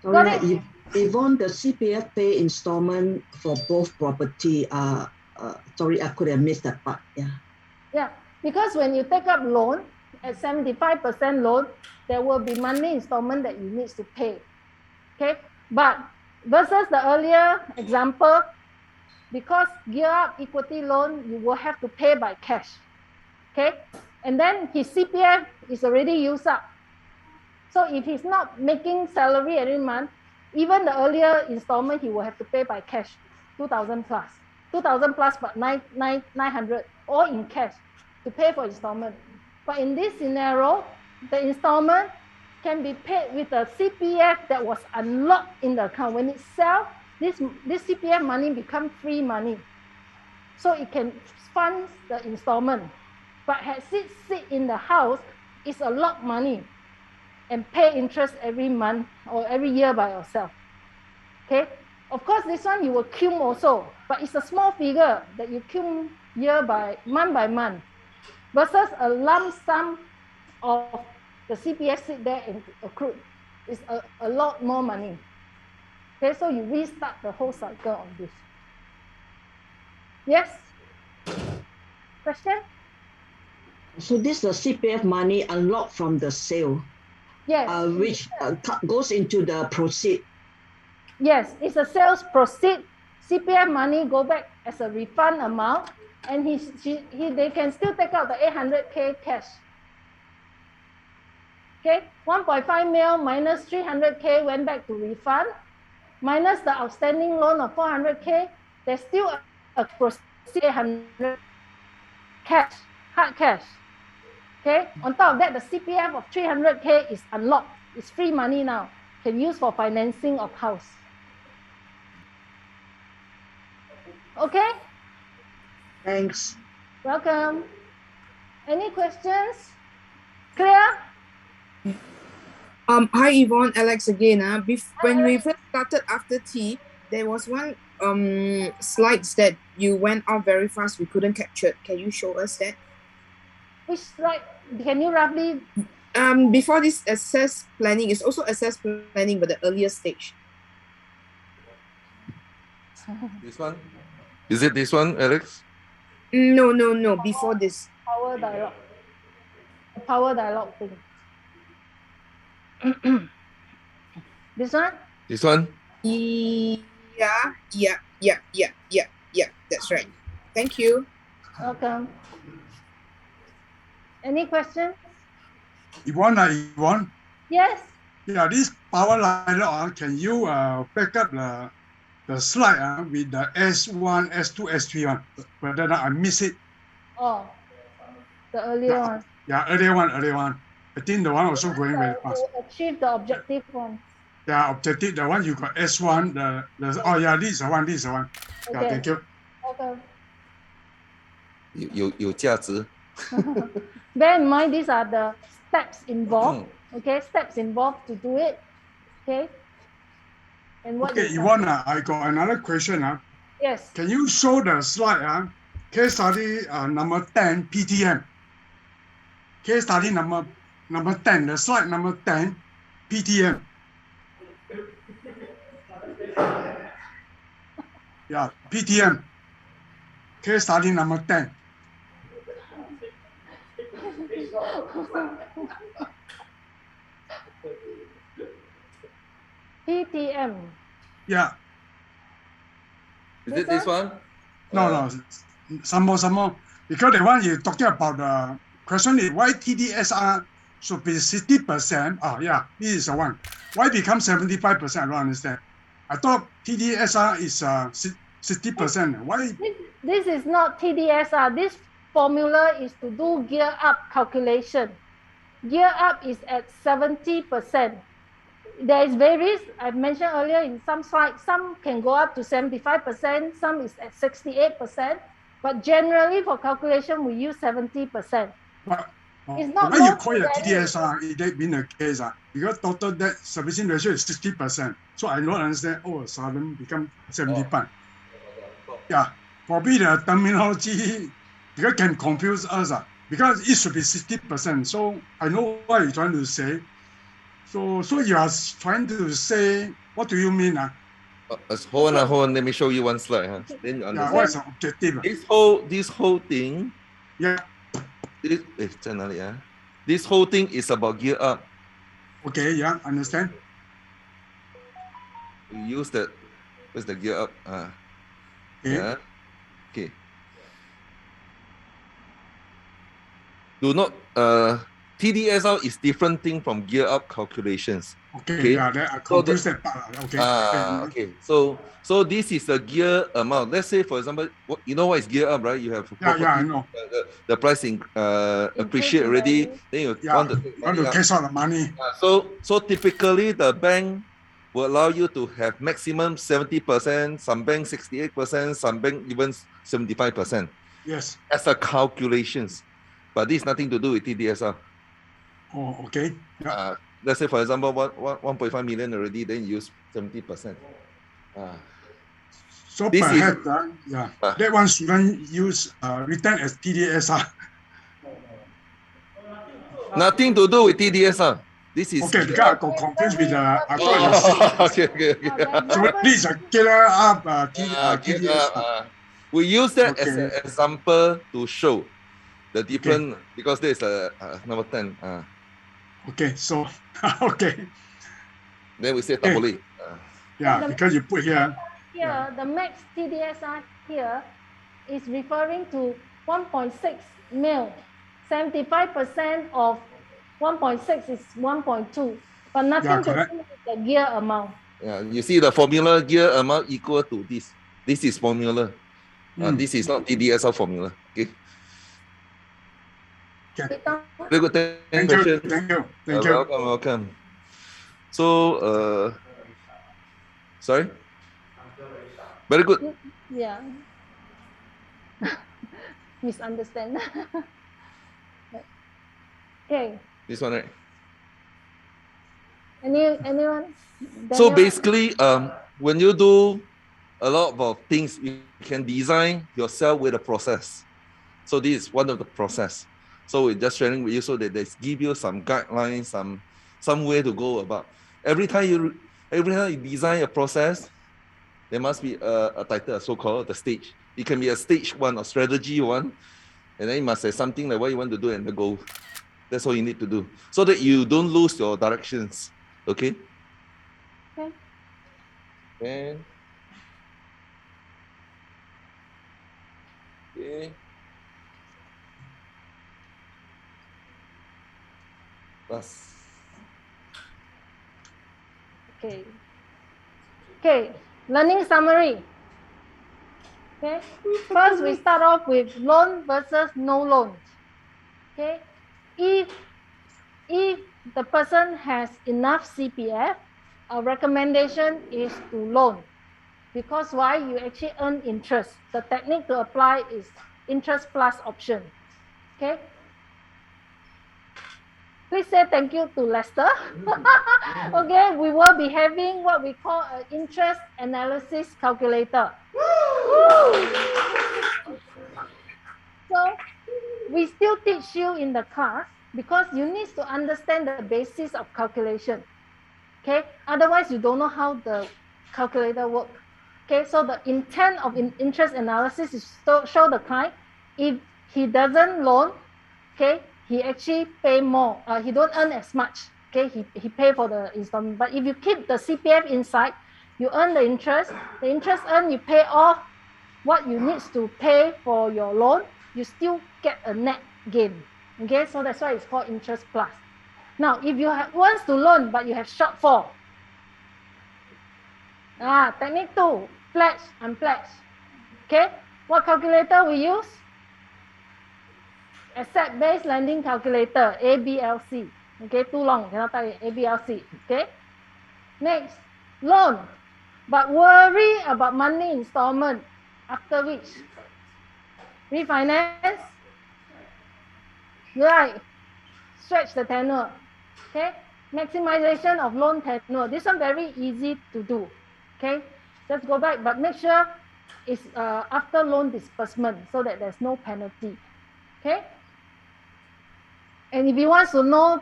Sorry, Yvonne, the CPF pay installment for both property, sorry, I could have missed that part. Yeah. Yeah, because when you take up loan, at 75% loan, there will be monthly installment that you need to pay. Okay, but versus the earlier example, because gear up equity loan, you will have to pay by cash. Okay, and then his CPF is already used up. So if he's not making salary every month, even the earlier installment, he will have to pay by cash, 2,000 plus. 2,000 plus, but 900, all in cash to pay for installment. But in this scenario, the installment can be paid with a CPF that was unlocked in the account. When it sells, this CPF money becomes free money. So it can fund the installment. But as it sit in the house, it's a locked money. and pay interest every month or every year by yourself. Okay, of course this one you will cum also, but it's a small figure that you cum by month versus a lump sum of the CPF sit there and accrued. It's a lot more money. Okay, so you restart the whole cycle on this. Yes? Question? So this is the CPF money unlocked from the sale. Yes. Which goes into the proceed. Yes, it's a sales proceed. CPF money go back as a refund amount, and they can still take out the 800K cash. Okay, 1.5 mil minus 300K went back to refund, minus the outstanding loan of 400K. There's still a proceed 800 cash, hard cash. Okay, on top of that, the CPF of 300K is unlocked. It's free money now. Can use for financing of house. Okay? Thanks. Welcome. Any questions? Clear? Hi Yvonne, Alex again. When we first started after tea, there was one slides that you went out very fast. We couldn't capture. Can you show us that? Which slide? Can you roughly? Before this assess planning is also assess planning, but the earlier stage. This one? Is it this one, Alex? No. Before this. Power dialogue. Power dialogue thing. This one? This one? Yeah. That's right. Thank you. Welcome. Any questions? Yvonne? Yes. Yeah, this power dialogue, can you back up the slide with the S1, S2, S3 one? Whether I miss it. Oh, the earlier one. Yeah, earlier one. I think the one also going very fast. To achieve the objective one. Yeah, objective, the one you got S1, oh yeah, this is the one. Yeah, okay. thank you. Okay. 有价值。 Bear in mind, these are the steps involved. Okay, steps involved to do it. Okay. And what? Okay, Yvonne, I got another question. Yes. Can you show the slide? Case study number 10, PTM. Case study number 10, the slide number 10, PTM. Yeah, PTM. Case study number 10. PTM. Yeah. Is it this one? No. Some more. Because the one you're talking about, the question is why TDSR should be 60%. Oh, yeah, this is the one. Why become 75%? I don't understand. I thought TDSR is 60%. Why? This is not TDSR. This formula is to do gear up calculation. Gear up is at 70%. There is varies. I mentioned earlier in some slides, some can go up to 75%, some is at 68%, but generally for calculation, we use 70%. It's not why you call it TDSR? It that been the case, because total debt servicing ratio is 60%. So I don't understand, all of a sudden become 75%. Yeah, probably the terminology, because can confuse us, because it should be 60%. So I know what you're trying to say. So you are trying to say, what do you mean? Hold on. Let me show you one slide. Then you understand. Yeah, what's the objective? This whole thing. Yeah. This whole thing is about gear up. Okay, yeah, understand. We use that. Where's the gear up? Okay. Yeah. Okay. Do not TDSR is different thing from gear up calculations. Okay. Yeah, I confused that part. Okay. Okay. So this is the gear amount. Let's say, for example, you know what is gear up, right? You have property, I know. The price appreciate already. Then you want to cash out the money. So typically the bank will allow you to have maximum 70%, some bank 68%, some bank even 75%. Yes. As a calculations, but this is nothing to do with TDSR. Oh, okay. Yeah. let's say for example, 1.5 million already, then you use 70%. So This is perhaps, that one shouldn't use return as TDSR. nothing to do with TDSR. This is Okay, because I got confused with I thought you oh, said okay. so this is a killer up TDSR. We use that as an Okay. example to show the different because there's a number 10. Okay, so okay. Then we say double A. Yeah, because you put here. Here, the max TDSR here is referring to 1.6 mil. 75% of 1.6 is 1.2, but nothing to do with the gear amount. Yeah, you see the formula gear amount equal to this. This is formula. This is not TDSR formula. Okay. Very good. Thank you. Thank you. Thank you. Welcome. So, sorry. Very good. Yeah. Misunderstand. Okay. This one, right? Anyone? So Daniel? basically, when you do a lot of things, you can design yourself with a process. So this is one of the process. So we're just sharing with you so that they give you some guidelines, some way to go about. Every time you design a process, there must be a title, so-called the stage. It can be a stage one or strategy one, and then you must say something like what you want to do and the goal. That's all you need to do, so that you don't lose your directions. Okay. Okay. And okay. That's Okay. Okay. Learning summary. Okay. First, we start off with loan versus no loan. Okay. If the person has enough CPF, our recommendation is to loan. Because why? You actually earn interest. The technique to apply is interest plus option. Okay. Please say thank you to Lester. Okay, we will be having what we call an interest analysis calculator. So we still teach you in the class because you need to understand the basis of calculation. Okay, otherwise you don't know how the calculator works. Okay, so the intent of interest analysis is to show the client if he doesn't loan, okay, he actually pay more. He don't earn as much. Okay, he pay for the installment. But if you keep the CPF inside, you earn the interest. The interest earned, you pay off what you need to pay for your loan. You still get a net gain. Okay, so that's why it's called interest plus. Now, if you want to loan but you have shortfall, technique 2, pledge and pledge. Okay, what calculator we use? Asset-based lending calculator, ABLC. Okay, too long, cannot type ABLC. Okay, next, loan, but worry about monthly installment. After which, refinance, right? Stretch the tenure. Okay, maximization of loan tenure. This one very easy to do. Okay, just go back, but make sure it's after loan disbursement so that there's no penalty. Okay, and if you want to know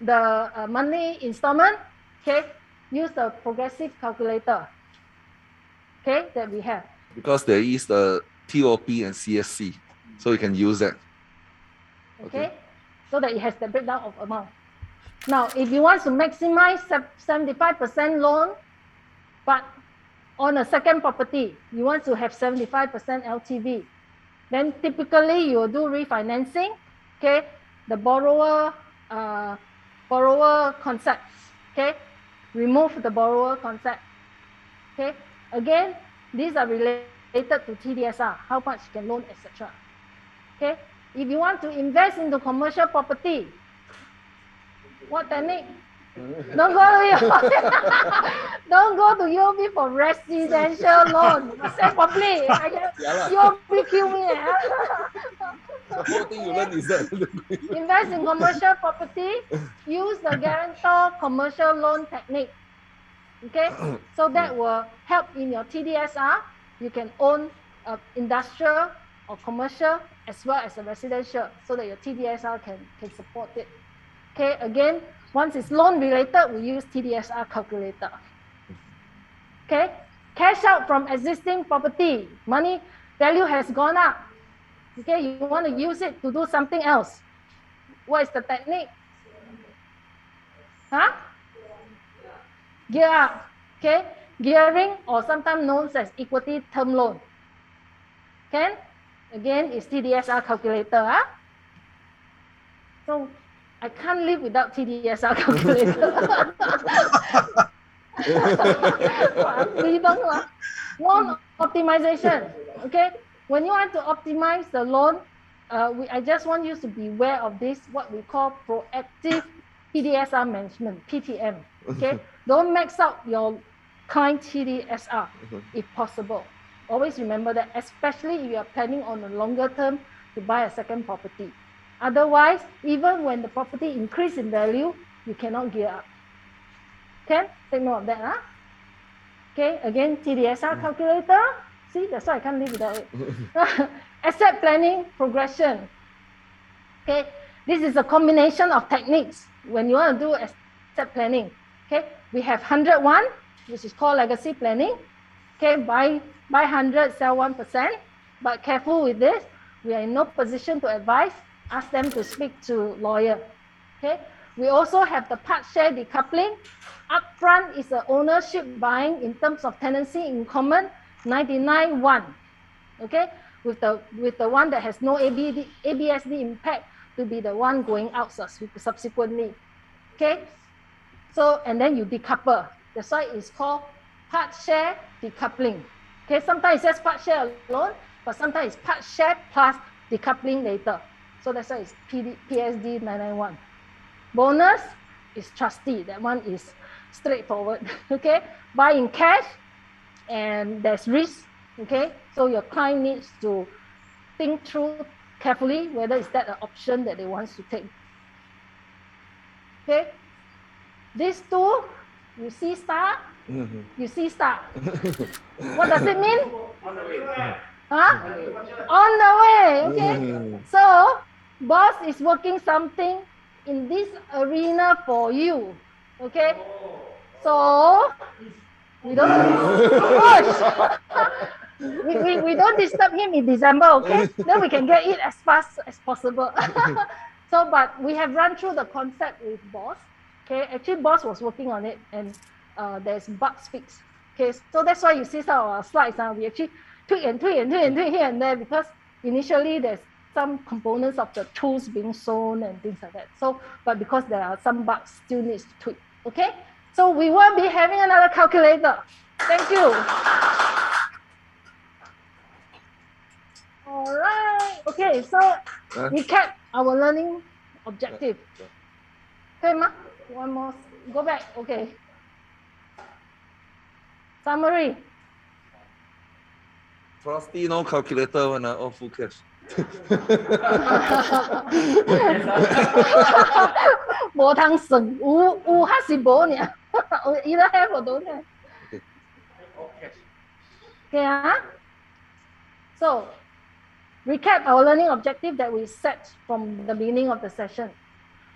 the monthly installment, okay, use the progressive calculator. Okay, that we have. Because there is the TOP and CSC, so you can use that. Okay, so that it has the breakdown of amount. Now, if you want to maximize 75% loan, but on a second property, you want to have 75% LTV, then typically you will do refinancing. Okay, the borrower concept. Okay, remove the borrower concept. Okay, again, these are related to TDSR, how much you can loan, etc. Okay, if you want to invest into commercial property, what technique? Don't go to UOB. Don't go to UOB for residential loan. Say properly. UOB kill me. The whole thing you learn is that. Invest in commercial property, use the guarantor commercial loan technique. Okay, so that will help in your TDSR. You can own industrial or commercial as well as a residential, so that your TDSR can support it. Okay, again, once it's loan related, we use TDSR calculator. Okay, cash out from existing property, money value has gone up. Okay, you want to use it to do something else. What is the technique? Huh? Gear up. Okay, gearing, or sometimes known as equity term loan. Okay, again, it's TDSR calculator. Huh? So I can't live without TDSR calculator. Loan optimization. Okay, when you want to optimize the loan, I just want you to be aware of this, what we call proactive TDSR management, PTM. Okay, don't max out your client TDSR if possible. Always remember that, especially if you are planning on a longer term to buy a second property. Otherwise, even when the property increase in value, you cannot gear up. Okay, take note of that. Huh? Okay, again, TDSR calculator. See, that's why I can't live without it. Asset planning progression. Okay, this is a combination of techniques when you want to do asset planning. Okay, we have 101, which is called legacy planning. Okay, buy 100, sell 1%. But careful with this. We are in no position to advise. Ask them to speak to lawyer. Okay, we also have the part share decoupling. Upfront is the ownership buying in terms of tenancy in common, 99-1. Okay, with the one that has no ABSD impact to be the one going out subsequently. Okay, so and then you decouple. That's why it's called part share decoupling. Okay, sometimes it's just part share alone, but sometimes it's part share plus decoupling later. So that's why it's PSD 991. Bonus is trustee. That one is straightforward. Okay, buy in cash, and there's risk. Okay, so your client needs to think through carefully whether is that an option that they want to take. Okay, these two, you see star, you see star. What does it mean? Huh? On the way. Okay, so boss is working something in this arena for you. Okay, so we don't we don't disturb him in December. Okay, then we can get it as fast as possible. So, but we have run through the concept with boss. Okay, actually boss was working on it, and there's bugs fixed. Okay, so that's why you see some of our slides. We actually tweak and tweak and tweak and tweak here and there, because initially there's some components of the tools being sewn and things like that. So, but because there are some bugs, still needs to tweak. Okay, so we will be having another calculator. Thank you. All right. Okay, so recap our learning objective. Okay, Ma? One more. Go back. Okay. Summary. Trustee no calculator when all full cash. 无通算，有还是无呢？Either have or don't have. Okay. So, recap our learning objective that we set from the beginning of the session.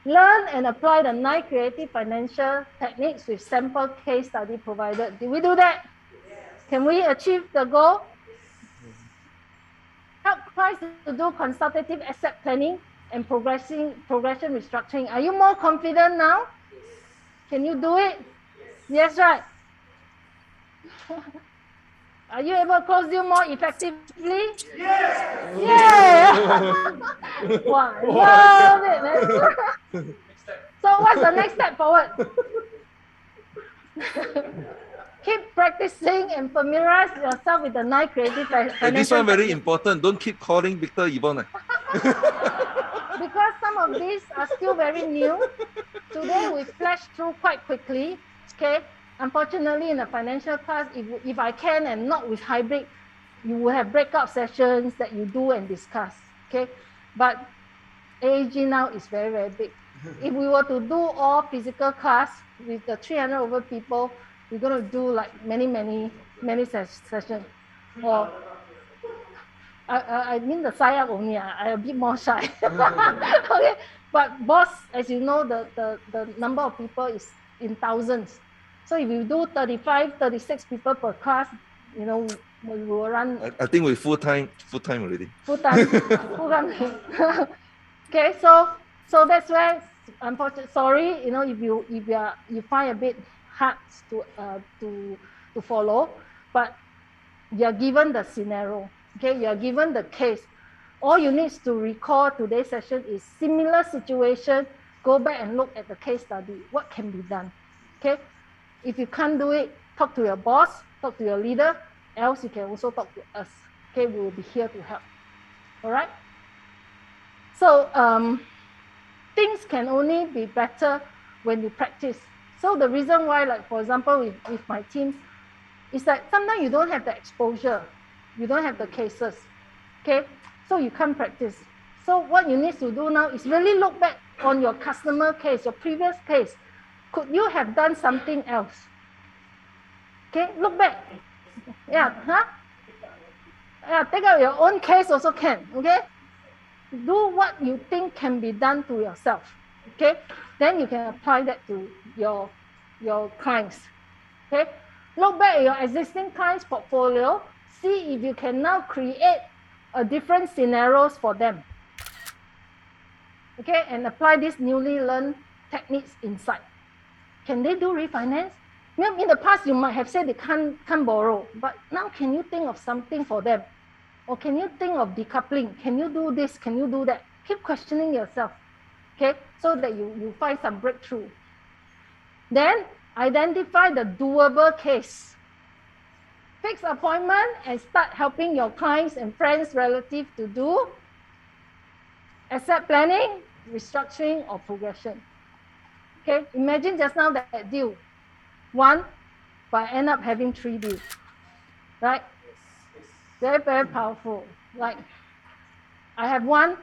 Learn and apply the 9 creative financial techniques with sample case study provided. Did we do that? Yes. Can we achieve the goal? Help clients to do consultative asset planning and progression restructuring. Are you more confident now? Can you do it? Yes, right. Are you able to close deal more effectively? Yes. Yeah. Wow, love it, man. So what's the next step forward? Keep practicing and familiarize yourself with the 9 creative financial. This one very important. Don't keep calling Victor Yvonne. Because some of these are still very new. Today we flashed through quite quickly. Okay. Unfortunately, in the financial class, if I can and not with hybrid, you will have breakout sessions that you do and discuss. Okay. But AAG now is very, very big. If we were to do all physical class with the 300 over people, we're going to do like many sessions. Or I mean the sign up only. I'm a bit more shy. Okay, but boss, as you know, the number of people is in thousands. So if you do 35, 36 people per class, you know, we will run. I think we full time already. Full time. Okay, so that's why, unfortunately, sorry, you know, if you find a bit hard to follow, but you're given the scenario. Okay, you're given the case. All you need to recall today's session is similar situation. Go back and look at the case study. What can be done? Okay, if you can't do it, talk to your boss, talk to your leader. Else, you can also talk to us. Okay, we will be here to help. All right. So things can only be better when you practice. So the reason why, like for example, with my team, is that sometimes you don't have the exposure, you don't have the cases, okay? So you can't practice. So what you need to do now is really look back on your customer case, your previous case. Could you have done something else? Okay, look back. Yeah, huh? Yeah, take out your own case also can, okay? Do what you think can be done to yourself, okay? Then you can apply that to your clients, okay? Look back at your existing clients' portfolio, see if you can now create a different scenarios for them, okay? And apply these newly learned techniques inside. Can they do refinance? In the past, you might have said they can't borrow, but now can you think of something for them? Or can you think of decoupling? Can you do this? Can you do that? Keep questioning yourself, okay? So that you find some breakthrough. Then identify the doable case. Fix appointment and start helping your clients and friends, relatives to do asset planning, restructuring, or progression. Okay, imagine just now that deal. One, but end up having 3 deals, right? Very, very powerful. Like, I have one,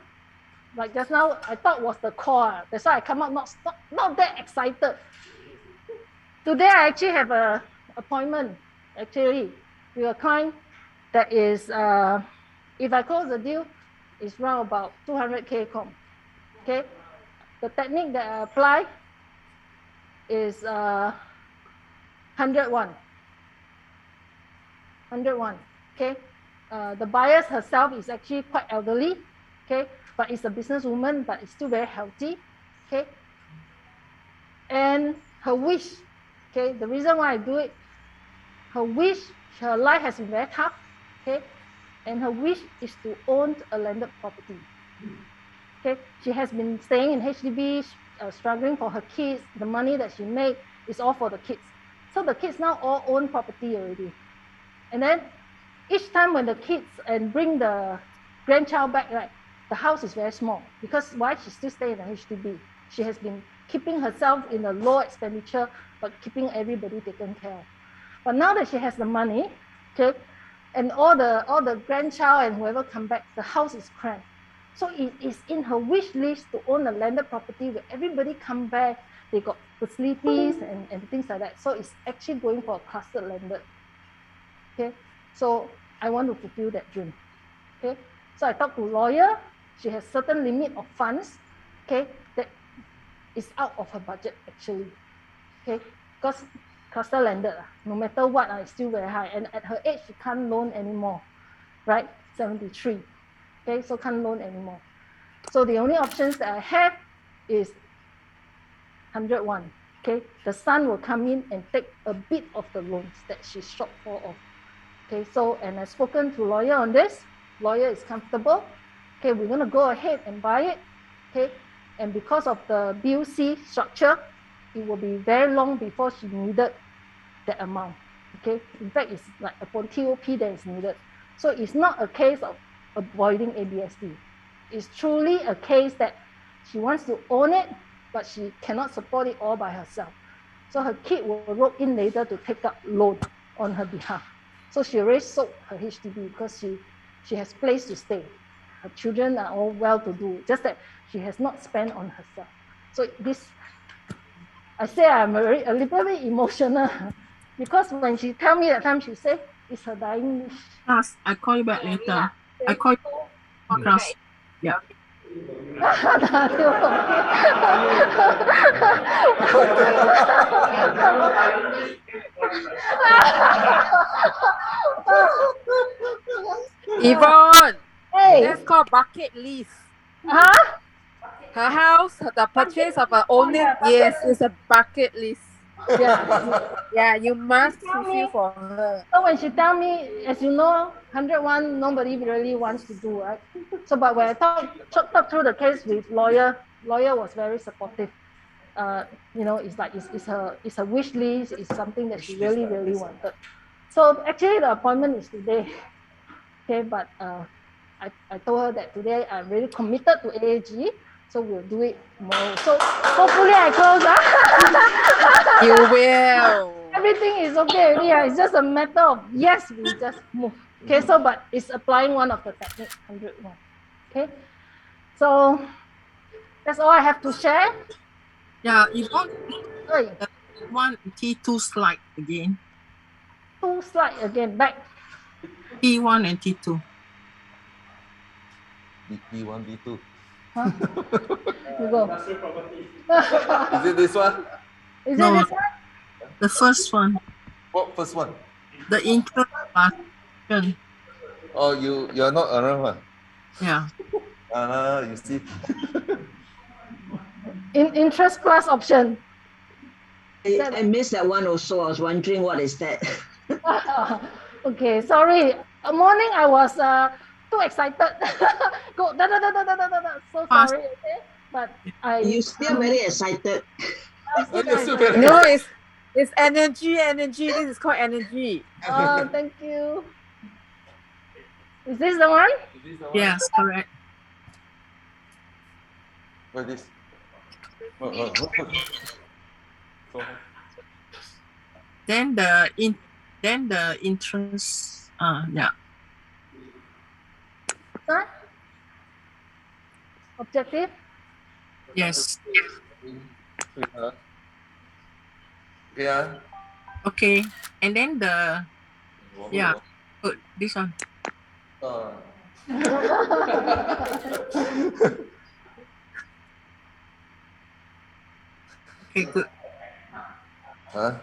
like just now, I thought was the core. That's why I come out not that excited. Today, I actually have an appointment, actually, with a client that is, if I close the deal, it's around about 200K com. Okay? The technique that I apply is 101. 101. Okay? The buyer herself is actually quite elderly, okay, but it's a businesswoman, but it's still very healthy, okay. And her wish, okay, the reason why I do it, her wish, her life has been very tough, okay, and her wish is to own a landed property. Okay, she has been staying in HDB, struggling for her kids. The money that she made is all for the kids. So the kids now all own property already, and then each time when the kids and bring the grandchild back, right, the house is very small because why? She still stay in the HDB. She has been keeping herself in a low expenditure, but keeping everybody taken care of. But now that she has the money, okay, and all the grandchild and whoever come back, the house is cramped. So it is in her wish list to own a landed property where everybody come back, they got facilities and things like that. So it's actually going for a clustered landed. Okay. So I want to fulfill that dream. Okay, so I talked to a lawyer. She has certain limit of funds, okay, that is out of her budget actually. Okay, because cluster landed, no matter what, it's still very high. And at her age, she can't loan anymore, right? 73. Okay, so can't loan anymore. So the only options that I have is 101. Okay, the son will come in and take a bit of the loans that she's shortfall of. Okay, so, and I've spoken to lawyer on this. Lawyer is comfortable. Okay, we're going to go ahead and buy it. Okay, and because of the BUC structure, it will be very long before she needed that amount. Okay, in fact, it's like upon TOP that is needed. So it's not a case of avoiding ABSD. It's truly a case that she wants to own it, but she cannot support it all by herself. So her kid will rope in later to take up loan on her behalf. So she already sold her HDB because she has place to stay. her children are all well-to-do, just that she has not spent on herself. So this, I say I'm a little bit emotional because when she tell me that time, she say it's her dying wish. I call you back later. I call you across. Yeah. Yvonne, hey, that's called bucket list. Huh? Her house, the purchase of her own name, yes, it's a bucket list. Yeah. Yeah, you must Tell fulfill me. for her. So when she tell me, as you know, 101, nobody really wants to do, right? So, but when I talk through the case with lawyer was very supportive. It's like it's her wish list. It's something that she really wanted. So actually, the appointment is today. Okay, but I told her that today I'm really committed to AAG, so we'll do it tomorrow. So hopefully I close. You will. Everything is okay already. It's just a matter of yes, we just move. Okay, so but it's applying one of the technique 101. Okay, so that's all I have to share. Yeah, Yvonne, Oi. one T2 slide again. 2 slide again, back. T1 and T2. B1, B2. Huh? You go. Is it this one? Is No, it this one? the first one. What first one? The interest. Oh, you're not around one. Yeah. You see. Interest plus option. I missed that one also. I was wondering what is that. Okay, sorry. Morning I was too excited. Go so sorry. Okay, but You still very excited. No, it's energy. This is called energy. Oh, thank you. Is this the one? Yes, correct. What is this? Then the interest. Yeah. Huh? Objective? Yes. Yeah. Okay. And then the good. This one. Okay, good. 啊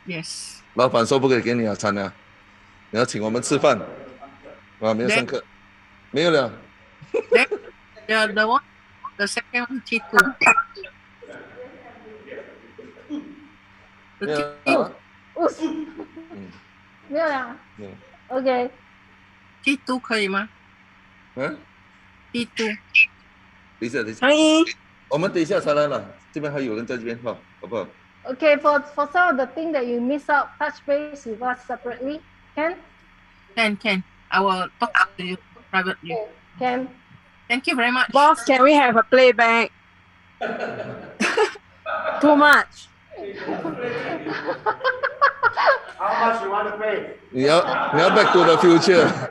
Yes. 老板说不可以给你啊，餐啊，你要请我们吃饭啊，没有上课，没有了。Then the one, the second one, T2. The T2. 没有呀。OK。T2 可以吗？嗯 ？T2。等一下，可以。我们等一下才来了，这边还有人在这边哈，好不好？ Okay, for some of the thing that you miss out, touch base with us separately. Can? Can. I will talk to you privately. Can. Thank you very much. Boss, can we have a playback? Too much. How much you want to pay? 你要 Back to the Future.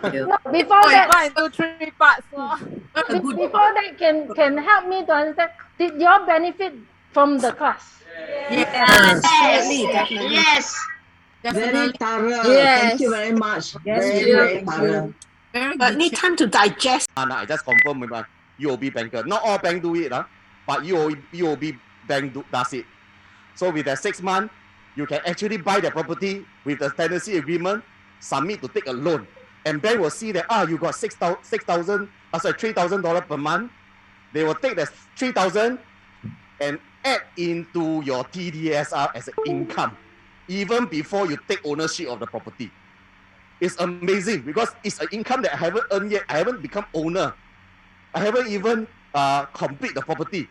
No, before that, 1, 2, 3 parts. Before that, can help me to understand. Did you all benefit from the class? Yes. Definitely. Yes. Very thorough. Thank you very much. Very thorough. But need time to digest. I just confirm with my UOB banker. Not all bank do it, but UOB bank does it. So with that 6 months, you can actually buy the property with the tenancy agreement, submit to take a loan. And bank will see that, you got $3,000 per month. They will take that 3,000 and add into your TDSR as an income, even before you take ownership of the property. It's amazing because it's an income that I haven't earned yet. I haven't become owner. I haven't even complete the property.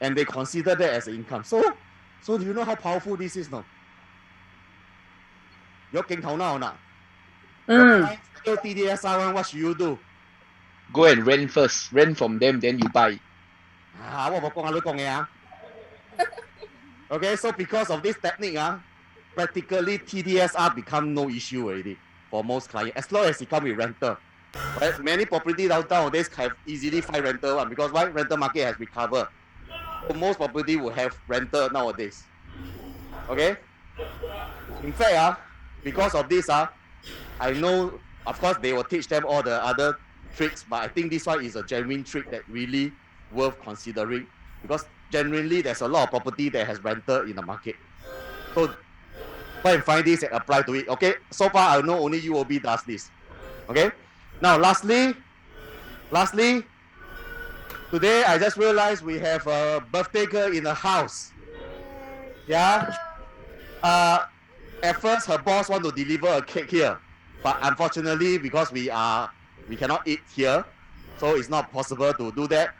And they consider that as an income. So do you know how powerful this is now? You're getting now now. TDSR, what should you do? Go and rent first. Rent from them, then you buy. Okay, so because of this technique, practically TDSR become no issue already for most clients, as long as it come with rental. Right? Many property nowadays have easily find rental one because why? Rental market has recovered. So most property will have rental nowadays. Okay? In fact, because of this, I know, of course, they will teach them all the other tricks, but I think this one is a genuine trick that really worth considering because genuinely there's a lot of property that has rental in the market. So go and find this and apply to it. Okay, so far I know only UOB does this. Okay, now lastly, today I just realized we have a birthday girl in the house. Yeah. At first her boss want to deliver a cake here, but unfortunately because we cannot eat here, so it's not possible to do that.